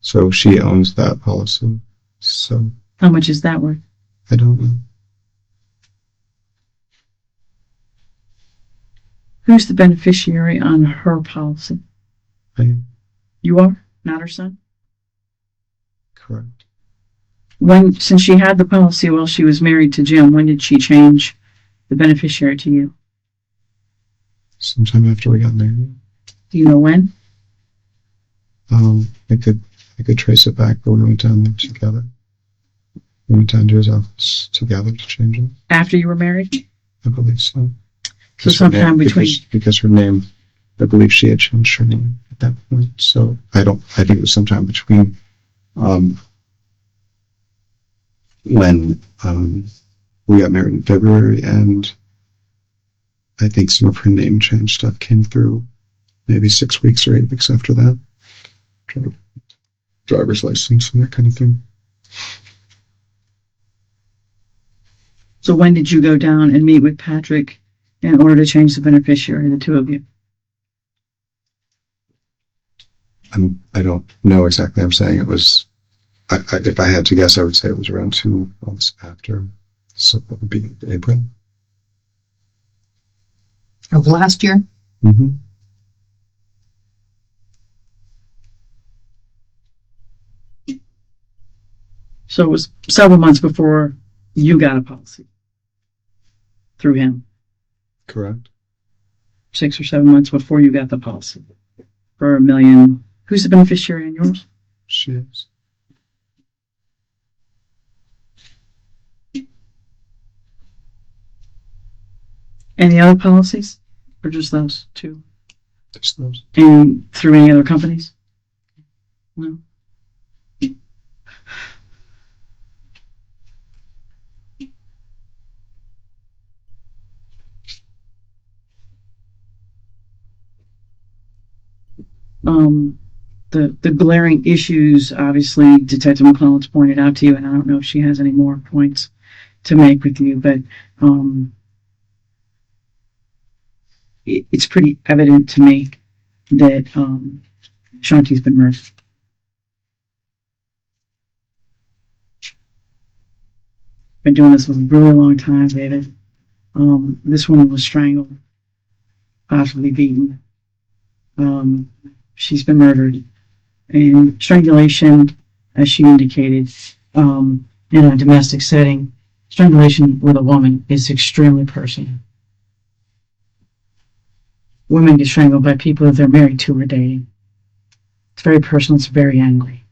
So she owns that policy. So How much is that worth? I don't know. Who's the beneficiary on her policy? I am. You are? Not her son? Correct. Since she had the policy while she was married to Jim, when did she change the beneficiary to you? Sometime after we got married. Do you know when? I could trace it back, but we went down there together. We went down to his office together to change it. After you were married? I believe so. So sometime between... Because her name, I believe she had changed her name. at that point. So I think it was sometime between when we got married in February and I think some of her name change stuff came through maybe 6 weeks or 8 weeks after that. Driver's license and that kind of thing. So when did you go down and meet with Patrick in order to change the beneficiary, the two of you? I don't know exactly. I'm saying it was, if I had to guess, I would say it was around 2 months after. So that would be April. Of last year? Mm-hmm. So it was several months before you got a policy through him. Correct. 6 or 7 months before you got the policy for $1 million. Who's the beneficiary on yours? She is. Any other policies? Or just those two? Just those. And through any other companies? No. The glaring issues, obviously, Detective McClellan's pointed out to you, and I don't know if she has any more points to make with you, but it's pretty evident to me that Shanti's been murdered. Been doing this for a really long time, David. This woman was strangled, possibly beaten. She's been murdered. And strangulation, as she indicated, in a domestic setting, strangulation with a woman is extremely personal. Women get strangled by people that they're married to or dating. It's very personal. It's very angry.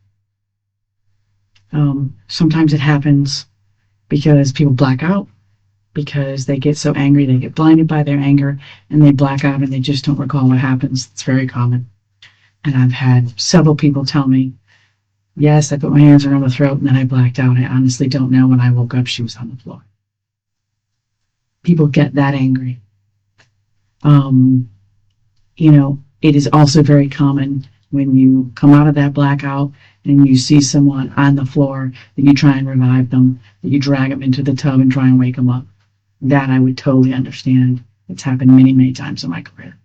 Sometimes it happens because people black out, because they get so angry, they get blinded by their anger, and they black out and they just don't recall what happens. It's very common. And I've had several people tell me, yes, I put my hands around the throat and then I blacked out. I honestly don't know. When I woke up, she was on the floor. People get that angry. It is also very common when you come out of that blackout and you see someone on the floor that you try and revive them, that you drag them into the tub and try and wake them up. That I would totally understand. It's happened many, many times in my career.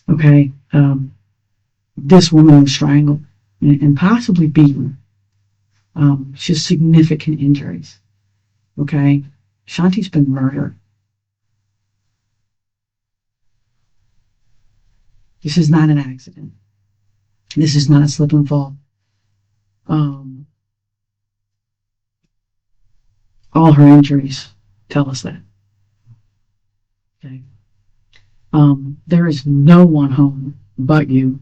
Okay. This woman was strangled and possibly beaten. She has significant injuries. Okay. Shanti's been murdered. This is not an accident. This is not a slip and fall. All her injuries tell us that. Okay. There is no one home but you.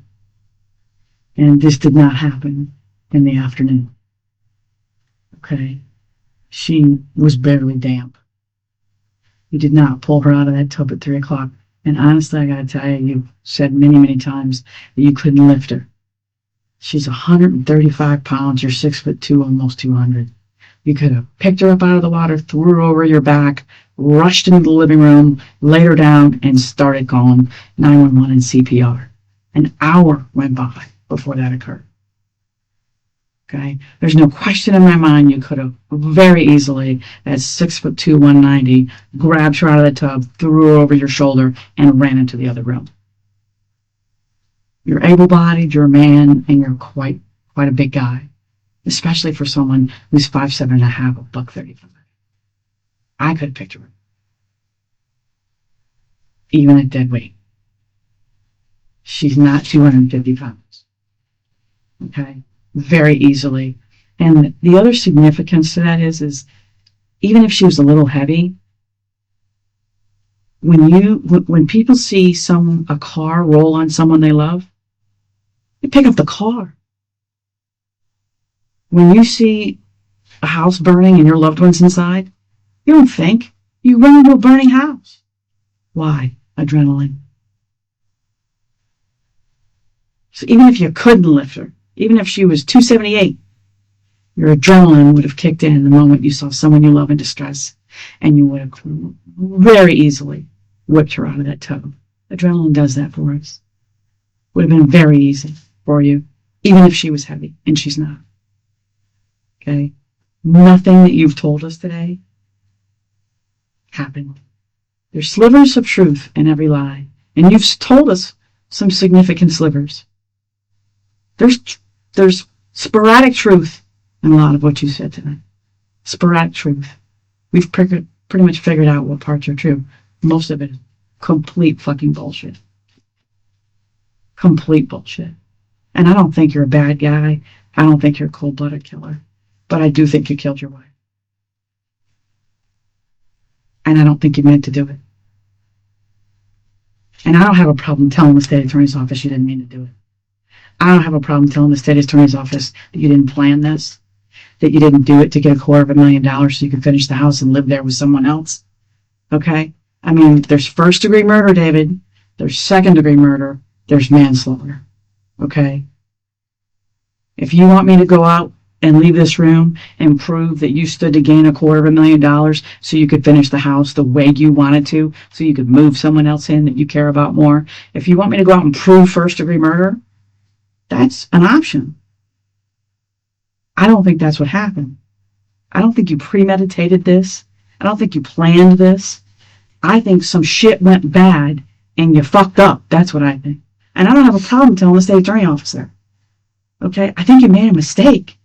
And this did not happen in the afternoon. Okay. She was barely damp. You did not pull her out of that tub at 3 o'clock. And honestly, I gotta tell you, you've said many, many times that you couldn't lift her. She's 135 pounds. You're 6'2", almost 200. You could have picked her up out of the water, threw her over your back, rushed into the living room, laid her down, and started calling 911 and CPR. An hour went by before that occurred. Okay? There's no question in my mind you could have very easily, at 6'2", 190, grabbed her out of the tub, threw her over your shoulder, and ran into the other room. You're able-bodied, you're a man, and you're quite a big guy, especially for someone who's 5'7" a buck 35. I could picture it, even at dead weight. She's not 250 pounds. Okay, very easily. And the other significance to that is even if she was a little heavy, when people see a car roll on someone they love, they pick up the car. When you see a house burning and your loved one's inside, you don't think. You run into a burning house. Why? Adrenaline. So even if you couldn't lift her, even if she was 278, your adrenaline would have kicked in the moment you saw someone you love in distress, and you would have very easily whipped her out of that tub. Adrenaline does that for us. Would have been very easy for you, even if she was heavy, and she's not. Okay? Nothing that you've told us today happened. There's slivers of truth in every lie, and you've told us some significant slivers. There's sporadic truth in a lot of what you said tonight. Sporadic truth. We've pretty much figured out what parts are true. Most of it is complete fucking bullshit. Complete bullshit. And I don't think you're a bad guy. I don't think you're a cold-blooded killer. But I do think you killed your wife. And I don't think you meant to do it. And I don't have a problem telling the state attorney's office you didn't mean to do it. I don't have a problem telling the state attorney's office that you didn't plan this, that you didn't do it to get $250,000 so you could finish the house and live there with someone else. Okay? I mean, there's first-degree murder, David. There's second-degree murder. There's manslaughter. Okay? If you want me to go out and leave this room and prove that you stood to gain $250,000 so you could finish the house the way you wanted to, so you could move someone else in that you care about more, if you want me to go out and prove first-degree murder, that's an option. I don't think that's what happened. I don't think you premeditated this. I don't think you planned this. I think some shit went bad and you fucked up. That's what I think. And I don't have a problem telling the state attorney officer. Okay? I think you made a mistake.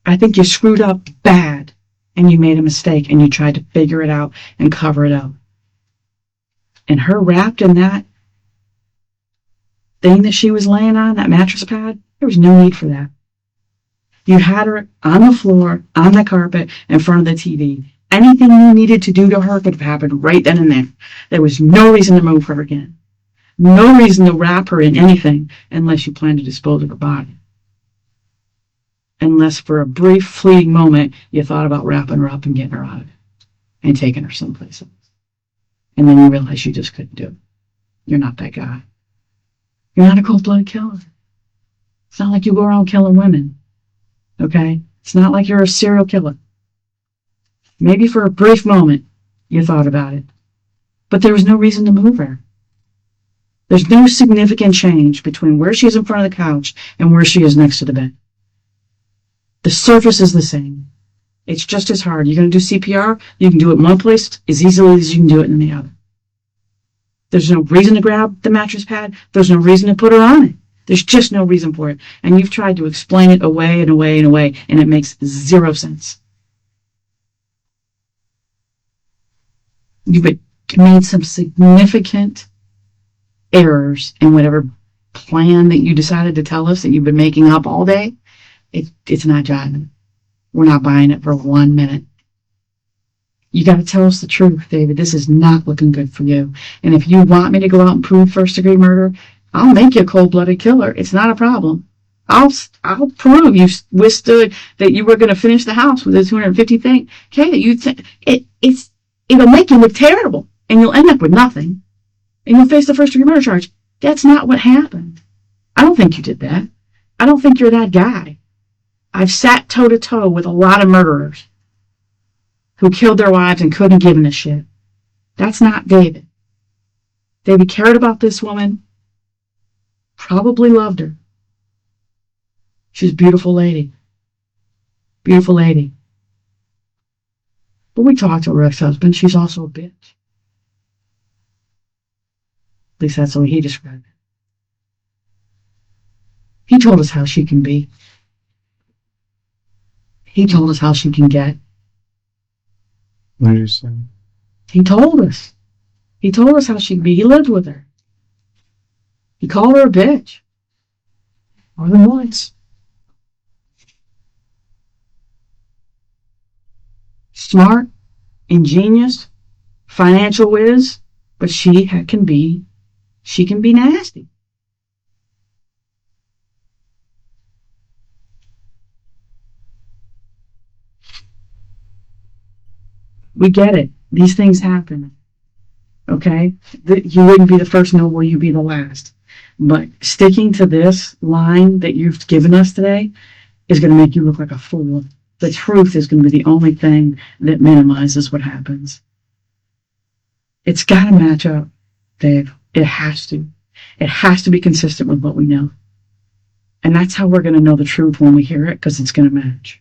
I think you screwed up bad and you made a mistake and you tried to figure it out and cover it up. And her wrapped in that thing that she was laying on, that mattress pad, there was no need for that. You had her on the floor, on the carpet, in front of the TV. Anything you needed to do to her could have happened right then and there. There was no reason to move her again. No reason to wrap her in anything unless you planned to dispose of her body. Unless for a brief, fleeting moment, you thought about wrapping her up and getting her out of it and taking her someplace else. And then you realize you just couldn't do it. You're not that guy. You're not a cold-blooded killer. It's not like you go around killing women. Okay? It's not like you're a serial killer. Maybe for a brief moment, you thought about it. But there was no reason to move her. There's no significant change between where she is in front of the couch and where she is next to the bed. The surface is the same. It's just as hard. You're going to do CPR, you can do it in one place as easily as you can do it in the other. There's no reason to grab the mattress pad. There's no reason to put her on it. There's just no reason for it. And you've tried to explain it away and away and away, and it makes zero sense. You've made some significant errors in whatever plan that you decided to tell us that you've been making up all day. It's not jiving. We're not buying it for 1 minute. You got to tell us the truth, David. This is not looking good for you. And if you want me to go out and prove first-degree murder, I'll make you a cold-blooded killer. It's not a problem. I'll prove you withstood that you were going to finish the house with a 250 thing. Okay, it'll make you look terrible, and you'll end up with nothing, and you'll face the first-degree murder charge. That's not what happened. I don't think you did that. I don't think you're that guy. I've sat toe-to-toe with a lot of murderers who killed their wives and couldn't give a shit. That's not David. David cared about this woman, probably loved her. She's a beautiful lady. Beautiful lady. But we talked to her ex-husband. She's also a bitch. At least that's the way he described it. He told us how she can be. He told us how she can get. What did you say? He told us. He told us how she can be. He lived with her. He called her a bitch. More than once. Smart, ingenious, financial whiz, but she can be nasty. We get it. These things happen. Okay? You wouldn't be the first, nor will you be the last. But sticking to this line that you've given us today is going to make you look like a fool. The truth is going to be the only thing that minimizes what happens. It's got to match up, Dave. It has to. It has to be consistent with what we know. And that's how we're going to know the truth when we hear it, because it's going to match.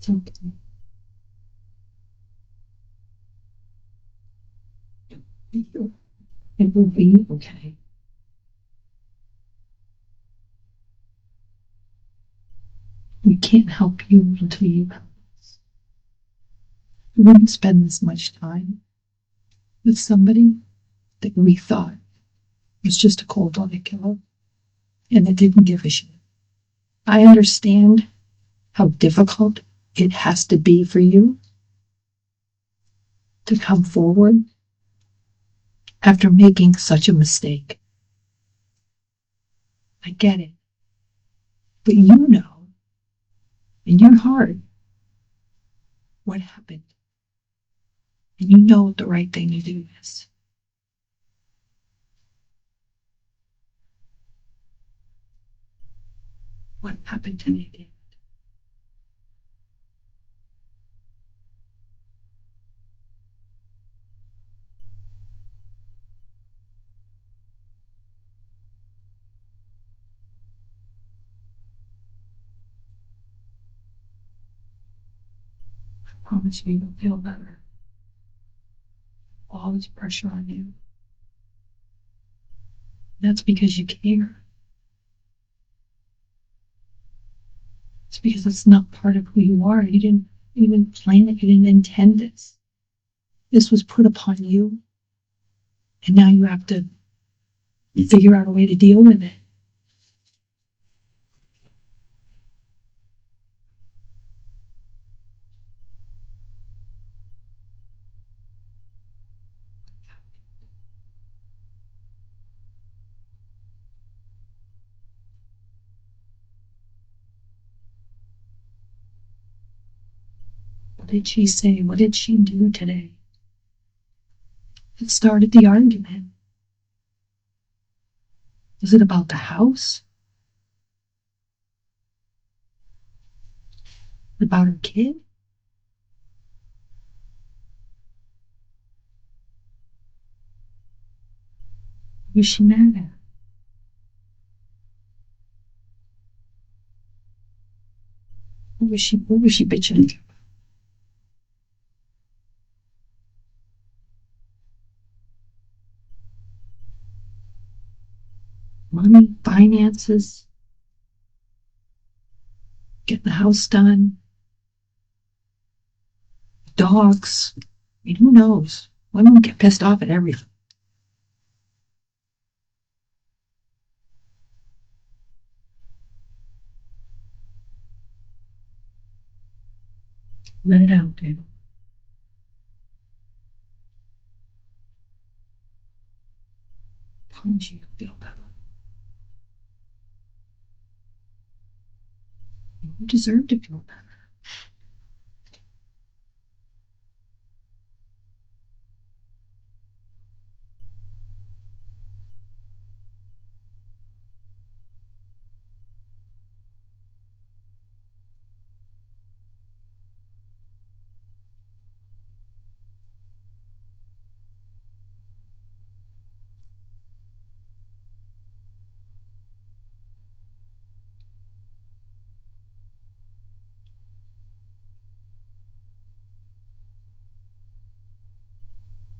It's okay. It will be okay. We can't help you until you help us. We wouldn't spend this much time with somebody that we thought was just a cold-blooded killer and that didn't give a shit. I understand how difficult it has to be for you to come forward after making such a mistake. I get it. But you know, in your heart, what happened. And you know what the right thing to do is. What happened to me, David? I promise you, you'll feel better. All this pressure on you. That's because you care. It's because it's not part of who you are. You didn't even plan it. You didn't intend this. This was put upon you. And now you have to figure out a way to deal with it. What did she say? What did she do today? It started the argument. Was it about the house? About her kid? Who was she mad at? What was she bitching at? Money, finances. getting the house done. Dogs. I mean, who knows? Women get pissed off at everything. Let it out, David. Promise you feel better. You deserve to feel better.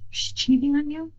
She's cheating on you?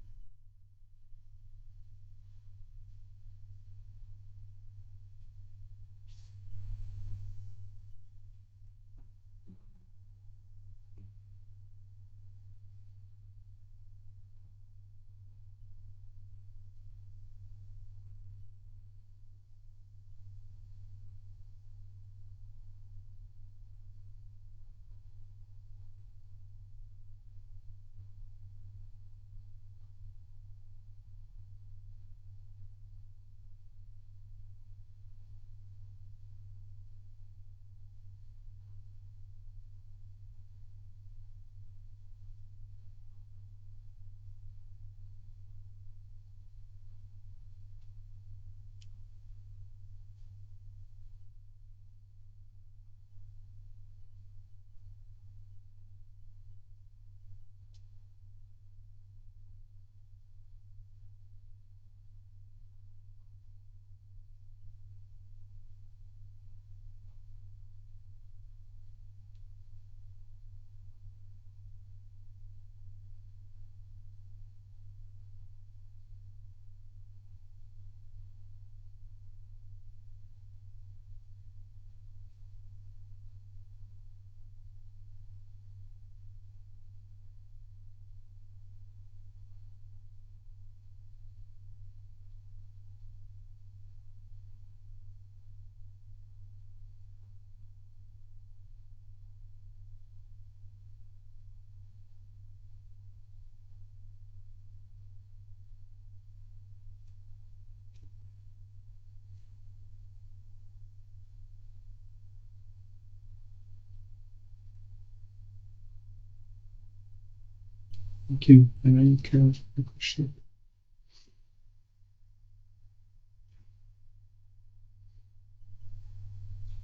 Thank you. I know you care. I appreciate it.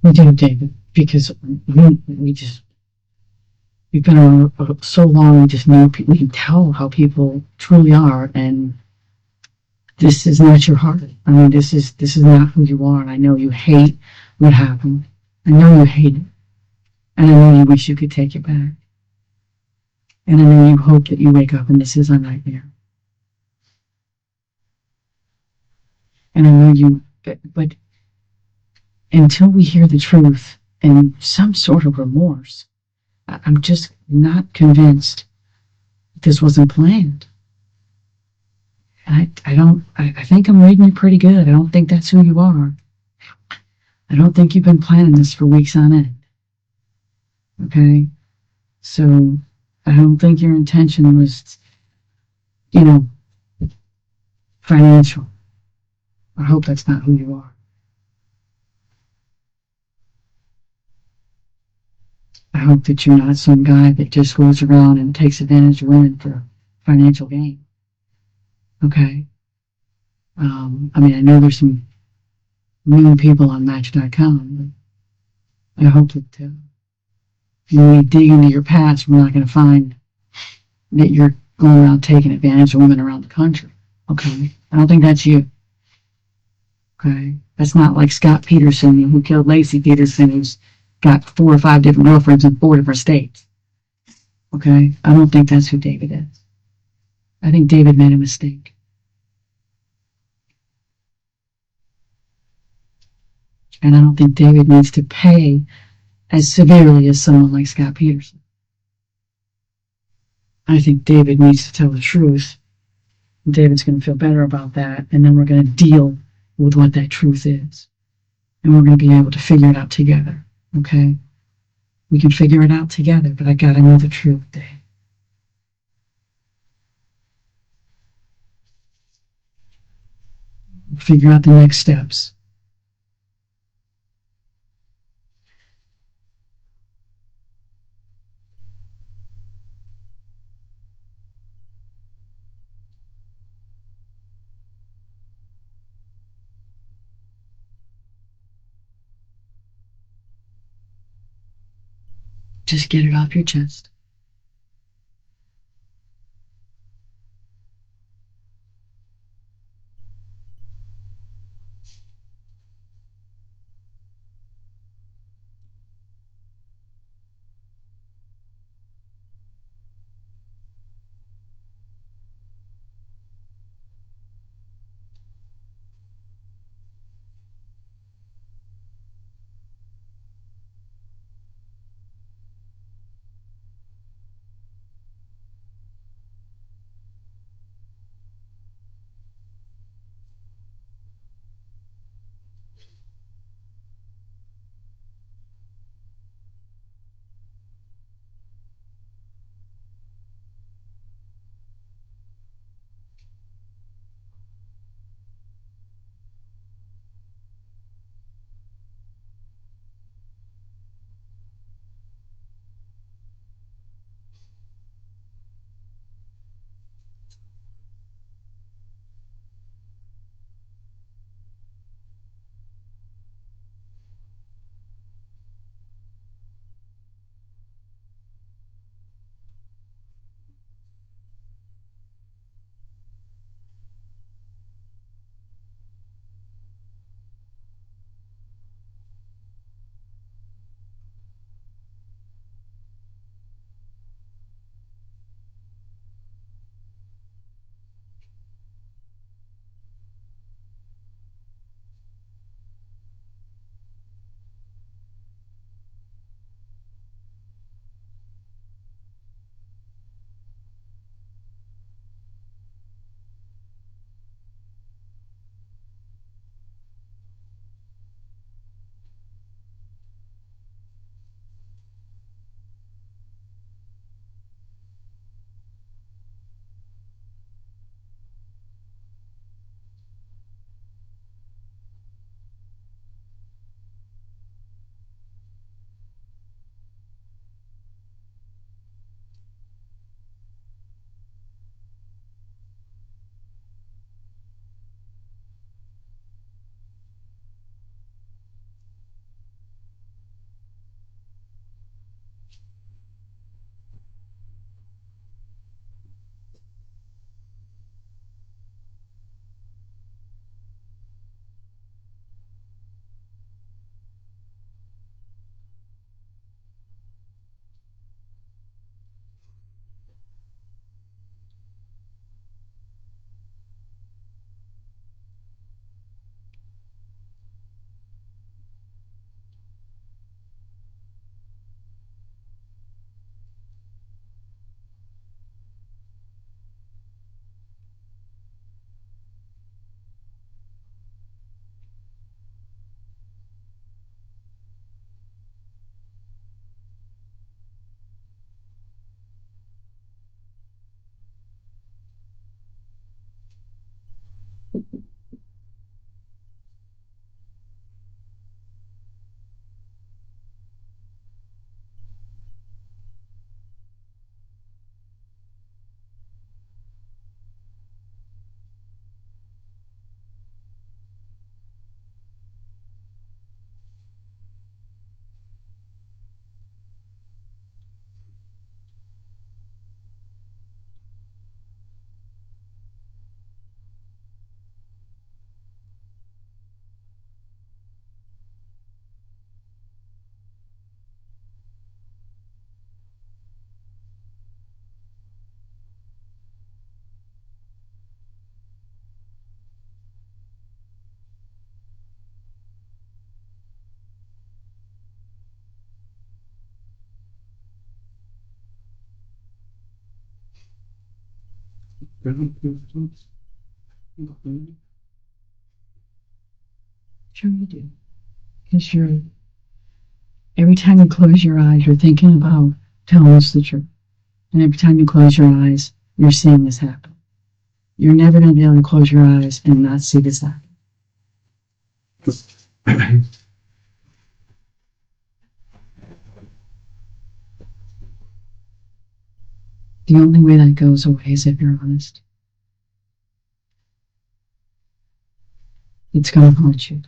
We do, David, because we just, we've been around so long, we just know, we can tell how people truly are, and this is not your heart. I mean, this is not who you are, and I know you hate what happened. I know you hate it, and I know you wish you could take it back. And I know you hope that you wake up and this is a nightmare. And I know you, but until we hear the truth and some sort of remorse, I'm just not convinced this wasn't planned. And I think I'm reading you pretty good. I don't think that's who you are. I don't think you've been planning this for weeks on end. Okay? So, I don't think your intention was, financial. I hope that's not who you are. I hope that you're not some guy that just goes around and takes advantage of women for financial gain. Okay? I mean, I know there's some mean people on Match.com, but I hope that when we dig into your past, we're not going to find that you're going around taking advantage of women around the country. Okay? I don't think that's you. Okay? That's not like Scott Peterson, who killed Lacey Peterson, who's got 4 or 5 different girlfriends in 4 different states. Okay? I don't think that's who David is. I think David made a mistake. And I don't think David needs to pay as severely as someone like Scott Peterson. I think David needs to tell the truth. David's going to feel better about that, and then we're going to deal with what that truth is. And we're going to be able to figure it out together, okay? We can figure it out together, but I got to know the truth, Dave. Figure out the next steps. Just get it off your chest. Sure you do. Because every time you close your eyes, you're thinking about telling us the truth. And every time you close your eyes, you're seeing this happen. You're never going to be able to close your eyes and not see this happen. The only way that goes away is if you're honest. It's going to haunt you.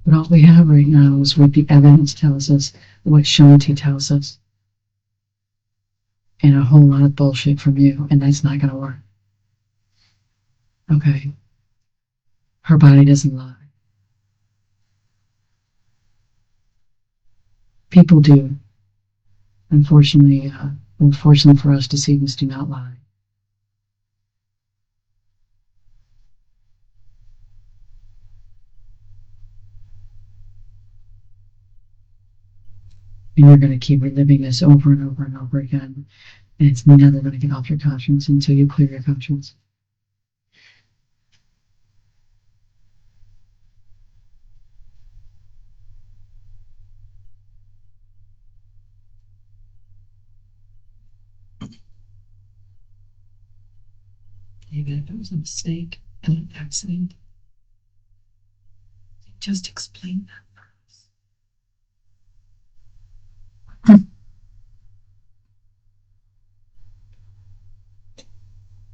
But all we have right now is what the evidence tells us, what Shanti tells us, and a whole lot of bullshit from you, and that's not going to work. Okay? Her body doesn't lie. People do. Unfortunately for us, decedents do not lie. And you're going to keep reliving this over and over and over again. And it's never going to get off your conscience until you clear your conscience. David, if it was a mistake and an accident, just explain that.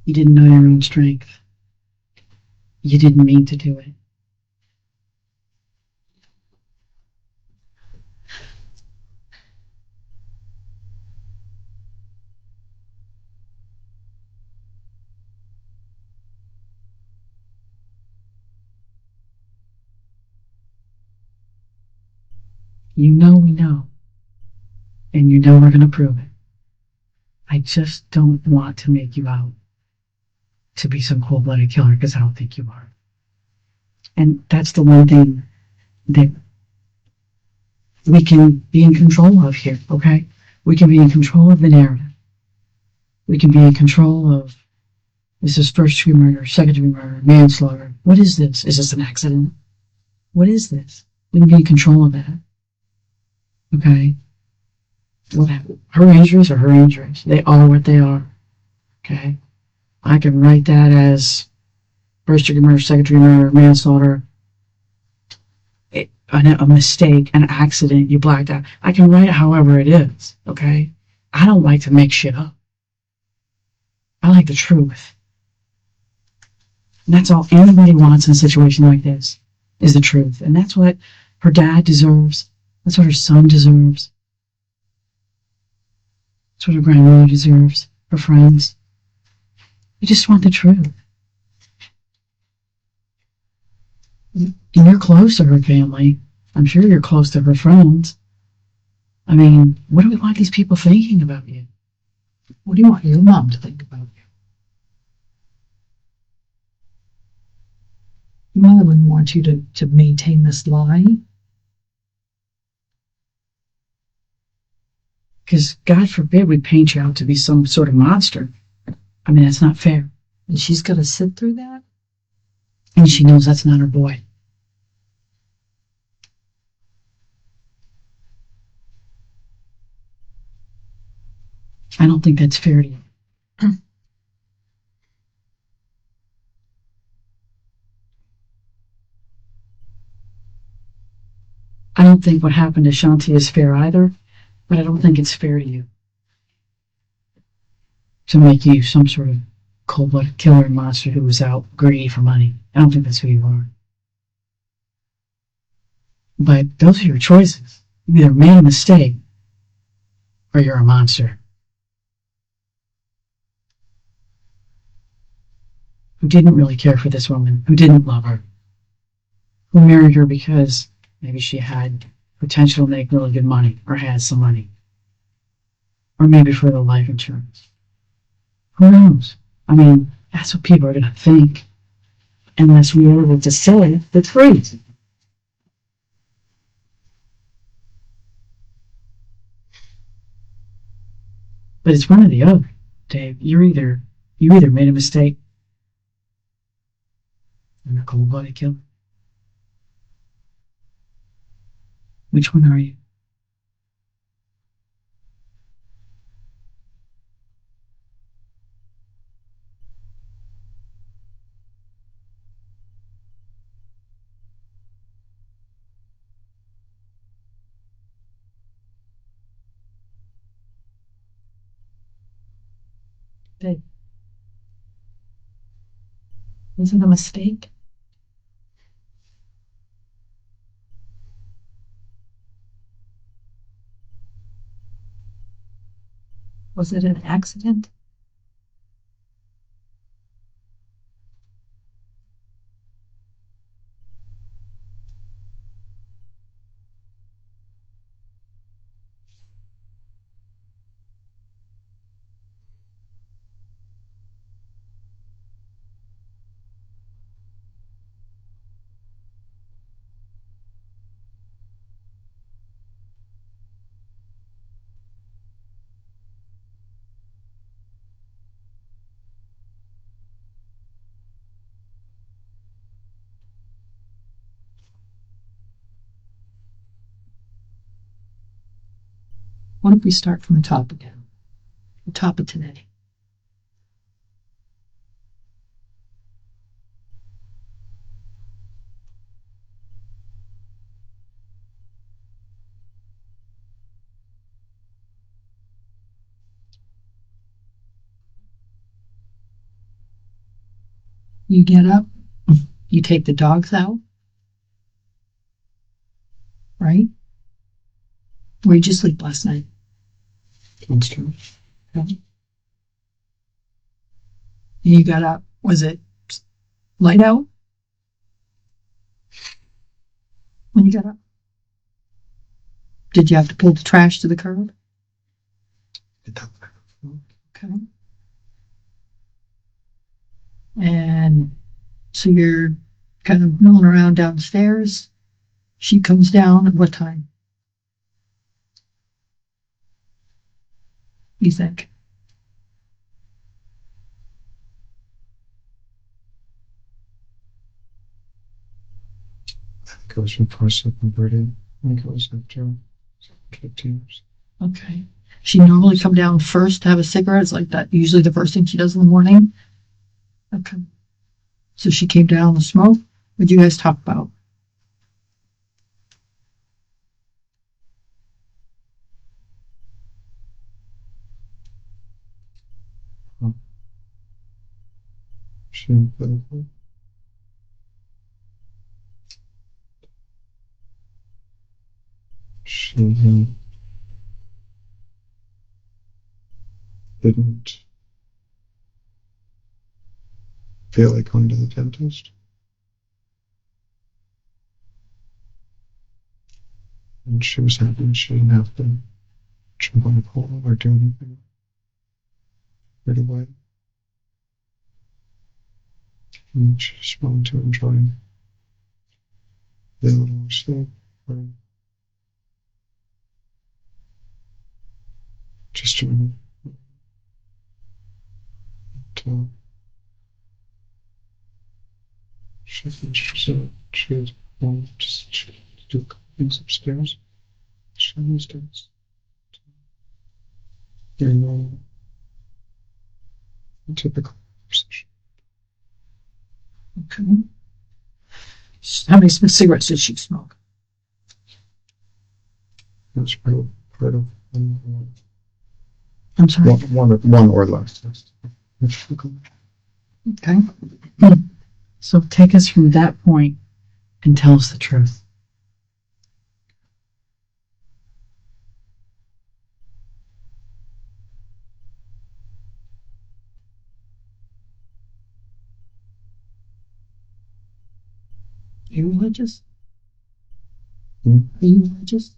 You didn't know your own strength. You didn't mean to do it. You know we know. And you know we're going to prove it. I just don't want to make you out to be some cold-blooded killer, because I don't think you are. And that's the one thing that we can be in control of here, okay? We can be in control of the narrative. We can be in control of, this is first-degree murder, second-degree murder, manslaughter. What is this? Is this an accident? What is this? We can be in control of that. Okay? What happened? Her injuries are her injuries. They are what they are. Okay? I can write that as first-degree murder, second-degree murder, manslaughter, a mistake, an accident, you blacked out. I can write it however it is, okay? I don't like to make shit up. I like the truth. And that's all anybody wants in a situation like this, is the truth. And that's what her dad deserves. That's what her son deserves. That's what her grandmother deserves. Her friends. You just want the truth. And you're close to her family. I'm sure you're close to her friends. I mean, what do we want these people thinking about you? What do you want your mom to think about you? Your mother wouldn't want you to maintain this lie. Because God forbid we paint you out to be some sort of monster. I mean, that's not fair. And she's got to sit through that? And she knows that's not her boy. I don't think that's fair to you. I don't think what happened to Shanti is fair either, but I don't think it's fair to you to make you some sort of cold-blooded killer and monster who was out greedy for money. I don't think that's who you are. But those are your choices. You either made a mistake or you're a monster who didn't really care for this woman, who didn't love her, who married her because maybe she had potential to make really good money or had some money, or maybe for the life insurance. Who knows? I mean, that's what people are going to think unless we are able to say the truth. But it's one or the other, Dave. You either made a mistake and a cold-blooded killer. Which one are you? Dave. Was it a mistake? Was it an accident? What if we start from the top again? The top of today. You get up, you take the dogs out, right? Where'd you sleep last night? Downstairs. You got up. Was it light out when you got up? Did you have to pull the trash to the curb? Okay. And so you're kind of milling around downstairs. She comes down at what time? You think? I think it was before 7:30. I think it was after 15 years. Okay. She normally come down first to have a cigarette. It's like that. Usually the first thing she does in the morning. Okay. So she came down to smoke. What did you guys talk about? She didn't feel like going to the dentist. And she was happy she didn't have to jump on a pole or do anything right away. And she just wanted to enjoy the little sleep. Just a minute. She said she was wanted to do a couple things upstairs. She always does. Your normal, typical conversation. Okay. How many cigarettes did she smoke? That's part of one. I'm sorry. One or less. Okay. So take us from that point and tell us the truth. Are you religious? Hmm? Are you religious?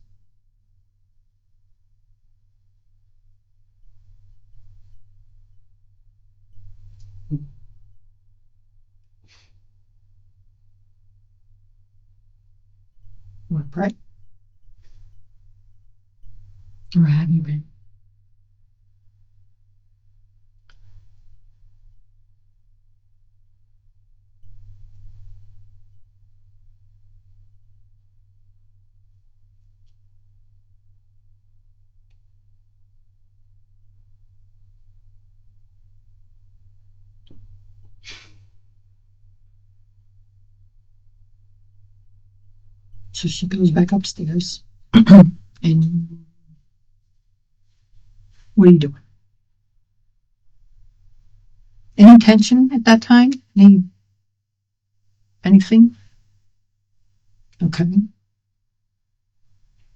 You want to pray? Or have you been? So she goes back upstairs. And what are you doing? Any tension at that time? Anything? Okay.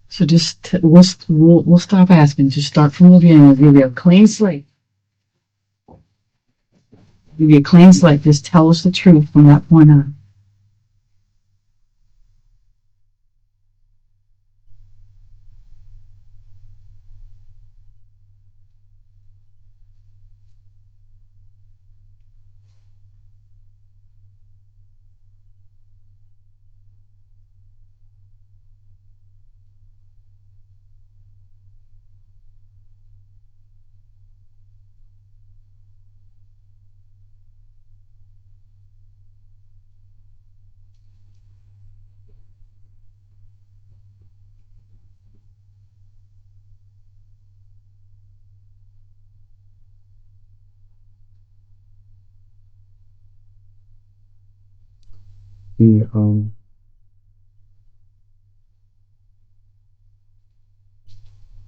So just we'll stop asking. Just start from the beginning. We'll give you a clean slate. Give you a clean slate. Just tell us the truth from that point on.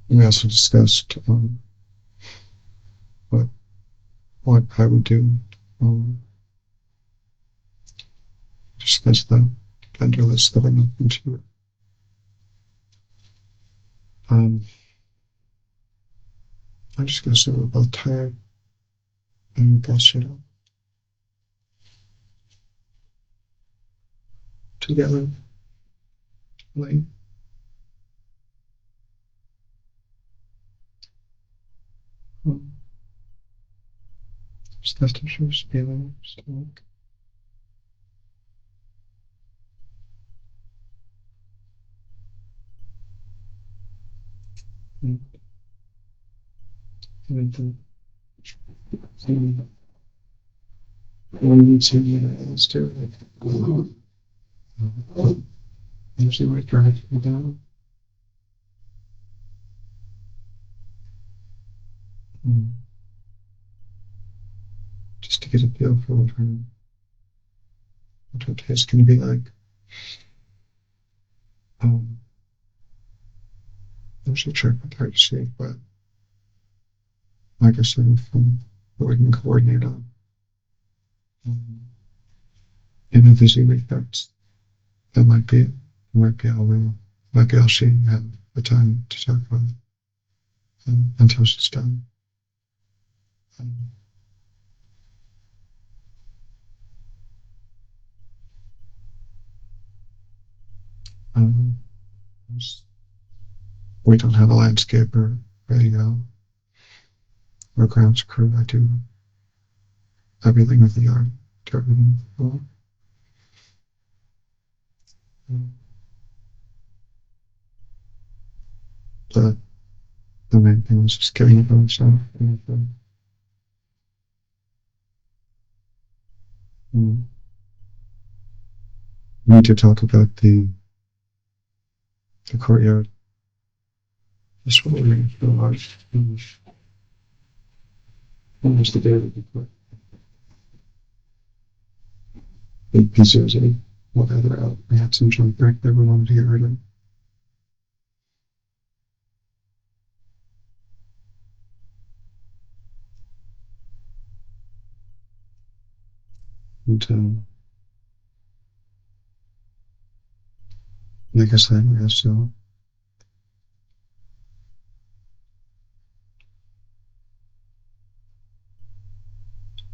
We also discussed what I would do. Discussed the vendor list that I'm looking to. I'm just gonna say we're both tired and brush it up together. Late. Just to show feelings. Usually we're driving down. Just to get a feel for what her taste can be like. I should check with her to see, but like I said, what we can coordinate on. In a busy week, that might be all she have the time to talk about until she's done. We don't have a landscaper ready now. Or grounds crew. I do everything with the yard. Everything. But the main thing was just getting it on stuff. We need to talk about the courtyard. That's what we're going to feel like. Almost the day that we put big pieces of whatever out. We had some junk back there we wanted to get rid of. And like I said, we have to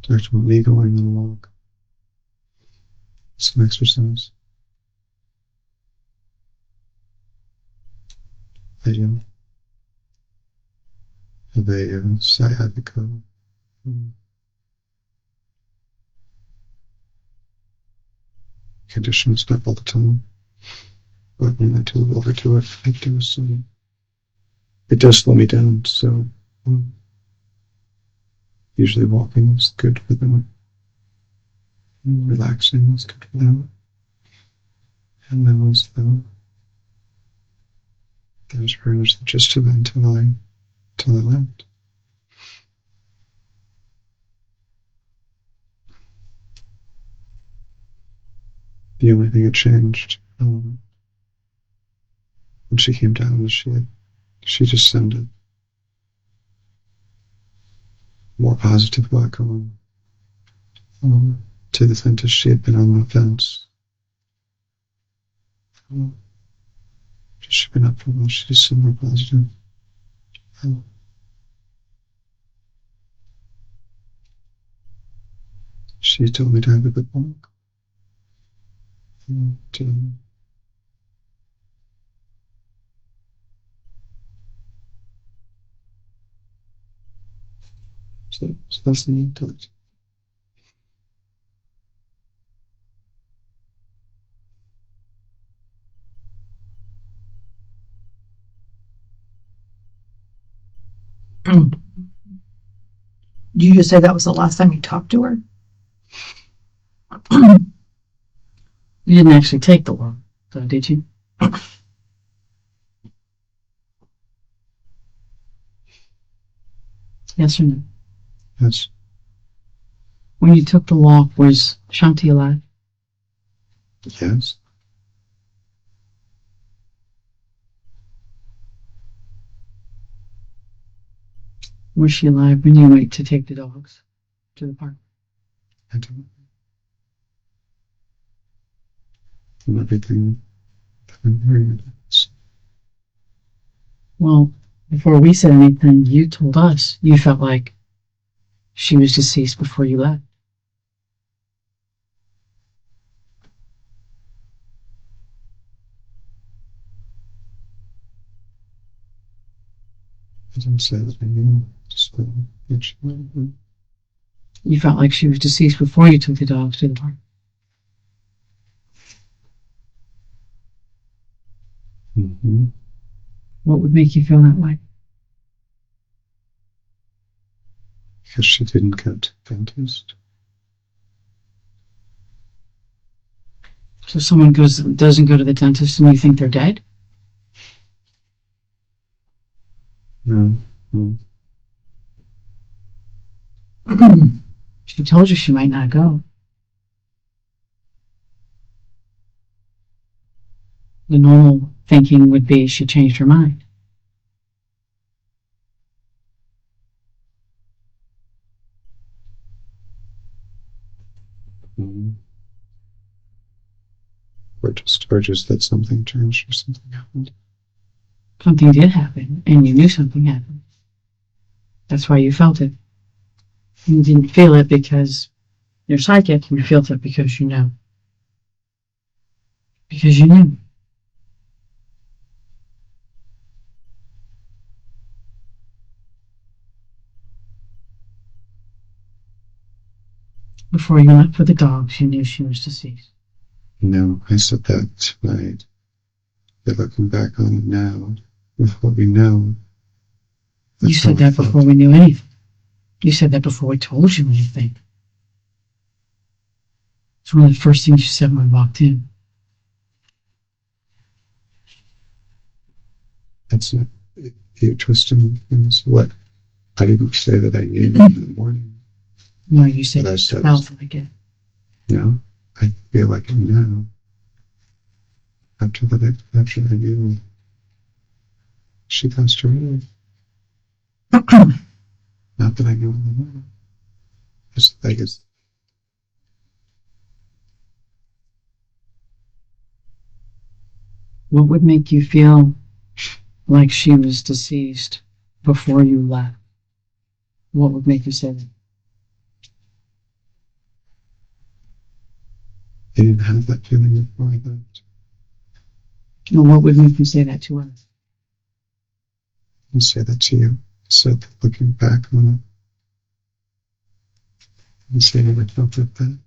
talk about me going on a walk. Some exercise. I have a sciatica. Condition stuff all the time. But when I do overdo it, it does slow me down, so usually walking is good for them. Relaxing is good for them. And that was very much the gist of it until I left. The only thing that changed when she came down, she just sounded more positive about going to the dentist. She had been on the fence. She's been up for a while. She just seemed more positive. She told me to have a good walk. So that's the need to You just say that was the last time you talked to her? You didn't actually take the walk, though, did you? Yes or no? Yes. When you took the walk, was Shanti alive? Yes. Was she alive when you went to take the dogs to the park? I don't. From everything that I'm hearing, Well, before we said anything, you told us you felt like she was deceased before you left. I didn't say that I knew. Just that she might have been. You felt like she was deceased before you took the dogs to the park. Mm-hmm. What would make you feel that way? Because she didn't go to the dentist. So someone doesn't go to the dentist and you think they're dead? No. No. She told you she might not go. The normal thinking would be she changed her mind. Mm-hmm. Or just that something changed or something happened. Something did happen, and you knew something happened. That's why you felt it. You didn't feel it because you're psychic, you felt it because you know. Because you knew. Before you went for the dogs, you knew she was deceased. No, I said that tonight. But looking back on it now, with what we know. You said that before we knew anything. You said that before we told you anything. It's one of the first things you said when we walked in. That's not. You're twisting things. What? I didn't say that I knew in the morning. No, you said But I it said, felt like it. No, I feel like it now. After I knew she passed away. Not that I knew in the morning. I guess. What would make you feel like she was deceased before you left? What would make you say that? I didn't have that feeling before I left. No, what would make you say that to us? I didn't say that to you. I said that looking back on it. I didn't say I never felt like that.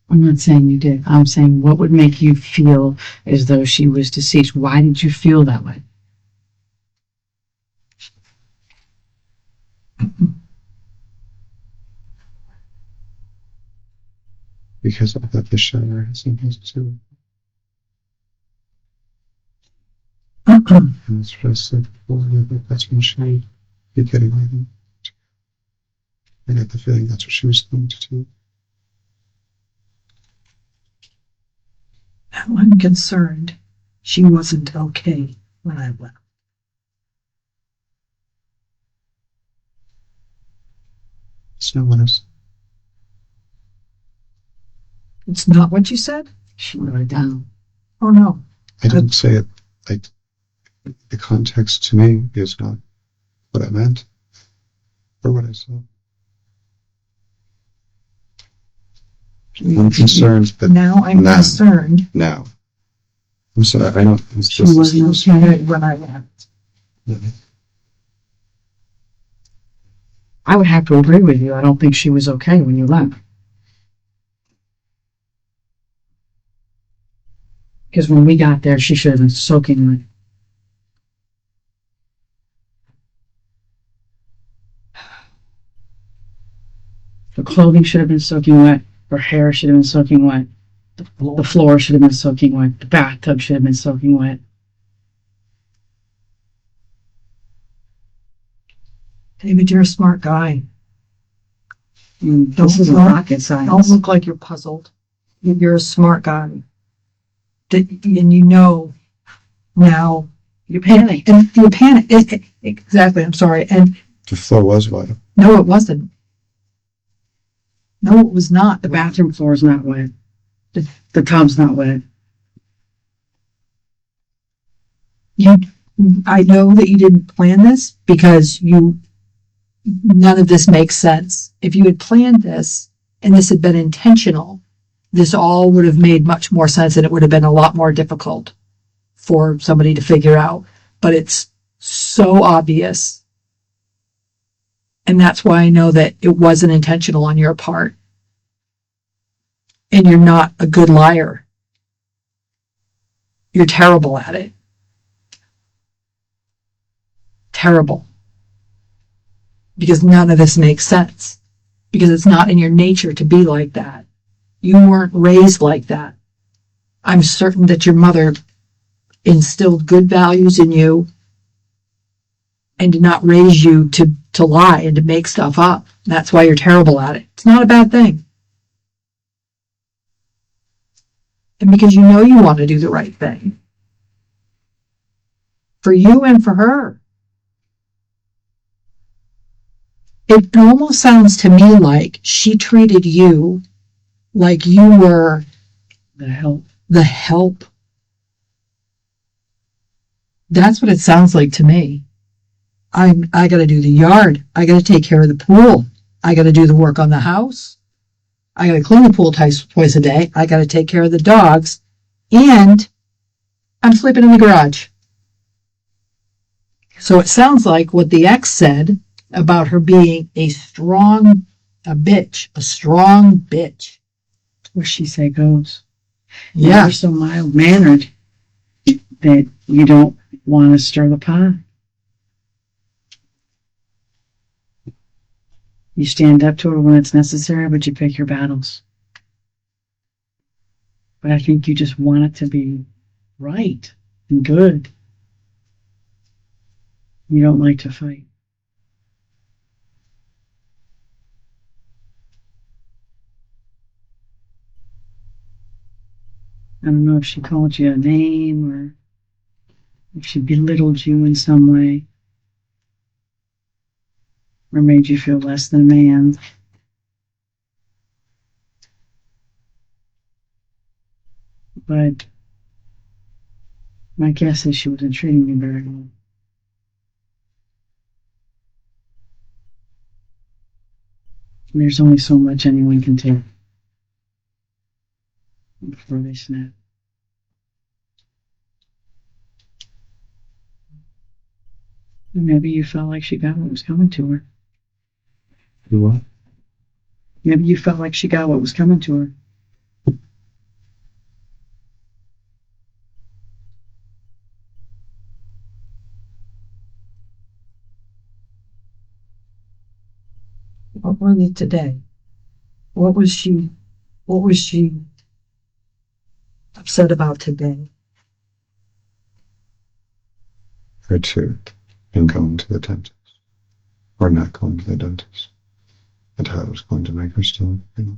I'm not saying you did. I'm saying what would make you feel as though she was deceased? Why did you feel that way? Because I thought the shower had something to do with it. And that's what I said before. That that's when she would be getting ready. I got the feeling that's what she was going to do. I'm concerned she wasn't okay. when I left. It's no one else. It's not what you said? She wrote it down. Oh, no. I didn't say it. The context to me is not what I meant or what I saw. I'm concerned that Now I'm concerned. now. I'm sorry, I don't. She wasn't okay When I left. I would have to agree with you. I don't think she was okay when you left. Because when we got there, she should have been soaking wet. The clothing should have been soaking wet. Her hair should have been soaking wet. The floor should have been soaking wet. The bathtub should have been soaking wet. David, you're a smart guy. This isn't rocket science. Don't look like you're puzzled. You're a smart guy. And you know now. You panicked. And you panic. Exactly, I'm sorry. And The floor was wet. no, it wasn't. No, it was not. The bathroom floor is not wet. The tub's not wet. I know that you didn't plan this because none of this makes sense. If you had planned this and this had been intentional, this all would have made much more sense and it would have been a lot more difficult for somebody to figure out. But it's so obvious. And that's why I know that it wasn't intentional on your part. And you're not a good liar. You're terrible at it. Terrible. Because none of this makes sense. Because it's not in your nature to be like that. You weren't raised like that. I'm certain that your mother instilled good values in you and did not raise you to lie and to make stuff up. That's why you're terrible at it. It's not a bad thing. And because you know you want to do the right thing. For you and for her. It almost sounds to me like she treated you like you were The help. the help. That's what it sounds like to me. I got to do the yard. I got to take care of the pool. I got to do the work on the house. I got to clean the pool twice a day. I got to take care of the dogs. And I'm sleeping in the garage. So it sounds like what the ex said about her being a strong bitch. Where she say goes. Yeah. You're so mild mannered that you don't want to stir the pot. You stand up to her when it's necessary, but you pick your battles. But I think you just want it to be right and good. You don't like to fight. I don't know if she called you a name or if she belittled you in some way or made you feel less than a man. But my guess is she wasn't treating you very well. And there's only so much anyone can take before they snap. And maybe you felt like she got what was coming to her. You what? Maybe you felt like she got what was coming to her. What were they today? What was she upset about today? Her tooth and going to the dentist. Or not going to the dentist. And how it was going to make her still, you know.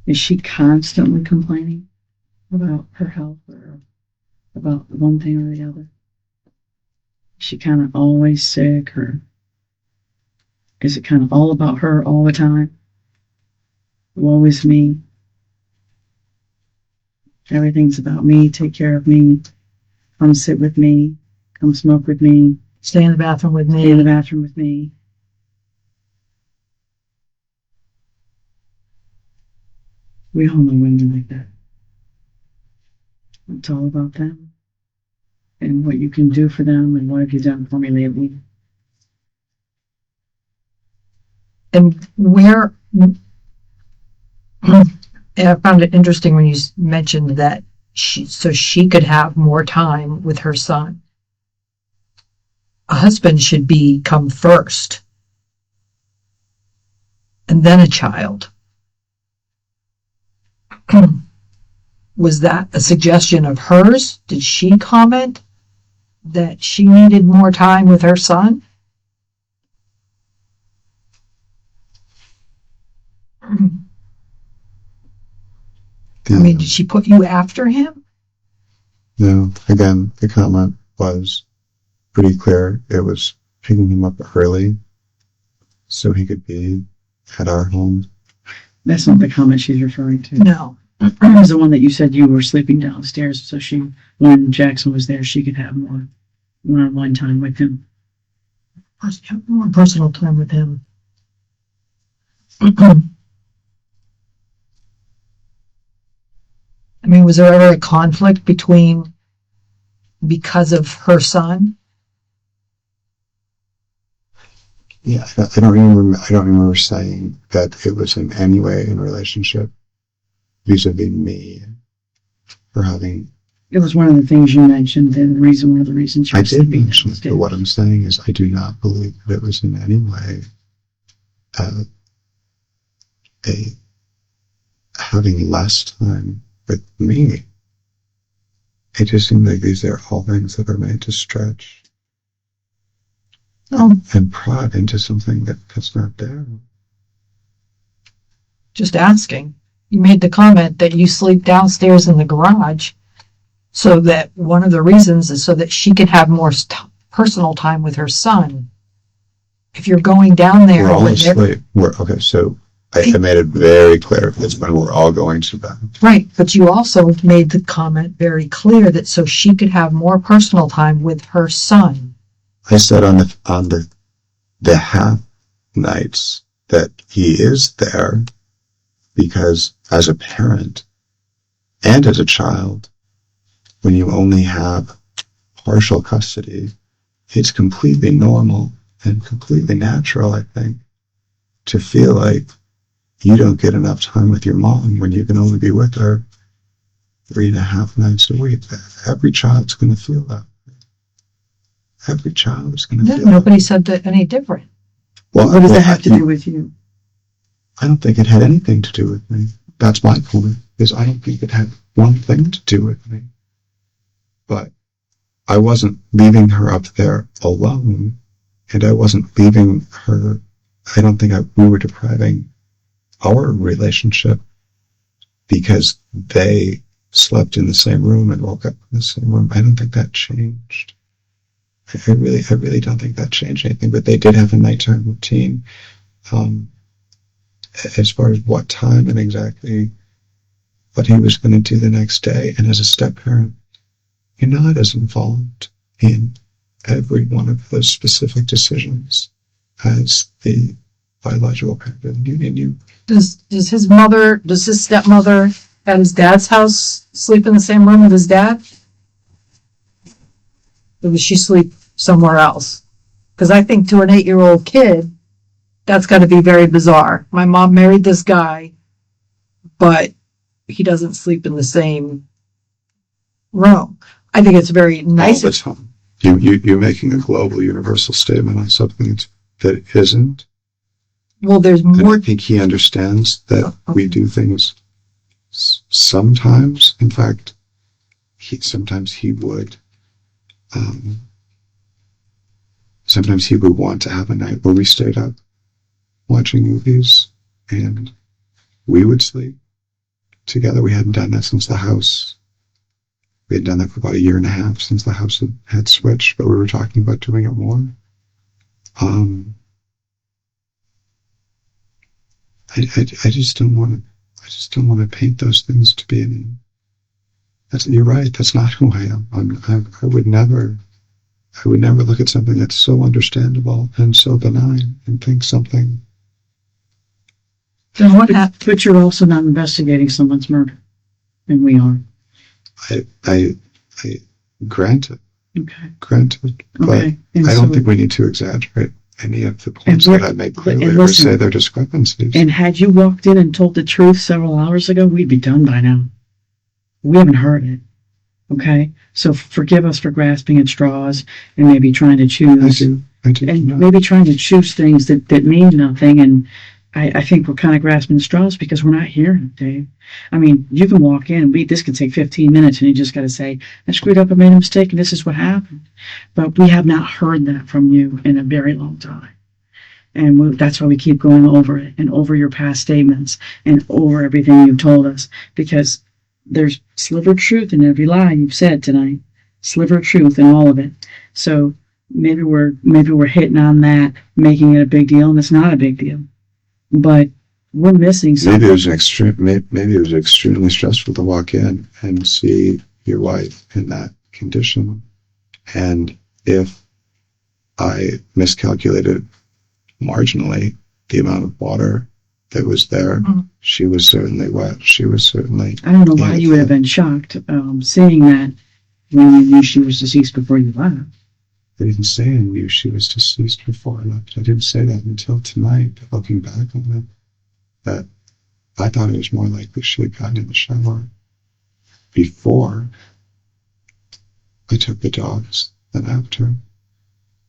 Is she constantly complaining about her health or about one thing or the other? Is she kind of always sick, or is it kind of all about her all the time? Woe is me. Everything's about me. Take care of me. Come sit with me. Come smoke with me. Stay in the bathroom with Stay in the me. bathroom with me. We all know women like that. It's all about them and what you can do for them and what have you done for me lately. And where, and I found it interesting when you mentioned that so she could have more time with her son. A husband should come first, and then a child. Was that a suggestion of hers? Did she comment that she needed more time with her son? I mean, did she put you after him? No, again, the comment was pretty clear. It was picking him up early so he could be at our home. That's not the comment she's referring to. No. It was the one that you said you were sleeping downstairs, so when Jackson was there, she could have more one-on-one time with him. More personal time with him. I mean, was there ever a conflict because of her son? Yeah, I don't remember saying that it was in any way in relationship vis-a-vis me for having. It was one of the things you mentioned, and one of the reasons you I were did sleeping mention it, downstairs. but what I'm saying is I do not believe that it was in any way having less time with me. It just seems like these are all things that are made to stretch and prod into something that's not there. Just asking. You made the comment that you sleep downstairs in the garage, so that one of the reasons is so that she can have more personal time with her son. If you're going down there, We're all asleep. Okay, so I made it very clear that's when we're all going to bed. Right, but you also made the comment very clear that so she could have more personal time with her son. I said on the half nights that he is there, because as a parent and as a child, when you only have partial custody, it's completely normal and completely natural, I think, to feel like you don't get enough time with your mom when you can only be with her 3.5 nights a week. Every child's going to feel that. Every child is going to feel Nobody that. said that any different. What does that have to do with you? I don't think it had anything to do with me. That's my point, is I don't think it had one thing to do with me. But I wasn't leaving her up there alone, and I wasn't leaving her. I don't think we were depriving our relationship because they slept in the same room and woke up in the same room. I don't think that changed. I really don't think that changed anything, but they did have a nighttime routine. As far as what time and exactly what he was going to do the next day. And as a step-parent, you're not as involved in every one of those specific decisions as the biological parent of the union. Does his stepmother at his dad's house sleep in the same room with his dad? Or does she sleep somewhere else? Because I think to an 8-year-old kid, that's got to be very bizarre. My mom married this guy, but he doesn't sleep in the same room. I think it's very nice. All the time. You're making a global universal statement on something that isn't. Well, there's more. And I think he understands that we do things sometimes. In fact, sometimes he would want to have a night where we stayed up watching movies and we would sleep together. We hadn't done that since the house. We had done that for about a year and a half since the house had switched, but we were talking about doing it more. I just don't want to paint those things to be any. You're right. That's not who I am. I would never look at something that's so understandable and so benign and think something. Then what happened? But you're also not investigating someone's murder, and we are. I granted. Okay. Granted, but Okay. I don't think we need to exaggerate any of the points that I made clearly or say they're discrepancies. And had you walked in and told the truth several hours ago, we'd be done by now. We haven't heard it. Okay? So forgive us for grasping at straws and maybe trying to choose. I do. And maybe trying to choose things that mean nothing. And I think we're kind of grasping at straws because we're not hearing it, Dave. I mean, you can walk in and this can take 15 minutes and you just got to say, I screwed up, I made a mistake, and this is what happened. But we have not heard that from you in a very long time. And that's why we keep going over it and over your past statements and over everything you've told us, because there's sliver of truth in every lie you've said tonight. Sliver of truth in all of it. So maybe we're hitting on that, making it a big deal, and it's not a big deal. But we're missing something. Maybe it was extremely stressful to walk in and see your wife in that condition. And if I miscalculated marginally the amount of water that was there, she was certainly wet. She was certainly. I don't know why you would have been shocked seeing that when you knew she was deceased before you left. I didn't say I knew she was deceased before I left. I didn't say that until tonight, looking back on it. That I thought it was more likely she had gotten in the shower before I took the dogs than after.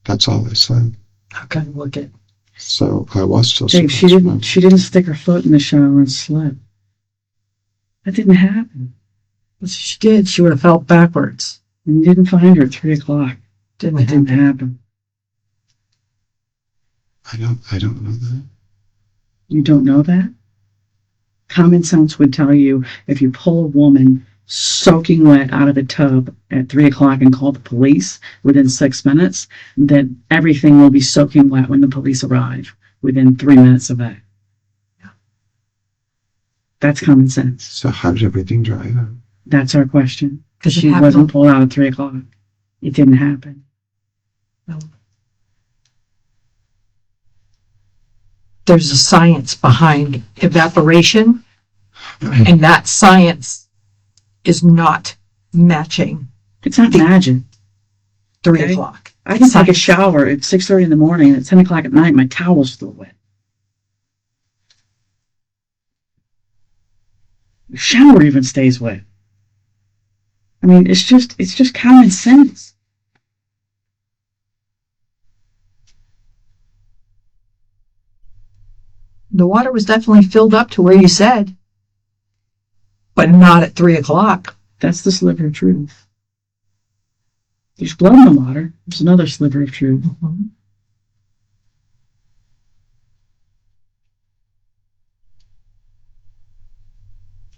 That's all I said. Okay, look at. So I was still Dave, she didn't stick her foot in the shower and slip. That didn't happen. If she did, she would have fell backwards. And you didn't find her at 3 o'clock. It didn't happen. I don't know that. You don't know that? Common sense would tell you if you pull a woman soaking wet out of the tub at 3 o'clock and call the police within 6 minutes, then everything will be soaking wet when the police arrive within 3 minutes of that. Yeah. That's common sense. So how did everything dry out? That's our question. Because It she happened. wasn't pulled out at 3 o'clock. It didn't happen. No. There's a science behind evaporation, and that science is not matching It's not magic. 3 Okay. o'clock. I can take a shower at 6:30 in the morning and at 10 o'clock at night, my towel's still wet. The shower even stays wet. I mean, it's just common sense. The water was definitely filled up to where you said, but not at 3 o'clock. That's the sliver of truth. There's blood in the water. There's another sliver of truth. Mm-hmm.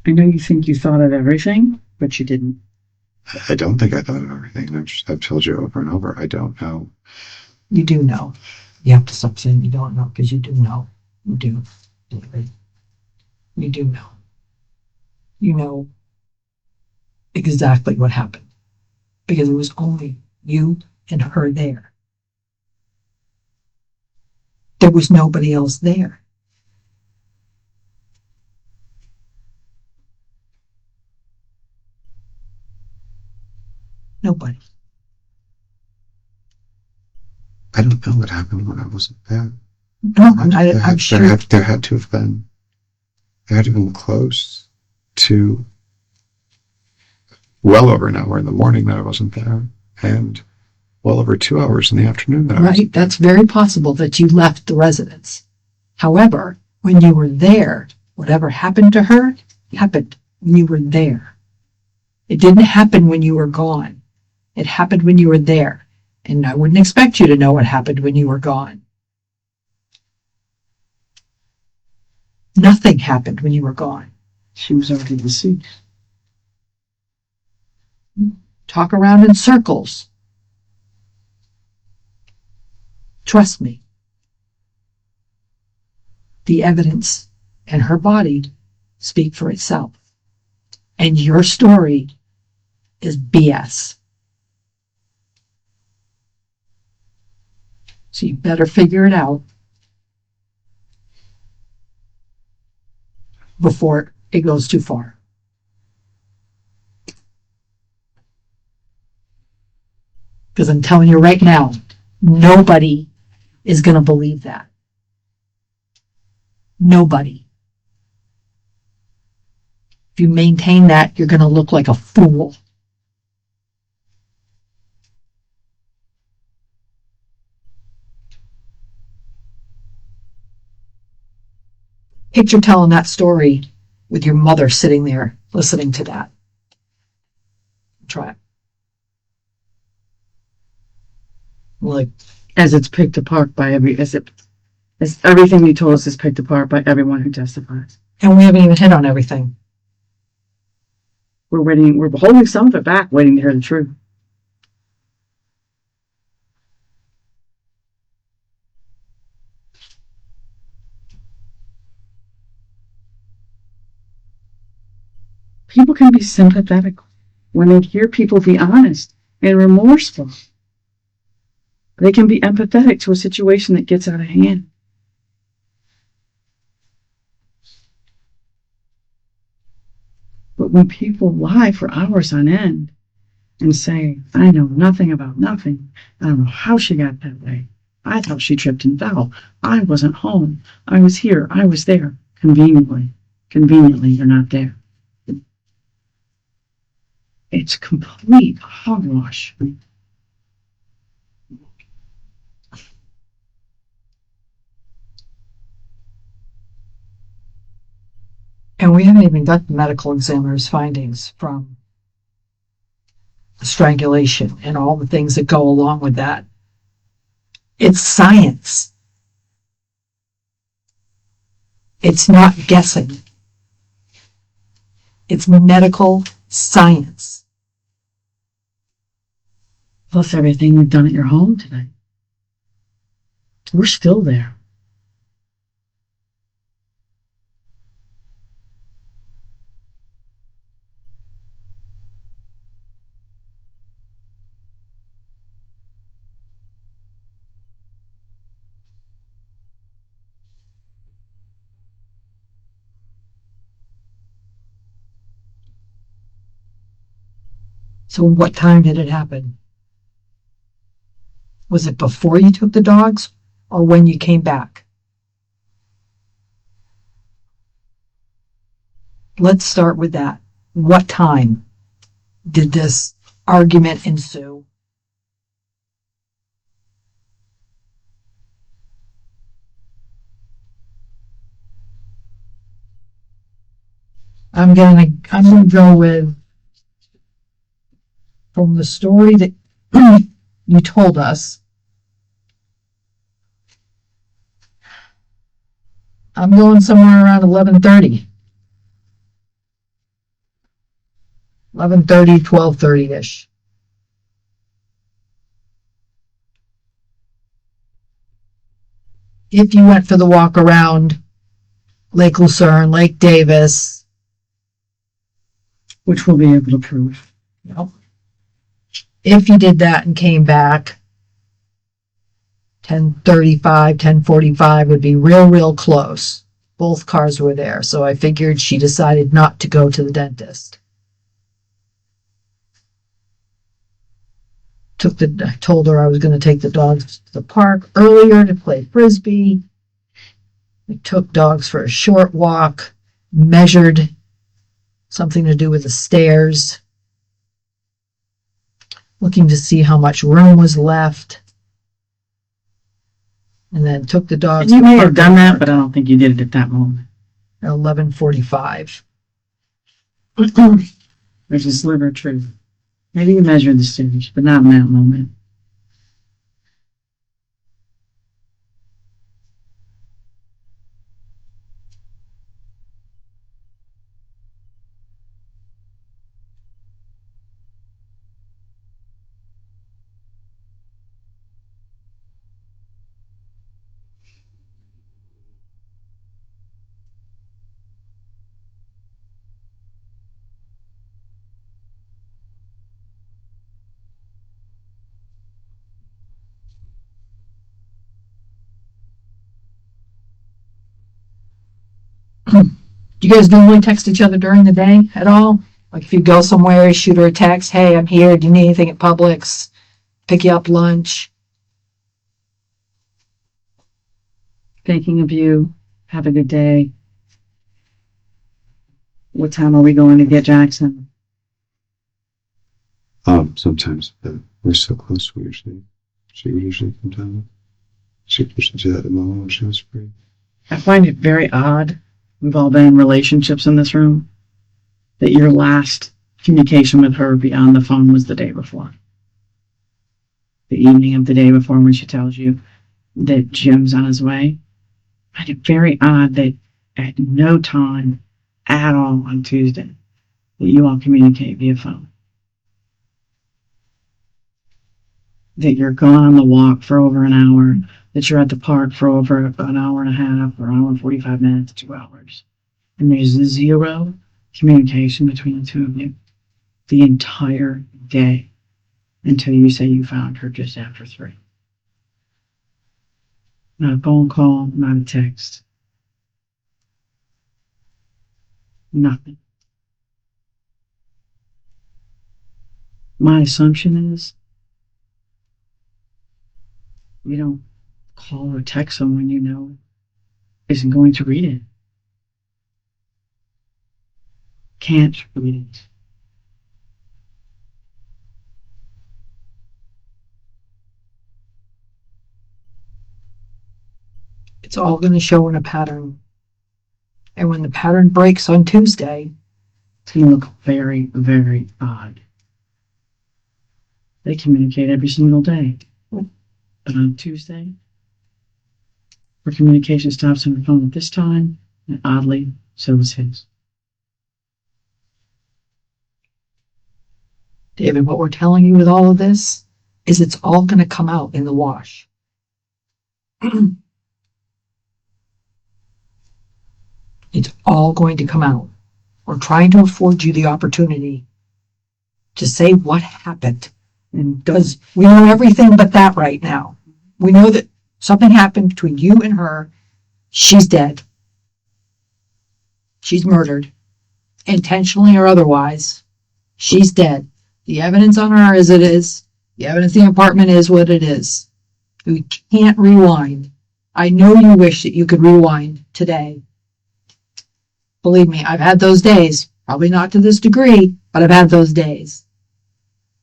I know you think you thought of everything, but you didn't. I don't think I thought of everything. I've told you over and over. I don't know. You do know. You have to stop saying you don't know, because you do know. You do. You do know. You know exactly what happened, because it was only you and her there. There was nobody else there. Nobody. I don't know what happened when I wasn't there. No, I'm sure. There had to have been close to well over an hour in the morning that I wasn't there, and well over 2 hours in the afternoon that I was. Right, that's very possible that you left the residence. However, when you were there, whatever happened to her happened when you were there. It didn't happen when you were gone. It happened when you were there. And I wouldn't expect you to know what happened when you were gone. Nothing happened when you were gone. She was already deceased. Talk around in circles. Trust me. The evidence and her body speak for itself. And your story is BS. So you better figure it out before it goes too far. Because I'm telling you right now, nobody is going to believe that. Nobody. If you maintain that, you're going to look like a fool. Picture telling that story with your mother sitting there listening to that. Try it. Like, As it's picked apart by as everything you told us is picked apart by everyone who testifies. and we haven't even hit on everything. We're holding some of it back, waiting to hear the truth. People can be sympathetic when they hear people be honest and remorseful. They can be empathetic to a situation that gets out of hand. But when people lie for hours on end and say, I know nothing about nothing, I don't know how she got that way, I thought she tripped and fell, I wasn't home, I was here, I was there, conveniently you're not there. It's complete hogwash. And we haven't even got the medical examiner's findings from the strangulation and all the things that go along with that. It's science. It's not guessing. It's medical science. Plus everything we've done at your home today. We're still there. So what time did it happen? Was it before you took the dogs or when you came back? Let's start with that. What time did this argument ensue? I'm gonna go with, from the story that you told us, I'm going somewhere around 11:30. 11:30, 12:30-ish. If you went for the walk around Lake Lucerne, Lake Davis, Which we'll be able to prove. yep. If you did that and came back, 10:35, 10:45 would be real close. Both cars were there, so I figured she decided not to go to the dentist. I told her I was going to take the dogs to the park earlier to play frisbee. I took dogs for a short walk, measured something to do with the stairs, looking to see how much room was left, and then took the dogs. And you to may the have done that, but I don't think you did it at that moment. at 11:45. There's a sliver of truth. Maybe you measured the stairs, but not in that moment. Do you guys normally text each other during the day at all? Like if you go somewhere, you shoot her a text, hey, I'm here, do you need anything at Publix? Pick you up lunch. Thinking of you. Have a good day. What time are we going to get Jackson? Sometimes, but we're so close. She would usually come down. She used to do that at Mama when she was free. I find it very odd. We've all been in relationships in this room. That your last communication with her beyond the phone was the day before. The evening of the day before when she tells you that Jim's on his way. I find it very odd that at no time at all on Tuesday that you all communicate via phone. That you're gone on the walk for over an hour, that you're at the park for over an hour and a half, or an hour and 45 minutes, 2 hours. And there's zero communication between the two of you the entire day until you say you found her just after 3. Not a phone call, not a text. Nothing. My assumption is you don't call or text someone you know isn't going to read it. Can't read it. It's all going to show in a pattern. And when the pattern breaks on Tuesday, It's going to look very, very odd. They communicate every single day. But on Tuesday, her communication stops on her phone at this time, and oddly, so was his. David, what we're telling you with all of this is it's all going to come out in the wash. It's all going to come out. We're trying to afford you the opportunity to say what happened. And because we know everything but that right now. We know that something happened between you and her. She's dead. She's murdered. Intentionally or otherwise. She's dead. The evidence on her is it is. The evidence in the apartment is what it is. We can't rewind. I know you wish that you could rewind today. Believe me, I've had those days. Probably not to this degree, but I've had those days.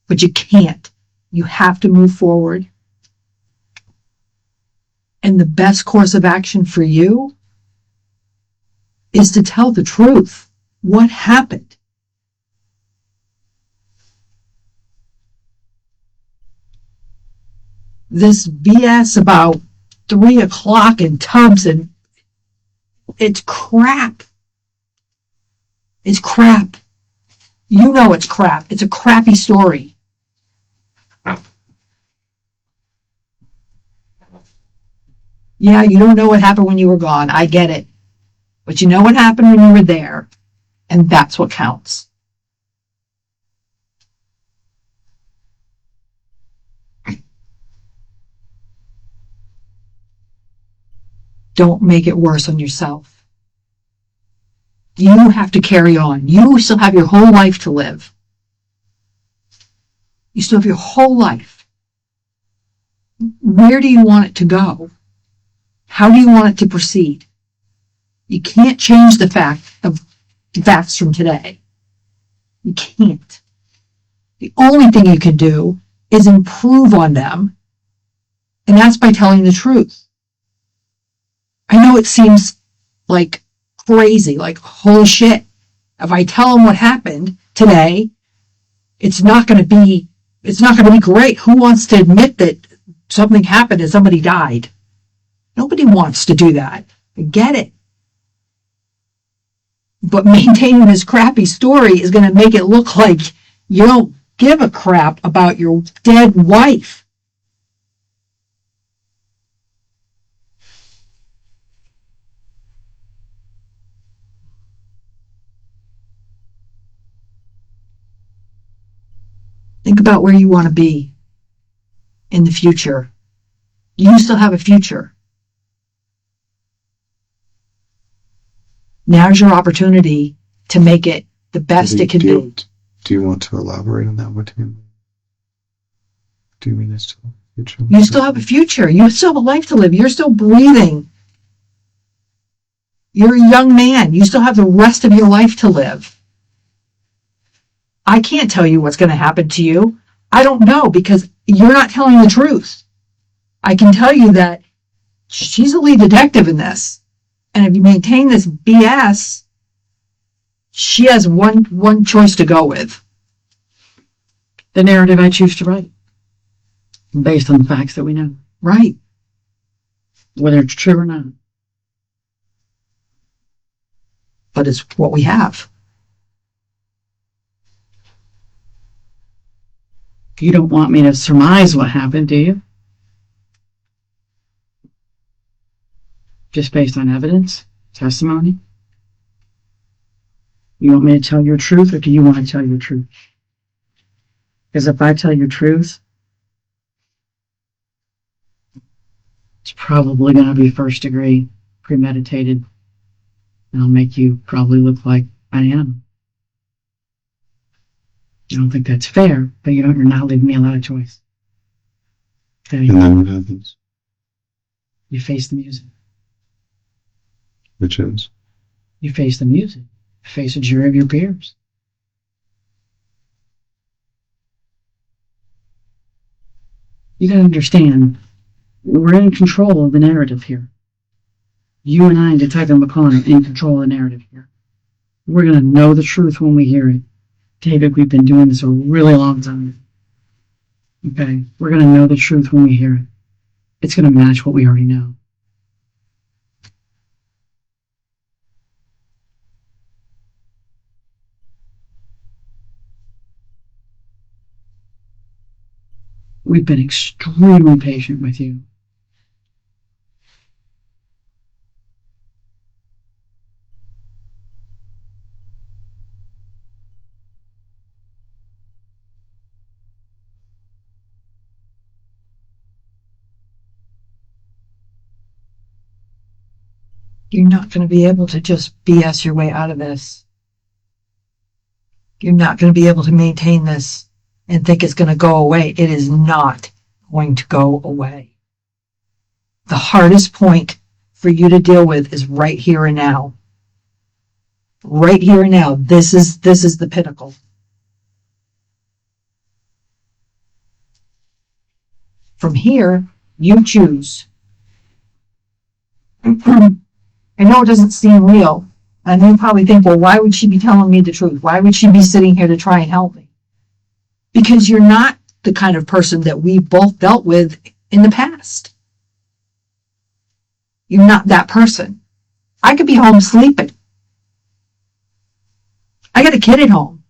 But you can't. You have to move forward. And the best course of action for you is to tell the truth. What happened? This BS about 3 o'clock in tubs and it's crap. It's crap. You know it's crap. It's a crappy story. Yeah, you don't know what happened when you were gone. I get it. But you know what happened when you were there. And that's what counts. Don't make it worse on yourself. You have to carry on. You still have your whole life to live. You still have your whole life. Where do you want it to go? How do you want it to proceed? You can't change the facts from today. You can't. The only thing you can do is improve on them, and that's by telling the truth. I know it seems like crazy, like, holy shit. If I tell them what happened today, it's not going to be great. Who wants to admit that something happened and somebody died? Nobody wants to do that. I get it. But maintaining this crappy story is going to make it look like you don't give a crap about your dead wife. Think about where you want to be in the future. You still have a future. Now's your opportunity to make it the best it can be. Do you want to elaborate on that? What do you mean it's still future? You still have a future. You still have a life to live. You're still breathing. You're a young man. You still have the rest of your life to live. I can't tell you what's going to happen to you. I don't know, because you're not telling the truth. I can tell you that she's a lead detective in this. And if you maintain this BS, she has one choice to go with. The narrative I choose to write. Based on the facts that we know. Right. Whether it's true or not. But it's what we have. You don't want me to surmise what happened, do you? Just based on evidence, testimony? You want me to tell your truth, or do you want to tell your truth? Because if I tell your truth, it's probably going to be first degree, premeditated, and I'll make you probably look like I am. I don't think that's fair, but you're not leaving me a lot of choice. Okay? And then what happens? You face the music. Which is? You face the music. You face a jury of your peers. You gotta understand, we're in control of the narrative here. You and I, Detective McClellan, are in control of the narrative here. We're gonna know the truth when we hear it. David, we've been doing this a really long time. Okay? We're gonna know the truth when we hear it. It's gonna match what we already know. We've been extremely patient with you. You're not going to be able to just BS your way out of this. You're not going to be able to maintain this and think it's going to go away. It is not going to go away. The hardest point for you to deal with is right here and now. Right here and now. This is the pinnacle. From here, you choose. I know it doesn't seem real. And you probably think, well, why would she be telling me the truth? Why would she be sitting here to try and help me? Because you're not the kind of person that we both dealt with in the past. You're not that person. I could be home sleeping. I got a kid at home.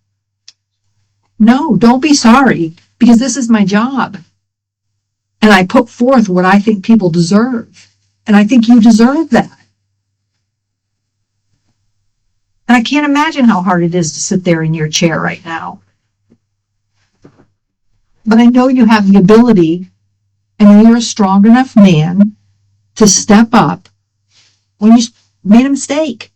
No, don't be sorry, because this is my job. And I put forth what I think people deserve. And I think you deserve that. And I can't imagine how hard it is to sit there in your chair right now. But I know you have the ability, and you're a strong enough man to step up when you made a mistake.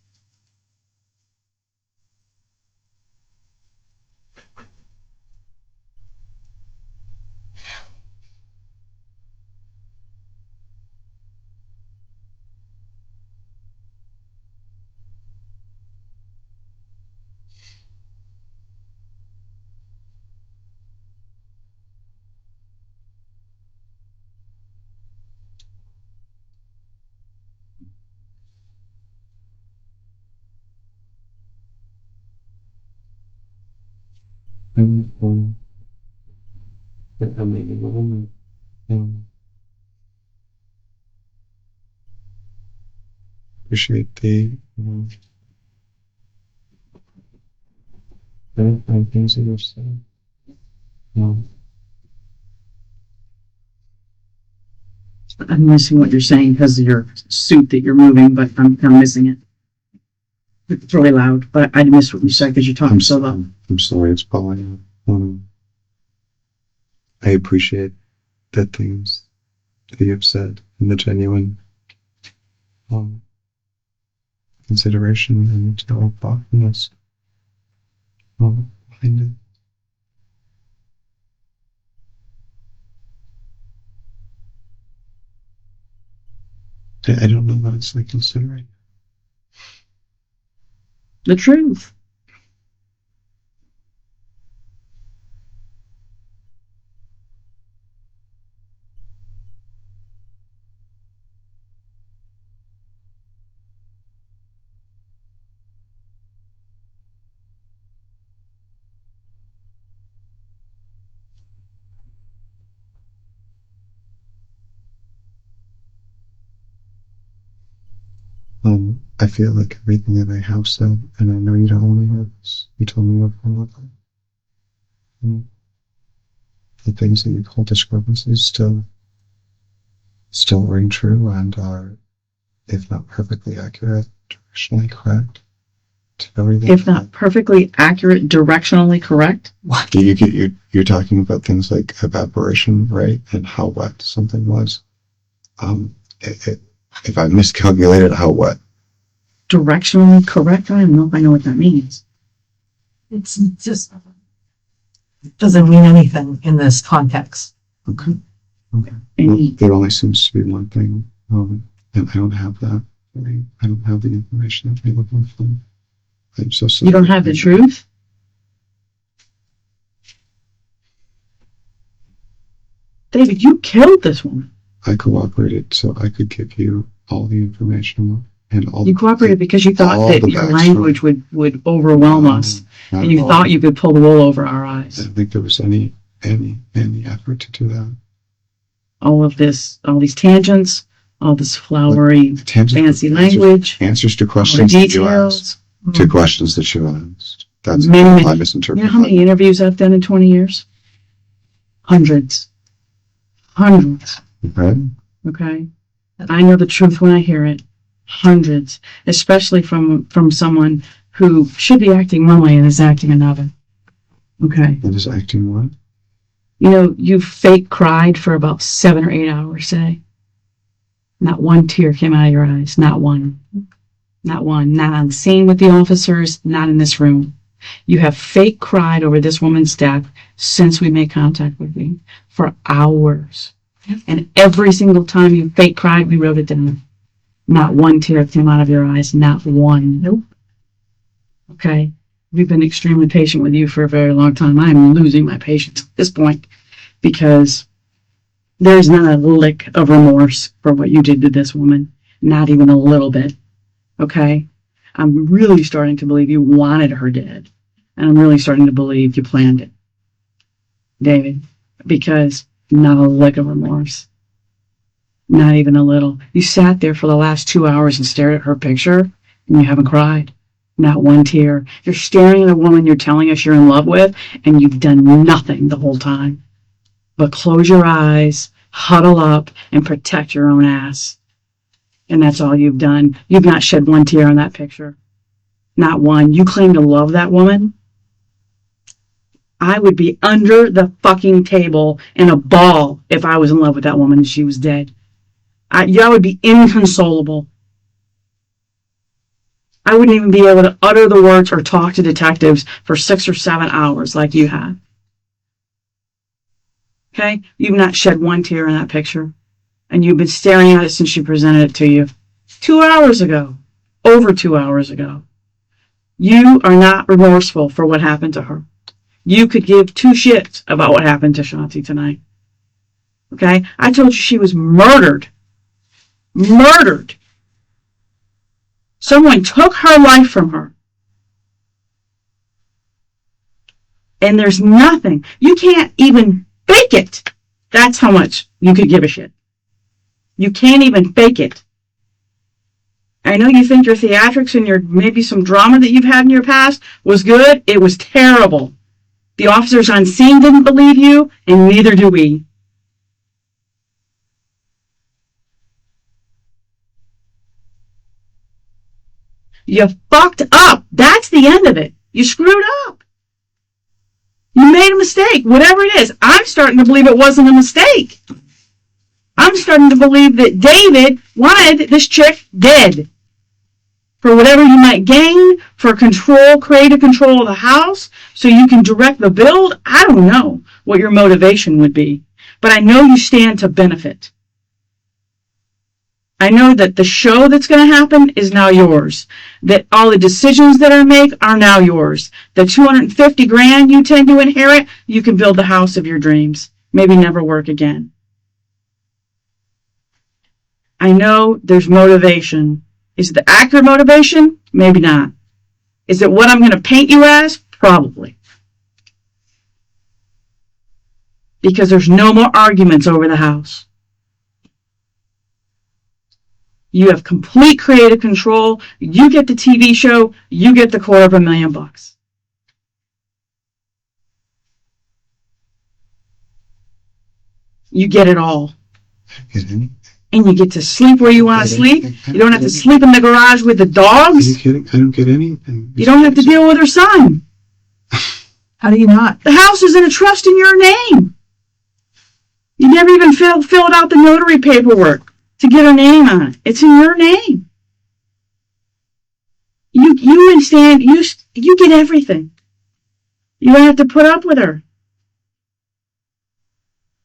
Appreciate the things that you're saying. I'm missing what you're saying because of your suit that you're moving, but I'm missing it. It's really loud, but I missed what you said because you're talking so loud. I'm sorry, it's Polly. I appreciate the things that you've said and the genuine consideration and thoughtfulness behind it. I don't know what it's like considering. The truth. I feel like everything that I have said, and I know you don't want to hear this, you told me before, the things that you call discrepancies still ring true and are, if not perfectly accurate, directionally correct to everything. If not perfectly accurate, directionally correct. What? You're talking about things like evaporation, right? And how wet something was. If I miscalculated how wet. Directionally correct? I don't know if I know what that means. It's just doesn't mean anything in this context. Okay. Well, there only seems to be one thing, and I don't have that. I don't have the information that you're looking for. I'm so sorry. You don't have the truth? David, you killed this woman. I cooperated so I could give you all the information and all. You cooperated because you thought that your language would overwhelm us, and you thought you could pull the wool over our eyes. I don't think there was any effort to do that. All these tangents, all this flowery, fancy language, answers to questions that you asked, to questions that you asked. That's my misinterpretation. You know how many interviews I've done in 20 years? Hundreds. Okay. I know the truth when I hear it. Hundreds, especially from someone who should be acting one way and is acting another. Okay. And is acting what? You know, you fake cried for about 7 or 8 hours, say. Not one tear came out of your eyes. Not one. Not one. Not on the scene with the officers. Not in this room. You have fake cried over this woman's death since we made contact with you for hours. And every single time you fake cried, we wrote it down. Not one tear came out of your eyes. Not one. Nope. Okay. We've been extremely patient with you for a very long time. I'm losing my patience at this point because there's not a lick of remorse for what you did to this woman. Not even a little bit. Okay. I'm really starting to believe you wanted her dead. And I'm really starting to believe you planned it. David, because not a lick of remorse. Not even a little. You sat there for the last 2 hours and stared at her picture, and you haven't cried. Not one tear. You're staring at a woman you're telling us you're in love with, and you've done nothing the whole time. But close your eyes, huddle up, and protect your own ass. And that's all you've done. You've not shed one tear on that picture. Not one. You claim to love that woman. I would be under the fucking table in a ball if I was in love with that woman and she was dead. I would be inconsolable. I wouldn't even be able to utter the words or talk to detectives for 6 or 7 hours like you have. Okay? You've not shed one tear in that picture. And you've been staring at it since she presented it to you. 2 hours ago. Over 2 hours ago. You are not remorseful for what happened to her. You could give 2 shits about what happened to Shanti tonight. Okay? I told you she was murdered. Murdered. Someone took her life from her. And there's nothing. You can't even fake it. That's how much you could give a shit. You can't even fake it. I know you think your theatrics and your maybe some drama that you've had in your past was good. It was terrible. The officers on scene didn't believe you, and neither do we. You fucked up. That's the end of it. You screwed up. You made a mistake, whatever it is. I'm starting to believe it wasn't a mistake. I'm starting to believe that David wanted this chick dead. for whatever you might gain, for control, creative control of the house, so you can direct the build. I don't know what your motivation would be, but I know you stand to benefit. I know that the show that's going to happen is now yours. That all the decisions that I make are now yours. The 250 grand you tend to inherit, you can build the house of your dreams. Maybe never work again. I know there's motivation. Is it the accurate motivation? Maybe not. Is it what I'm going to paint you as? Probably. Because there's no more arguments over the house. You have complete creative control. You get the TV show. You get the $250,000. You get it all. And you get to sleep where you want to sleep. You don't have to sleep in the garage with the dogs. Are you kidding? I don't get anything. You don't have to deal with her son. How do you not? The house is in a trust in your name. You never even filled out the notary paperwork to get her name on it. It's in your name. You get everything. You don't have to put up with her.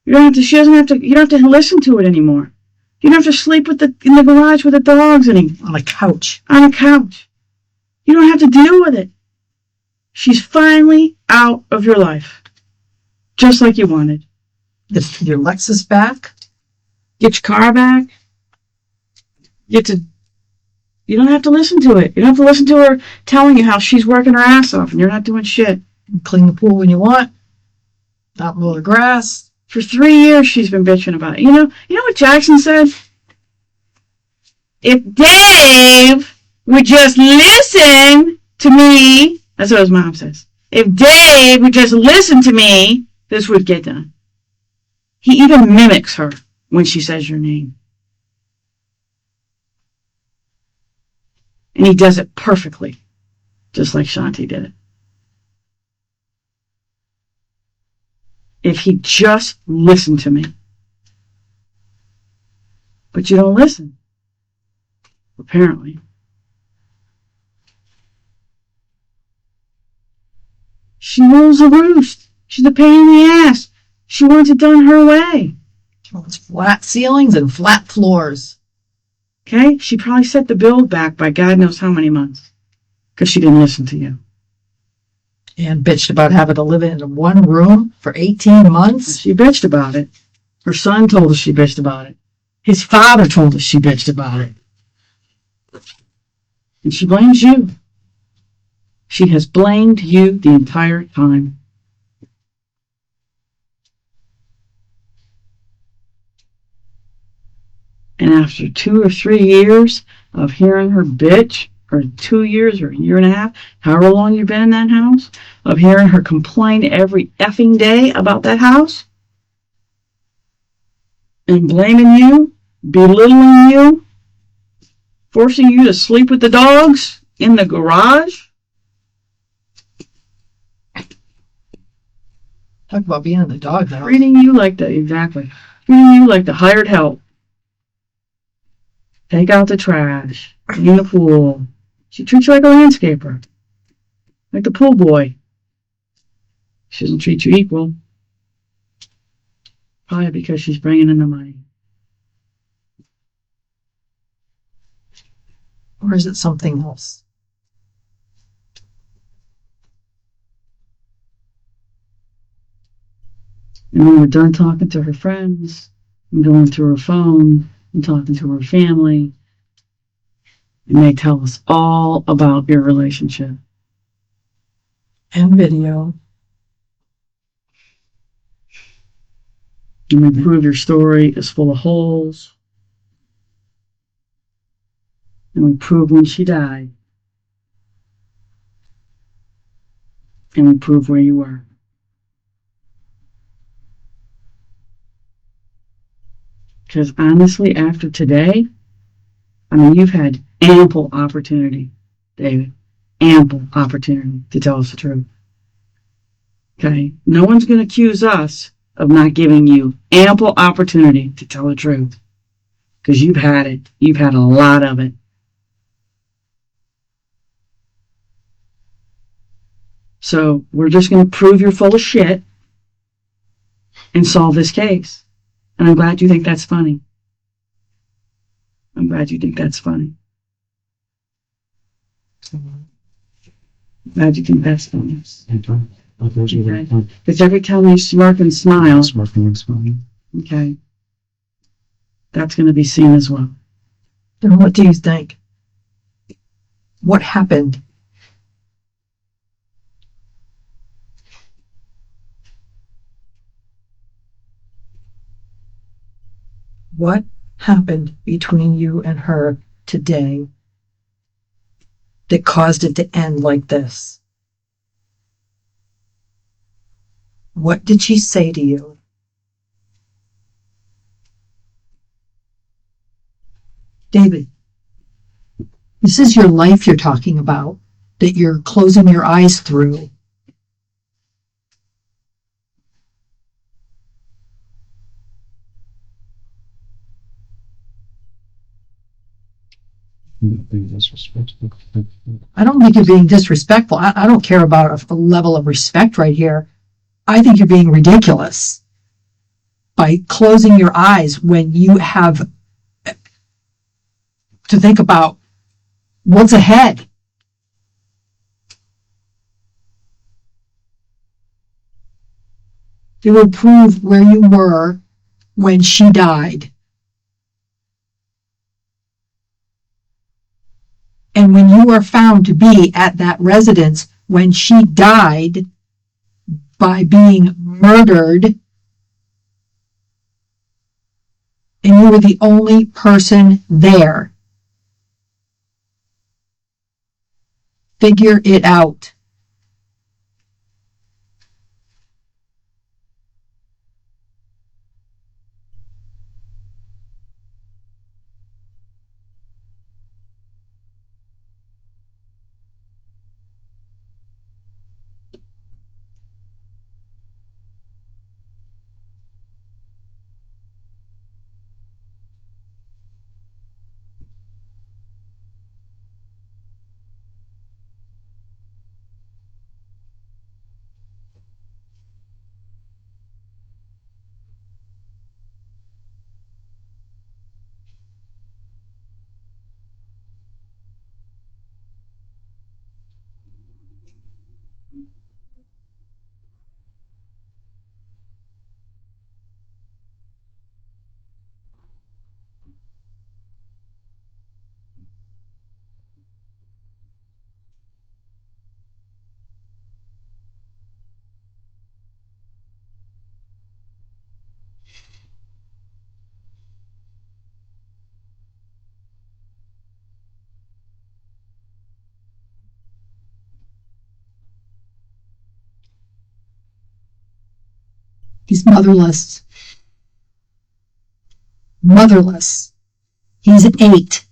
You don't have to listen to it anymore. You don't have to sleep in the garage with the dogs anymore. On a couch. On a couch. You don't have to deal with it. She's finally out of your life. Just like you wanted. Get your Lexus back. Get your car back. You don't have to listen to it. You don't have to listen to her telling you how she's working her ass off and you're not doing shit. Clean the pool when you want. Not mow the grass. For 3 years she's been bitching about it. You know what Jackson said? If Dave would just listen to me, that's what his mom says. If Dave would just listen to me, this would get done. He even mimics her when she says your name. And he does it perfectly, just like Shanti did it. If he just listened to me. But you don't listen. Apparently. She rules the roost. She's a pain in the ass. She wants it done her way. She wants flat ceilings and flat floors. Okay? She probably set the build back by God knows how many months. Because she didn't listen to you. And bitched about having to live in one room for 18 months. She bitched about it. Her son told us she bitched about it. His father told us she bitched about it. And she blames you. She has blamed you the entire time. And after 2 or 3 years of hearing her bitch, or 2 years or a year and a half, however long you've been in that house, of hearing her complain every effing day about that house, and blaming you, belittling you, forcing you to sleep with the dogs in the garage. Talk about being in the doghouse. Treating you like the hired help. Take out the trash, clean the pool. She treats you like a landscaper. Like the pool boy. She doesn't treat you equal. Probably because she's bringing in the money. Or is it something else? And when we're done talking to her friends, and going through her phone, and talking to her family, and they tell us all about your relationship. And video. And we prove your story is full of holes. And we prove when she died. And we prove where you were. Because honestly, after today, I mean, you've had ample opportunity, David. Ample opportunity to tell us the truth. Okay? No one's going to accuse us of not giving you ample opportunity to tell the truth. Because you've had it. You've had a lot of it. So we're just going to prove you're full of shit and solve this case. And I'm glad you think that's funny. I'm glad you think that's funny. Glad you think that's funny. Okay. Because every time you smirk and smile, okay, that's going to be seen as well. And what do you think? What happened? What happened between you and her today that caused it to end like this? What did she say to you? David, this is your life you're talking about, that you're closing your eyes through. I don't think you're being disrespectful. I don't care about a level of respect right here. I think you're being ridiculous by closing your eyes when you have to think about what's ahead. It will prove where you were when she died. And when you are found to be at that residence when she died by being murdered, and you were the only person there, figure it out. He's motherless. Motherless. He's 8.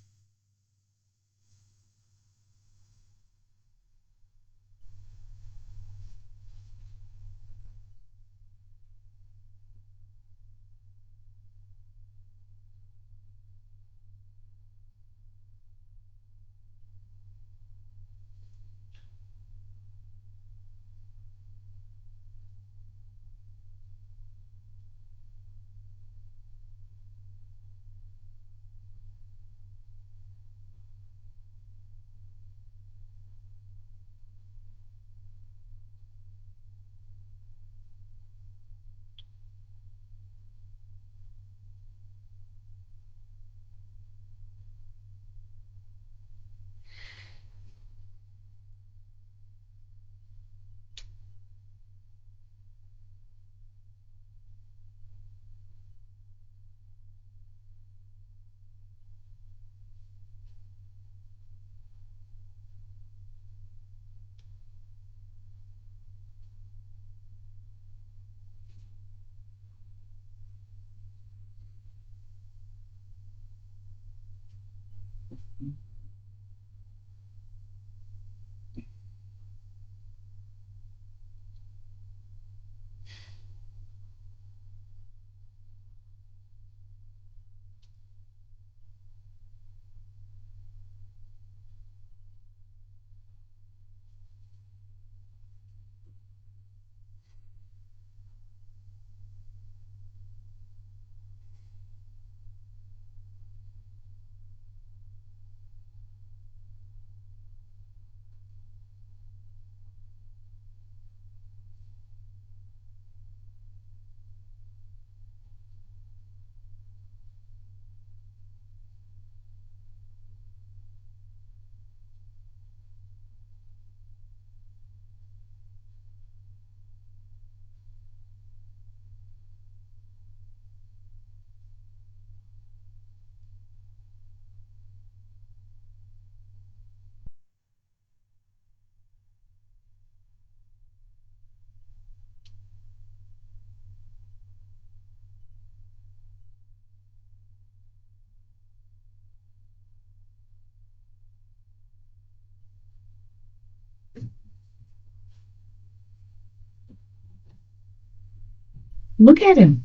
Look at him.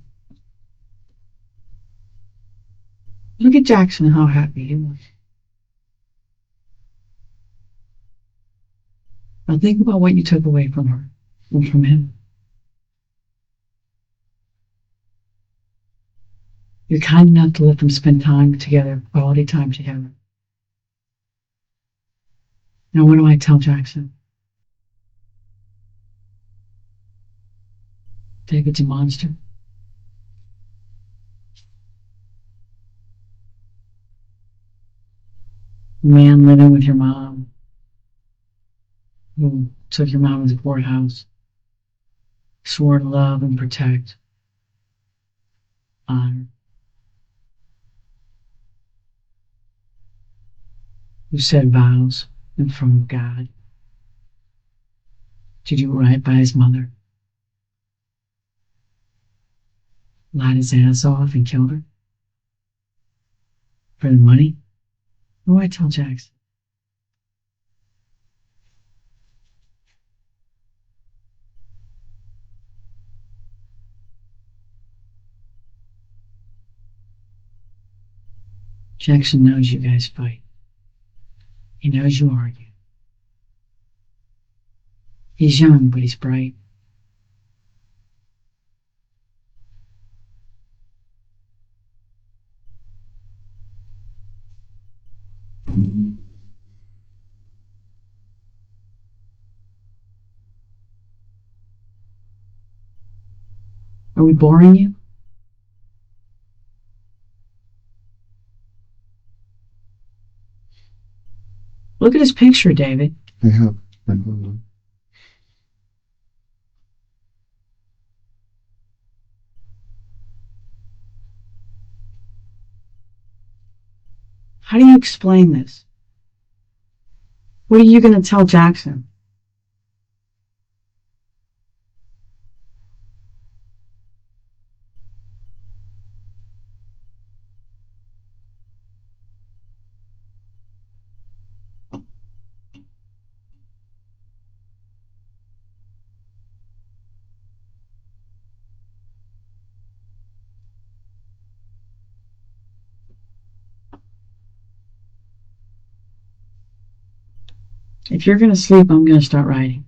Look at Jackson, how happy he was. Now think about what you took away from her and from him. You're kind enough to let them spend time together, quality time together. Now, what do I tell Jackson? David's a monster. Man living with your mom, who took your mom to the courthouse, swore to love and protect, honor. Who said vows in front of God to do right by his mother. Lied his ass off and killed her? For the money? What do I tell Jackson? Jackson knows you guys fight. He knows you argue. He's young, but he's bright. Are we boring you? Look at his picture, David. Yeah. How do you explain this? What are you going to tell Jackson? If you're going to sleep, I'm going to start writing.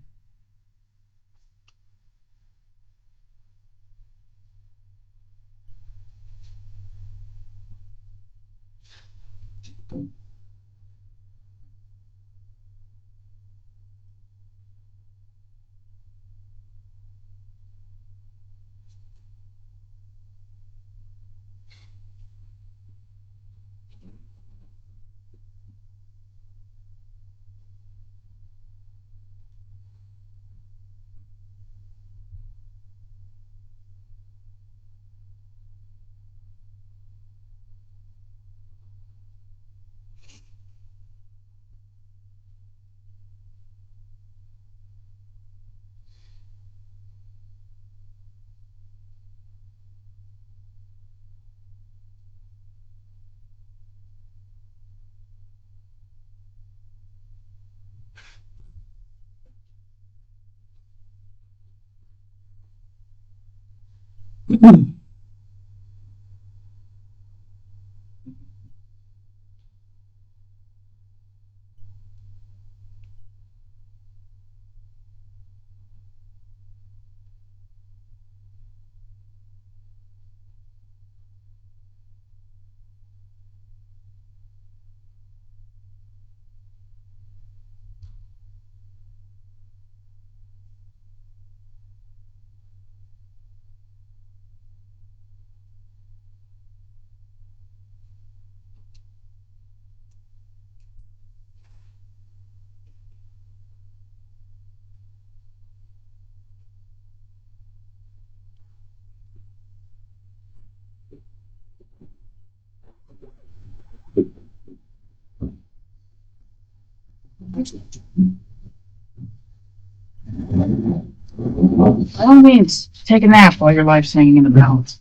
By all means, take a nap while your life's hanging in the balance.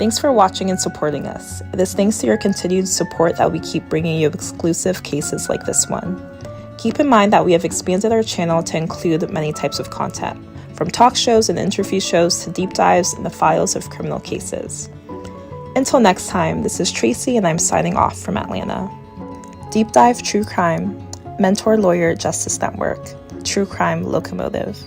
Thanks for watching and supporting us. It is thanks to your continued support that we keep bringing you exclusive cases like this one. Keep in mind that we have expanded our channel to include many types of content, from talk shows and interview shows to deep dives in the files of criminal cases. Until next time, this is Tracy and I'm signing off from Atlanta. Deep Dive True Crime, Mentor Lawyer Justice Network, True Crime Locomotive.